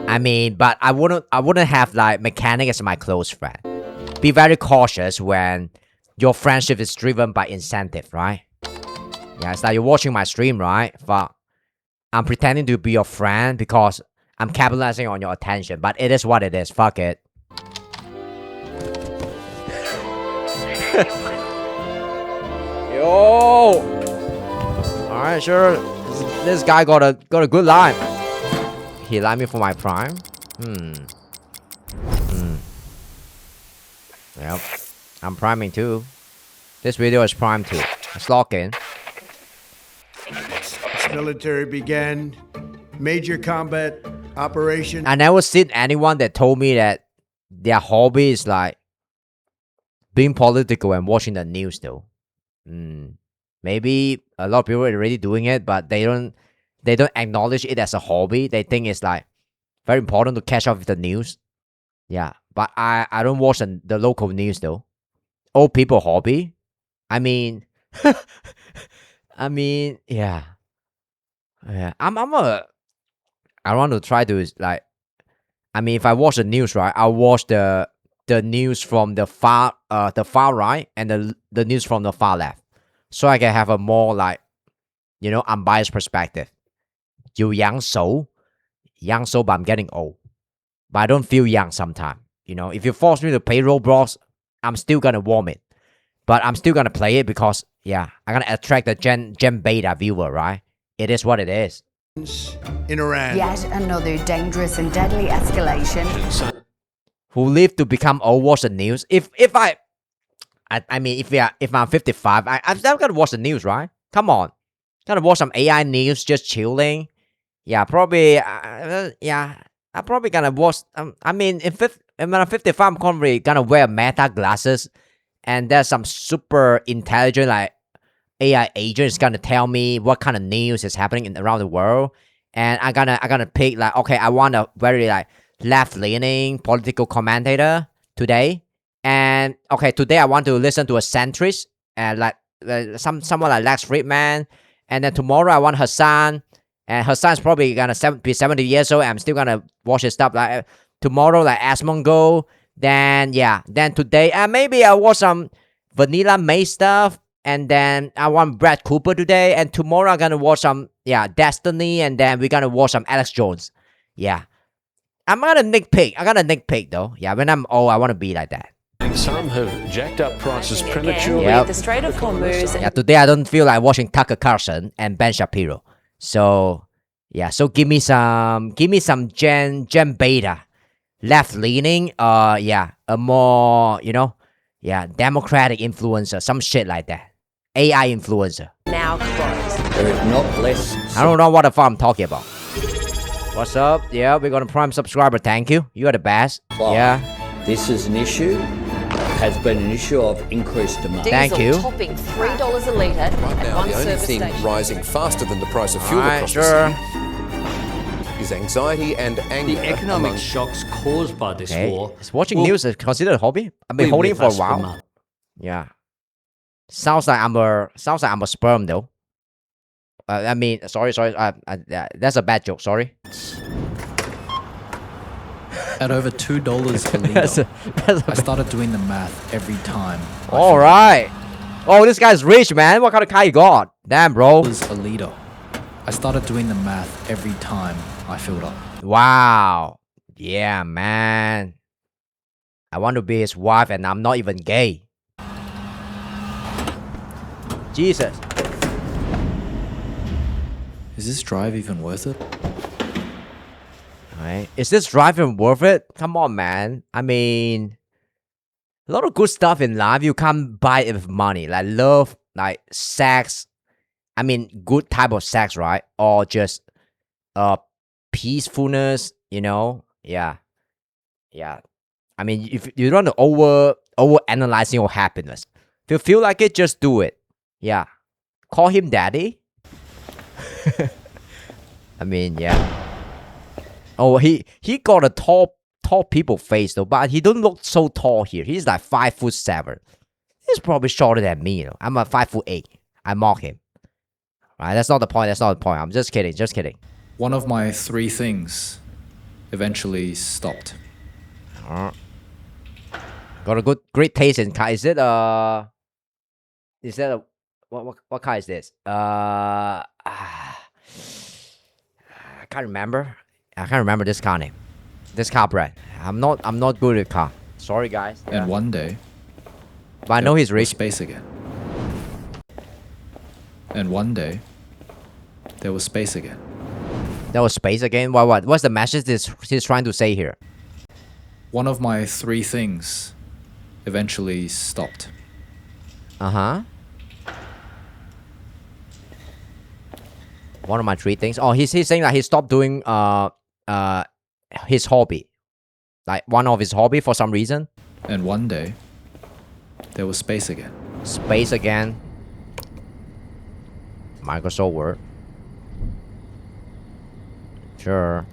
I mean, but I wouldn't have like mechanic as my close friend. Be very cautious when your friendship is driven by incentive, right? Yeah, it's like you're watching my stream, right? But I'm pretending to be your friend because I'm capitalizing on your attention. But it is what it is. Fuck it. Yo! Alright, sure. This guy got a good line. He liked me for my prime? Yep. I'm priming too. This video is prime too. Let's lock in. Military began major combat operation. I never seen anyone that told me that their hobby is like being political and watching the news though. Maybe a lot of people are already doing it, but they don't acknowledge it as a hobby. They think it's like very important to catch up with the news. Yeah, but I don't watch the local news though. Old people hobby. I mean, yeah. I want to try to like. I mean, if I watch the news, right, I'll watch the news from the far right and the news from the far left, so I can have a more like, unbiased perspective. 要养手, but I'm getting old. But I don't feel young sometimes. If you force me to play Roblox, I'm still gonna warm it. But I'm still gonna play it because, I'm gonna attract the Gen Beta viewer, right? It is what it is. In Iran. Yet another dangerous and deadly escalation. Who live to become old watch the news? If I'm 55, I'm still gonna watch the news, right? Come on, gonna watch some AI news, just chilling. Yeah, probably. I'm probably gonna watch. When I'm 55, I'm probably gonna wear Meta glasses, and there's some super intelligent like AI agent is gonna tell me what kind of news is happening around the world, and I'm gonna pick like, okay, I want a very like left-leaning political commentator today, and okay, today I want to listen to a centrist and like someone like Lex Friedman, and then tomorrow I want Hassan, and Hassan's probably gonna be 70 years old. And I'm still gonna watch his stuff like tomorrow like Asmongo. Then today maybe I watch some Vanilla May stuff. And then I want Brad Cooper today, and tomorrow I'm gonna watch some Destiny, and then we're gonna watch some Alex Jones. Yeah, I'm gonna nitpick though. Yeah, when I'm old, I want to be like that. Some have jacked up prices prematurely. Yep. The Strait of Hormuz. Yeah, today I don't feel like watching Tucker Carlson and Ben Shapiro. So give me some Gen Beta, left leaning. A more democratic influencer, some shit like that. AI influencer. Now closed. There is not less. I don't know what the fuck I'm talking about. What's up? Yeah, we're gonna Prime subscriber. Thank you. You are the best. Wow. Yeah. This is an issue. Has been an issue of increased demand. Thank you. Topping $3 a litre. Right now, the only thing rising faster than the price of fuel across the city is anxiety and anger. The economic shocks caused by this war. Is watching news considered a hobby? I've been holding it for a while. Yeah. Sounds like I'm a sperm though. Sorry. That's a bad joke. Sorry. At over $2 a litre, I started doing the math every time. All right. Oh, this guy's rich, man. What kind of car you got? Damn, bro. A litre. I started doing the math every time I filled up. Wow. Yeah, man. I want to be his wife, and I'm not even gay. Jesus. Is this drive even worth it? Alright. Is this drive even worth it? Come on, man. I mean, a lot of good stuff in life you can't buy it with money. Like love, like sex. I mean, good type of sex, right? Or just peacefulness, Yeah. I mean, if you don't want to over analyzing your happiness. If you feel like it, just do it. Yeah. Call him daddy. I mean, yeah. Oh, he got a tall people face though, but he don't look so tall here. He's like 5'7". He's probably shorter than me, I'm a 5'8". I mock him. Right, that's not the point. I'm just kidding. One of my 3 things eventually stopped. Got a great taste in car. Is it what car is this? I can't remember. I can't remember this car name. This car brand. I'm not good at car. Sorry, guys. And one day, but I know he's rich. Space again. And one day, there was space again. There was space again? What? What's the message he's trying to say here? One of my 3 things eventually stopped. Uh-huh. One of my 3 things. Oh, he's saying that he stopped doing his hobby. Like one of his hobby for some reason. And one day, there was space again. Space again. Microsoft Word. Sure.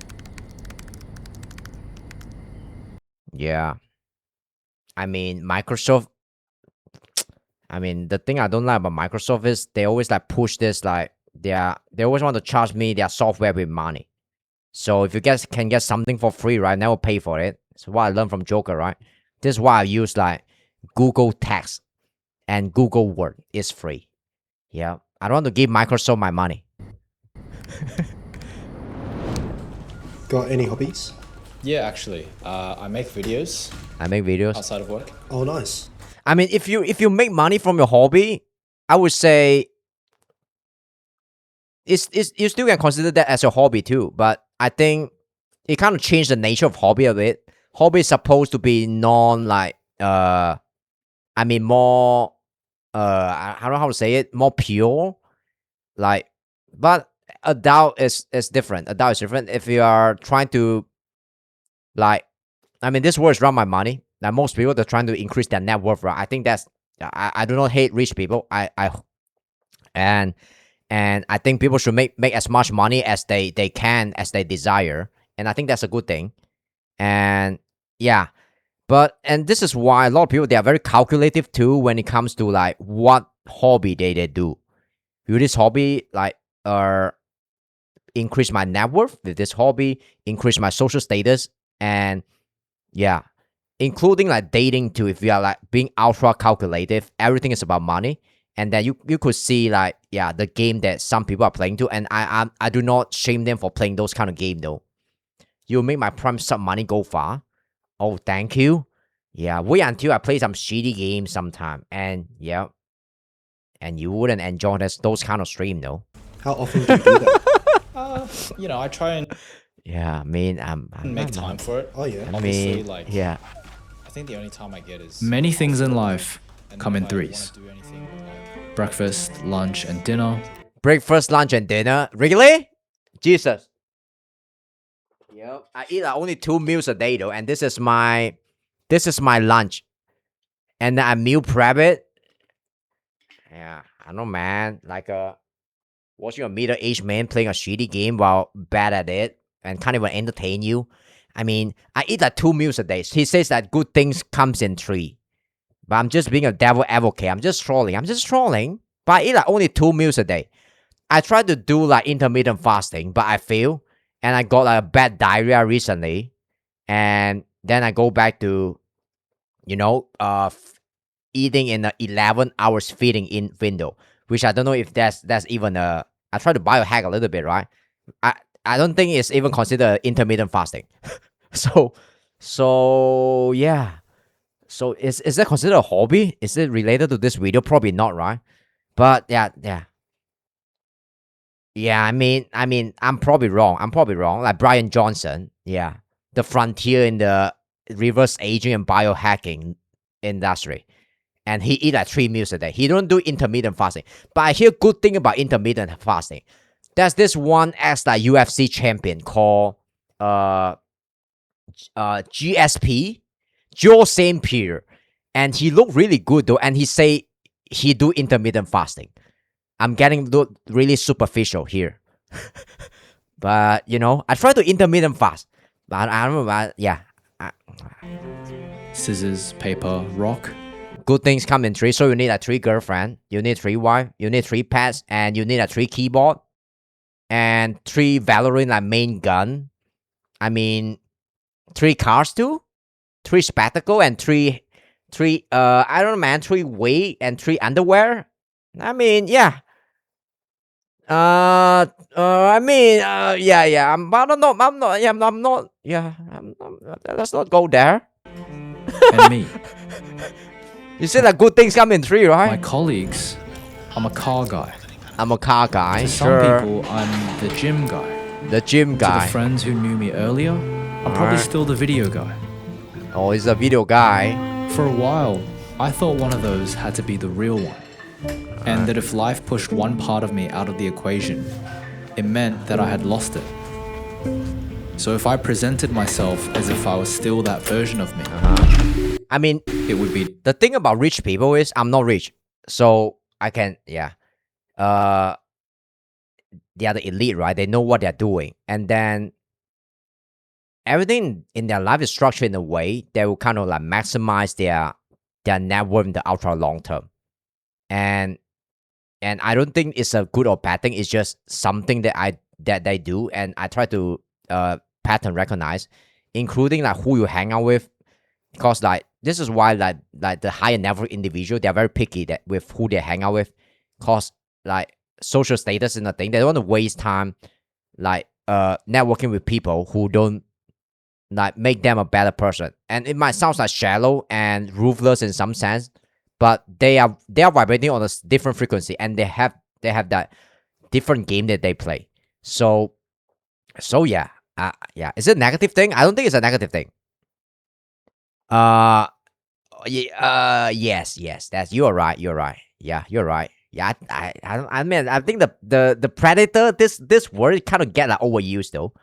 Yeah. I mean, Microsoft. I mean, the thing I don't like about Microsoft is they always like push this like they always want to charge me their software with money. So if you guys can get something for free, right, never pay for it. That's what I learned from Joker, right? This is why I use like Google Text and Google Word is free. Yeah, I don't want to give Microsoft my money. Got any hobbies? Yeah, actually, I make videos. I make videos outside of work. Oh, nice. I mean, if you make money from your hobby, I would say it's you still can consider that as a hobby too. But I think it kind of changed the nature of hobby a bit. Hobby is supposed to be more I don't know how to say it, more pure. Like, but adult is different. Adult is different. If you are trying to like, I mean, this works around my money. Like most people, they're trying to increase their net worth, right? I think that's I do not hate rich people. And I think people should make as much money as they can, as they desire. And I think that's a good thing. And yeah, and this is why a lot of people, they are very calculative too when it comes to like what hobby they do. Will this hobby like increase my net worth? Will this hobby increase my social status? And yeah, including like dating too. If you are like being ultra calculative, everything is about money. And then you could see like, yeah, the game that some people are playing too. And I do not shame them for playing those kind of game though. You make my prime sub money go far. Oh, thank you. Yeah, wait until I play some shitty games sometime. And yeah, and you wouldn't enjoy those kind of stream though. How often do you do that? You know, I try and yeah, I mean, I'm make time for it. Oh yeah. And obviously, like, yeah. I think the only time I get is many things in life come in threes: breakfast, lunch, and dinner. Breakfast, lunch, and dinner. Really? Jesus. Yep. I eat like only 2 meals a day though, and this is my lunch. And then I meal prep it. Yeah, I don't know, man. Like watching a middle-aged man playing a shitty game while bad at it and can't even entertain you. I mean, I eat like 2 meals a day. He says that good things comes in 3. But I'm just being a devil advocate. I'm just trolling. But I eat like only 2 meals a day. I tried to do like intermittent fasting, but I fail. And I got like a bad diarrhea recently. And then I go back to, eating in the 11 hours feeding in window, which I don't know if that's even I try to biohack a little bit, right? I don't think it's even considered intermittent fasting. so yeah. So is that considered a hobby? Is it related to this video? Probably not, right? But yeah. Yeah, I mean, I'm probably wrong. Like Brian Johnson, yeah, the frontier in the reverse aging and biohacking industry, and he eat like 3 meals a day. He don't do intermittent fasting, but I hear good thing about intermittent fasting. There's this one ex like UFC champion called GSP, Joe St. Pierre, and he looked really good though, and he say he do intermittent fasting. I'm getting really superficial here. But, I try to intermittent fast. But I don't know, yeah. Scissors, paper, rock. Good things come in 3. So you need a 3 girlfriend. You need 3 wife. You need 3 pets. And you need a 3 keyboard. And 3 Valorant like main gun. I mean, 3 cars too. 3 spectacle and 3 I don't know, man, 3 weight and 3 underwear. I mean, yeah. Yeah. I'm not. Yeah. Let's not go there. And me. You said that good things come in 3, right? My colleagues. I'm a car guy. To some people, I'm the gym guy. The gym guy. To the friends who knew me earlier, I'm probably still the video guy. Oh, he's a video guy. For a while, I thought one of those had to be the real one. And that if life pushed one part of me out of the equation, it meant that I had lost it. So if I presented myself as if I was still that version of me, I mean, it would be... The thing about rich people is I'm not rich. So I can, yeah. they are the elite, right? They know what they're doing, and then everything in their life is structured in a way that will kind of like maximize their net worth in the ultra long term. And I don't think it's a good or bad thing. It's just something that they do, and I try to pattern recognize, including like who you hang out with, because like this is why like the higher net worth individual, they're very picky that with who they hang out with, cause like social status is a thing. They don't want to waste time like networking with people who don't like make them a better person. And it might sound like shallow and ruthless in some sense, but they are vibrating on a different frequency, and they have that different game that they play. So yeah, is it a negative thing? I don't think it's a negative thing. Yes, that's you're right. Yeah, you're right. Yeah, I mean, I think the predator, this word kind of get like overused though.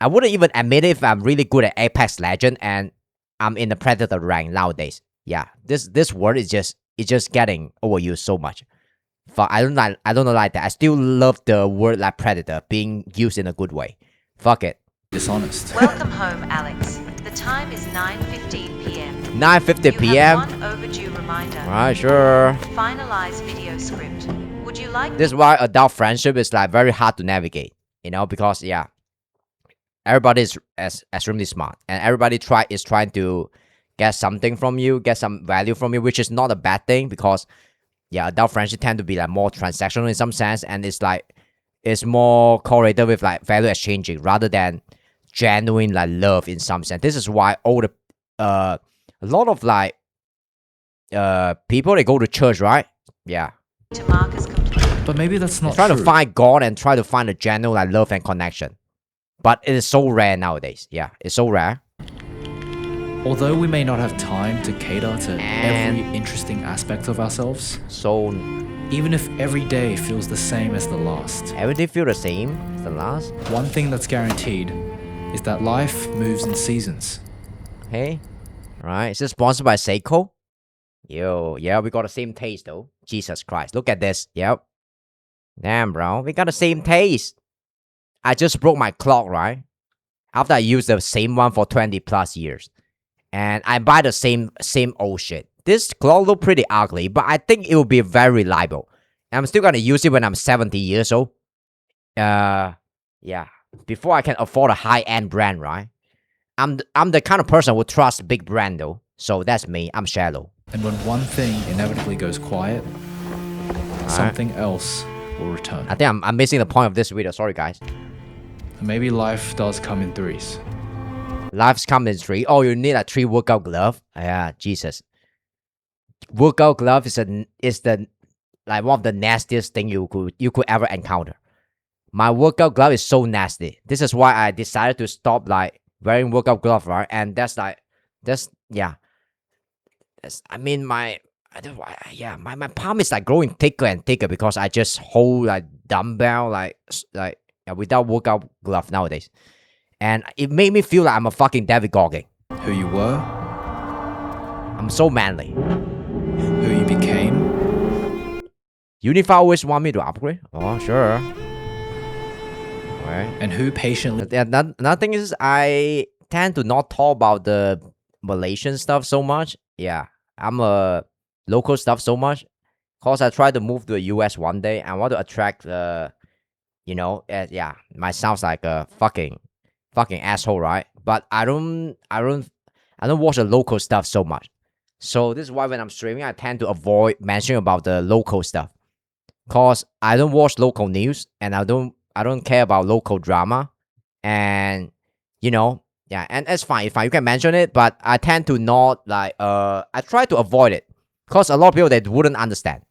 I wouldn't even admit it if I'm really good at Apex Legend and I'm in the predator rank nowadays. Yeah, this word is just getting overused so much. Fuck, I don't like that. I still love the word like predator being used in a good way. Fuck it. Dishonest. Welcome home, Alex. The time is 9:15 p.m. 9:50 p.m. One overdue reminder. Alright, sure. Finalize video script. Would you like? This is why adult friendship is like very hard to navigate. You know, because yeah, everybody is extremely smart, and everybody is trying to get something from you, get some value from you, which is not a bad thing, because yeah, adult friendship tend to be like more transactional in some sense, and it's more correlated with like value exchanging rather than genuine like love in some sense. This is why a lot of like people, they go to church, right? Yeah. But maybe that's not trying true. to find God and try to find a genuine like love and connection. But it is so rare nowadays. Yeah, it's so rare. Although we may not have time to cater to every interesting aspect of ourselves, so even if every day feels the same as the last, every day feel the same as the last. One thing that's guaranteed is that life moves in seasons. Hey, right? Is this sponsored by Seiko? Yo, yeah, we got the same taste though. Jesus Christ, look at this. Yep. Damn, bro, we got the same taste. I just broke my clock, right? After I used the same one for 20 plus years. And I buy the same old shit. This clock look pretty ugly, but I think it will be very reliable. And I'm still gonna use it when I'm 70 years old. Yeah. Before I can afford a high-end brand, right? I'm the kind of person who trusts big brand though. So that's me. I'm shallow. And when one thing inevitably goes quiet, something else will return. I think I'm missing the point of this video. Sorry, guys. Maybe life does come in threes. Life's come in three. Oh, you need a 3 workout glove. Yeah, Jesus. Workout glove is the like one of the nastiest thing you could ever encounter. My workout glove is so nasty. This is why I decided to stop like wearing workout glove, right? And I mean my palm is like growing thicker and thicker because I just hold like dumbbell like without workout glove nowadays. And it made me feel like I'm a fucking David Goggin. Who you were? I'm so manly. Who you became? Unify always want me to upgrade? Oh, sure. Alright. And who patiently... Another thing is I tend to not talk about the Malaysian stuff so much. Yeah. I'm a local stuff so much. Because I try to move to the US one day. I want to attract might sounds like a fucking asshole, right? But I don't watch the local stuff so much. So this is why when I'm streaming, I tend to avoid mentioning about the local stuff, cause I don't watch local news and I don't care about local drama, and and it's fine. You can mention it, but I tend to not like I try to avoid it, cause a lot of people they wouldn't understand.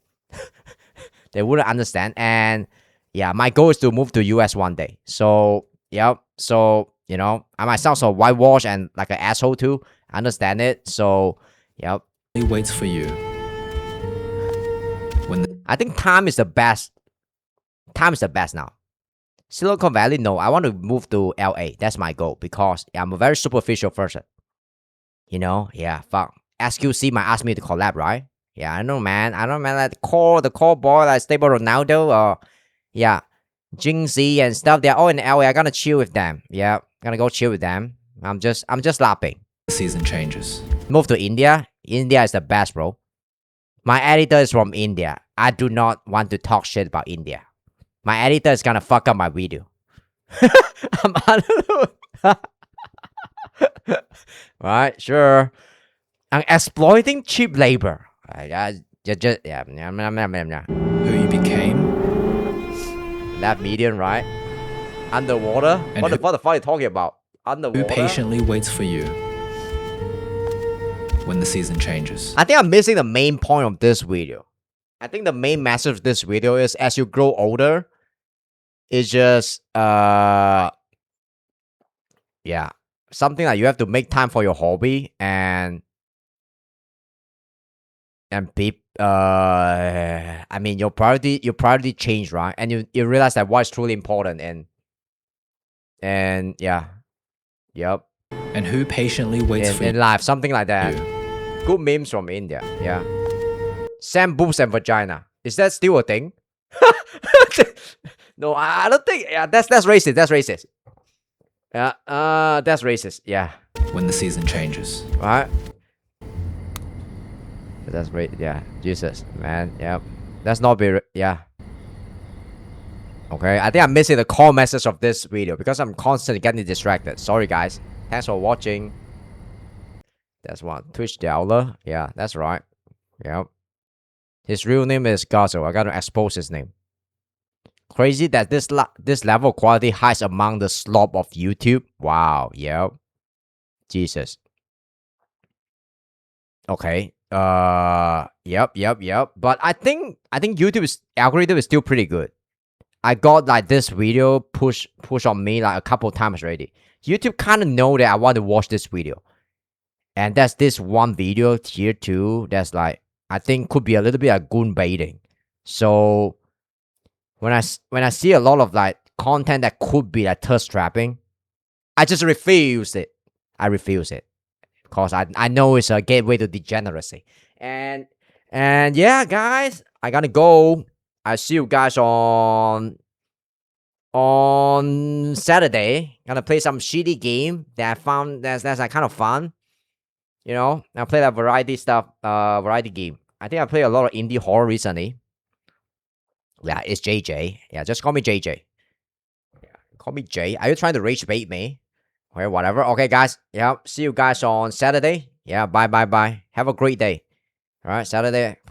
They wouldn't understand, and yeah, my goal is to move to US one day. So yep. So, I might sound so whitewash and like an asshole too. I understand it. So, yep. He waits for you. I think time is the best. Time is the best now. Silicon Valley, no. I want to move to LA. That's my goal because I'm a very superficial person. Yeah, fuck. SQC might ask me to collab, right? Yeah, I know, man. Like the core boy, like Stable Ronaldo, or yeah. Jinxie and stuff. They're all in LA. I'm gonna chill with them. Yeah, gonna go chill with them. I'm just laughing. The season changes. Move to India. India is the best, bro. My editor is from India. I do not want to talk shit about India. My editor is gonna fuck up my video. Right, sure. I'm exploiting cheap labor. Yeah. Who you became? That median, right? Underwater? And What the fuck are you talking about? Underwater? Who patiently waits for you when the season changes? I think I'm missing the main point of this video. I think the main message of this video is as you grow older, it's just yeah, something like you have to make time for your hobby and be I mean your priority change, right? And you realize that what's truly important and yeah. Yep. And who patiently waits for you in life, something like that. Good memes from India, yeah. Sam boobs and vagina. Is that still a thing? No, I don't think. Yeah, that's racist. That's racist. Yeah, that's racist. Yeah. When the season changes, right? That's right. Yeah, Jesus, man. Yep. Let's not be. Yeah. Okay, I think I'm missing the core message of this video because I'm constantly getting distracted. Sorry, guys. Thanks for watching. That's one. Twitch Dowler. Yeah, that's right. Yep. His real name is Gazo. I gotta expose his name. Crazy that this level of quality hides among the slop of YouTube. Wow. Yep. Jesus. Okay. Yep. But I think YouTube's algorithm is still pretty good. I got like this video push on me like a couple times already. YouTube kind of know that I want to watch this video. And that's this one video, tier 2, that's like, I think could be a little bit of goon baiting. So when I see a lot of like content that could be like thirst trapping, I just refuse it. I refuse it. Because I know it's a gateway to degeneracy. And yeah, guys, I gotta go. I see you guys on Saturday. Gonna play some shitty game that I found that's like kind of fun. You know, I play that variety stuff, variety game. I think I played a lot of indie horror recently. Yeah, it's JJ. Yeah, just call me JJ. Yeah, call me J. Are you trying to rage bait me? Okay, whatever. Okay, guys. Yeah, see you guys on Saturday. Yeah, bye. Have a great day. All right, Saturday.